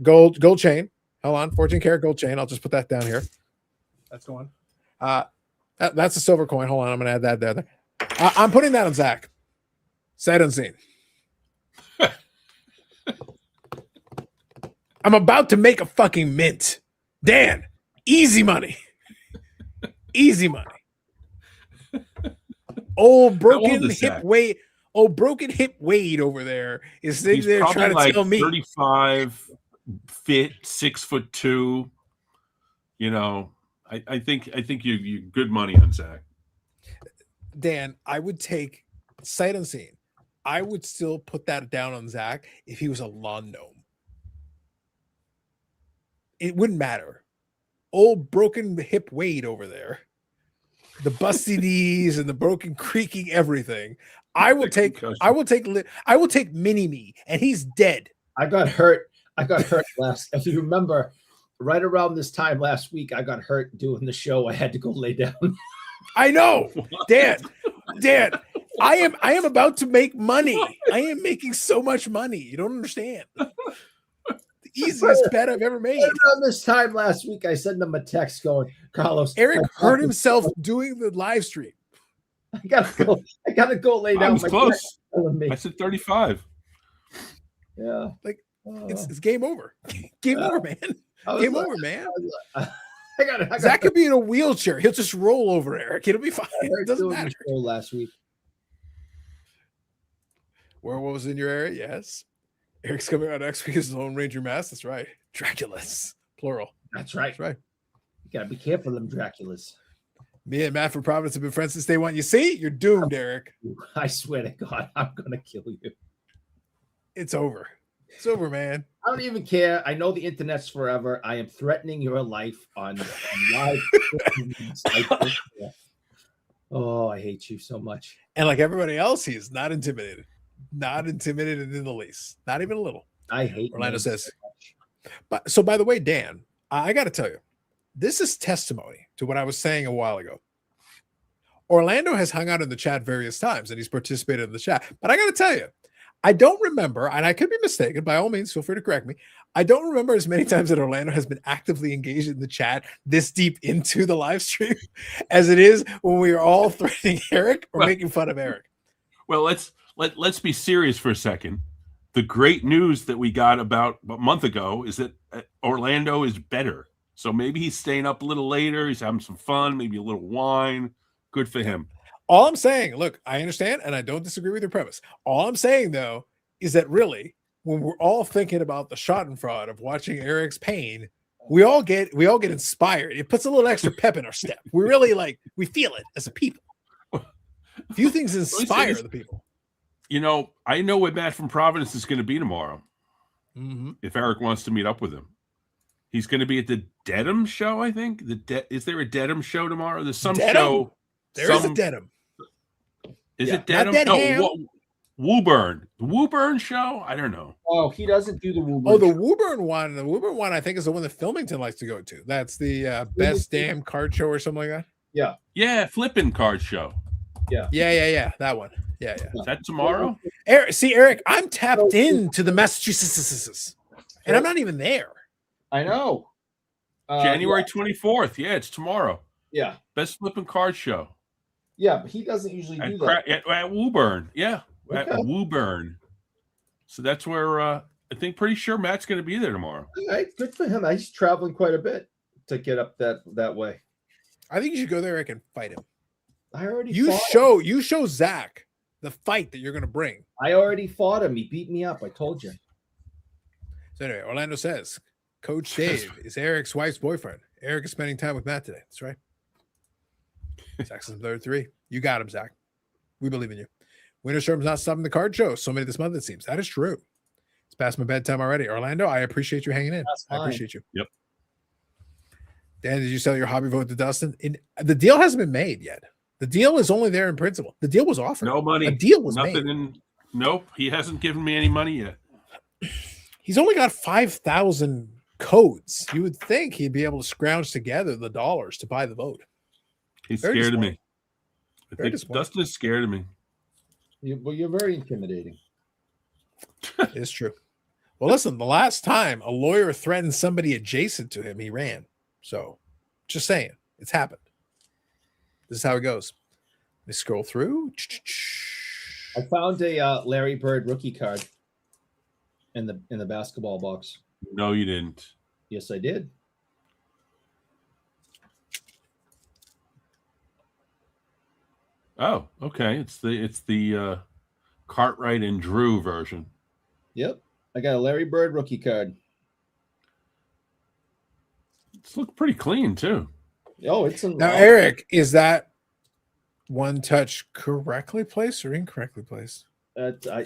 A: Gold chain. Hold on. 14 karat gold chain. I'll just put that down here. That's going. That's a silver coin. Hold on. I'm going to add that there. I'm putting that on Zach. Sight unseen. I'm about to make a fucking mint. Dan, easy money. Easy money. Old broken hip Wade. Old broken hip Wade over there is sitting there trying to
F: like
A: tell me
F: 35, fit, 6'2". You know, I think you good money on Zach.
A: Dan, I would take sight unseen. I would still put that down on Zach if he was a lawn gnome. It wouldn't matter. Old broken hip Wade over there, the busty knees and the broken creaking everything. I will take mini me, and he's dead.
D: I got hurt last. If you remember, right around this time last week, I got hurt doing the show. I had to go lay down.
A: I know, Dan. I am about to make money. I am making so much money. You don't understand. Easiest bet I've ever made.
D: Around this time last week, I sent them a text going, Carlos.
A: Eric hurt himself doing the live stream.
D: I gotta go lay down.
F: I was close. I said 35.
D: Yeah.
A: Like it's game over. Game over, man. Game over, man. Zach could be in a wheelchair. He'll just roll over, Eric. It'll be fine. It doesn't matter.
D: Last week.
A: What was in your area? Yes. Eric's coming out next week as his Lone Ranger mask. That's right. Draculas, plural.
D: That's right.
A: That's right.
D: You gotta be careful of them Draculas.
A: Me and Matt from Providence have been friends since day one. You see, you're doomed, Eric.
D: I swear to God, I'm gonna kill you.
A: It's over. It's over, man.
D: I don't even care. I know the internet's forever. I am threatening your life on live. Oh, I hate you so much.
A: And like everybody else, he is not intimidated. Not intimidated in the least. Not even a little.
D: I hate
A: Orlando says. So but so by the way, Dan, I got to tell you, this is testimony to what I was saying a while ago. Orlando has hung out in the chat various times and he's participated in the chat. But I got to tell you, I don't remember, and I could be mistaken, by all means, feel free to correct me. I don't remember as many times that Orlando has been actively engaged in the chat this deep into the live stream as it is when we are all threatening Eric or making fun of Eric.
F: Well, let's be serious for a second. The great news that we got about a month ago is that Orlando is better. So maybe he's staying up a little later. He's having some fun, maybe a little wine. Good for him.
A: All I'm saying, look, I understand, and I don't disagree with your premise. All I'm saying, though, is that really, when we're all thinking about the Schadenfreude of watching Eric's pain, we all get inspired. It puts a little extra pep in our step. We really we feel it as a people. Few things inspire the people.
F: You know, I know what Matt from Providence is going to be tomorrow.
A: Mm-hmm.
F: If Eric wants to meet up with him, he's going to be at the Dedham show. I think is there a Dedham show tomorrow? There's some show.
A: There is a Dedham.
F: Is
D: Yeah.
F: it Denim?
A: Not Dead
F: No,
A: Ham.
F: Wooburn. The Wooburn show? I don't know.
D: Oh, he doesn't do the Woburn.
A: Oh, the
D: show.
A: Woburn one. The Woburn one, I think, is the one that Filmington likes to go to. That's the best damn card show or something like that.
F: Yeah, flipping card show.
A: Yeah. That one. Yeah.
F: Is that tomorrow?
A: Eric, I'm tapped into the Massachusetts, and I'm not even there.
D: I know.
F: January 24th. Yeah, it's tomorrow.
D: Yeah.
F: Best flipping card show.
D: Yeah, but he doesn't usually do that.
F: At Woburn. Yeah, at
D: Okay.
F: Woburn. So that's where I think pretty sure Matt's going to be there tomorrow.
D: All right, good for him. He's traveling quite a bit to get up that way.
A: I think you should go there, Eric, and fight him.
D: I already
A: You
D: fought him.
A: show Zach the fight that you're going to bring.
D: I already fought him. He beat me up. I told you.
A: So anyway, Orlando says, Coach Dave is Eric's wife's boyfriend. Eric is spending time with Matt today. That's right. Zach's in third 3. You got him, Zach. We believe in you. Winter Storm's not stopping the card show. So many this month, it seems. That is true. It's past my bedtime already. Orlando, I appreciate you hanging in.
D: That's
A: I
D: fine.
A: appreciate you.
F: Yep.
A: Dan, did you sell your hobby vote to Dustin? The deal hasn't been made yet. The deal is only there in principle. The deal was offered.
F: No money.
A: A deal was
F: Nothing
A: made.
F: in. Nope. He hasn't given me any money yet.
A: He's only got 5,000 codes. You would think he'd be able to scrounge together the dollars to buy the vote.
F: He's
A: Very
F: scared of me.
A: disappointing.
F: I
A: Very
F: think
A: disappointing.
F: Dustin is scared of me.
D: You're very intimidating.
A: It's true. Well, listen, the last time a lawyer threatened somebody adjacent to him, he ran. So just saying, it's happened. This is how it goes. Let me scroll through.
D: I found a Larry Bird rookie card in the basketball box.
F: No, you didn't.
D: Yes, I did.
F: Oh, okay. It's the Cartwright and Drew version.
D: Yep. I got a Larry Bird rookie card.
F: It's looked pretty clean too.
D: Oh, it's in
A: Now, Eric, is that one touch correctly placed or incorrectly placed?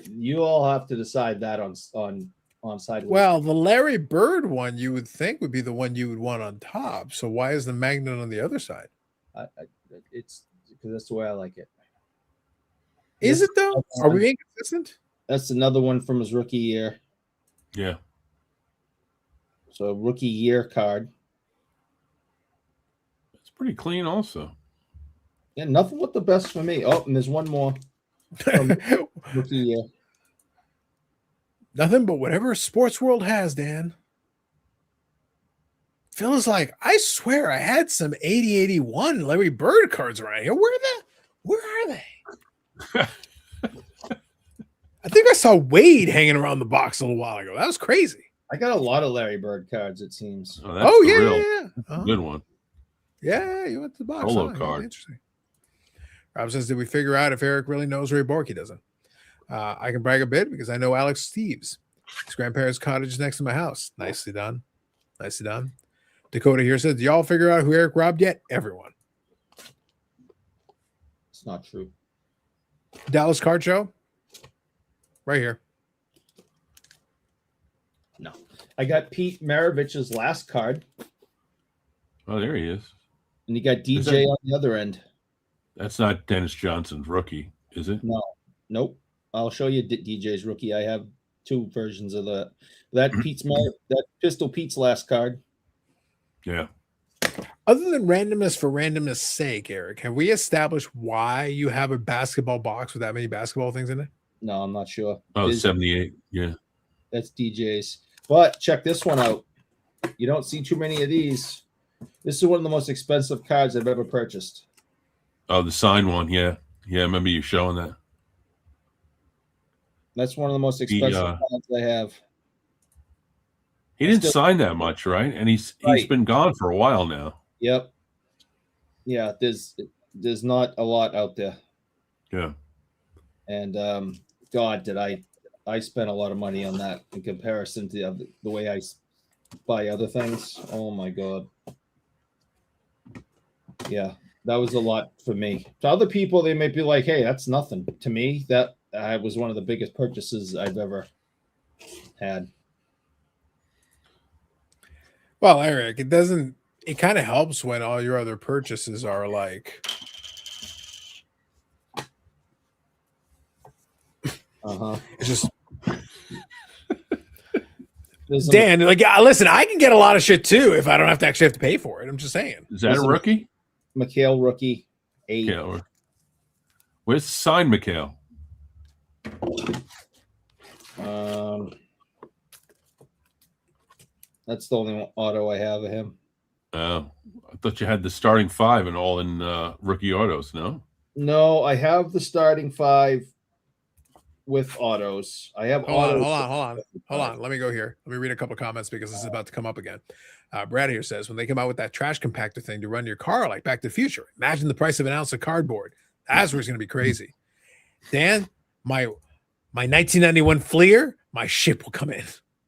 D: you all have to decide that on sideways.
A: Well, the Larry Bird one you would think would be the one you would want on top. So why is the magnet on the other side?
D: It's because that's the way I like it.
A: Is it though? Are we being consistent?
D: That's another one from his rookie year.
F: Yeah.
D: So rookie year card.
F: It's pretty clean also.
D: Yeah, nothing but the best for me. Oh, and there's one more from rookie year.
A: Nothing but whatever sports world has, Dan. Phil is like, I swear I had some 80-81 Larry Bird cards around here. Where are they? I think I saw Wade hanging around the box a little while ago. That was crazy.
D: I got a lot of Larry Bird cards, it seems.
F: Oh, that's
A: Yeah. Uh-huh.
F: good one.
A: Yeah, you went to the box.
F: Solo
A: huh?
F: card.
A: Interesting. Rob says, did we figure out if Eric really knows Ray Borky doesn't? I can brag a bit because I know Alex Steves. His grandparents' cottage is next to my house. Nicely done. Nicely done. Dakota here says, do y'all figure out who Eric robbed yet? Everyone.
D: It's not true.
A: Dallas Card Show? Right here.
D: No. I got Pete Maravich's last card,
F: Oh, there he is.
D: and you got
F: Is
D: DJ on the other end.
F: That's not Dennis Johnson's rookie, is it?
D: No. Nope. I'll show you DJ's rookie. I have two versions of that. That Pistol Pete's last card.
F: Yeah.
A: Other than randomness for randomness sake, Eric, have we established why you have a basketball box with that many basketball things in it?
D: No, I'm not sure.
F: Oh,
D: Is-
F: 78. Yeah.
D: That's DJ's. But check this one out. You don't see too many of these. This is one of the most expensive cards I've ever purchased.
F: Oh, the signed one. Yeah. Yeah. I remember you showing that.
D: That's one of the most expensive cards I have.
F: He didn't
D: Still-
F: sign that much, right? And he's
D: Right.
F: been gone for a while now.
D: Yep. Yeah, there's not a lot out there.
F: Yeah.
D: And God, did I spent a lot of money on that in comparison to the way I buy other things. Oh my God. Yeah, that was a lot for me. To other people, they might be like, hey, that's nothing. To me, that was one of the biggest purchases I've ever had.
A: Well, Eric, it kind of helps when all your other purchases are like It's just
D: Dan,
A: like, listen, I can get a lot of shit too if I don't have to pay for it. I'm just saying.
F: Is that a rookie?
D: McHale rookie 8.
F: Yeah. Where's the signed McHale?
D: That's the only auto I have of him.
F: I thought you had the starting 5 and all in rookie autos.
D: No, I have the starting 5 with autos. I have
A: Hold on. Let me go here. Let me read a couple comments because this is about to come up again. Brad here says, when they come out with that trash compactor thing to run your car like Back to the Future, imagine the price of an ounce of cardboard. That's where it's going to be crazy. Dan, my 1991 Fleer, my ship will come in.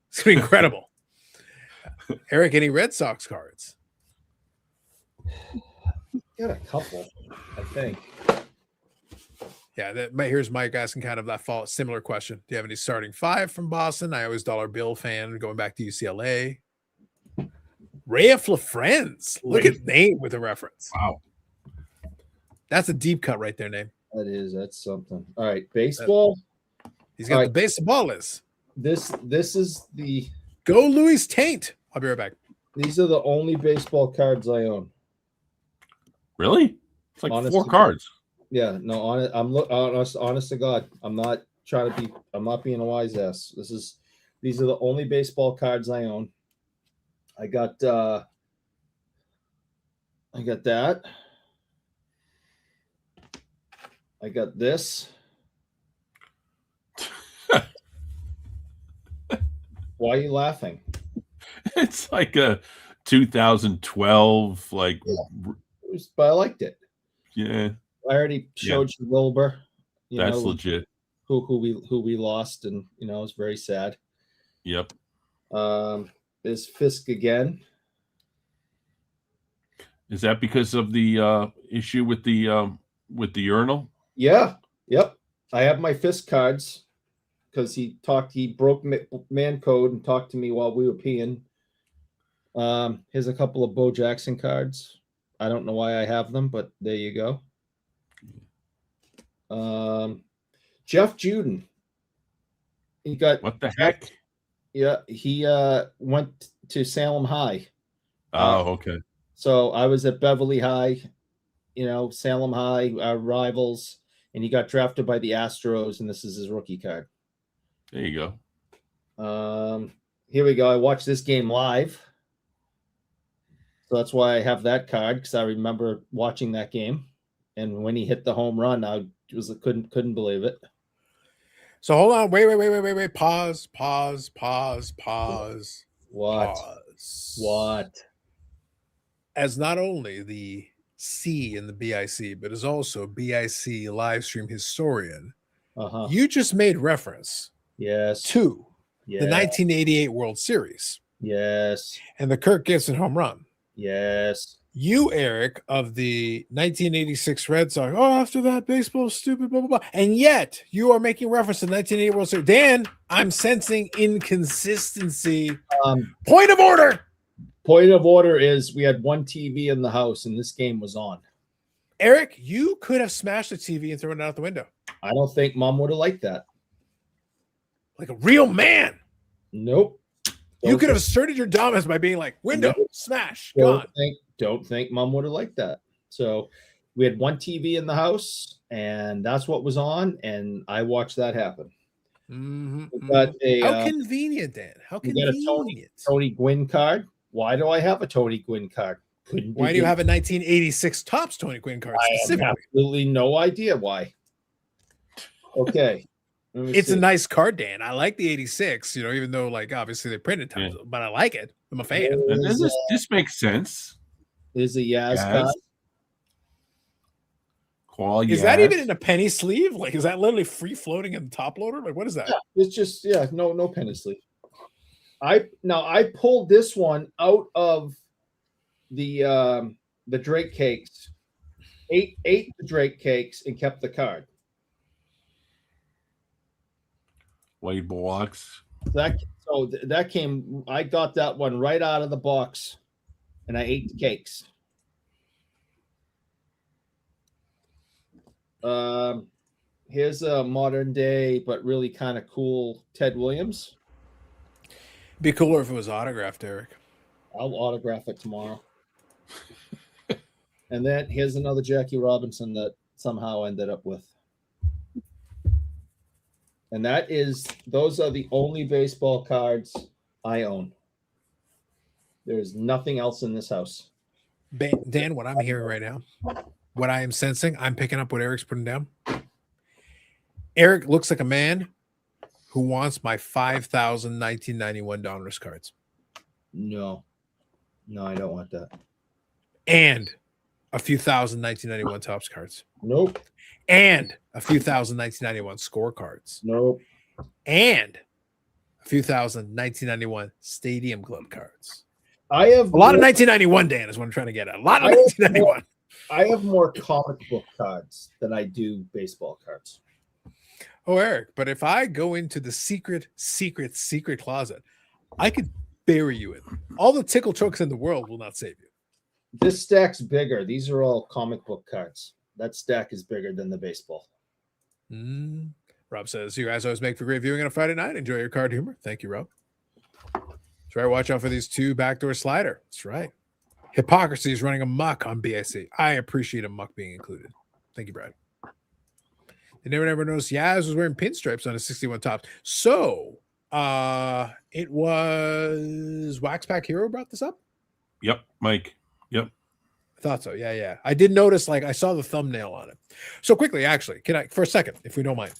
A: It's going to be incredible. Eric, any Red Sox cards?
D: Got a couple, I think.
A: Yeah, here's Mike asking kind of that similar question. Do you have any starting 5 from Boston? I always dollar bill fan going back to UCLA. Raef LaFrance. Look at name with a reference.
F: Wow.
A: That's a deep cut right there, name.
D: That's something. All right, baseball.
A: He's got the baseball is.
D: This is the
A: Go Louis Taint. I'll be right back.
D: These are the only baseball cards I own.
F: Really? It's like 4 cards.
D: Yeah, no, honest to God. I'm not being a wise ass. These are the only baseball cards I own. I got that. I got this. Why are you laughing?
F: It's like a 2012, but
D: I liked it.
F: Yeah. I
D: already showed you Wilbur.
F: That's legit.
D: Who we lost, and it was very sad.
F: Yep.
D: There's Fisk again.
F: Is that because of the issue with the urinal?
D: Yeah. Yep. I have my Fisk cards because he broke man code and talked to me while we were peeing. Here's a couple of Bo Jackson cards. I don't know why I have them, but there you go. Jeff Juden. He got
F: what the heck?
D: Yeah, he went to Salem High.
F: Oh, okay.
D: So I was at Beverly High, Salem High, our rivals, and he got drafted by the Astros, and this is his rookie card.
F: There you
D: go. Here we go. I watched this game live. So that's why I have that card, because I remember watching that game. And when he hit the home run, I couldn't believe it.
A: So hold on. Wait. Pause.
D: What?
A: Pause.
D: What?
A: As not only the C in the BIC, but as also BIC live stream historian, you just made reference to the 1988 World Series.
D: Yes.
A: And the Kirk Gibson home run.
D: Yes.
A: You, Eric, of the 1986 Red Sox. Oh, after that, baseball's stupid, blah, blah, blah. And yet, you are making reference to the 1988 World Series. Dan, I'm sensing inconsistency. Point of order.
D: Point of order is we had one TV in the house, and this game was on.
A: Eric, you could have smashed the TV and thrown it out the window.
D: I don't think Mom would have liked that.
A: Like a real man.
D: Nope.
A: You could have asserted your dominance by being like, window, smash, gone.
D: Don't think Mom would have liked that. So we had one TV in the house, and that's what was on, and I watched that happen. But
A: how convenient, Dan. How convenient.
D: We got a Tony Gwynn card. Why do I have a Tony Gwynn card?
A: Why do you have a 1986 Topps Tony Gwynn card specifically?
D: I have absolutely no idea why. Okay.
A: It's a nice card, Dan. I like the 86, even though, obviously they printed tons, but I like it. I'm a fan.
F: This makes sense.
D: Is a Yaz card.
F: Quality.
A: Is that even in a penny sleeve? Is that literally free floating in the top loader? What is that?
D: Yeah, it's just, no penny sleeve. I pulled this one out of the Drake cakes, ate the Drake cakes, and kept the card.
F: White box.
D: That came. I got that one right out of the box, and I ate the cakes. Here's a modern day, but really kind of cool Ted Williams.
A: Be cooler if it was autographed, Eric.
D: I'll autograph it tomorrow. And then here's another Jackie Robinson that somehow ended up with. And those are the only baseball cards I own. There's nothing else in this house.
A: Dan, what I'm hearing right now, what I am sensing, I'm picking up what Eric's putting down. Eric looks like a man who wants my 5,000 1991 Donruss cards.
D: No, I don't want that.
A: And a few thousand 1991 Topps cards.
D: Nope.
A: And a few thousand 1991 score cards.
D: Nope.
A: And a few thousand 1991 Stadium Club cards.
D: I have
A: a lot of 1991, Dan, is what I'm trying to get at. A lot of 1991.
D: I have more comic book cards than I do baseball cards.
A: Oh, Eric, but if I go into the secret closet, I could bury you in. All the tickle chokes in the world will not save you.
D: This stack's bigger. These are all comic book cards. That stack is bigger than the baseball.
A: Rob says, you guys always make for great viewing on a Friday night. Enjoy your card humor. Thank you, Rob. That's right. Watch out for these two backdoor slider. That's right. Hypocrisy is running amok on BIC. I appreciate a muck being included. Thank you, Brad. They never noticed Yaz was wearing pinstripes on his 61 Topps. So it was Wax Pack Hero brought this up?
F: Yep, Mike. Yep.
A: I thought so. Yeah. I did notice, like, I saw the thumbnail on it. So quickly, actually, can I, for a second, if we don't mind,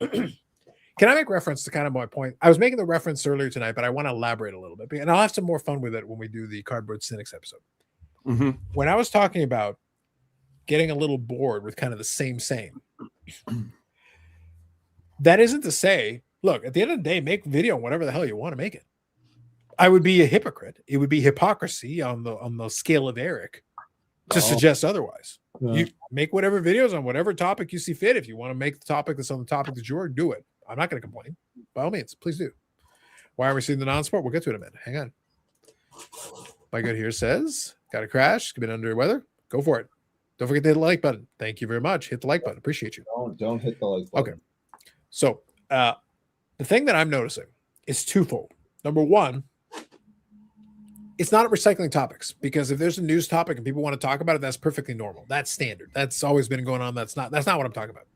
A: can I make reference to kind of my point? I was making the reference earlier tonight, but I want to elaborate a little bit, and I'll have some more fun with it when we do the Cardboard Cynics episode.
F: Mm-hmm.
A: When I was talking about getting a little bored with kind of the same, that isn't to say, look, at the end of the day, make video on whatever the hell you want to make it. I would be a hypocrite. It would be hypocrisy on the scale of Eric to suggest otherwise. Yeah. You make whatever videos on whatever topic you see fit. If you want to make the topic that's on the topic that you're, do it. I'm not going to complain. By all means, please do. Why are we seeing the non-sport? We'll get to it in a minute. Hang on. My good here says, got a crash, been under weather. Go for it. Don't forget to hit the like button. Thank you very much. Hit the like button. Appreciate you.
D: Don't hit the like button.
A: Okay. So the thing that I'm noticing is twofold. Number one, it's not recycling topics, because if there's a news topic and people want to talk about it, that's perfectly normal. That's standard. That's always been going on. That's not what I'm talking about.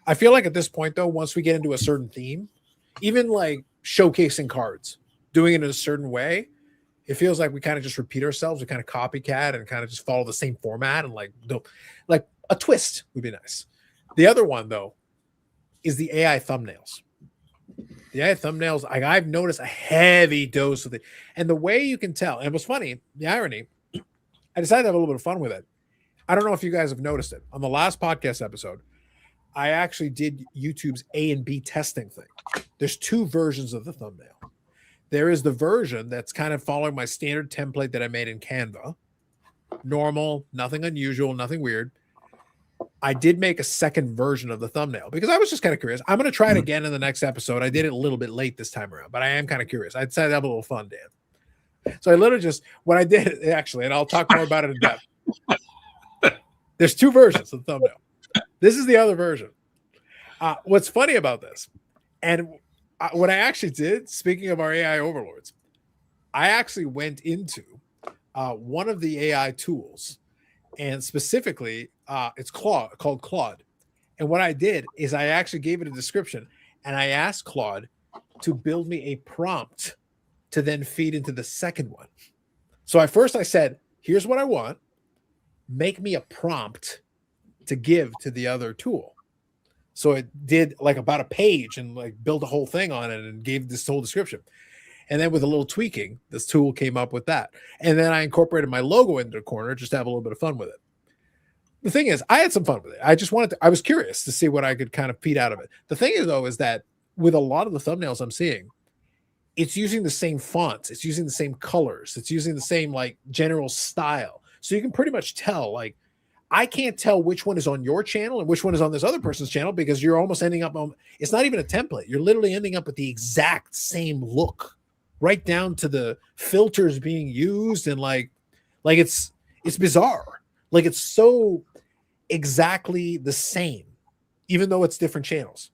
A: I feel like at this point, though, once we get into a certain theme, even like showcasing cards, doing it in a certain way, it feels like we kind of just repeat ourselves. We kind of copycat and kind of just follow the same format, and like a twist would be nice. The other one, though, is the AI thumbnails. The AI thumbnails, I've noticed a heavy dose of it. And the way you can tell, and it was funny, the irony, I decided to have a little bit of fun with it. I don't know if you guys have noticed it. On the last podcast episode, I actually did YouTube's A and B testing thing. There's two versions of the thumbnail. There is the version that's kind of following my standard template that I made in Canva. Normal, nothing unusual, nothing weird. I did make a second version of the thumbnail because I was just kind of curious. I'm going to try it again in the next episode. I did it a little bit late this time around, but I am kind of curious. I decided to have a little fun, Dan. So I literally just, what I did actually, and I'll talk more about it in depth. There's two versions of the thumbnail. This is the other version. What's funny about this, and what I actually did, speaking of our AI overlords, I actually went into one of the AI tools, and specifically, it's called Claude. And what I did is I actually gave it a description, and I asked Claude to build me a prompt to then feed into the second one. So I said, here's what I want. Make me a prompt to give to the other tool. So it did like about a page and like built a whole thing on it and gave this whole description. And then with a little tweaking, this tool came up with that. And then I incorporated my logo into the corner just to have a little bit of fun with it. The thing is, I had some fun with it. I was curious to see what I could kind of feed out of it. The thing is, though, is that with a lot of the thumbnails I'm seeing, it's using the same fonts. It's using the same colors. It's using the same like general style. So you can pretty much tell, like, I can't tell which one is on your channel and which one is on this other person's channel because you're almost ending up on, it's not even a template. You're literally ending up with the exact same look, right down to the filters being used. And like it's bizarre. Like it's so exactly the same even though it's different channels.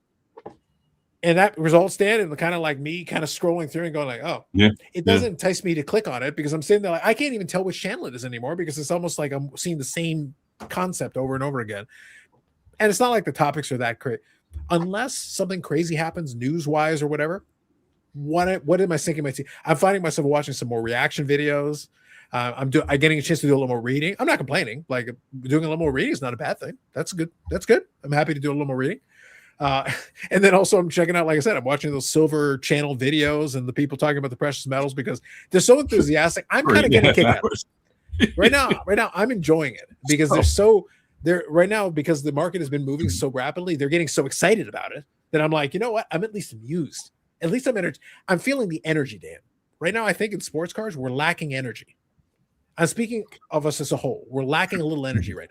A: And that results, Dan, in kind of like me kind of scrolling through and going like, oh,
F: Yeah.
A: It doesn't entice me to click on it because I'm sitting there like, I can't even tell which channel it is anymore because it's almost like I'm seeing the same concept over and over again. And it's not like the topics are that crazy. Unless something crazy happens news-wise or whatever, what am I sinking my teeth? I'm finding myself watching some more reaction videos. I'm getting a chance to do a little more reading. I'm not complaining. Like doing a little more reading is not a bad thing. That's good. I'm happy to do a little more reading. And then also I'm checking out, like I said, I'm watching those silver channel videos and the people talking about the precious metals because they're so enthusiastic. I'm kind of getting a kick out of it. Right now, I'm enjoying it because they're right now because the market has been moving so rapidly. They're getting so excited about it that I'm like, you know what? I'm at least amused. At least I'm feeling the energy, Dan. Right now, I think in sports cars, we're lacking energy. I'm speaking of us as a whole. We're lacking a little energy right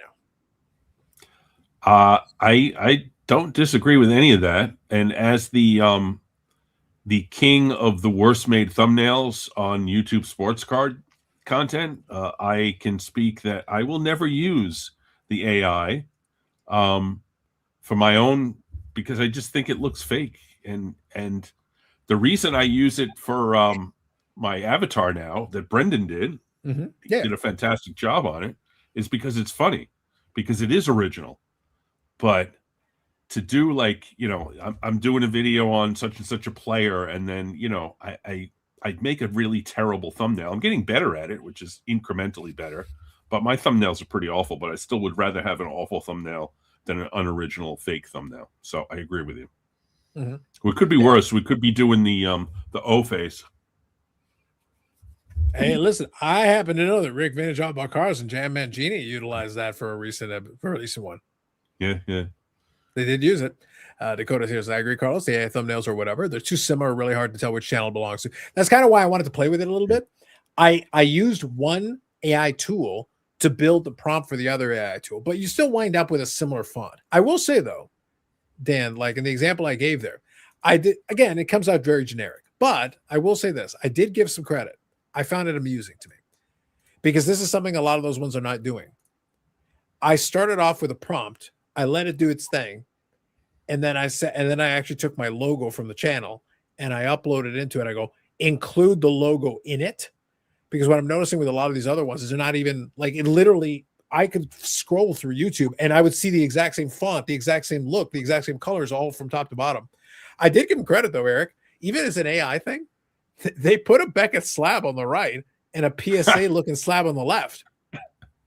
A: now.
F: I don't disagree with any of that. And as the king of the worst made thumbnails on YouTube sports card content, I can speak that I will never use the AI for my own because I just think it looks fake. And the reason I use it for my avatar now that Brendan did, did a fantastic job on it, is because it's funny, because it is original. But to do like, I'm doing a video on such and such a player, and then, I'd make a really terrible thumbnail. I'm getting better at it, which is incrementally better. But my thumbnails are pretty awful, but I still would rather have an awful thumbnail than an unoriginal fake thumbnail. So I agree with you. We could be worse. We could be doing the O face.
A: Hey, listen, I happen to know that Rick Vintage All About Cars and Jam Mangini utilized that for a recent one.
F: Yeah.
A: They did use it. Dakota says, I agree, Carlos. The AI thumbnails or whatever, they're too similar, really hard to tell which channel it belongs to. That's kind of why I wanted to play with it a little bit. I used one AI tool to build the prompt for the other AI tool, but you still wind up with a similar font. I will say, though, Dan, like in the example I gave there, it comes out very generic, but I will say this. I did give some credit. I found it amusing to me because this is something a lot of those ones are not doing. I started off with a prompt. I let it do its thing. And then I actually took my logo from the channel and I uploaded into it. I go, include the logo in it. Because what I'm noticing with a lot of these other ones is they're not even like it literally, I could scroll through YouTube and I would see the exact same font, the exact same look, the exact same colors, all from top to bottom. I did give them credit though, Eric. Even as an AI thing, they put a Beckett slab on the right and a PSA looking slab on the left.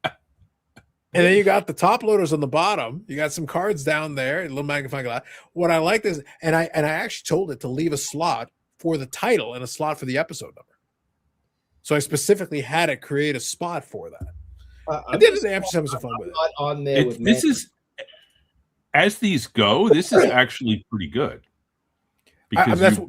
A: And then you got the top loaders on the bottom. You got some cards down there, a little magnifying glass. What I liked is, and I actually told it to leave a slot for the title and a slot for the episode number. So I specifically had it create a spot for that. At the end of the day, I'm just having some fun with it.
D: On there with
F: this is, as these go, this is actually pretty good. Because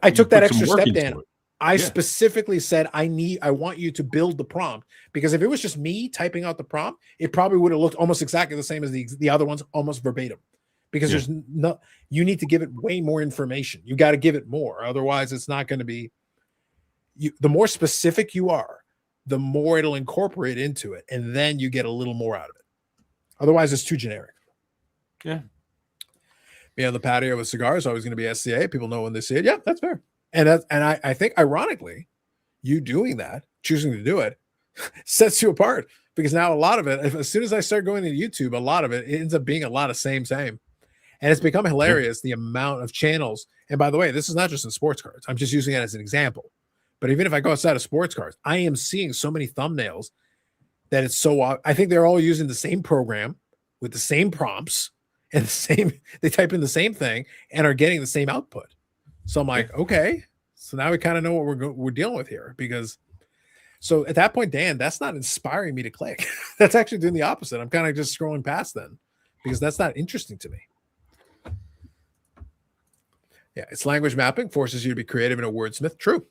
A: I took that extra step, Dan. I
F: Yeah.
A: specifically said, I want you to build the prompt, because if it was just me typing out the prompt, it probably would have looked almost exactly the same as the other ones, almost verbatim, because there's no, you need to give it way more information. You got to give it more. Otherwise it's not going to be, the more specific you are, the more it'll incorporate into it. And then you get a little more out of it. Otherwise it's too generic.
F: Yeah.
A: Me on the patio with cigars, always going to be SCA. People know when they see it. Yeah, that's fair. And I think, ironically, you doing that, choosing to do it, sets you apart, because now a lot of it, as soon as I start going to YouTube, a lot of it ends up being a lot of same. And it's become hilarious, the amount of channels. And by the way, this is not just in sports cards. I'm just using it as an example. But even if I go outside of sports cards, I am seeing so many thumbnails that it's so, I think they're all using the same program with the same prompts and they type in the same thing and are getting the same output. So I'm like, okay, so now we kind of know what we're dealing with here, because so at that point, Dan, that's not inspiring me to click. That's actually doing the opposite. I'm kind of just scrolling past then, because that's not interesting to me. Yeah, it's language mapping, forces you to be creative and a wordsmith. True.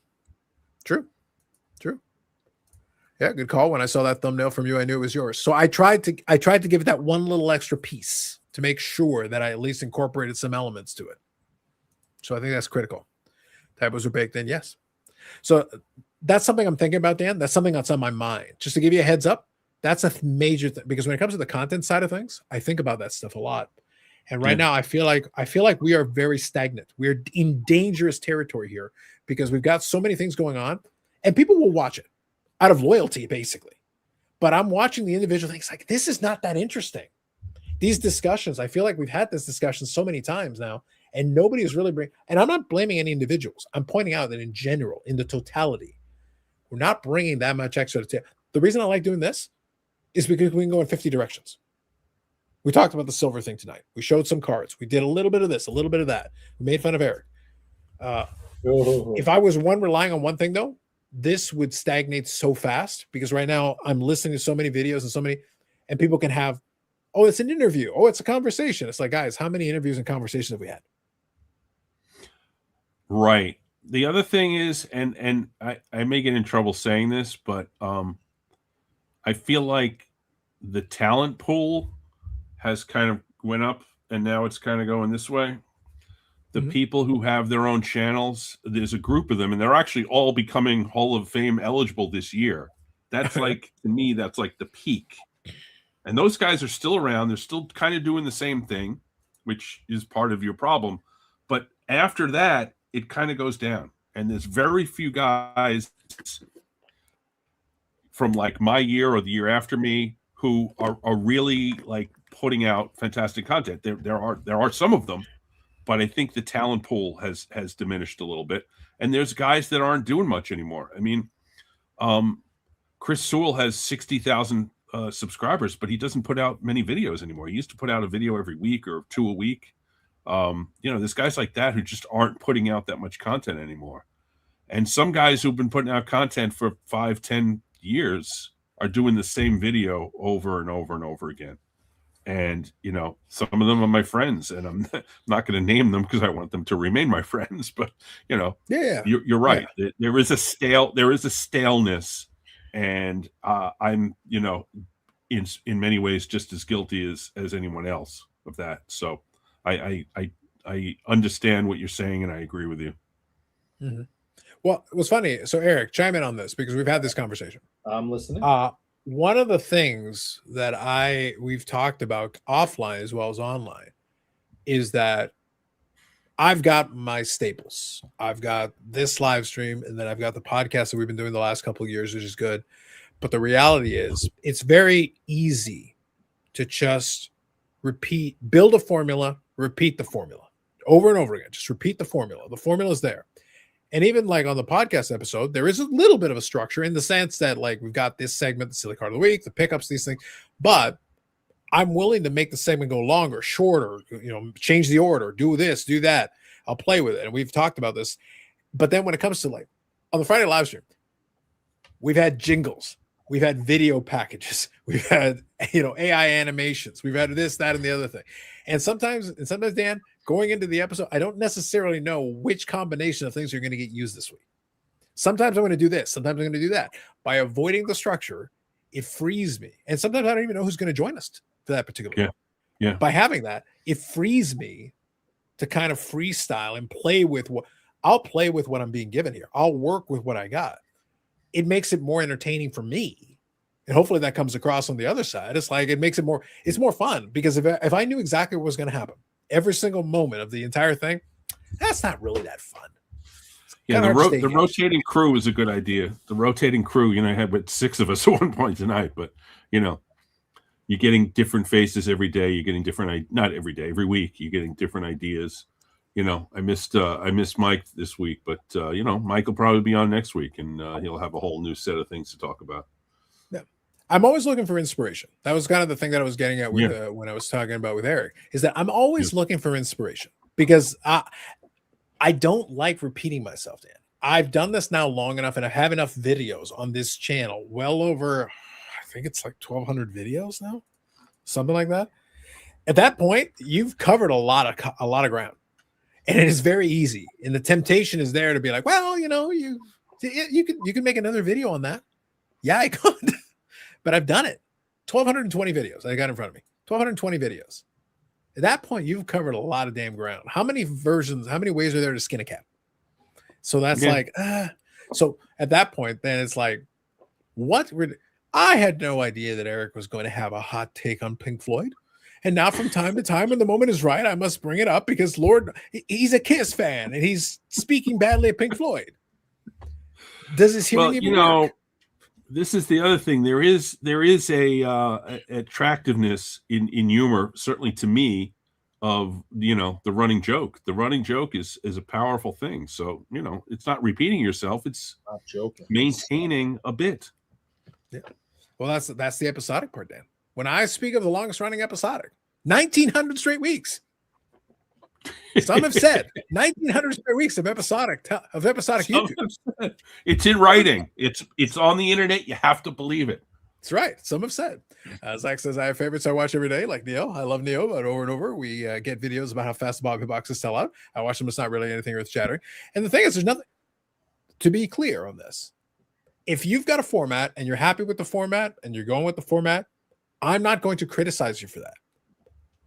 A: Yeah, good call. When I saw that thumbnail from you, I knew it was yours. So I tried to give it that one little extra piece to make sure that I at least incorporated some elements to it. So I think that's critical. Typos are baked in, yes. So that's something I'm thinking about, Dan. That's something that's on my mind. Just to give you a heads up, that's a major thing, because when it comes to the content side of things, I think about that stuff a lot. And right now, I feel like we are very stagnant. We're in dangerous territory here because we've got so many things going on, and people will watch it out of loyalty, basically. But I'm watching the individual things like this is not that interesting. These discussions, I feel like we've had this discussion so many times now, and nobody is really bringing. And I'm not blaming any individuals. I'm pointing out that in general, in the totality, we're not bringing that much extra to the table. The reason I like doing this is because we can go in 50 directions. We talked about the silver thing tonight. We showed some cards. We did a little bit of this, a little bit of that. We made fun of Eric. If I was relying on one thing, though, this would stagnate so fast because right now I'm listening to so many videos and people can have, oh, it's an interview. Oh, it's a conversation. It's like, guys, how many interviews and conversations have we had?
F: Right. The other thing is, and I may get in trouble saying this, but I feel like the talent pool has kind of went up and now it's kind of going this way. The people who have their own channels, there's a group of them and they're actually all becoming Hall of Fame eligible this year. That's like, to me, that's like the peak. And those guys are still around. They're still kind of doing the same thing, which is part of your problem. But after that, it kind of goes down. And there's very few guys from like my year or the year after me who are really like putting out fantastic content. There are some of them, but I think the talent pool has diminished a little bit. And there's guys that aren't doing much anymore. I mean, Chris Sewell has 60,000 subscribers, but he doesn't put out many videos anymore. He used to put out a video every week or 2 a week. There's guys like that who just aren't putting out that much content anymore. And some guys who've been putting out content for 5-10 years are doing the same video over and over and over again. And, some of them are my friends and I'm not going to name them because I want them to remain my friends, but you're right. Yeah. There is a staleness and I'm, in many ways just as guilty as anyone else of that. So I understand what you're saying and I agree with you.
A: Mm-hmm. Well, it was funny. So Eric, chime in on this because we've had this conversation.
D: I'm listening.
A: One of the things that we've talked about offline as well as online is that I've got my staples. I've got this live stream and then I've got the podcast that we've been doing the last couple of years, which is good. But the reality is it's very easy to just build a formula, repeat the formula over and over again. Just repeat the formula. The formula is there. And even like on the podcast episode, there is a little bit of a structure in the sense that like we've got this segment, the silly card of the week, the pickups, these things. But I'm willing to make the segment go longer, shorter, change the order, do this, do that. I'll play with it. And we've talked about this. But then when it comes to like on the Friday live stream, we've had jingles. We've had video packages. We've had, AI animations. We've had this, that, and the other thing. And sometimes, Dan, going into the episode, I don't necessarily know which combination of things are going to get used this week. Sometimes I'm going to do this. Sometimes I'm going to do that. By avoiding the structure, it frees me. And sometimes I don't even know who's going to join us for that particular one.
F: Yeah.
A: By having that, it frees me to kind of freestyle and play with what I'm being given here. I'll work with what I got. It makes it more entertaining for me. And hopefully that comes across on the other side. It's like, it's more fun because if I knew exactly what was going to happen every single moment of the entire thing, that's not really that fun.
F: Yeah. The rotating crew is a good idea. The rotating crew, I had with 6 of us at one point tonight, but you're getting different faces every day. You're getting different, not every day, every week, you're getting different ideas. I missed Mike this week, but Mike will probably be on next week and he'll have a whole new set of things to talk about.
A: Yeah. I'm always looking for inspiration. That was kind of the thing that I was getting at with when I was talking about with Eric, is that I'm always looking for inspiration because I don't like repeating myself, Dan. I've done this now long enough and I have enough videos on this channel, well over, I think it's like 1,200 videos now, something like that. At that point, you've covered a lot of ground. And it is very easy. And the temptation is there to be like, well, you can make another video on that. Yeah, I could. But I've done it. 1,220 videos I got in front of me. 1,220 videos. At that point, you've covered a lot of damn ground. How many ways are there to skin a cat? So that's so at that point, then it's like, I had no idea that Eric was going to have a hot take on Pink Floyd. And now from time to time, when the moment is right, I must bring it up because Lord, he's a Kiss fan and he's speaking badly of Pink Floyd. Does his hearing even work?
F: This is the other thing. There is a attractiveness in humor, certainly to me, of the running joke. The running joke is a powerful thing. So it's not repeating yourself. It's
D: Not joking.
F: maintaining a bit.
A: Yeah. Well, that's the episodic part, Dan. When I speak of the longest running episodic, 1,900 straight weeks. Some have said 1,900 straight weeks of episodic YouTube.
F: It's in writing. It's on the internet. You have to believe it.
A: That's right. Some have said. Zach says, I have favorites I watch every day, like Neo. I love Neo, but over and over, we get videos about how fast the Bobby boxes sell out. I watch them. It's not really anything earth shattering. And the thing is, there's nothing to be clear on this. If you've got a format and you're happy with the format and you're going with the format, I'm not going to criticize you for that.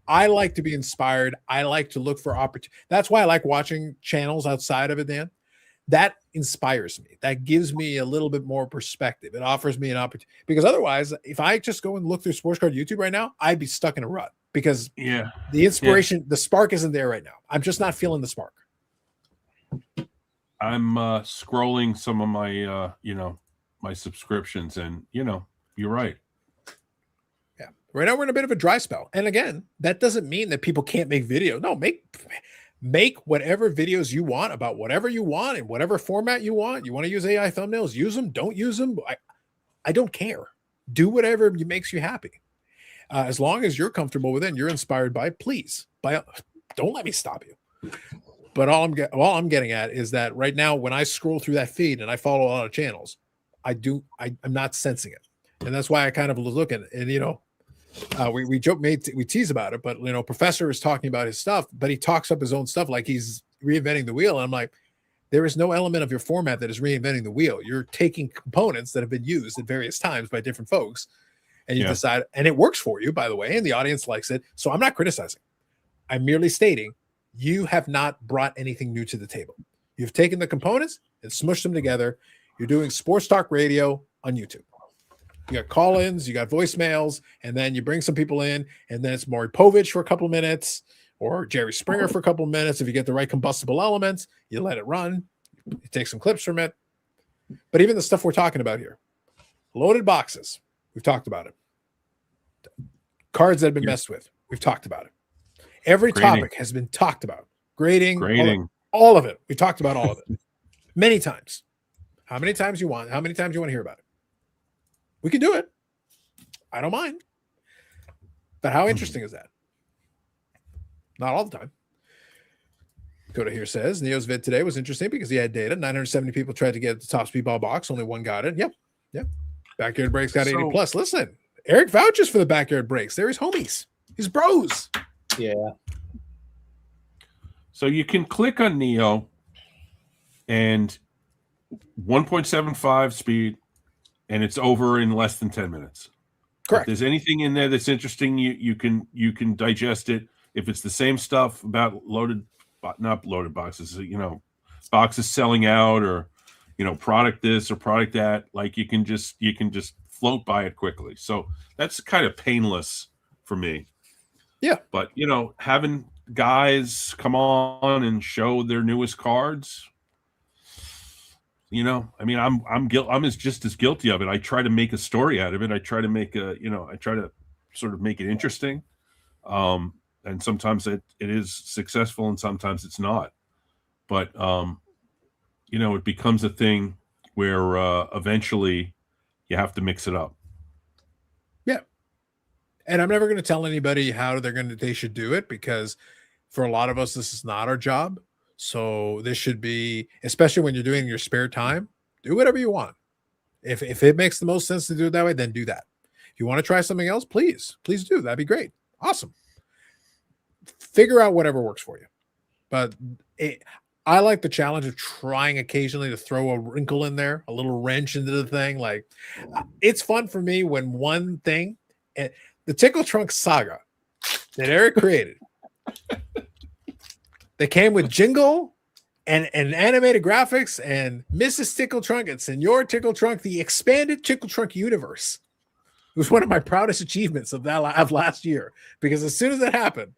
A: I like to be inspired. I like to look for opportunity. That's why I like watching channels outside of it, Dan. That inspires me. That gives me a little bit more perspective. It offers me an opportunity. Because otherwise, if I just go and look through Sports Card YouTube right now, I'd be stuck in a rut because the inspiration, the spark isn't there right now. I'm just not feeling the spark.
F: I'm scrolling some of my my subscriptions, and you're right.
A: Yeah. Right now we're in a bit of a dry spell. And again, that doesn't mean that people can't make videos. No, make whatever videos you want about whatever you want in whatever format you want. You want to use AI thumbnails, use them, don't use them. I don't care. Do whatever makes you happy. As long as you're comfortable with it and you're inspired by it, please. Don't let me stop you. But all I'm getting at is that right now, when I scroll through that feed and I follow a lot of channels, I'm not sensing it. And that's why I kind of look at it. And, we joke, we tease about it, but, Professor is talking about his stuff, but he talks up his own stuff like he's reinventing the wheel. And I'm like, there is no element of your format that is reinventing the wheel. You're taking components that have been used at various times by different folks, and you decide, and it works for you, by the way, and the audience likes it. So I'm not criticizing. I'm merely stating you have not brought anything new to the table. You've taken the components and smushed them together. You're doing sports talk radio on YouTube. You got call-ins, you got voicemails, and then you bring some people in, and then it's Maury Povich for a couple of minutes, or Jerry Springer for a couple of minutes. If you get the right combustible elements, you let it run. You take some clips from it. But even the stuff we're talking about here, loaded boxes, we've talked about it. Cards that have been messed with, we've talked about it. Every topic has been talked about. Grading. All of it. We talked about all of it many times. How many times you want? How many times you want to hear about it? We can do it. I don't mind. But how interesting is that? Not all the time. Coda here says Neo's vid today was interesting because he had data. 970 people tried to get the top speedball box. Only one got it. Yep. Backyard Breaks got 80 plus. Listen, Eric vouches for the Backyard Breaks. They're his homies. His bros.
D: Yeah.
F: So you can click on Neo and 1.75 speed, and it's over in less than 10 minutes.
A: Correct.
F: If there's anything in there that's interesting, you can digest it. If it's the same stuff about not loaded boxes, boxes selling out, or product this or product that, like you can just float by it quickly. So that's kind of painless for me.
A: Yeah.
F: But having guys come on and show their newest cards, I'm just as guilty of it. I try to make a story out of it. I try to make I try to sort of make it interesting. And sometimes it is successful and sometimes it's not. But it becomes a thing where eventually you have to mix it up.
A: Yeah. And I'm never going to tell anybody how they should do it, because for a lot of us, this is not our job. So this should be, especially when you're doing your spare time, do whatever you want. If it makes the most sense to do it that way, then do that. If you want to try something else, please do. That'd be great. Awesome. Figure out whatever works for you. But I like the challenge of trying occasionally to throw a wrinkle in there, a little wrench into the thing. Like, it's fun for me when one thing, the Tickle Trunk saga that Eric created, they came with jingle and animated graphics and Mrs. Tickle Trunk and Senor Tickle Trunk, the expanded Tickle Trunk universe. It was one of my proudest achievements of last year, because as soon as it happened,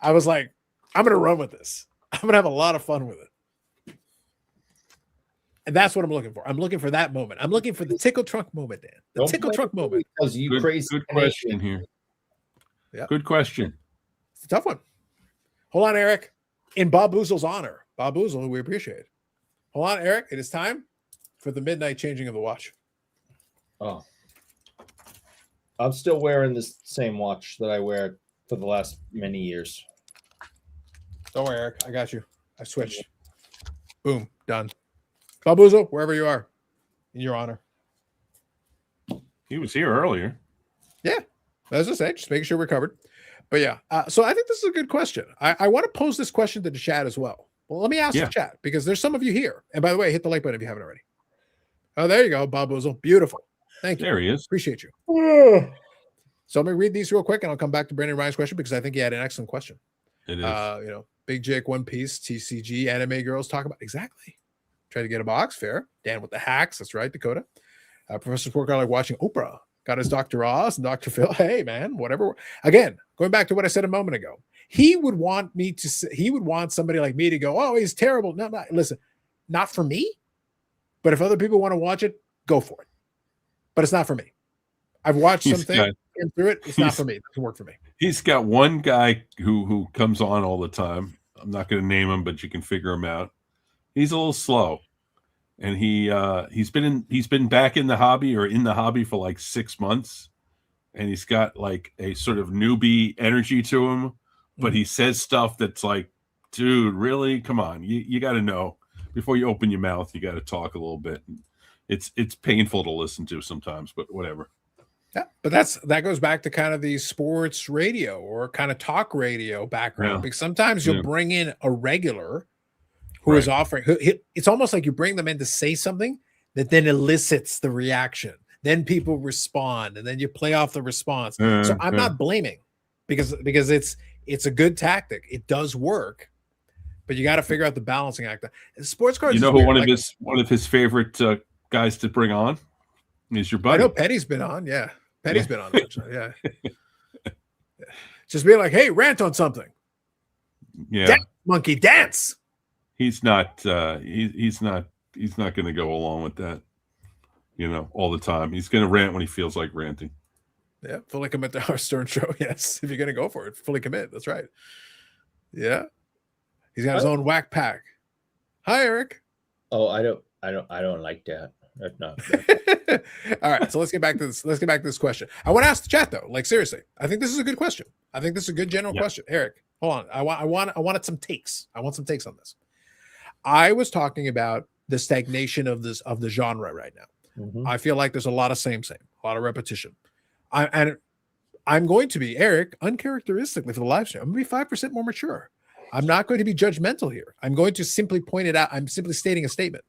A: I was like, I'm going to run with this. I'm going to have a lot of fun with it. And that's what I'm looking for. I'm looking for that moment. I'm looking for the tickle trunk moment, Dan. The tickle trunk moment.
D: Because you crazy.
F: Good question here.
A: Yeah.
F: Good question.
A: It's a tough one. Hold on, Eric. In Bob Boozle's honor, Bob Boozle, who we appreciate. Hold on, Eric. It is time for the midnight changing of the watch.
D: Oh. I'm still wearing this same watch that I wear for the last many years.
A: Don't worry, Eric. I got you. I switched. Boom. Done. Bob Boozle, wherever you are, in your honor.
F: He was here earlier.
A: Yeah. As I said, just making sure we're covered. But yeah, so I think this is a good question. I want to pose this question to the chat as well. Well, let me ask the chat, because there's some of you here. And by the way, hit the like button if you haven't already. Oh, there you go, Bob Boozle. Beautiful. Thank you.
F: There he is.
A: Appreciate you. So let me read these real quick, and I'll come back to Brandon Ryan's question, because I think he had an excellent question.
F: It is.
A: Big Jake, One Piece, TCG, anime girls talk about exactly. Try to get a box. Fair. Dan with the hacks. That's right, Dakota. Professor Spork, like watching Oprah. Got his Dr. Oz and Dr. Phil. Hey, man, whatever. Again, going back to what I said a moment ago, he would want somebody like me to go, oh, he's terrible. No, listen, not for me. But if other people want to watch it, go for it. But it's not for me. I've watched something through it. It's not for me. It doesn't work for me.
F: He's got one guy who comes on all the time. I'm not going to name him, but you can figure him out. He's a little slow. And he's been back in the hobby for like 6 months, and he's got like a sort of newbie energy to him, but he says stuff that's like, dude, really? Come on. You got to know before you open your mouth, you got to talk a little bit. It's painful to listen to sometimes, but whatever.
A: Yeah, but that goes back to kind of the sports radio or kind of talk radio background, because sometimes you'll bring in a regular who is offering. It's almost like you bring them in to say something that then elicits the reaction. Then people respond, and then you play off the response. So I'm not blaming, because it's a good tactic. It does work, but you got to figure out the balancing act. Sports cards.
F: You know who one of his favorite guys to bring on is your buddy.
A: I know Petty's been on. Yeah, Petty's been on. Yeah. Just be like, hey, rant on something.
F: Yeah,
A: dance, monkey, dance.
F: He's not he's not going to go along with that, all the time. He's going to rant when he feels like ranting.
A: Yeah, fully commit to our Stern show. Yes, if you're going to go for it, fully commit. That's right. Yeah, he's got his own whack pack. Hi, Eric.
D: Oh, I don't like that. No.
A: All right, so let's get back to this. Let's get back to this question. I want to ask the chat though. Like seriously, I think this is a good question. I think this is a good general question. Eric, hold on. I wanted some takes. I want some takes on this. I was talking about the stagnation of the genre right now. Mm-hmm. I feel like there's a lot of same, a lot of repetition. I'm going to be, Eric, uncharacteristically for the live stream, I'm going to be 5% more mature. I'm not going to be judgmental here. I'm going to simply point it out. I'm simply stating a statement.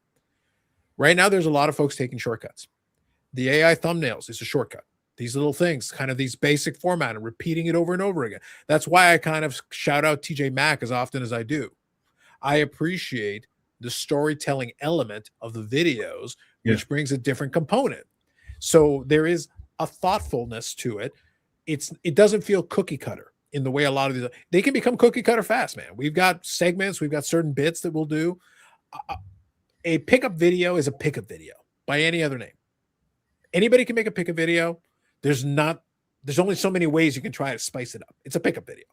A: Right now, there's a lot of folks taking shortcuts. The AI thumbnails is a shortcut. These little things, kind of these basic format and repeating it over and over again. That's why I kind of shout out TJ Maxx as often as I do. I appreciate the storytelling element of the videos, which brings a different component. So there is a thoughtfulness to it. It doesn't feel cookie cutter in the way a lot of these, they can become cookie cutter fast, man. We've got segments, we've got certain bits that we'll do. A pickup video is a pickup video by any other name. Anybody can make a pickup video. There's only so many ways you can try to spice it up. It's a pickup video,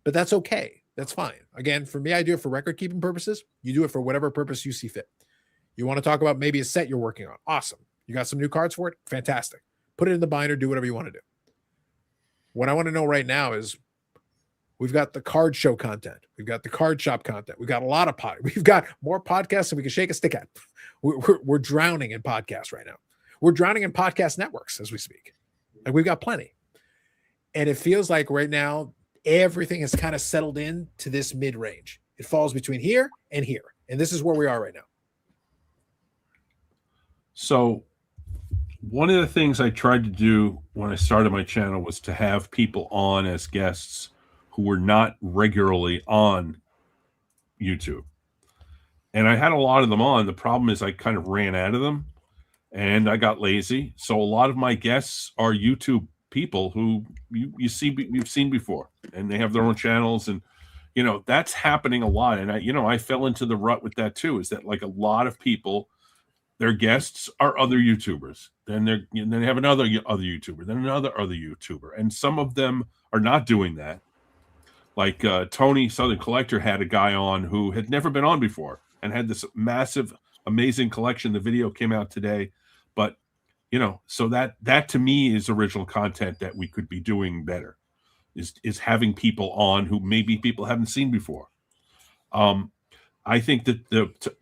A: but that's okay. That's fine. Again, for me, I do it for record keeping purposes. You do it for whatever purpose you see fit. You want to talk about maybe a set you're working on. Awesome. You got some new cards for it? Fantastic. Put it in the binder, do whatever you want to do. What I want to know right now is we've got the card show content. We've got the card shop content. We've got a lot of we've got more podcasts than we can shake a stick at. We're drowning in podcasts right now. We're drowning in podcast networks as we speak. Like we've got plenty. And it feels like right now, everything has kind of settled in to this mid-range. It falls between here and here. And this is where we are right now.
F: So one of the things I tried to do when I started my channel was to have people on as guests who were not regularly on YouTube. And I had a lot of them on. The problem is I kind of ran out of them. and I got lazy. So a lot of my guests are YouTube people who you've seen before, and they have their own channels, and that's happening a lot. And I fell into the rut with that too. Is that like a lot of people, their guests are other YouTubers, then they have another other YouTuber, then another other YouTuber, and some of them are not doing that. Like Tony Southern Collector had a guy on who had never been on before and had this massive, amazing collection. The video came out today, but so that to me is original content that we could be doing better. Is having people on who maybe people haven't seen before. I think that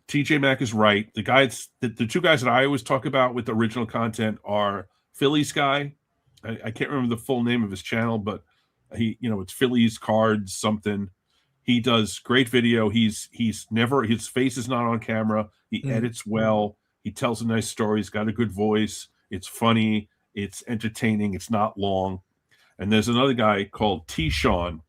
F: TJ Maxx is right. The two guys that I always talk about with original content are Philly's guy. I can't remember the full name of his channel, but it's Philly's Cards something. He does great video. He's never, his face is not on camera. He edits well. He tells a nice story. He's got a good voice. It's funny. It's entertaining. It's not long. And there's another guy called T-Sean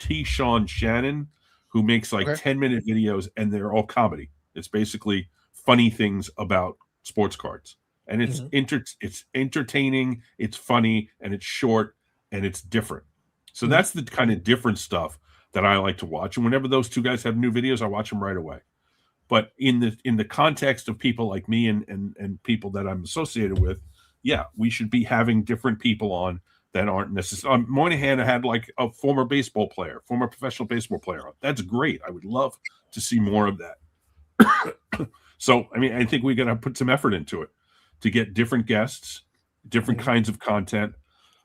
F: Shannon, who makes like 10-minute videos, and they're all comedy. It's basically funny things about sports cards. And it's it's entertaining, it's funny, and it's short, and it's different. So that's the kind of different stuff that I like to watch. And whenever those two guys have new videos, I watch them right away. But in the context of people like me and people that I'm associated with, yeah, we should be having different people on that aren't necessarily. Moynihan had like a former professional baseball player. That's great. I would love to see more of that. So, I mean, I think we got to put some effort into it to get different guests, different kinds of content.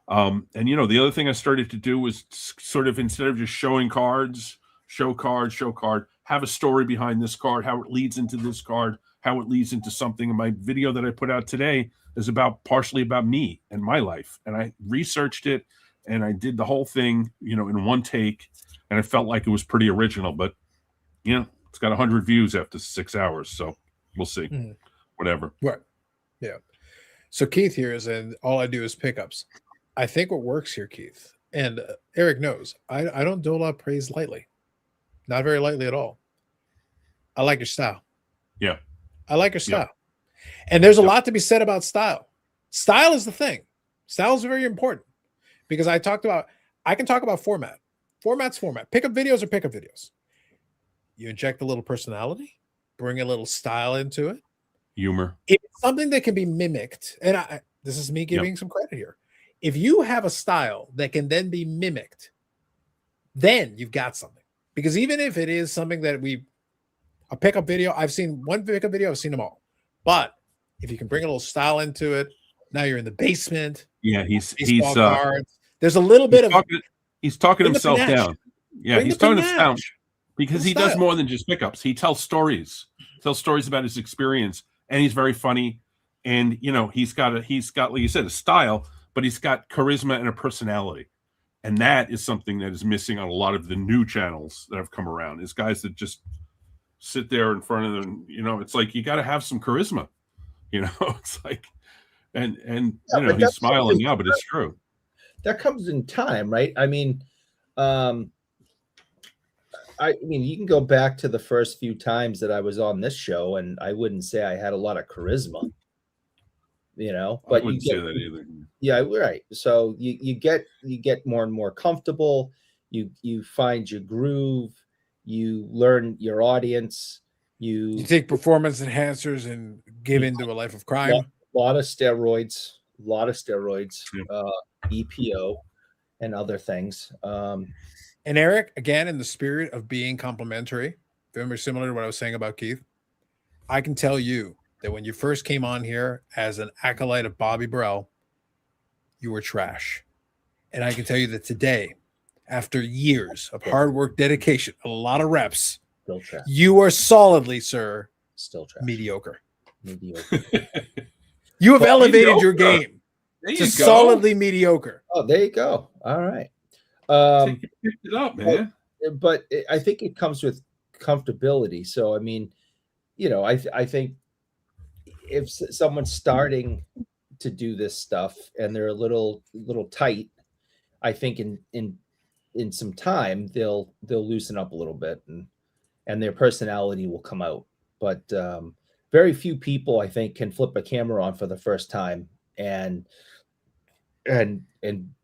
F: And the other thing I started to do was sort of, instead of just showing cards, show card, have a story behind this card, how it leads into this card, how it leads into something. And my video that I put out today is partially about me and my life. And I researched it and I did the whole thing, in one take, and I felt like it was pretty original, but it's got 100 views after 6 hours. So we'll see. Whatever.
A: Right. Yeah. So Keith here is, and all I do is pickups. I think what works here, Keith, and Eric knows, I don't dole out praise lightly. Not very lightly at all. I like your style.
F: Yeah.
A: I like your style. Yeah. And there's a lot to be said about style. Style is the thing. Style is very important because I can talk about format. Format's format. Pickup videos are pickup videos. You inject a little personality, bring a little style into it.
F: Humor.
A: It's something that can be mimicked. And this is me giving some credit here. If you have a style that can then be mimicked, then you've got something. Because even if it is something that a pickup video, I've seen one pickup video, I've seen them all. But if you can bring a little style into it, now you're in the basement.
F: Yeah, he's
A: cards. There's a little bit
F: he's talking himself down. Yeah, he's talking himself down because he does more than just pickups. He tells stories. About his experience, and he's very funny. And he's got like you said, a style, but he's got charisma and a personality. And that is something that is missing on a lot of the new channels that have come around. Is guys that just sit there in front of them. It's like you got to have some charisma. It's like, and he's smiling now, but it's true.
D: That comes in time, right? I mean, you can go back to the first few times that I was on this show, and I wouldn't say I had a lot of charisma. But
F: I wouldn't say that either.
D: Yeah, right. So you get more and more comfortable. You find your groove. You learn your audience. You
A: take performance enhancers and give into a life of crime.
D: A lot of steroids, EPO, and other things.
A: And Eric, again, in the spirit of being complimentary, very similar to what I was saying about Keith, I can tell you that when you first came on here as an acolyte of Bobby Burrell, you were trash. And I can tell you that today, after years of hard work, dedication, a lot of reps,
D: still trash.
A: You are solidly, sir,
D: still trash.
A: Mediocre. You have elevated your game to solidly mediocre.
D: Oh, there you go. All right.
F: Pick it up, man.
D: But I think it comes with comfortability. So, I mean, I think if someone's starting to do this stuff and they're a little tight, I think in some time they'll loosen up a little bit and their personality will come out. But very few people, I think, can flip a camera on for the first time and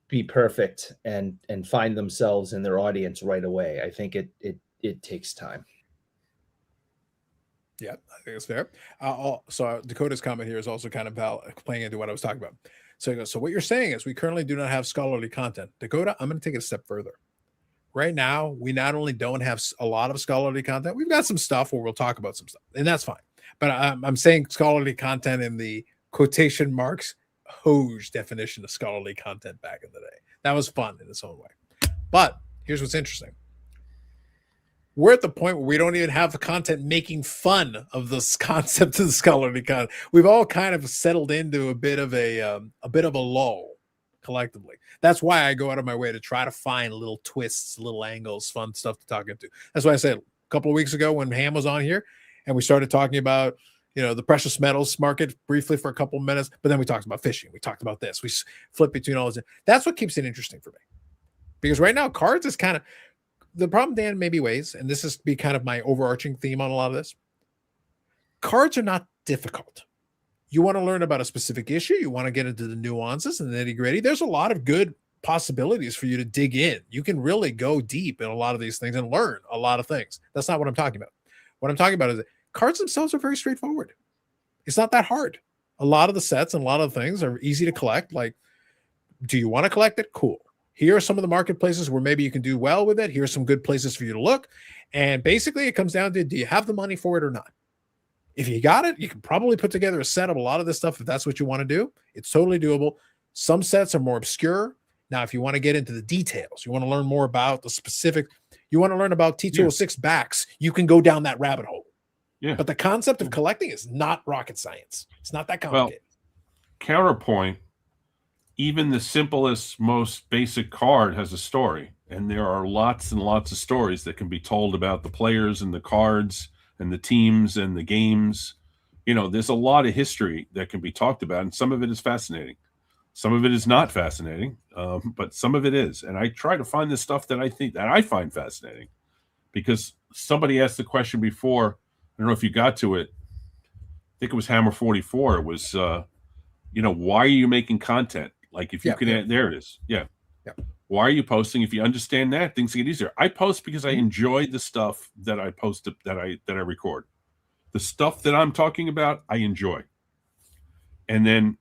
D: be perfect and find themselves in their audience right away. I think it takes time.
A: Yeah, I think it's fair. So Dakota's comment here is also kind of playing into what I was talking about. So he goes, so what you're saying is we currently do not have scholarly content. Dakota, I'm going to take it a step further. Right now, we not only don't have a lot of scholarly content, we've got some stuff where we'll talk about some stuff, and that's fine. But I'm saying scholarly content in the quotation marks hose definition of scholarly content back in the day. That was fun in its own way. But here's what's interesting. We're at the point where we don't even have the content making fun of this concept of the scholarly content. We've all kind of settled into a bit of a lull collectively. That's why I go out of my way to try to find little twists, little angles, fun stuff to talk into. That's why I said a couple of weeks ago when Ham was on here and we started talking about, the precious metals market briefly for a couple of minutes, but then we talked about fishing. We talked about this. We flip between all those. That's what keeps it interesting for me. Because right now, cards is kind of the problem, Dan, maybe ways, and this is be kind of my overarching theme on a lot of this. Cards are not difficult. You want to learn about a specific issue. You want to get into the nuances and the nitty-gritty. There's a lot of good possibilities for you to dig in. You can really go deep in a lot of these things and learn a lot of things. That's not what I'm talking about. What I'm talking about is that cards themselves are very straightforward. It's not that hard. A lot of the sets and a lot of the things are easy to collect. Like, do you want to collect it? Cool. Here are some of the marketplaces where maybe you can do well with it. Here's some good places for you to look. And basically it comes down to, do you have the money for it or not? If you got it, you can probably put together a set of a lot of this stuff if that's what you want to do. It's totally doable. Some sets are more obscure. Now, if you want to get into the details, you want to learn more about the specific, you want to learn about T206 backs, you can go down that rabbit hole.
F: Yeah.
A: But the concept of collecting is not rocket science. It's not that complicated.
F: Well, counterpoint, even the simplest, most basic card has a story. And there are lots and lots of stories that can be told about the players and the cards and the teams and the games. There's a lot of history that can be talked about, and some of it is fascinating. Some of it is not fascinating, but some of it is. And I try to find the stuff that I find fascinating, because somebody asked the question before. I don't know if you got to it. I think it was Hammer 44. It was, why are you making content? Like, if you can, there it is. Yeah. Why are you posting? If you understand that, things get easier. I post because I enjoy the stuff that I post, that I record. The stuff that I'm talking about, I enjoy. And then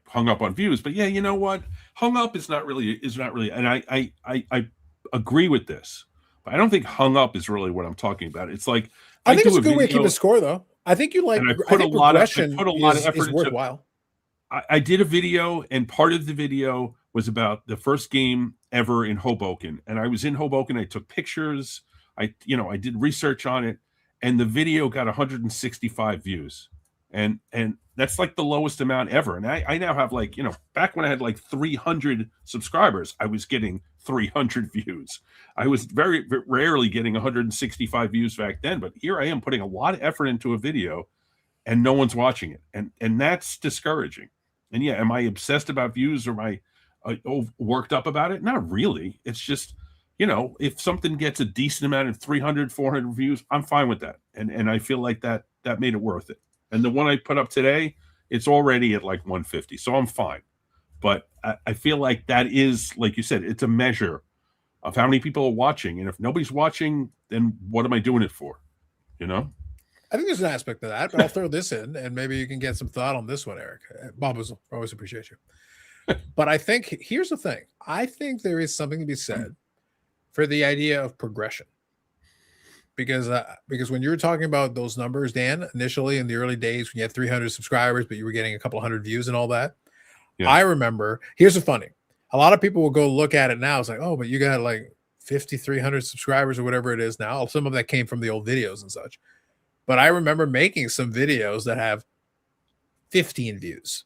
F: hung up on views. But you know what? Hung up is not really, and I agree with this. But I don't think hung up is really what I'm talking about. It's like,
A: I think it's a good way to keep a score, though. I think you like,
F: I put a lot of effort
A: is worthwhile.
F: I did a video, and part of the video was about the first game ever in Hoboken. And I was in Hoboken. I took pictures. I did research on it, and the video got 165 views. And that's like the lowest amount ever. And I now have back when I had 300 subscribers, I was getting 300 views. I was very, very rarely getting 165 views back then, but here I am putting a lot of effort into a video and no one's watching it. And that's discouraging. And am I obsessed about views, or am I worked up about it? Not really. It's just, if something gets a decent amount of 300, 400 views, I'm fine with that. And I feel like that made it worth it. And the one I put up today, it's already at 150. So I'm fine. But I feel like that is, like you said, it's a measure of how many people are watching. And if nobody's watching, then what am I doing it for?
A: I think there's an aspect of that, but I'll throw this in, and maybe you can get some thought on this one, Eric. Bob, always appreciate you. But I think here's the thing. I think there is something to be said for the idea of progression. Because when you were talking about those numbers, Dan, initially in the early days when you had 300 subscribers, but you were getting a couple hundred views and all that, I remember, here's the funny. A lot of people will go look at it now. It's like, oh, but you got 5,300 subscribers or whatever it is now. Some of that came from the old videos and such. But I remember making some videos that have 15 views.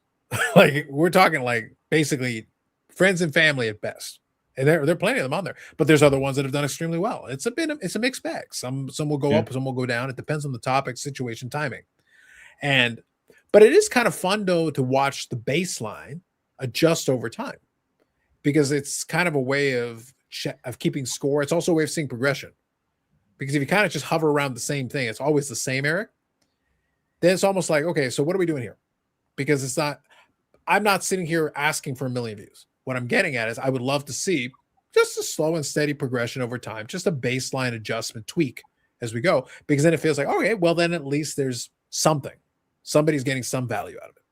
A: We're talking basically friends and family at best. And there are plenty of them on there, but there's other ones that have done extremely well. It's a mixed bag. Some will go up, some will go down. It depends on the topic, situation, timing. But it is kind of fun though to watch the baseline adjust over time, because it's kind of a way of keeping score. It's also a way of seeing progression, because if you kind of just hover around the same thing, it's always the same, Eric. then it's almost like, okay, so what are we doing here? Because it's not, I'm not sitting here asking for 1 million views. What I'm getting at is I would love to see just a slow and steady progression over time, just a baseline adjustment tweak as we go, because then it feels like, okay, well, then at least there's something. Somebody's getting some value out of it.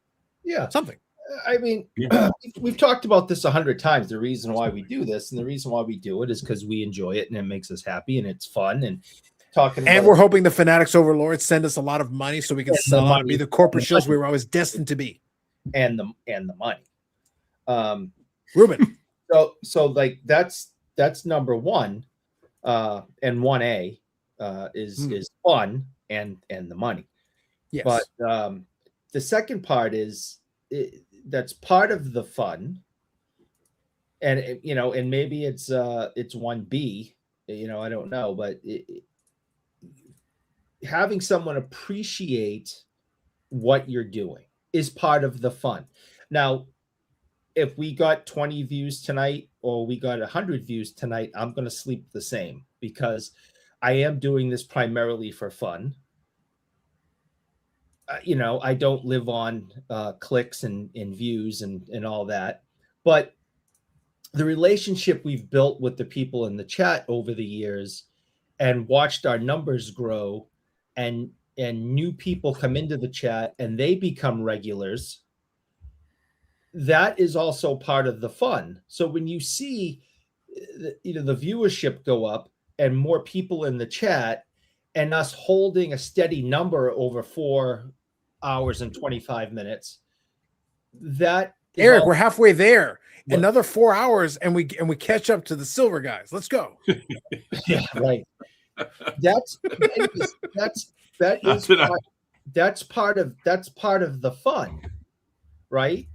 D: Yeah.
A: Something.
D: I mean, we've talked about this 100 times. The reason why we do this and the reason why we do it is because we enjoy it and it makes us happy and it's fun and talking.
A: And we're hoping the Fanatics Overlords send us a lot of money so we can sell out and be the corporate shows we were always destined to be.
D: And the money.
A: Ruben.
D: So like that's number one. And 1A is fun and the money.
A: Yes.
D: But the second part is that's part of the fun. And and maybe it's 1B, I don't know, but having someone appreciate what you're doing is part of the fun. Now, if we got 20 views tonight or we got 100 views tonight, I'm going to sleep the same because I am doing this primarily for fun. I don't live on clicks and views and all that, but the relationship we've built with the people in the chat over the years and watched our numbers grow and new people come into the chat and they become regulars, that is also part of the fun. So when you see the viewership go up and more people in the chat and us holding a steady number over 4 hours and 25 minutes, that
A: Eric, we're halfway there. What? Another 4 hours and we catch up to the silver guys. Let's go.
D: Yeah, right. That's part of the fun, right?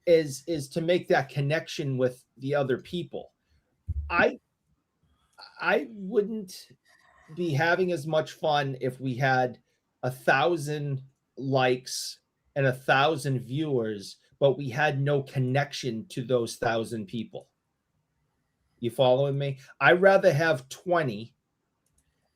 D: Is to make that connection with the other people. I wouldn't be having as much fun if we had 1,000 likes and 1,000 viewers, but we had no connection to those 1,000 people. You following me? I'd rather have 20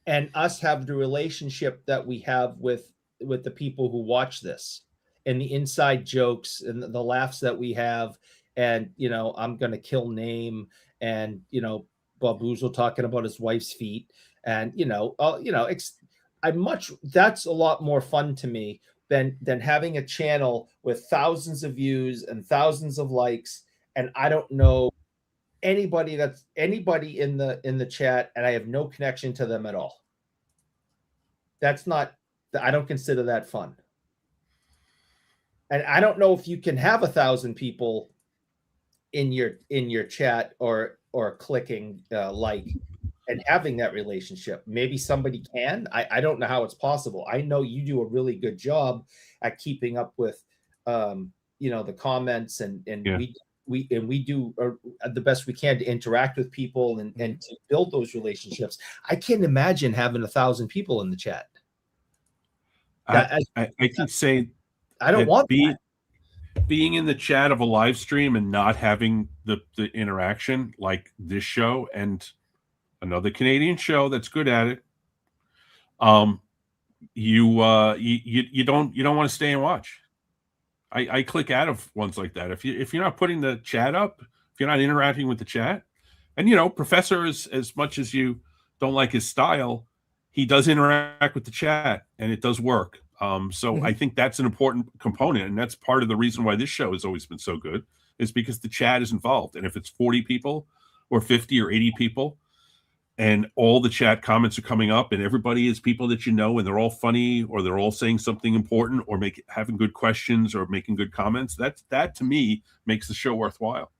D: and us have the relationship that we have with the people who watch this and the inside jokes and the laughs that we have. And, I'm going to kill name and, Babuzo talking about his wife's feet and, that's a lot more fun to me than having a channel with thousands of views and thousands of likes. And I don't know anybody in the chat and I have no connection to them at all. I don't consider that fun. And I don't know if you can have 1,000 people in your chat or clicking like and having that relationship. Maybe somebody can. I don't know how it's possible. I know you do a really good job at keeping up with the comments and yeah. we do the best we can to interact with people and to build those relationships. I can't imagine having 1,000 people in the chat.
F: I can say
D: I don't want
F: being in the chat of a live stream and not having the interaction like this show and another Canadian show that's good at it. You don't want to stay and watch. I click out of ones like that. If you're not putting the chat up, if you're not interacting with the chat, and Professor is, as much as you don't like his style, he does interact with the chat and it does work. So I think that's an important component, and that's part of the reason why this show has always been so good, is because the chat is involved. And if it's 40 people or 50 or 80 people and all the chat comments are coming up and everybody is people that and they're all funny or they're all saying something important or having good questions or making good comments, that to me makes the show worthwhile.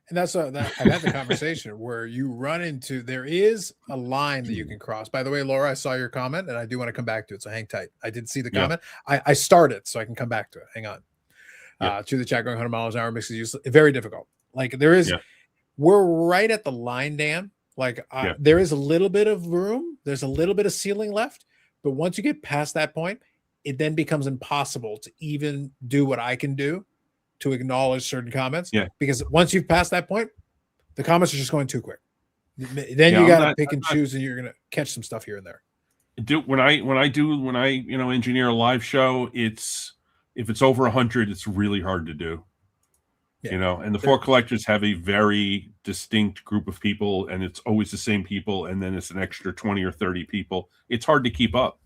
A: And that's I've had the conversation where you run into, there is a line that you can cross. By the way, Laura, I saw your comment and I do want to come back to it. So hang tight. I did see the comment. I started so I can come back to it. Hang on. To the chat going 100 miles an hour makes it useless. Very difficult. Like there is, we're right at the line, Dan. Like there is a little bit of room. There's a little bit of ceiling left. But once you get past that point, it then becomes impossible to even do what I can do to acknowledge certain comments. Because once you've passed that point, the comments are just going too quick. Then you got to pick and choose and you're going to catch some stuff here and there.
F: when I engineer a live show, if it's over 100, it's really hard to do.
A: Yeah.
F: And the Four Collectors have a very distinct group of people, and it's always the same people, and then it's an extra 20 or 30 people. It's hard to keep up.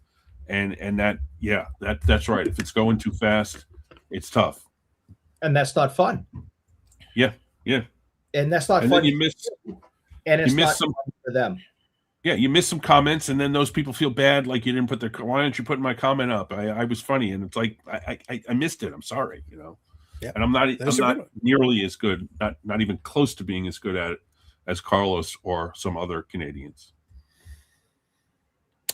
F: And that's right. If it's going too fast, it's tough.
D: And that's not fun.
F: Yeah.
D: And that's not
F: and
D: fun.
F: Then you miss,
D: and it's
F: you miss
D: not
F: some
D: fun for them.
F: Yeah, you miss some comments, and then those people feel bad, like you didn't put their. Why don't you put my comment up? I was funny, and it's like I missed it. I'm sorry,
A: Yeah.
F: And I'm not nearly as good, not even close to being as good at it as Carlos or some other Canadians.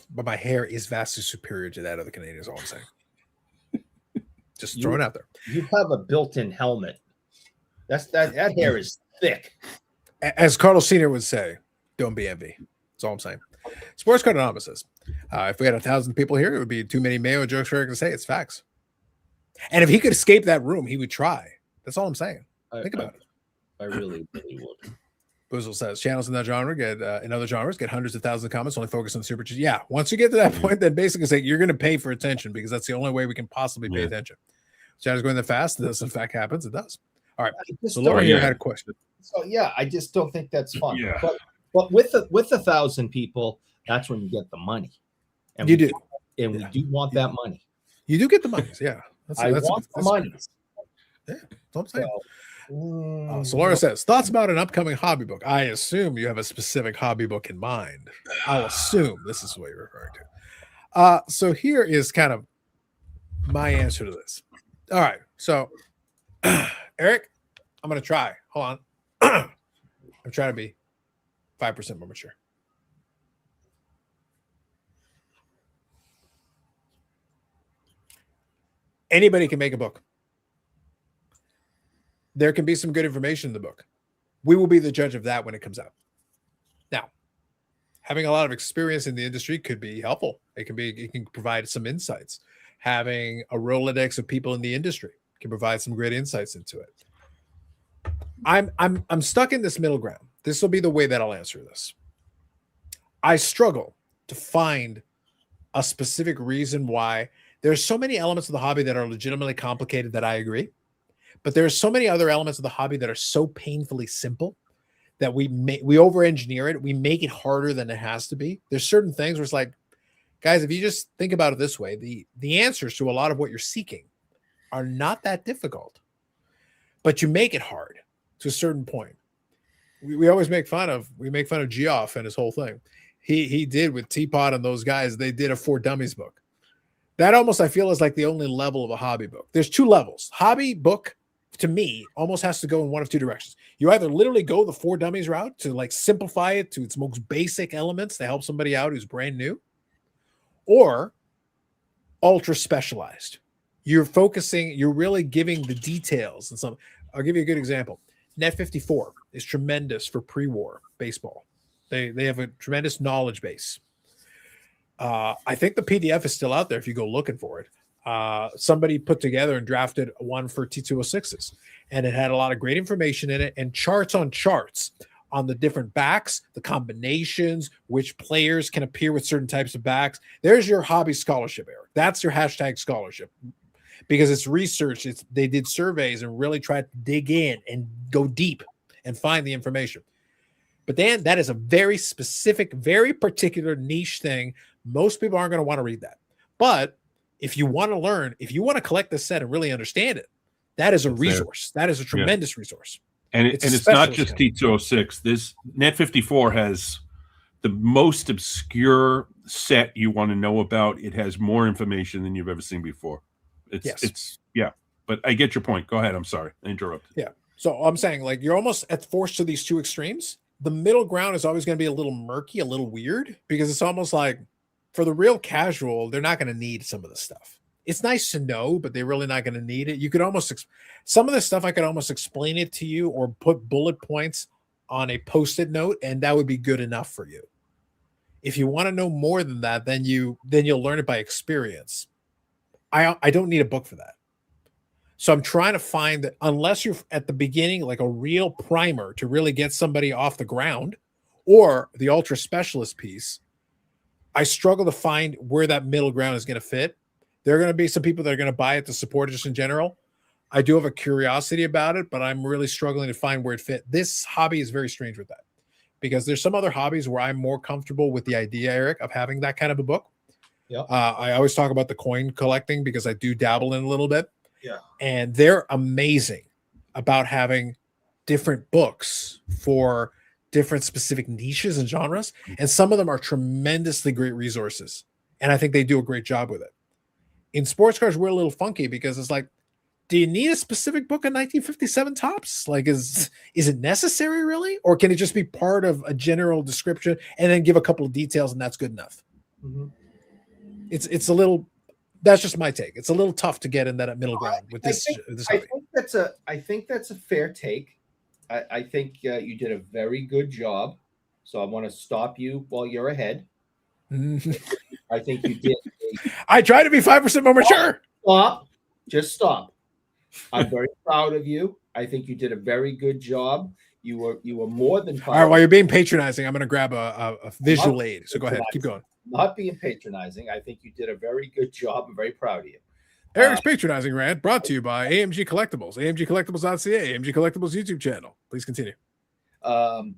A: But my hair is vastly superior to that of the Canadians. All I'm saying. Just throw it out there.
D: You have a built-in helmet. That hair is thick.
A: As Carlos Sr. would say, don't be envy. That's all I'm saying. Sports Card Anonymous says, if we had 1,000 people here, it would be too many Mayo jokes for Eric to say. It's facts. And if he could escape that room, he would try. That's all I'm saying. Think about it.
D: I really would.
A: Boozle says, channels in that genre in other genres get hundreds of thousands of comments, only focus on super chats. Yeah, once you get to that point, then basically say you're going to pay for attention because that's the only way we can possibly pay attention. Channel's going that fast. This in fact happens. It does. All right. So Laura here had a question.
D: So yeah, I just don't think that's fun.
F: Yeah.
D: But with 1,000 people, that's when you get the money. And
A: You do.
D: And we do want that money.
A: You do get the money. Yeah.
D: I want the money.
A: Yeah. That's what I'm saying. So Laura says, thoughts about an upcoming hobby book. I assume you have a specific hobby book in mind. I'll assume this is what you're referring to. So here is kind of my answer to this. All right. So Eric, I'm going to try. Hold on. I'm trying to be 5% more mature. Anybody can make a book. There can be some good information in the book. We will be the judge of that when it comes out. Now, having a lot of experience in the industry could be helpful. It can provide some insights. Having a Rolodex of people in the industry can provide some great insights into it. I'm stuck in this middle ground. This will be the way that I'll answer this. I struggle to find a specific reason why there's so many elements of the hobby that are legitimately complicated that I agree. But there's so many other elements of the hobby that are so painfully simple that we over-engineer it. We make it harder than it has to be. There's certain things where it's like, guys, if you just think about it this way, the answers to a lot of what you're seeking are not that difficult. But you make it hard to a certain point. We always make fun of Geoff and his whole thing. He did with Teapot and those guys, they did a For Dummies book. That almost, I feel, is like the only level of a hobby book. There's two levels. Hobby book, to me, almost has to go in one of two directions. You either literally go the For Dummies route to like simplify it to its most basic elements to help somebody out who's brand new, or ultra specialized. You're really giving the details and some. I'll give you a good example. Net 54 is tremendous for pre-war baseball. They have a tremendous knowledge base. I think the PDF is still out there if you go looking for it. Somebody put together and drafted one for T206s, and it had a lot of great information in it and charts on the different backs, the combinations, which players can appear with certain types of backs. There's your hobby scholarship, Eric. That's your hashtag scholarship. Because it's research, they did surveys and really tried to dig in and go deep and find the information. But then that is a very specific, very particular niche thing. Most people aren't going to want to read that. But if you want to learn, if you want to collect this set and really understand it, that is a resource. That is a tremendous resource.
F: And it's not just T206. This Net 54 has the most obscure set you want to know about. It has more information than you've ever seen before. But I get your point. Go ahead. I'm sorry. I interrupted.
A: Yeah. So I'm saying, like, you're almost forced to these two extremes. The middle ground is always going to be a little murky, a little weird, because it's almost like for the real casual, they're not going to need some of the stuff. It's nice to know, but they're really not going to need it. You could almost some of this stuff I could almost explain it to you or put bullet points on a post-it note, and that would be good enough for you. If you want to know more than that, then you'll learn it by experience. I don't need a book for that. So I'm trying to find that, unless you're at the beginning, like a real primer to really get somebody off the ground, or the ultra specialist piece, I struggle to find where that middle ground is going to fit. There are going to be some people that are going to buy it to support it just in general. I do have a curiosity about it, but I'm really struggling to find where it fit. This hobby is very strange with that, because there's some other hobbies where I'm more comfortable with the idea, Eric, of having that kind of a book.
D: Yeah.
A: I always talk about the coin collecting because I do dabble in a little bit.
D: Yeah.
A: And they're amazing about having different books for different specific niches and genres. And some of them are tremendously great resources. And I think they do a great job with it. In sports cars, we're a little funky because it's like, do you need a specific book of 1957 tops? Like, is it necessary really? Or can it just be part of a general description and then give a couple of details and that's good enough?
D: Mm-hmm.
A: It's a little, that's just my take. It's a little tough to get in that middle ground with this.
D: I think that's a fair take. I think you did a very good job. So I want to stop you while you're ahead. I think you did.
A: I try to be 5% more mature.
D: Stop. Just stop. I'm very proud of you. I think you did a very good job. You were more than
A: all right. While you're being patronizing, I'm going to grab a visual aid. So go ahead, keep going.
D: Not being patronizing. I think you did a very good job. I'm very proud of you.
A: Eric's patronizing rant brought to you by AMG Collectibles, AMGcollectibles.ca, AMG Collectibles YouTube channel. Please continue.
D: I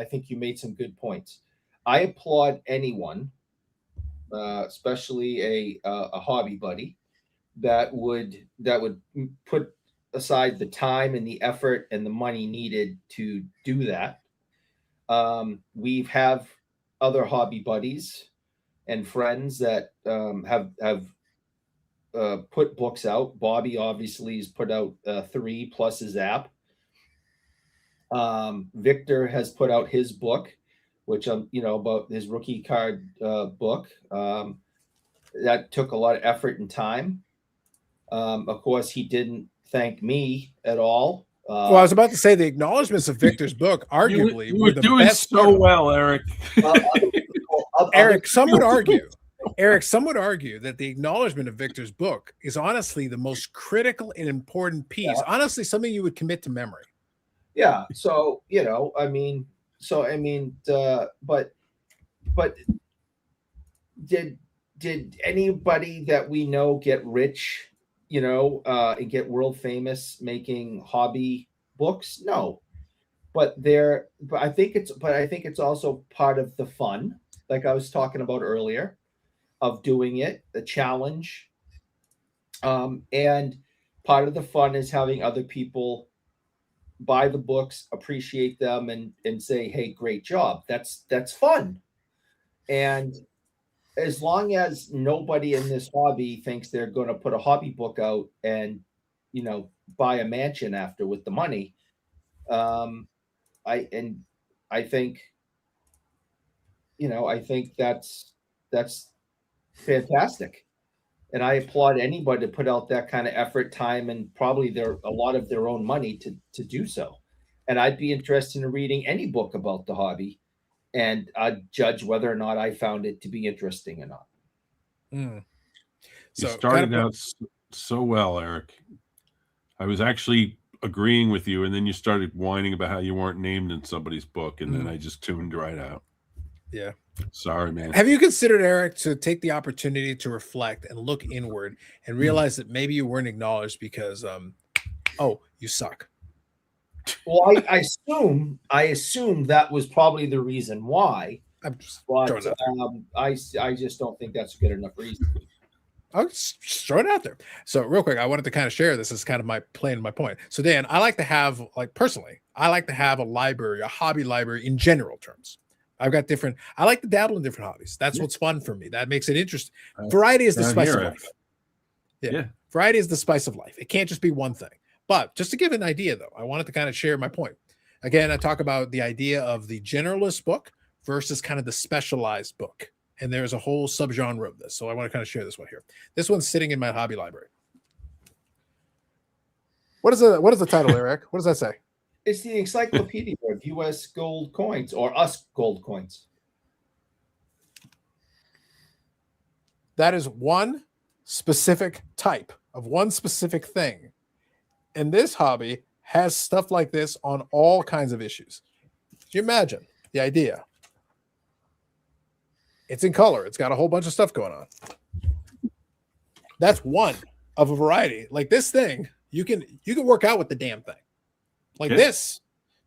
D: think you made some good points. I applaud anyone, especially a hobby buddy, that would put aside the time and the effort and the money needed to do that. We have other hobby buddies and friends that have put books out. Bobby obviously has put out 3 plus his app. Victor has put out his book, which about his rookie card book. That took a lot of effort and time. Of course, he didn't thank me at all.
A: Well, I was about to say the acknowledgments of Victor's book, arguably,
F: you were
A: the
F: doing
A: best
F: so well, Eric.
A: Eric, some would argue. Eric, some would argue that the acknowledgement of Victor's book is honestly the most critical and important piece. Yeah. Honestly, something you would commit to memory.
D: Yeah. So but did anybody that we know get rich, and get world famous making hobby books? No. But I think it's also part of the fun, like I was talking about earlier, of doing it, the challenge. And part of the fun is having other people buy the books, appreciate them, and say, hey, great job. That's fun. And as long as nobody in this hobby thinks they're going to put a hobby book out and, buy a mansion after with the money, I think that's fantastic. And I applaud anybody to put out that kind of effort, time, and probably a lot of their own money to do so. And I'd be interested in reading any book about the hobby, and I'd judge whether or not I found it to be interesting or not.
F: So you started out so well, Eric. I was actually agreeing with you, and then you started whining about how you weren't named in somebody's book, and then I just tuned right out.
A: Yeah.
F: Sorry, man.
A: Have you considered, Eric, to take the opportunity to reflect and look inward and realize that maybe you weren't acknowledged because, you suck?
D: Well, I assume that was probably the reason why. I just don't think that's a good enough reason.
A: I'll just throw it out there. So real quick, I wanted to kind of share this as kind of my point. So Dan, I like to have, personally, I like to have a library, a hobby library in general terms. I like to dabble in different hobbies. That's what's fun for me. That makes it interesting. Variety is the spice of life. Yeah. Variety is the spice of life. It can't just be one thing. But just to give an idea, though, I wanted to kind of share my point. Again, I talk about the idea of the generalist book versus kind of the specialized book. And there's a whole subgenre of this. So I want to kind of share this one here. This one's sitting in my hobby library. What is the title, Eric? What does that say?
D: It's the Encyclopedia of U.S. gold coins, or US gold coins.
A: That is one specific type of one specific thing. And this hobby has stuff like this on all kinds of issues. Can you imagine the idea It's in color. It's got a whole bunch of stuff going on. That's one of a variety. Like this thing, you can work out with the damn thing. Like this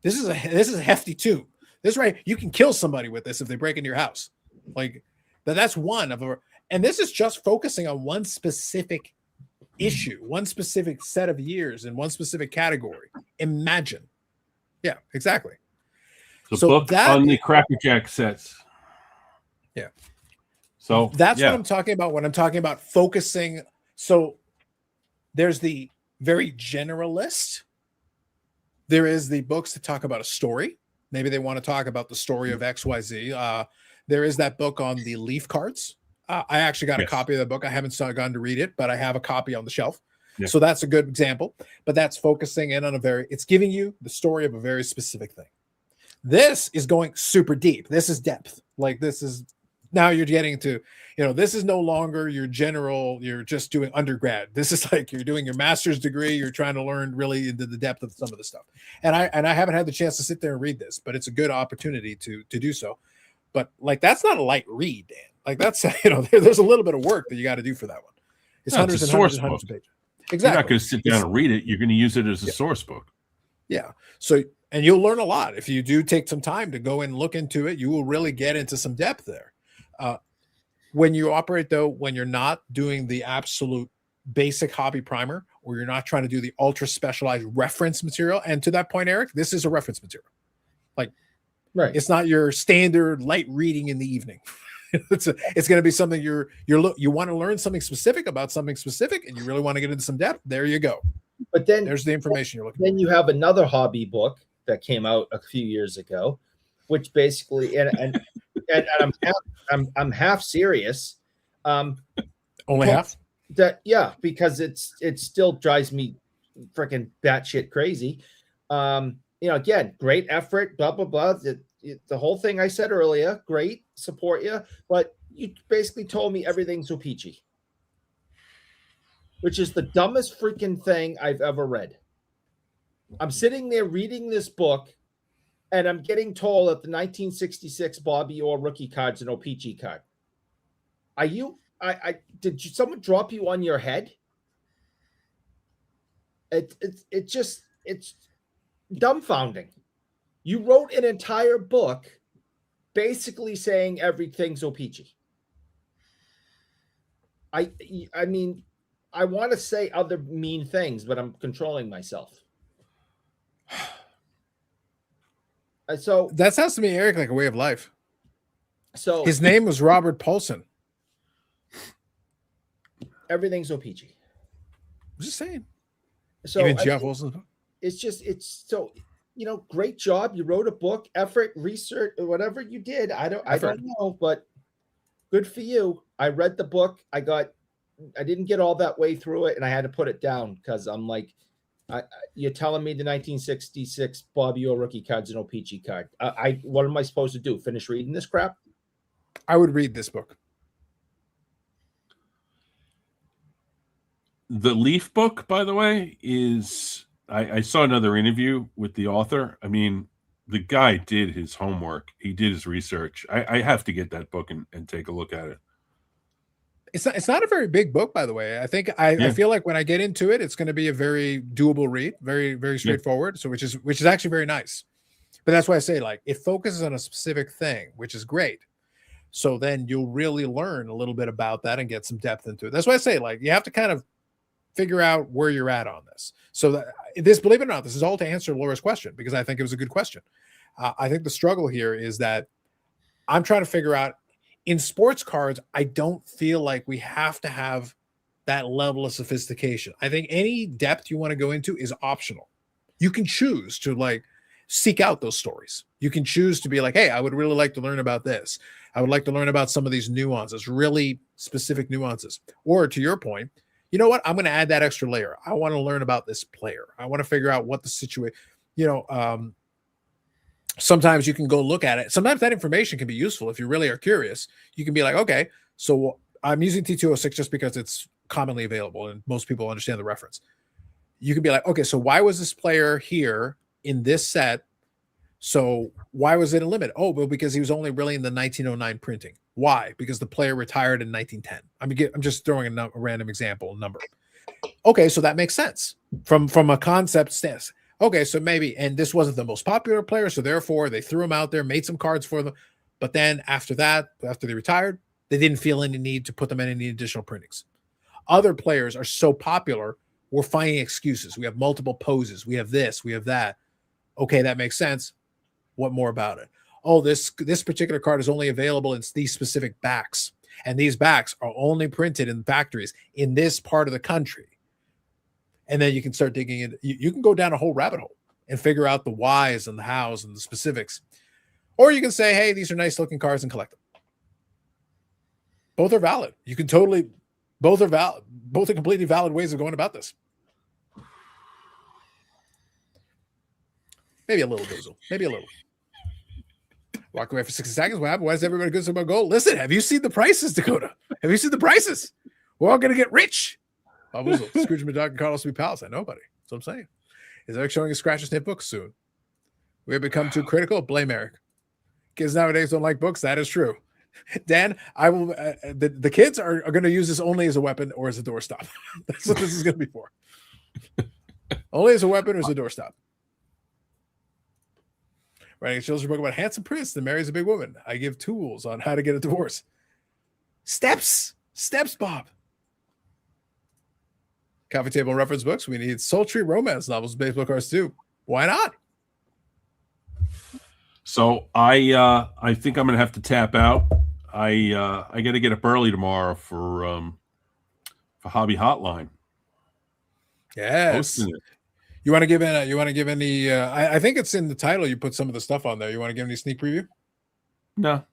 A: is a hefty tube. This right, you can kill somebody with this if they break into your house. Like that's one of a, and this is just focusing on one specific issue, one specific set of years in one specific category. Imagine. Yeah, exactly.
F: The book on the Cracker Jack sets.
A: Yeah.
F: So
A: that's what I'm talking about when I'm talking about focusing. So there's the very generalist. There is the books that talk about a story. Maybe they want to talk about the story of XYZ. There is that book on the leaf cards. I actually got a copy of the book. I haven't gotten to read it, but I have a copy on the shelf. Yeah. So that's a good example. But that's focusing in on it's giving you the story of a very specific thing. This is going super deep. This is depth. Like this is, now you're getting to, this is no longer your general, you're just doing undergrad. This is like you're doing your master's degree. You're trying to learn really into the depth of some of the stuff. And I haven't had the chance to sit there and read this, but it's a good opportunity to do so. But like, that's not a light read, Dan. Like that's, there's a little bit of work that you got to do for that one. It's hundreds and hundreds and hundreds of pages. Exactly.
F: You're not going to sit down and read it. You're going to use it as a source book.
A: Yeah. So, and you'll learn a lot. If you do take some time to go and look into it, you will really get into some depth there. When you operate, though, when you're not doing the absolute basic hobby primer, or you're not trying to do the ultra specialized reference material, and to that point, Eric, this is a reference material. Like, right. It's not your standard light reading in the evening. It's going to be something you want to learn something specific about something specific, and you really want to get into some depth. There you go.
D: But then
A: there's the information you're looking
D: for. Then you have another hobby book that came out a few years ago, which basically, and I'm half serious.
A: Only half?
D: Because it still drives me freaking batshit crazy. Again, great effort, blah blah blah. The whole thing I said earlier, great, support you, but you basically told me everything's so peachy, which is the dumbest freaking thing I've ever read. I'm sitting there reading this book, and I'm getting told that the 1966 Bobby Orr rookie card's an O-Pee-Chee card. Did someone drop you on your head? It's dumbfounding. You wrote an entire book basically saying everything's O-Pee-Chee. I mean, I want to say other mean things, but I'm controlling myself. So
A: that sounds to me, Eric, like a way of life.
D: So
A: his name was Robert Paulson.
D: Everything's O-Pee-Chee.
A: I'm just saying.
D: So
A: even Jeff Wilson.
D: It's so great job. You wrote a book, effort, research, whatever you did. I don't know, but good for you. I read the book. I didn't get all that way through it, and I had to put it down because I'm like, you're telling me the 1966 Bobby Orr rookie card's an O-Pee-Chee card. What am I supposed to do? Finish reading this crap?
A: I would read this book.
F: The Leaf book, by the way, is I saw another interview with the author. I mean, the guy did his homework. He did his research. I have to get that book and take a look at it.
A: It's not a very big book, by the way. I think I feel like when I get into it, it's going to be a very doable read, very, very straightforward. Yeah. So which is actually very nice. But that's why I say, like, it focuses on a specific thing, which is great. So then you'll really learn a little bit about that and get some depth into it. That's why I say, like, you have to kind of figure out where you're at on this. So this, believe it or not, this is all to answer Laura's question, because I think it was a good question. I think the struggle here is that I'm trying to figure out, in sports cards, I don't feel like we have to have that level of sophistication. I think any depth you want to go into is optional. You can choose to, like, seek out those stories. You can choose to be like, hey, I would really like to learn about this. I would like to learn about some of these nuances, really specific nuances. Or to your point, you know what? I'm going to add that extra layer. I want to learn about this player. I want to figure out what the situation, sometimes you can go look at it. Sometimes that information can be useful if you really are curious. You can be like, okay, so I'm using T206 just because it's commonly available and most people understand the reference. You can be like, okay, so why was this player here in this set? So why was it a limit? Oh, well, because he was only really in the 1909 printing. Why? Because the player retired in 1910. I'm just throwing a random example number. Okay, so that makes sense from a concept stance. Okay, so maybe, and this wasn't the most popular player, so therefore they threw him out there, made some cards for them. But then after that, after they retired, they didn't feel any need to put them in any additional printings. Other players are so popular, we're finding excuses. We have multiple poses. We have this, we have that. Okay, that makes sense. What more about it? Oh, this particular card is only available in these specific backs. And these backs are only printed in factories in this part of the country. And then you can start digging in. You can go down a whole rabbit hole and figure out the whys and the hows and the specifics. Or you can say, hey, these are nice looking cards and collect them. Both are valid. You can totally, both are valid. Both are completely valid ways of going about this. Maybe a little, Boozle. Maybe a little. Walk away for 60 seconds. What happened? Why is everybody good about gold? Listen, have you seen the prices, Dakota? Have you seen the prices? We're all going to get rich. Scrooge McDuck and Carlos will be pals. I know, buddy. That's what I'm saying. Is Eric showing his scratch and sniff books soon? We have become too critical. Blame Eric. Kids nowadays don't like books. That is true. Dan, I will. The kids are going to use this only as a weapon or as a doorstop. That's what this is going to be for. Only as a weapon or as a doorstop. Writing a children's book about handsome prince that marries a big woman. I give tools on how to get a divorce. Steps, Bob. Coffee table reference books. We need sultry romance novels, baseball cards too. Why not?
F: So I think I'm gonna have to tap out. I got to get up early tomorrow for Hobby Hotline.
A: Yes. You want to give in? You want to give any? I think it's in the title. You put some of the stuff on there. You want to give any sneak preview?
F: No.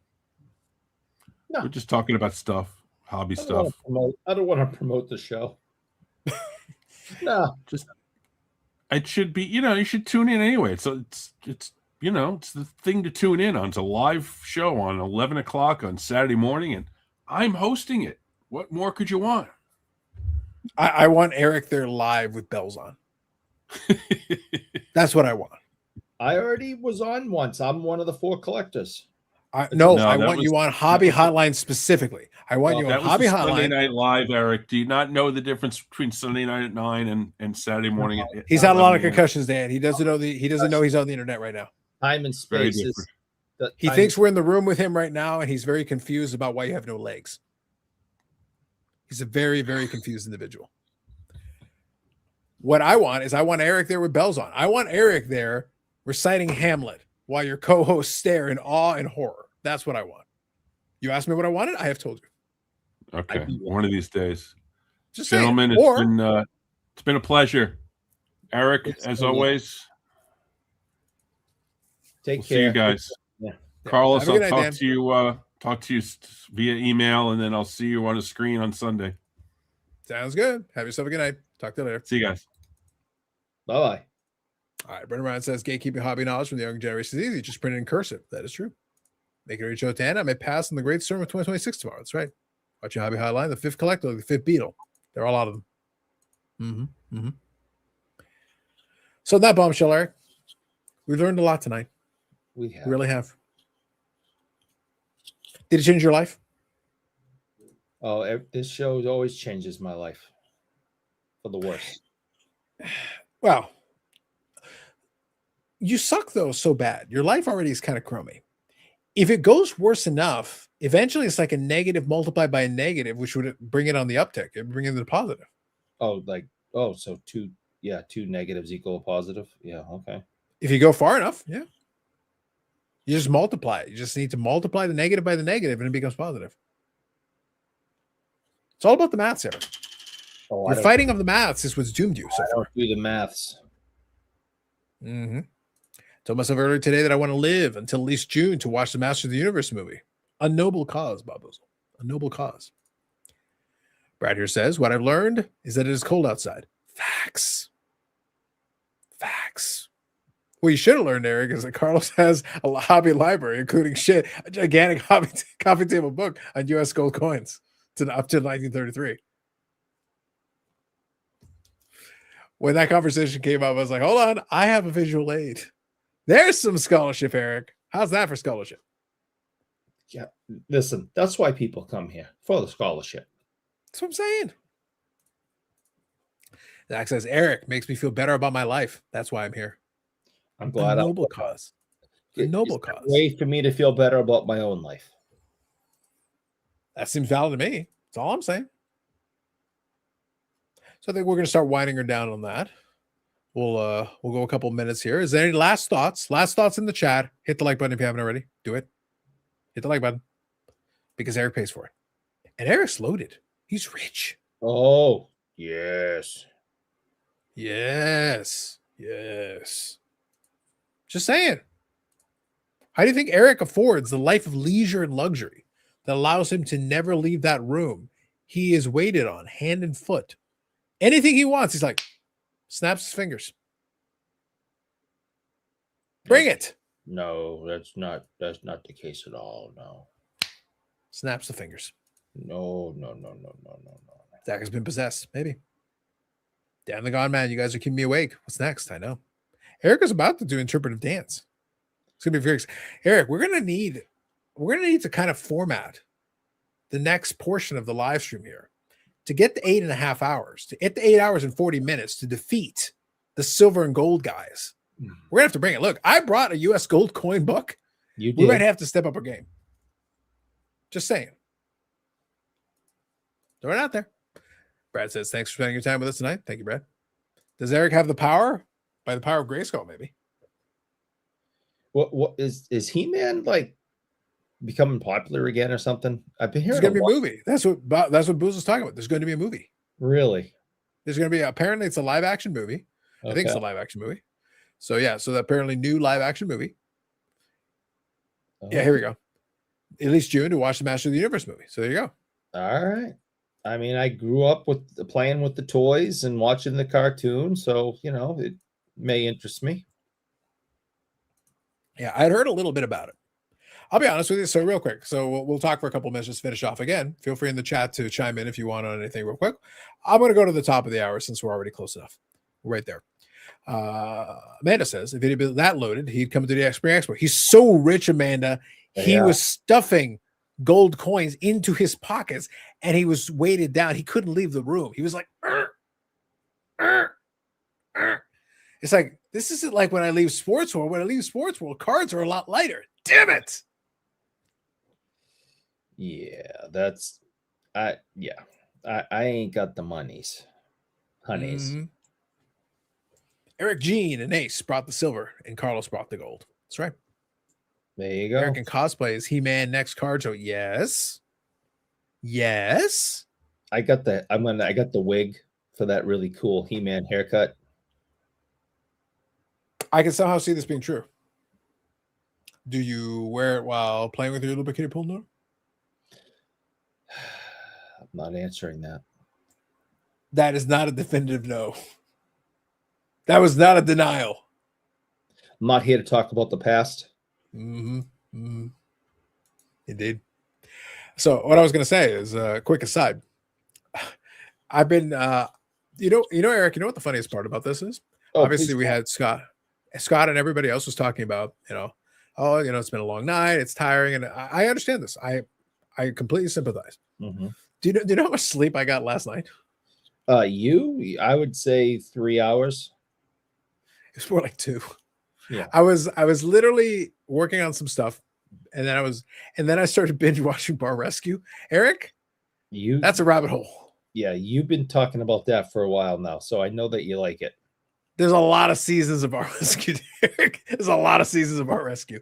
F: We're just talking about stuff, hobby stuff.
D: I don't want to promote the show. No,
F: just it should be. You should tune in anyway. It's it's the thing to tune in on. It's a live show on 11 o'clock on Saturday morning, and I'm hosting it. What more could you want?
A: I want Eric there live with bells on. That's what I want.
D: I already was on once. I'm one of the 4 collectors.
A: I want you on Hobby Hotline specifically. I want you on Hobby Hotline.
F: Sunday Night Live, Eric. Do you not know the difference between Sunday night at 9 and Saturday morning at
A: He's had a lot of concussions, Dan. He doesn't know he's on the internet right now.
D: Time and space is.
A: He thinks we're in the room with him right now, and he's very confused about why you have no legs. He's a very, very confused individual. What I want Eric there with bells on. I want Eric there reciting Hamlet while your co-hosts stare in awe and horror. That's what I want. You asked me what I wanted? I have told you.
F: Okay. One of these days.
A: Just
F: gentlemen, it's been a pleasure. Eric, as always.
D: Take care.
F: See you guys.
D: Yeah.
F: Carlos, I'll talk to you via email, and then I'll see you on the screen on Sunday.
A: Sounds good. Have yourself a good night. Talk to you later.
F: See you guys.
D: Bye-bye.
A: All right. Brendan Ryan says gatekeeping hobby knowledge from the young generation is easy. Just print it in cursive. That is true. Make it reach out to Anna. I may pass on the great storm of 2026 tomorrow. That's right. Watch your Hobby Hotline, the 5th Collector, the 5th Beetle. There are a lot of them. So that bombshell, Eric. We learned a lot tonight.
D: We
A: really have. Did it change your life?
D: Oh, this show always changes my life for the worse.
A: Well, you suck though so bad. Your life already is kind of crummy. If it goes worse enough, eventually it's like a negative multiplied by a negative, which would bring it on the uptick. It would bring it to the positive.
D: So two negatives equal a positive. Yeah, okay.
A: If you go far enough, yeah. You just multiply it. You just need to multiply the negative by the negative and it becomes positive. It's all about the maths here. The fighting of the maths is what's doomed you.
D: I don't do the maths.
A: Told myself earlier today that I want to live until at least June to watch the Master of the Universe movie. A noble cause, Bob Boozle. A noble cause. Brad here says, what I've learned is that it is cold outside. Facts. What you should have learned, Eric, is that Carlos has a hobby library, including a gigantic coffee table book on U.S. gold coins up to 1933. When that conversation came up, I was like, hold on, I have a visual aid. There's some scholarship, Eric. How's that for scholarship?
D: Yeah, listen, that's why people come here for the scholarship.
A: That's what I'm saying. Zach says, Eric makes me feel better about my life. That's why I'm here.
D: I'm glad.
A: A noble cause. A noble cause.
D: Way for me to feel better about my own life.
A: That seems valid to me. That's all I'm saying. So I think we're going to start winding her down on that. We'll go a couple minutes here. Is there any last thoughts? Last thoughts in the chat. Hit the like button if you haven't already. Do it. Hit the like button because Eric pays for it. And Eric's loaded. He's rich.
D: Oh, yes.
A: Yes. Yes. Just saying. How do you think Eric affords the life of leisure and luxury that allows him to never leave that room he is waited on hand and foot? Anything he wants, he's like, snaps his fingers. Bring it.
D: No, that's not the case at all. No.
A: Snaps the fingers.
D: No.
A: Zach has been possessed. Maybe. Damn the God, man. You guys are keeping me awake. What's next? I know. Eric is about to do interpretive dance. It's gonna be very Eric, we're gonna need to kind of format the next portion of the live stream here to get the 8.5 hours, to get the 8 hours and 40 minutes to defeat the silver and gold guys. We're gonna have to bring it. Look, I brought a US gold coin book.
D: You did.
A: We might have to step up our game. Just saying. Throw it out there. Brad says, thanks for spending your time with us tonight. Thank you, Brad. Does Eric have the power? By the power of Grayskull, maybe.
D: What is He-Man like becoming popular again or something? I've been hearing
A: There's going to be a movie. That's what Booze was talking about. There's going to be a movie.
D: Really?
A: There's going to be apparently it's a live action movie. Okay. I think it's a live action movie. So yeah, so apparently new live action movie. Oh. Yeah, here we go. At least June to watch the Master of the Universe movie. So there you go.
D: All right. I mean, I grew up with playing with the toys and watching the cartoon, so it may interest me.
A: Yeah, I'd heard a little bit about it. I'll be honest with you. So real quick. So we'll talk for a couple of minutes, just finish off again. Feel free in the chat to chime in if you want on anything real quick. I'm going to go to the top of the hour since we're already close enough. We're right there. Amanda says, if he'd been that loaded, he'd come to the Spring Expo. He's so rich, Amanda. He was stuffing gold coins into his pockets and he was weighted down. He couldn't leave the room. He was like, It's like, this isn't like when I leave Sports World. When I leave Sports World, cards are a lot lighter. Damn it.
D: Yeah, I ain't got the monies, honeys.
A: Mm-hmm. Eric Jean and Ace brought the silver and Carlos brought the gold. That's right.
D: There you go.
A: American cosplay is He-Man next card show. Yes.
D: I got the wig for that really cool He-Man haircut.
A: I can somehow see this being true. Do you wear it while playing with your little bikini pool? No.
D: I'm not answering that.
A: That is not a definitive no. That was not a denial.
D: I'm not here to talk about the past.
A: Mm-hmm. Mm-hmm. Indeed. So what I was going to say is a quick aside. I've been, Eric, you know what the funniest part about this is? Obviously we had Scott and everybody else was talking about, it's been a long night. It's tiring. And I understand this. I completely sympathize.
D: Mm-hmm.
A: Do you know how much sleep I got last night?
D: I would say 3 hours.
A: It's more like 2.
D: Yeah.
A: I was literally working on some stuff and then I started binge watching Bar Rescue. Eric, that's a rabbit hole.
D: Yeah, you've been talking about that for a while now, so I know that you like it.
A: There's a lot of seasons of Bar Rescue, Eric. There's a lot of seasons of Bar Rescue.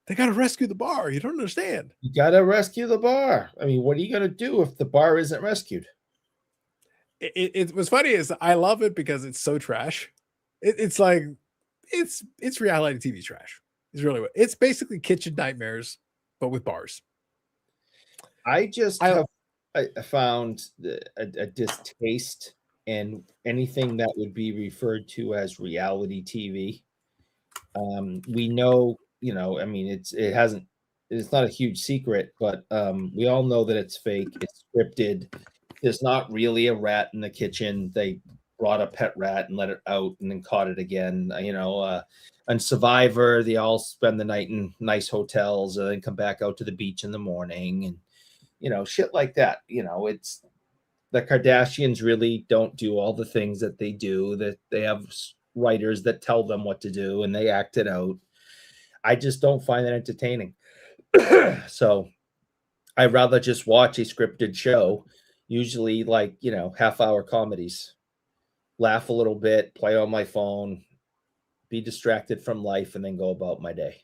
A: They got to rescue the bar. You don't understand.
D: You got to rescue the bar. I mean, what are you going to do if the bar isn't rescued?
A: It was funny is I love it because it's so trash. It's like it's reality TV trash. It's really what it's basically Kitchen Nightmares, but with bars.
D: I found a distaste in anything that would be referred to as reality TV. We know, I mean, it's not a huge secret, but we all know that it's fake. It's scripted. There's not really a rat in the kitchen. They brought a pet rat and let it out and then caught it again. And Survivor, they all spend the night in nice hotels and then come back out to the beach in the morning and, shit like that. It's the Kardashians really don't do all the things that they do, that they have writers that tell them what to do and they act it out. I just don't find that entertaining. So I'd rather just watch a scripted show, usually like, half-hour comedies, laugh a little bit, play on my phone, be distracted from life, and then go about my day.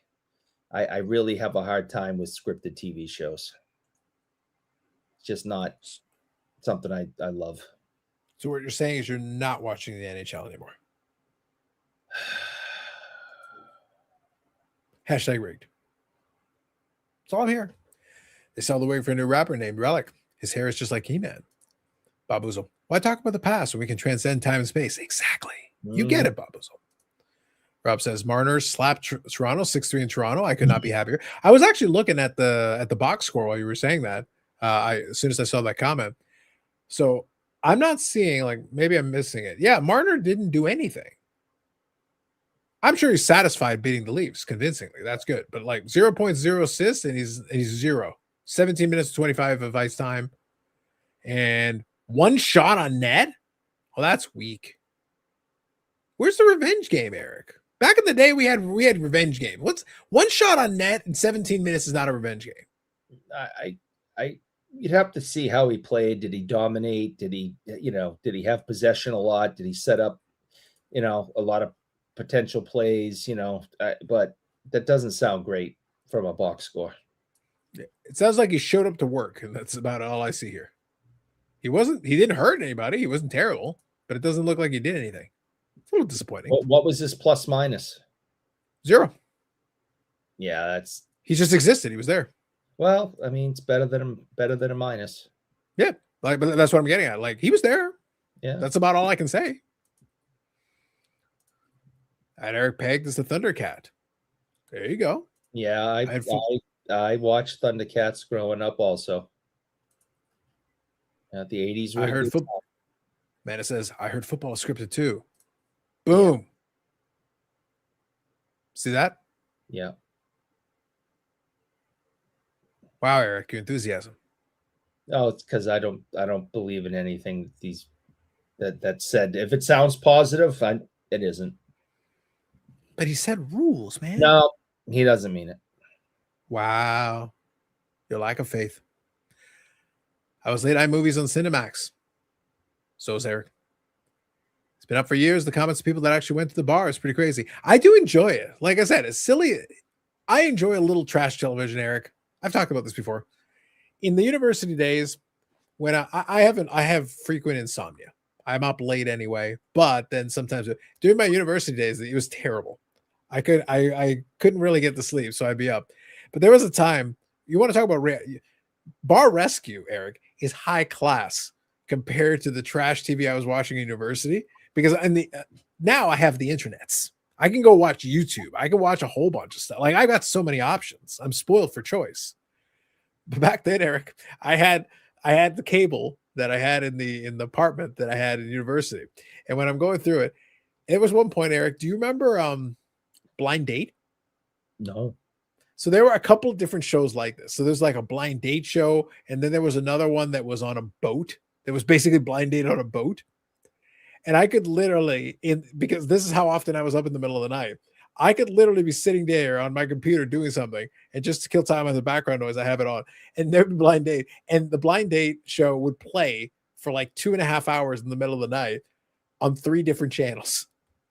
D: I really have a hard time with scripted TV shows. It's just not something I love.
A: So what you're saying is you're not watching the NHL anymore. Hashtag rigged. That's all I'm hearing. They sell the wig for a new rapper named Relic. His hair is just like He-Man. Babuzo. Why talk about the past when we can transcend time and space? Exactly. You get it, Babuzo. Rob says Mariners slapped Toronto 6-3 in Toronto. I could not be happier. I was actually looking at the box score while you were saying that. As soon as I saw that comment. So I'm not seeing, like, maybe I'm missing it. Yeah, Marner didn't do anything. I'm sure he's satisfied beating the Leafs convincingly. That's good. But like 0.0 assists and he's 0. 17 minutes 25 of ice time. And one shot on net? Well, that's weak. Where's the revenge game, Eric? Back in the day, we had revenge game. What's one shot on net in 17 minutes is not a revenge game.
D: You'd have to see how he played. Did he dominate? Did he have possession a lot? Did he set up, a lot of potential plays, but that doesn't sound great from a box score.
A: It sounds like he showed up to work, and that's about all I see here. He didn't hurt anybody. He wasn't terrible, but it doesn't look like he did anything. It's a little disappointing.
D: What was his plus minus?
A: 0.
D: Yeah,
A: he just existed. He was there.
D: Well, I mean, it's better than a minus.
A: Yeah, but that's what I'm getting at. Like, he was there.
D: Yeah,
A: that's about all I can say. And Eric pegged as the Thundercat. There you go.
D: Yeah, I watched Thundercats growing up also. At the 80s.
A: I heard football. Man, it says, I heard football is scripted too. Boom. See that?
D: Yeah.
A: Wow, Eric, your enthusiasm.
D: Oh, it's because I don't believe in anything that said. If it sounds positive, it isn't.
A: But he said rules, man.
D: No, he doesn't mean it.
A: Wow. Your lack of faith. I was late eye movies on Cinemax. So is Eric. It's been up for years. The comments of people that actually went to the bar is pretty crazy. I do enjoy it. Like I said, it's silly. I enjoy a little trash television, Eric. I've talked about this before. In the university days, when I have frequent insomnia. I'm up late anyway, but then sometimes during my university days, it was terrible. I couldn't really get to sleep, so I'd be up. But there was a time, you want to talk about Bar Rescue, Eric, is high class compared to the trash TV I was watching in university, because now I have the internets. I can go watch YouTube. I can watch a whole bunch of stuff. Like, I got so many options. I'm spoiled for choice. But back then, Eric, I had the cable that I had in the apartment that I had in university. And when I'm going through it, it was one point, Eric, do you remember Blind Date?
D: No.
A: So there were a couple of different shows like this. So there's like a blind date show, and then there was another one that was on a boat. That was basically blind date on a boat. And I could literally, because this is how often I was up in the middle of the night, I could literally be sitting there on my computer doing something, and just to kill time on the background noise, I have it on, and there'd be blind date. And the blind date show would play for like 2.5 hours in the middle of the night on 3 different channels.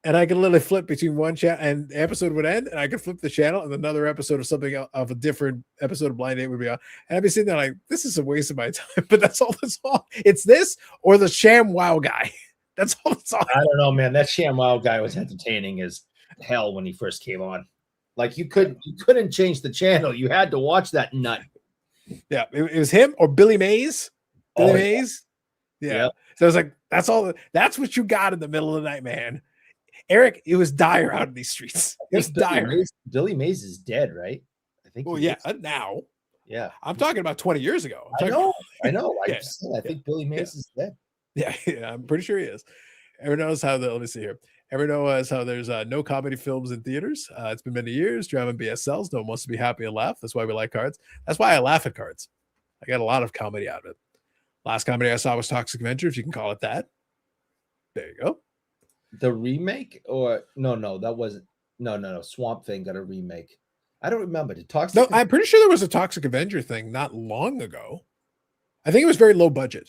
A: And I could literally flip between one channel, and the episode would end, and I could flip the channel, and another episode of something of a different episode of Blind Date would be on. And I'd be sitting there like, this is a waste of my time. But that's all that's on. It's this or the Sham Wow guy. That's all it's on.
D: I don't know, man. That Sham Wow guy was entertaining as hell when he first came on. Like, you couldn't change the channel. You had to watch that nut.
A: Yeah, it was him or Billy Mays. Billy Mays. Yeah. Yep. So I was like, that's all. That's what you got in the middle of the night, man. Eric, it was dire out in these streets. It was dire.
D: Billy Mays is dead, right? I think.
A: Well, yeah, now.
D: Yeah,
A: I'm talking about 20 years ago.
D: I know. I think Billy Mays is dead.
A: Yeah, I'm pretty sure he is. Everyone knows how the. Let me see here. Everyone knows how there's no comedy films in theaters. It's been many years. Drama and BS sells. No one wants to be happy and laugh. That's why we like cards. That's why I laugh at cards. I got a lot of comedy out of it. Last comedy I saw was Toxic Avenger, if you can call it that. There you go.
D: The remake, or no, that wasn't. No. Swamp Thing got a remake. I don't remember. Did Toxic?
A: No, I'm pretty sure there was a Toxic Avenger thing not long ago. I think it was very low budget.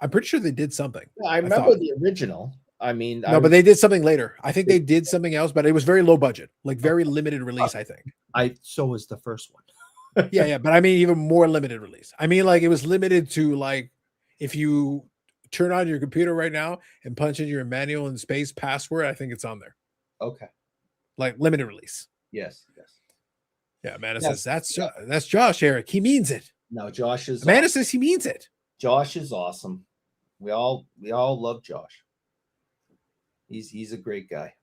A: I'm pretty sure they did something.
D: Yeah, I remember the original. I mean,
A: no, but they did something later. I think they did something else, but it was very low budget, like very limited release. I think.
D: So was the first one.
A: yeah, but I mean, even more limited release. I mean, like it was limited to like if you turn on your computer right now and punch in your manual and space password, I think it's on there.
D: Okay.
A: Like limited release.
D: Yes.
A: Yeah, Amanda says that's Josh, Eric. He means it.
D: No, Josh is.
A: Amanda says he means it.
D: Josh is awesome. We all love Josh. He's a great guy.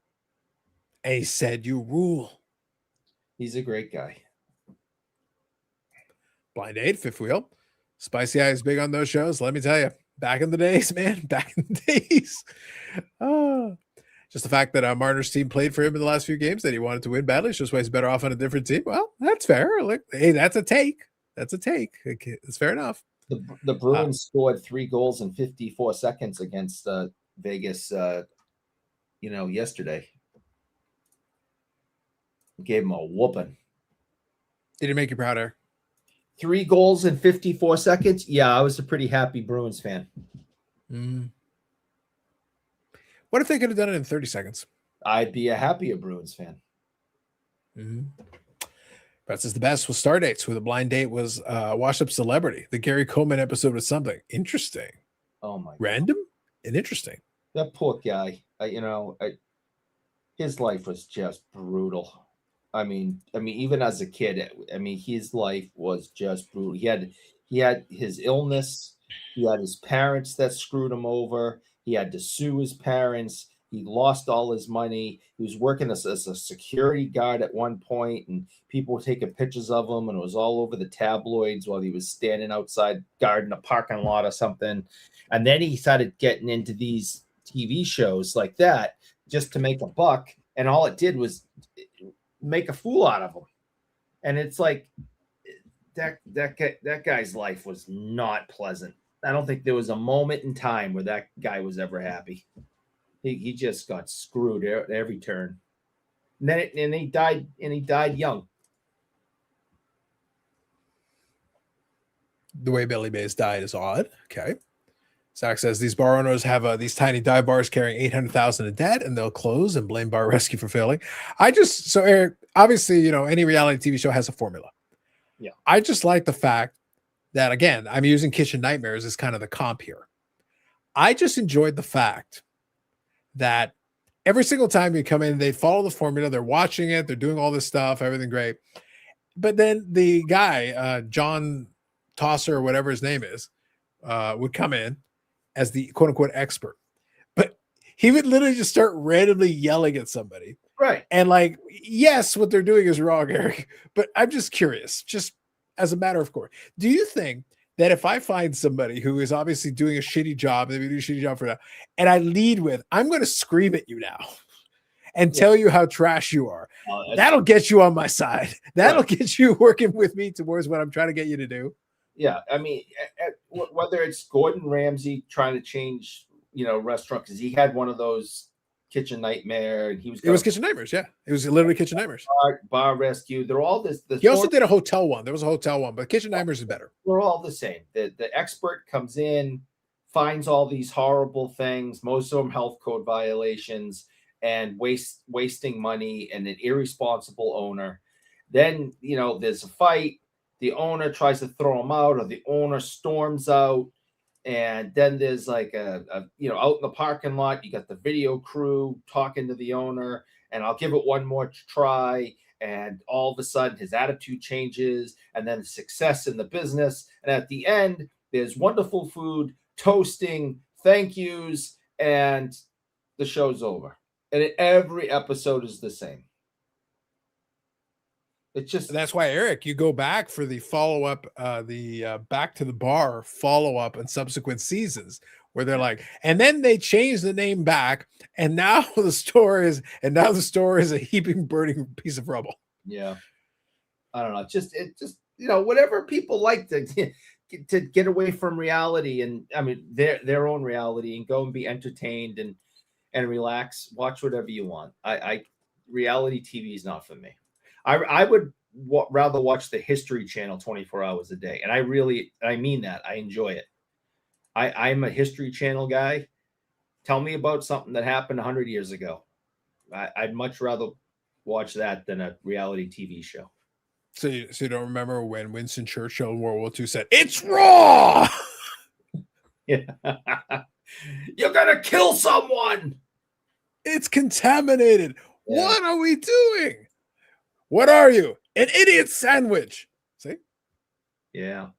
A: A said you rule.
D: He's a great guy.
A: Blind Date, Fifth Wheel. Spicy Eye is big on those shows. Let me tell you, back in the days, man, back in the days. Just the fact that Marner's team played for him in the last few games that he wanted to win badly. It's just why he's better off on a different team. Well, that's fair. Like, hey, that's a take. That's a take. It's fair enough.
D: The Bruins scored 3 goals in 54 seconds against Vegas, yesterday. Gave him a whooping.
A: Did it make you proud, Eric?
D: 3 goals in 54 seconds? Yeah, I was a pretty happy Bruins fan.
A: What if they could have done it in 30 seconds?
D: I'd be a happier Bruins fan.
A: That's is the best with star dates. With a blind date was Washed Up Celebrity. The Gary Coleman episode was something interesting.
D: Oh my!
A: Random and interesting.
D: That poor guy. His life was just brutal. I mean, even as a kid, his life was just brutal. He had his illness. He had his parents that screwed him over. He had to sue his parents. He lost all his money. He was working as a security guard at one point, and people were taking pictures of him, and it was all over the tabloids while he was standing outside guarding a parking lot or something. And then he started getting into these TV shows like that just to make a buck, and all it did was make a fool out of him. And it's like that guy's life was not pleasant. I don't think there was a moment in time where that guy was ever happy. He just got screwed at every turn. And he died young.
A: The way Billy Mays died is odd. Okay. Zach says these bar owners have these tiny dive bars carrying 800,000 in debt, and they'll close and blame Bar Rescue for failing. So Eric, obviously, any reality TV show has a formula.
D: Yeah.
A: I just like the fact that, again, I'm using Kitchen Nightmares as kind of the comp here. I just enjoyed the fact that every single time you come in, they follow the formula. They're watching it. They're doing all this stuff, everything great. But then the guy, John Tosser or whatever his name is, would come in as the quote unquote expert. But he would literally just start randomly yelling at somebody.
D: Right.
A: And like, yes, what they're doing is wrong, Eric. But I'm just curious, just as a matter of course. Do you think that if I find somebody who is obviously doing a shitty job, maybe do a shitty job for now, and I lead with, I'm going to scream at you now and tell you how trash you are. That'll get you on my side. That'll get you working with me towards what I'm trying to get you to do.
D: Yeah. I mean, whether it's Gordon Ramsay trying to change, restaurant, because he had one of those Kitchen Nightmare, and it
A: was Kitchen Nightmares. Yeah. It was literally Kitchen Nightmares.
D: Bar Rescue. They're all this.
A: He also did a hotel one. There was a hotel one, but Kitchen Nightmares is better.
D: We're all the same. The expert comes in, finds all these horrible things, most of them health code violations, and wasting money, and an irresponsible owner. Then, there's a fight. The owner tries to throw him out, or the owner storms out. And then there's like out in the parking lot, you got the video crew talking to the owner, and I'll give it one more try. And all of a sudden his attitude changes, and then success in the business. And at the end, there's wonderful food, toasting, thank yous, and the show's over. And every episode is the same. It's just
A: And that's why, Eric, you go back for the follow-up, Back to the Bar follow-up and subsequent seasons, where they're like, and then they changed the name back, and now the store is a heaping, burning piece of rubble.
D: yeah. I don't know. It just whatever people like to get away from reality, and I mean their own reality, and go and be entertained and relax. Watch whatever you want. Reality TV is not for me. I would rather watch the History Channel 24 hours a day, and I mean that. I enjoy it. I'm a History Channel guy. Tell me about something that happened 100 years ago. I'd much rather watch that than a reality TV show.
A: So you don't remember when Winston Churchill in World War II said, "It's raw."
D: Yeah. You're gonna kill someone.
A: It's contaminated.
D: Yeah.
A: What are we doing? What are you? An idiot sandwich. See?
D: Yeah.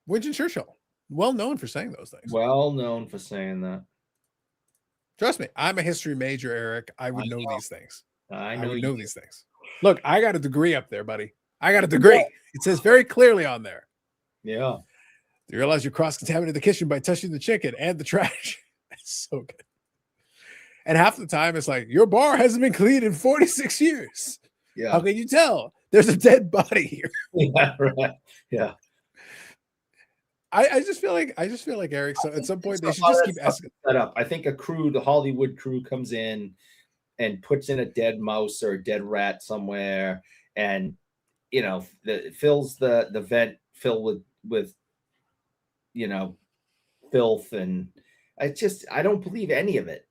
A: Winston Churchill, well known for saying those things.
D: Well known for saying that.
A: Trust me, I'm a history major, Eric. I would know these things.
D: I
A: I
D: know
A: would
D: you
A: know
D: do.
A: these things. Look, I got a degree up there, buddy. I got a degree. It says very clearly on there.
D: Yeah.
A: Do you realize you cross-contaminated the kitchen by touching the chicken and the trash? That's so good. And half the time it's like, your bar hasn't been cleaned in 46 years.
D: Yeah.
A: How can you tell? There's a dead body here.
D: Yeah. Right. Yeah.
A: I just feel like Eric. So at some point they should just keep asking.
D: Set up. I think the Hollywood crew comes in and puts in a dead mouse or a dead rat somewhere, and fills the vent filled with filth, and I don't believe any of it.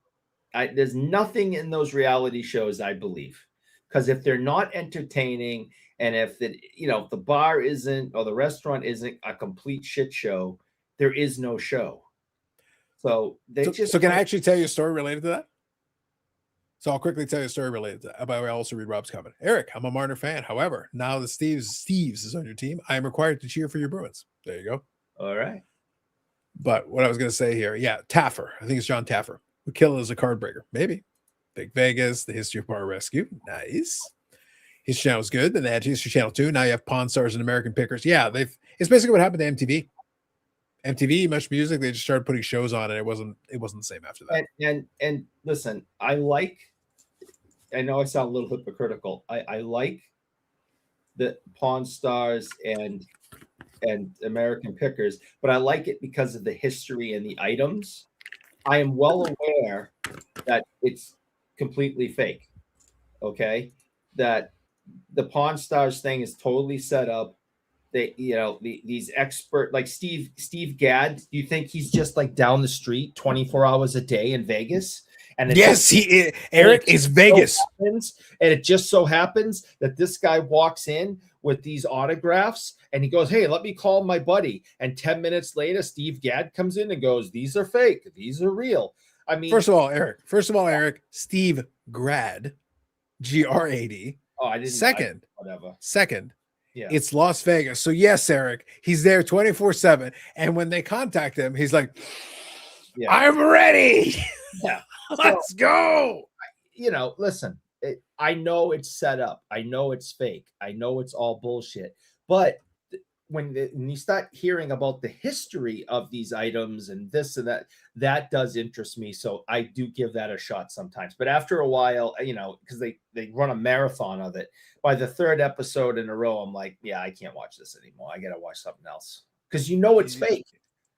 D: There's nothing in those reality shows I believe, because if they're not entertaining, and if the bar isn't, or the restaurant isn't a complete shit show, there is no show. So
A: So can I actually tell you a story related to that? So I'll quickly tell you a story related to that. By the way, I also read Rob's comment. Eric, I'm a Marner fan. However, now that Steve's is on your team, I am required to cheer for your Bruins. There you go.
D: All right.
A: But what I was going to say here, yeah, Taffer. I think it's John Taffer. Who killed as a card breaker. Maybe. Big Vegas, the History of Bar Rescue. Nice. His channel's good. Then they had History Channel 2. Now you have Pawn Stars and American Pickers. Yeah, it's basically what happened to MTV. MTV, Much Music, they just started putting shows on, and it wasn't the same after that.
D: And listen, I know I sound a little hypocritical. I like the Pawn Stars and American Pickers, but I like it because of the history and the items. I am well aware that it's completely fake. Okay, that the Pawn Stars thing is totally set up. They, these expert like Steve Gadd. Do you think he's just like down the street 24 hours a day in Vegas? And
A: yes, he is. Eric is Vegas.
D: And it just so happens that this guy walks in with these autographs and he goes, "Hey, let me call my buddy." And 10 minutes later, Steve Gadd comes in and goes, "These are fake. These are real." I mean,
A: first of all, Eric, Steve Grad, GRAD.
D: Oh, I didn't. Second. Yeah.
A: It's Las Vegas. So yes, Eric, he's there 24/7. And when they contact him, he's like, yeah. I'm ready.
D: Yeah.
A: Let's go.
D: Listen, I know it's set up. I know it's fake. I know it's all bullshit. But when you start hearing about the history of these items and this and that does interest me. So I do give that a shot sometimes. But after a while, because they run a marathon of it, by the third episode in a row, I'm like, yeah, I can't watch this anymore. I got to watch something else because it's fake.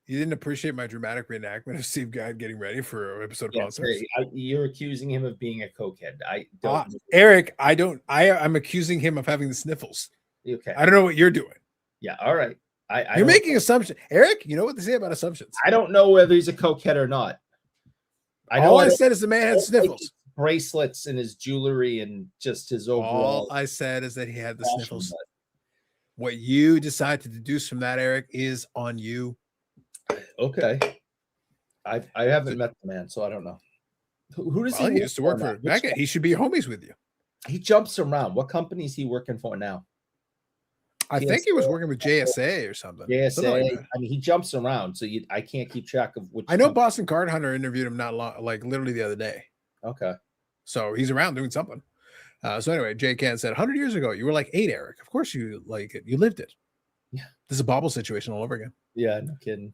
A: You didn't appreciate my dramatic reenactment of Steve Gadd getting ready for an episode of Concerts?
D: You're accusing him of being a cokehead. I don't.
A: Eric, I don't. I'm accusing him of having the sniffles.
D: Okay.
A: I don't know what you're doing.
D: Yeah. All right.
A: You're making assumptions. Eric, you know what they say about assumptions.
D: I don't know whether he's a cokehead or not.
A: All I said is the man had sniffles.
D: Bracelets and his jewelry and just his overall.
A: All I said is that he had the sniffles. What you decide to deduce from that, Eric, is on you.
D: Okay. I haven't met the man, so I don't know. Who does he
A: used to work for? Becca. He should be homies with you.
D: He jumps around. What company is he working for now?
A: I think he was working with JSA or something.
D: JSA. Like I mean, he jumps around, so I can't keep track of which.
A: I know Boston Card Hunter interviewed him not long, like literally the other day.
D: Okay.
A: So he's around doing something. So anyway, Jay Can said, 100 years ago, you were like 8, Eric. Of course you like it. You lived it.
D: Yeah.
A: This is a Bobble situation all over again.
D: Yeah, no kidding.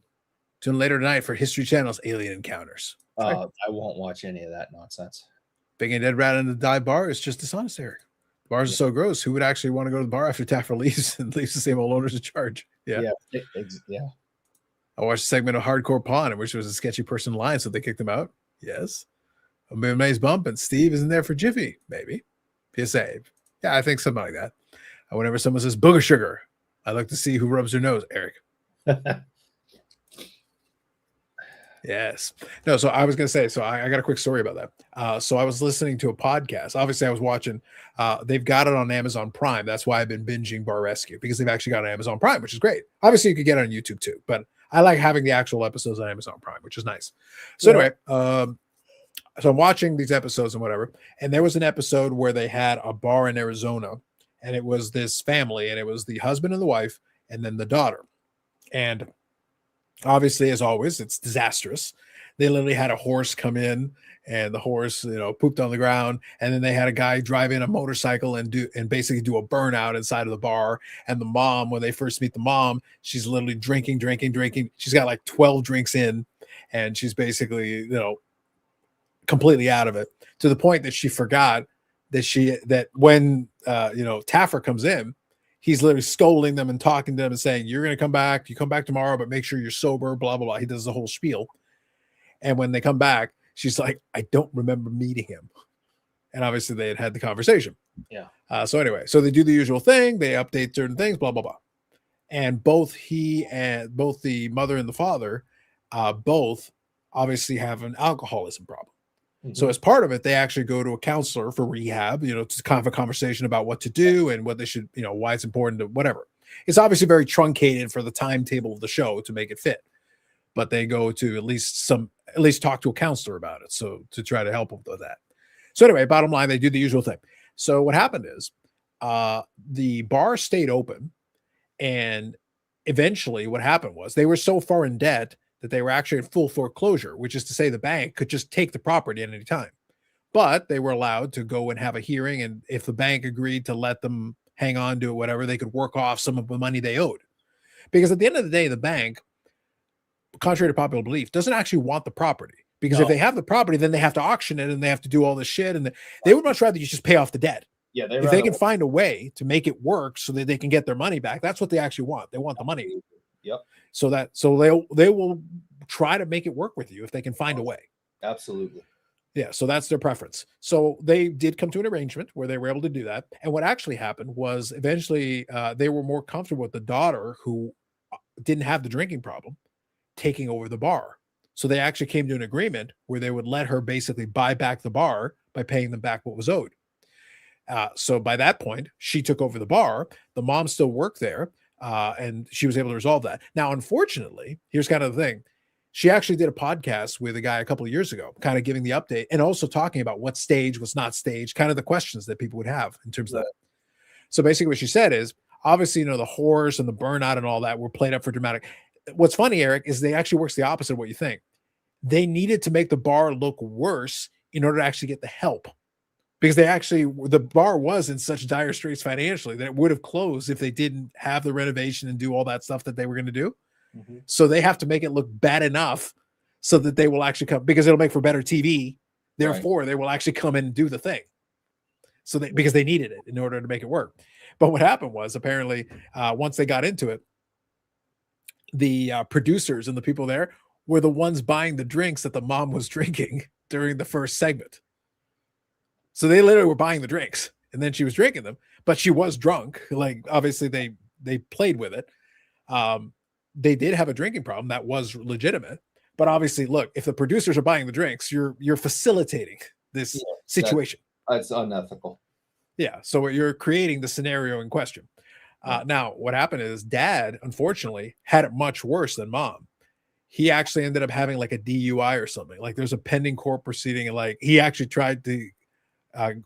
A: Tune later tonight for History Channel's Alien Encounters.
D: I won't watch any of that nonsense.
A: Big and Dead Rat in the Dive Bar is just dishonest, Eric. The bars are so gross. Who would actually want to go to the bar after Taffer leaves and leaves the same old owners in charge? Yeah.
D: Yeah.
A: I watched a segment of Hardcore Pawn in which there was a sketchy person lying, so they kicked him out. Yes. A mayonnaise bump, and Steve isn't there for Jiffy, maybe. PSA. Yeah, I think something like that. Whenever someone says booger sugar, I like to see who rubs their nose, Eric. Yes. No, so I was going to say, so I got a quick story about that. So I was listening to a podcast. Obviously, I was watching, they've got it on Amazon Prime. That's why I've been binging Bar Rescue, because they've actually got it on Amazon Prime, which is great. Obviously, you could get it on YouTube too, but I like having the actual episodes on Amazon Prime, which is nice. So anyway, so I'm watching these episodes and whatever, and there was an episode where they had a bar in Arizona, and it was this family, and it was the husband and the wife, and then the daughter. And obviously, as always, it's disastrous. They literally had a horse come in, and the horse, pooped on the ground. And then they had a guy drive in a motorcycle and basically do a burnout inside of the bar. And the mom, when they first meet the mom, she's literally drinking. She's got like 12 drinks in, and she's basically, completely out of it, to the point that she forgot that when Taffer comes in, he's literally scolding them and talking to them and saying, you're going to come back. You come back tomorrow, but make sure you're sober, blah, blah, blah. He does the whole spiel. And when they come back, she's like, I don't remember meeting him. And obviously they had the conversation.
D: Yeah.
A: So anyway, so they do the usual thing. They update certain things, blah, blah, blah. And both the mother and the father, both obviously have an alcoholism problem. So as part of it, they actually go to a counselor for rehab, to kind of a conversation about what to do and what they should, why it's important to whatever. It's obviously very truncated for the timetable of the show to make it fit, but they go to at least talk to a counselor about it. So to try to help them with that. So anyway, bottom line, they do the usual thing. So what happened is the bar stayed open, and eventually what happened was they were so far in debt that they were actually in full foreclosure, which is to say the bank could just take the property at any time. But they were allowed to go and have a hearing, and if the bank agreed to let them hang on to it, whatever, they could work off some of the money they owed. Because at the end of the day, the bank, contrary to popular belief, doesn't actually want the property. Because if they have the property, then they have to auction it, and they have to do all this shit, and they would much rather you just pay off the debt.
D: Yeah,
A: if they can find a way to make it work so that they can get their money back, that's what they actually want. They want the money.
D: Yep.
A: So they will try to make it work with you if they can find a way.
D: Absolutely.
A: Yeah. So that's their preference. So they did come to an arrangement where they were able to do that. And what actually happened was eventually they were more comfortable with the daughter, who didn't have the drinking problem, taking over the bar. So they actually came to an agreement where they would let her basically buy back the bar by paying them back what was owed. So by that point, she took over the bar. The mom still worked there. And she was able to resolve that. Now, unfortunately, here's kind of the thing. She actually did a podcast with a guy a couple of years ago, kind of giving the update and also talking about what stage was not staged, kind of the questions that people would have in terms of that. So basically what she said is, obviously, the horse and the burnout and all that were played up for dramatic. What's funny, Eric, is they actually works the opposite of what you think. They needed to make the bar look worse in order to actually get the help. Because the bar was in such dire straits financially that it would have closed if they didn't have the renovation and do all that stuff that they were going to do. So they have to make it look bad enough so that they will actually come, because it'll make for better TV. Therefore, they will actually come in and do the thing. So because they needed it in order to make it work. But what happened was, apparently, once they got into it, the producers and the people there were the ones buying the drinks that the mom was drinking during the first segment. So they literally were buying the drinks, and then she was drinking them, but she was drunk. Like, obviously they played with it. They did have a drinking problem that was legitimate, but obviously, look, if the producers are buying the drinks, you're facilitating this situation.
D: That's unethical.
A: Yeah. So you're creating the scenario in question. Now, what happened is dad, unfortunately, had it much worse than mom. He actually ended up having like a DUI or something. Like, there's a pending court proceeding, and like he actually tried to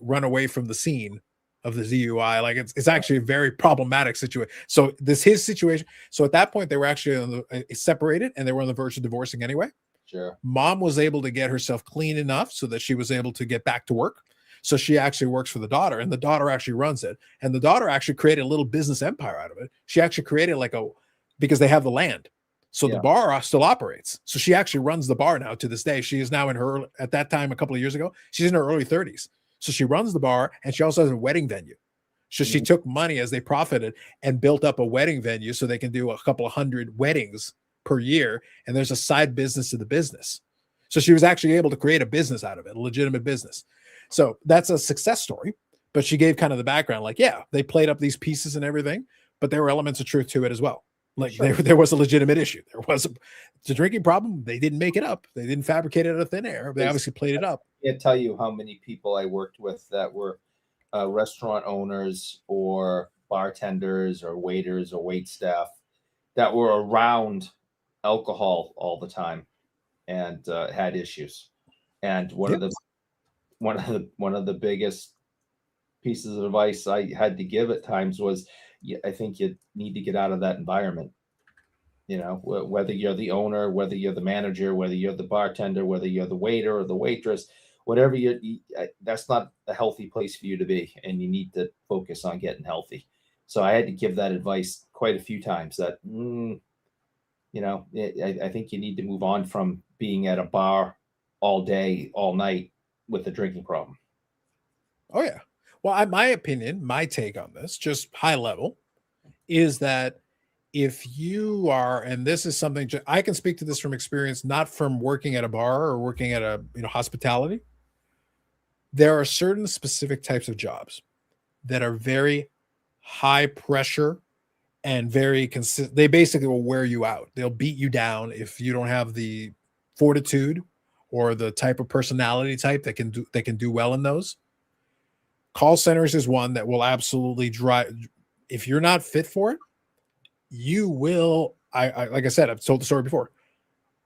A: run away from the scene of the DUI. Like, it's actually a very problematic situation. So his situation. So at that point, they were actually separated, and they were on the verge of divorcing anyway.
D: Sure.
A: Mom was able to get herself clean enough so that she was able to get back to work. So she actually works for the daughter, and the daughter actually runs it. And the daughter actually created a little business empire out of it. She actually created because they have the land. So the bar still operates. So she actually runs the bar now to this day. She is now at that time, a couple of years ago, she's in her early 30s. So she runs the bar, and she also has a wedding venue. So she took money as they profited and built up a wedding venue so they can do a couple of 100 weddings per year. And there's a side business to the business. So she was actually able to create a business out of it, a legitimate business. So that's a success story. But she gave kind of the background, like, yeah, they played up these pieces and everything, but there were elements of truth to it as well. Like there was a legitimate issue. There was the drinking problem. They didn't make it up. They didn't fabricate it out of thin air. They obviously played it up.
G: I can't tell you how many people I worked with that were restaurant owners or bartenders or waiters or wait staff that were around alcohol all the time and had issues. And one of the biggest pieces of advice I had to give at times was, I think you need to get out of that environment. You know, whether you're the owner, whether you're the manager, whether you're the bartender, whether you're the waiter or the waitress, whatever that's not a healthy place for you to be, and you need to focus on getting healthy. So I had to give that advice quite a few times that, I think you need to move on from being at a bar all day, all night with a drinking problem.
A: Oh, yeah. Well, my opinion, my take on this, just high level, is that if you are, and this is something I can speak to this from experience, not from working at a bar or working at a hospitality. There are certain specific types of jobs that are very high pressure and very consistent. They basically will wear you out. They'll beat you down if you don't have the fortitude or the type of personality type that can do well in those. Call centers is one that will absolutely drive. If you're not fit for it, you will. I like I said, I've told the story before.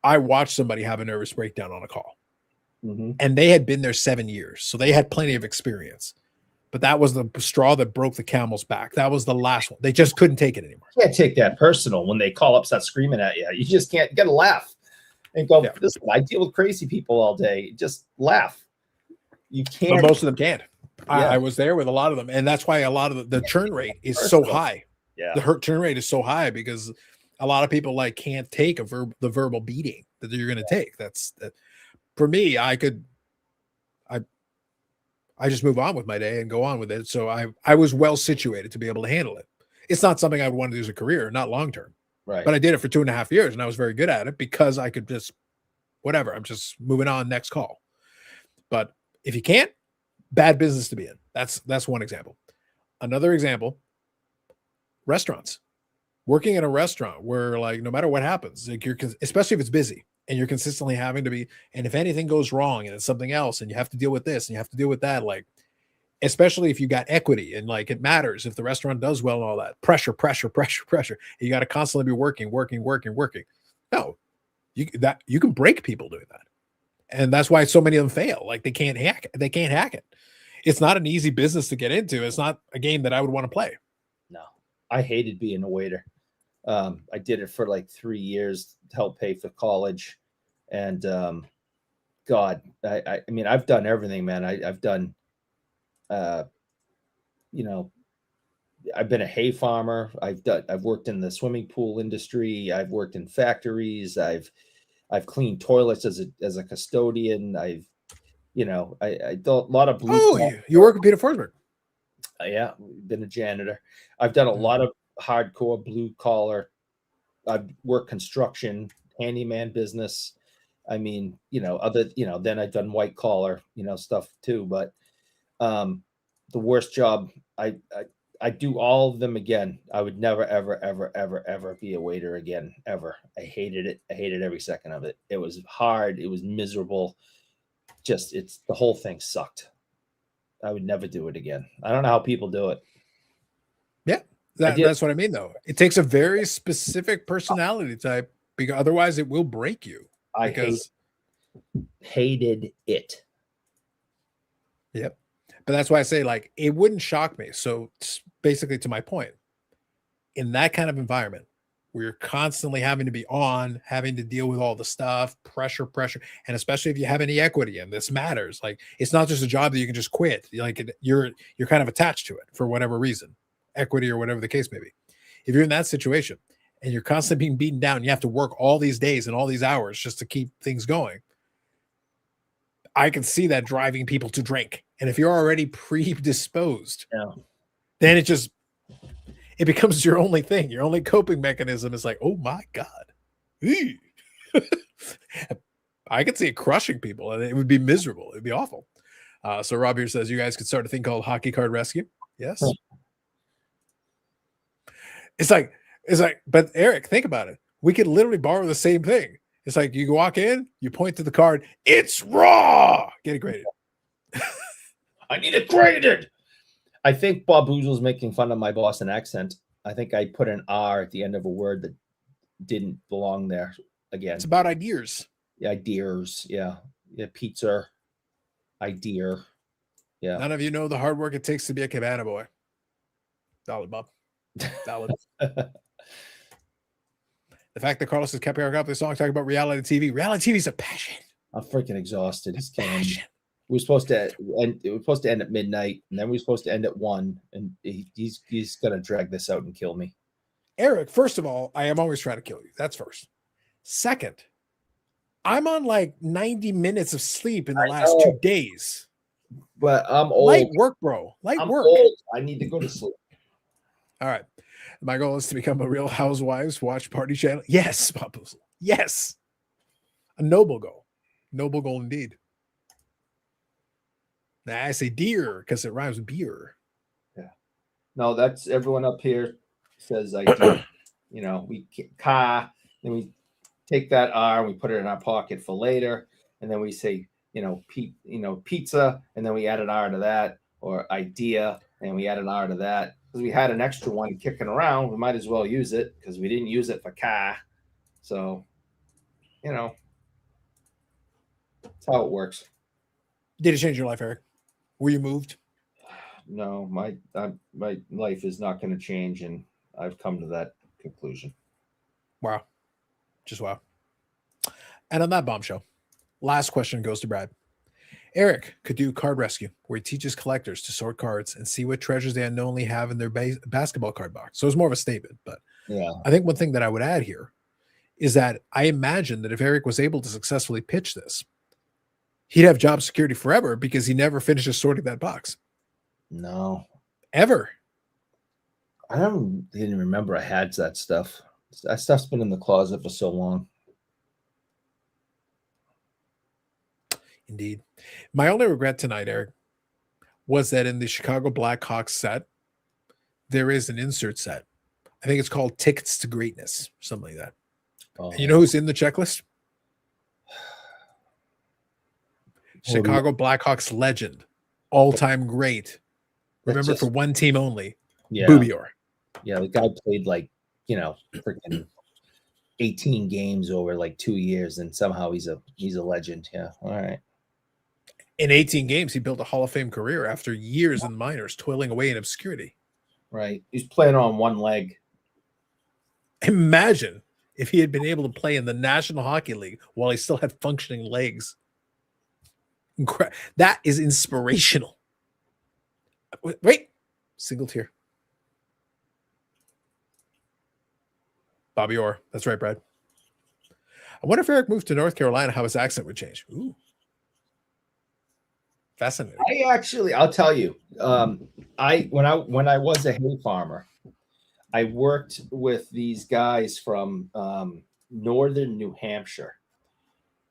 A: I watched somebody have a nervous breakdown on a call. And they had been there 7 years. So they had plenty of experience. But that was the straw that broke the camel's back. That was the last one. They just couldn't take it anymore.
G: You can't take that personal when they call up, start screaming at you. You just can't get a laugh and go, listen, I deal with crazy people all day. Just laugh. You can't.
A: But most of them can't. I was there with a lot of them. And that's why a lot of the churn rate is so high.
G: Yeah.
A: The churn rate is so high because a lot of people can't take the verbal beating that you're going to take. That's for me. I just move on with my day and go on with it. So I was well situated to be able to handle it. It's not something I would want to do as a career, not long-term,
G: right?
A: But I did it for 2.5 years and I was very good at it because I could just, whatever, I'm just moving on, next call. But if you can't, bad business to be in. That's one example. Another example, restaurants. Working in a restaurant where no matter what happens, especially if it's busy and you're consistently having to be, and if anything goes wrong and it's something else and you have to deal with this and you have to deal with that, especially if you got equity and it matters if the restaurant does well and all that, pressure. You got to constantly be working. No, you can break people doing that. And that's why so many of them fail. They can't hack it. It's not an easy business to get into. It's not a game that I would want to play.
G: No, I hated being a waiter. I did it for 3 years to help pay for college. And God, I mean, I've done everything, man. I've done, I've been a hay farmer. I've worked in the swimming pool industry. I've worked in factories. I've cleaned toilets as a custodian. I do a lot of blue.
A: Oh, you work with Peter Forsberg.
G: Yeah, been a janitor. I've done a lot of hardcore blue collar. I've worked construction, handyman business. I mean, then I've done white collar, stuff too. But the worst job, I do all of them again. I would never, ever, ever, ever, ever be a waiter again, ever. I hated it. I hated every second of it. It was hard. It was miserable. The whole thing sucked. I would never do it again. I don't know how people do it.
A: Yeah, that's what I mean, though. It takes a very specific personality type because otherwise it will break you.
G: I hated it.
A: Yep. But that's why I say it wouldn't shock me. So basically to my point, in that kind of environment where you're constantly having to be on, having to deal with all the stuff, pressure, and especially if you have any equity in this matters. Like it's not just a job that you can just quit. Like you're kind of attached to it for whatever reason, equity or whatever the case may be. If you're in that situation and you're constantly being beaten down, you have to work all these days and all these hours just to keep things going. I can see that driving people to drink. And if you're already predisposed, then it becomes your only thing. Your only coping mechanism is like, oh my God. I could see it crushing people and it would be miserable. It'd be awful. So Rob here says you guys could start a thing called Hockey Card Rescue. Yes. It's like, but Eric, think about it. We could literally borrow the same thing. It's like you walk in, you point to the card, it's raw. Get it graded.
D: I need it graded. I think Bob Boozle's making fun of my Boston accent. I think I put an R at the end of a word that didn't belong there again.
A: It's about ideas.
D: Yeah, ideas. Yeah. Pizza. Idea. Yeah.
A: None of you know the hard work it takes to be a cabana boy. Solid, Bob. Solid. The fact that Carlos has kept Eric up this song talking about reality TV. Reality TV is a passion.
D: I'm freaking exhausted. It's killing me.
A: Passion.
D: We were supposed to end. It was supposed to end at midnight, and then we were supposed to end at 1. And he's gonna drag this out and kill me.
A: Eric, first of all, I am always trying to kill you. That's first. Second, I'm on like 90 minutes of sleep in the last 2 days.
D: But I'm old.
A: Light work, bro. Light work.
D: Old. I need to go to sleep.
A: All right. My goal is to become a Real Housewives watch party channel. Yes, Bob Boozle. Yes. A noble goal. Noble goal indeed. Now I say deer because it rhymes with beer.
D: Yeah. No, that's everyone up here says I do. You know, we car, then we take that R and we put it in our pocket for later, and then we say, pizza, and then we add an R to that, or idea, and we add an R to that. Because we had an extra one kicking around, we might as well use it because we didn't use it for car. So, that's how it works.
A: Did it change your life, Eric? Were you moved?
D: No, my life is not going to change, and I've come to that conclusion.
A: Wow. Just wow. And on that bombshell, last question goes to Brad. Eric could do Card Rescue, where he teaches collectors to sort cards and see what treasures they unknowingly have in their basketball card box. So it's more of a statement, but
D: yeah,
A: I think one thing that I would add here is that I imagine that if Eric was able to successfully pitch this, he'd have job security forever because he never finishes sorting that box.
D: No.
A: Ever.
D: I didn't remember I had that stuff. That stuff's been in the closet for so long.
A: Indeed. My only regret tonight, Eric, was that in the Chicago Blackhawks set, there is an insert set. I think it's called Tickets to Greatness, something like that.
D: Oh.
A: And you know who's in the checklist? Chicago Blackhawks legend, all-time great. Remember, for one team only,
D: yeah.
A: Boubior.
D: Yeah, the guy played freaking 18 games over like 2 years, and somehow he's a legend. Yeah, all right.
A: In 18 games, he built a Hall of Fame career after years in minors, toiling away in obscurity.
D: Right. He's playing on one leg.
A: Imagine if he had been able to play in the National Hockey League while he still had functioning legs. That is inspirational. Wait. Single tear. Bobby Orr. That's right, Brad. I wonder if Eric moved to North Carolina, how his accent would change. Ooh. Fascinating.
D: I'll tell you. When I was a hay farmer, I worked with these guys from northern New Hampshire,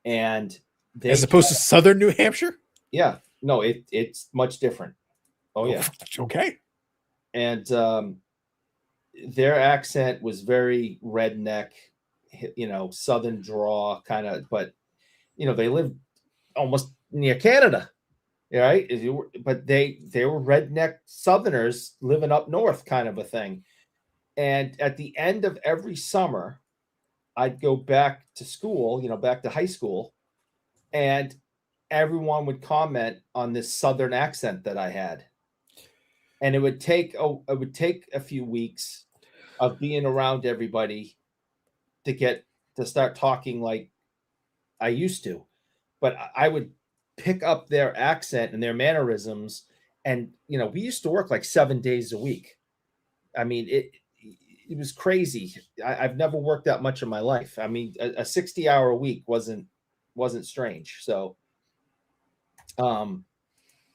D: and
A: as opposed to southern New Hampshire.
D: Yeah, no, it's much different. Oh yeah,
A: okay.
D: And their accent was very redneck, southern draw kind of, but they lived almost near Canada. Right, but they were redneck Southerners living up north, kind of a thing. And at the end of every summer, I'd go back to school, back to high school, and everyone would comment on this Southern accent that I had. And it would take a few weeks of being around everybody
G: to start talking like I used to, but I would pick up their accent and their mannerisms. And, you know, we used to work like 7 days a week. I mean, it was crazy. I've never worked that much in my life. I mean, a 60-hour week wasn't strange. So, and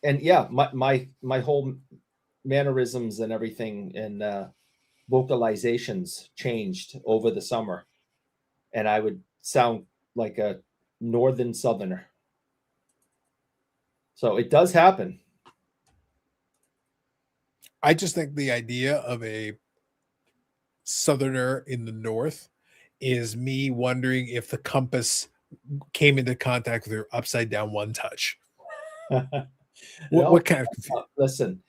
G: yeah, my whole mannerisms and everything and vocalizations changed over the summer, and I would sound like a northern southerner. So it does happen.
A: I just think the idea of a southerner in the north is me wondering if the compass came into contact with her upside down one touch. What kind of
G: listen,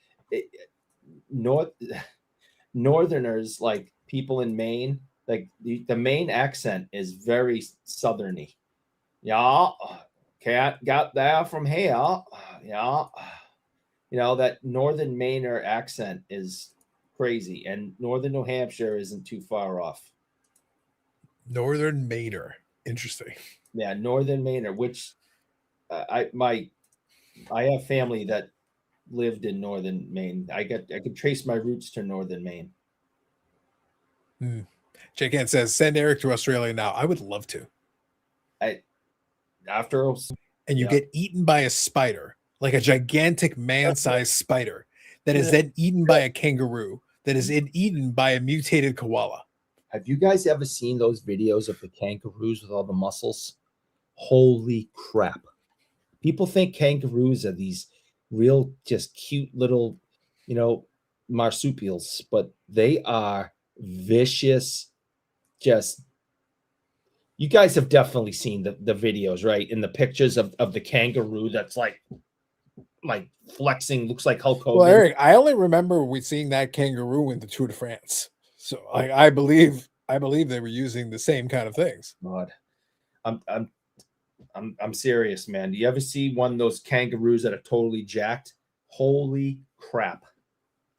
G: northerners, like people in Maine, like the Maine accent is very southerny. Yeah, can't got there from here. Yeah, you know, that northern Mainer accent is crazy, and northern New Hampshire isn't too far off.
A: Northern Mainer, interesting.
G: Yeah, northern Mainer, which I have family that lived in northern Maine. I could trace my roots to northern Maine.
A: J-Can says, send Eric to Australia now. I would love to.
G: And
A: you get eaten by a spider, like a gigantic man-sized spider that is then eaten by a kangaroo that is then eaten by a mutated koala.
G: Have you guys ever seen those videos of the kangaroos with all the muscles? Holy crap. People think kangaroos are these real, just cute little, you know, marsupials, but they are vicious. Just, you guys have definitely seen the videos, right? In the pictures of the kangaroo that's like flexing, looks like Hulk Hogan.
A: Well, Eric, I only remember seeing that kangaroo in the Tour de France. So I believe they were using the same kind of things.
G: God, I'm serious, man. Do you ever see one of those kangaroos that are totally jacked? Holy crap.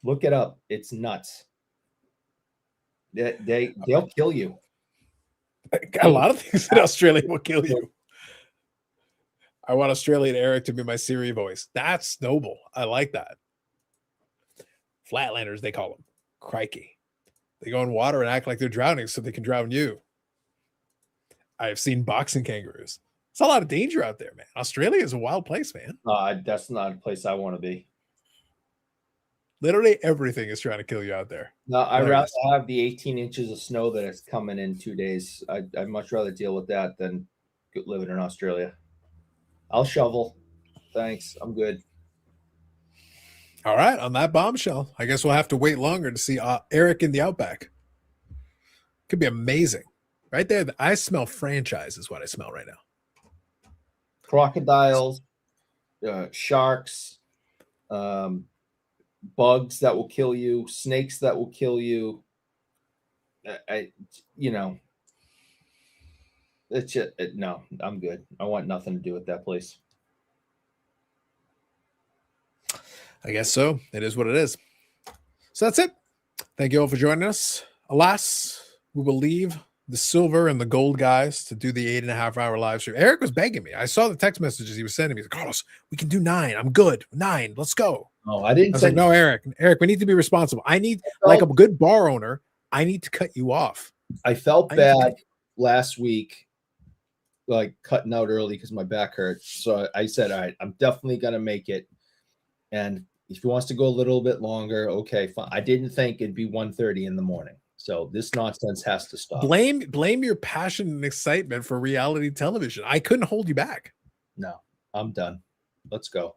G: Look it up. It's nuts. They'll kill you.
A: A lot of things in Australia will kill you. I want Australian Eric to be my Siri voice. That's noble. I like that. Flatlanders, they call them. Crikey. They go in water and act like they're drowning so they can drown you. I've seen boxing kangaroos. It's a lot of danger out there, man. Australia is a wild place, man.
G: That's not a place I want to be.
A: Literally everything is trying to kill you out there.
G: No, I'd rather have the 18 inches of snow that is coming in 2 days. I'd much rather deal with that than living in Australia. I'll shovel. Thanks. I'm good.
A: All right. On that bombshell, I guess we'll have to wait longer to see Eric in the Outback. Could be amazing. Right there, I smell franchise is what I smell right now.
G: Crocodiles, sharks, bugs that will kill you, snakes that will kill you. It's just, no, I'm good. I want nothing to do with that place.
A: I guess so. It is what it is. So that's it. Thank you all for joining us. Alas, we will leave the silver and the gold guys to do the 8.5-hour live stream. Eric was begging me. I saw the text messages he was sending me. He's like, Carlos, we can do 9. I'm good. 9. Let's go.
G: Oh, I didn't.
A: I was like, no, Eric, we need to be responsible. I need, like a good bar owner, I need to cut you off.
G: I felt bad last week, like cutting out early because my back hurt. So I said, all right, I'm definitely going to make it. And if he wants to go a little bit longer, okay, fine. I didn't think it'd be 1:30 in the morning. So this nonsense has to stop.
A: Blame your passion and excitement for reality television. I couldn't hold you back.
G: No, I'm done. Let's go.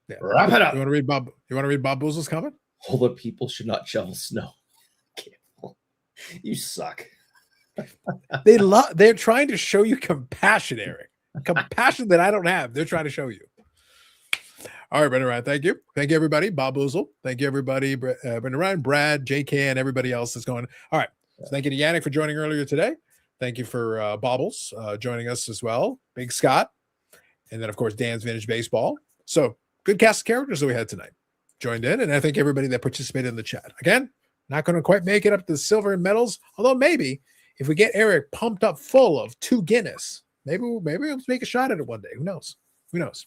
A: Yeah.
G: Wrap it up.
A: You want to read Bob Boozle's comment?
G: Older people should not shovel snow. You suck.
A: They're trying to show you compassion, Eric. Compassion that I don't have. They're trying to show you. All right, Brendan Ryan, thank you. Thank you, everybody. Bob Boozle. Thank you, everybody. Brendan Ryan, Brad, JK, and everybody else that's going. All right. So thank you to Yannick for joining earlier today. Thank you for Bobbles joining us as well. Big Scott. And then, of course, Dan's Vintage Baseball. So good cast of characters that we had tonight. Joined in. And I thank everybody that participated in the chat. Again, not going to quite make it up to the silver and medals, although maybe If we get Eric pumped up full of 2 Guinness, maybe we'll make a shot at it one day. Who knows? Who knows?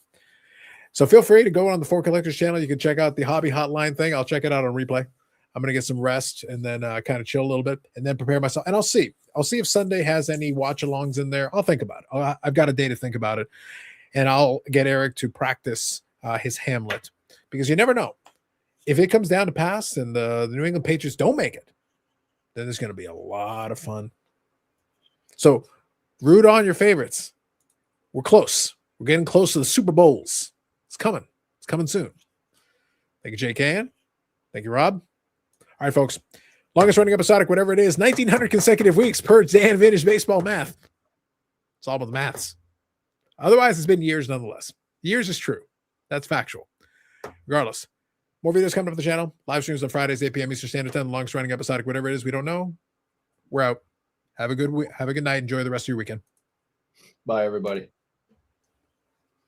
A: So feel free to go on the Four Collectors channel. You can check out the hobby hotline thing. I'll check it out on replay. I'm going to get some rest and then kind of chill a little bit and then prepare myself. And I'll see if Sunday has any watch alongs in there. I'll think about it. I've got a day to think about it. And I'll get Eric to practice his Hamlet, because you never know. If it comes down to pass and the New England Patriots don't make it, then there's going to be a lot of fun. So root on your favorites. We're close. We're getting close to the Super Bowls. It's coming. It's coming soon. Thank you, JK. Thank you, Rob. All right, folks. Longest running episodic, whatever it is, 1,900 consecutive weeks per Dan Vintage Baseball math. It's all about the maths. Otherwise, it's been years nonetheless. Years is true. That's factual. Regardless, more videos coming up on the channel. Live streams on Fridays, 8 p.m. Eastern Standard Time. The longest running episodic, whatever it is, we don't know. We're out. Have a good night. Enjoy the rest of your weekend.
G: Bye, everybody.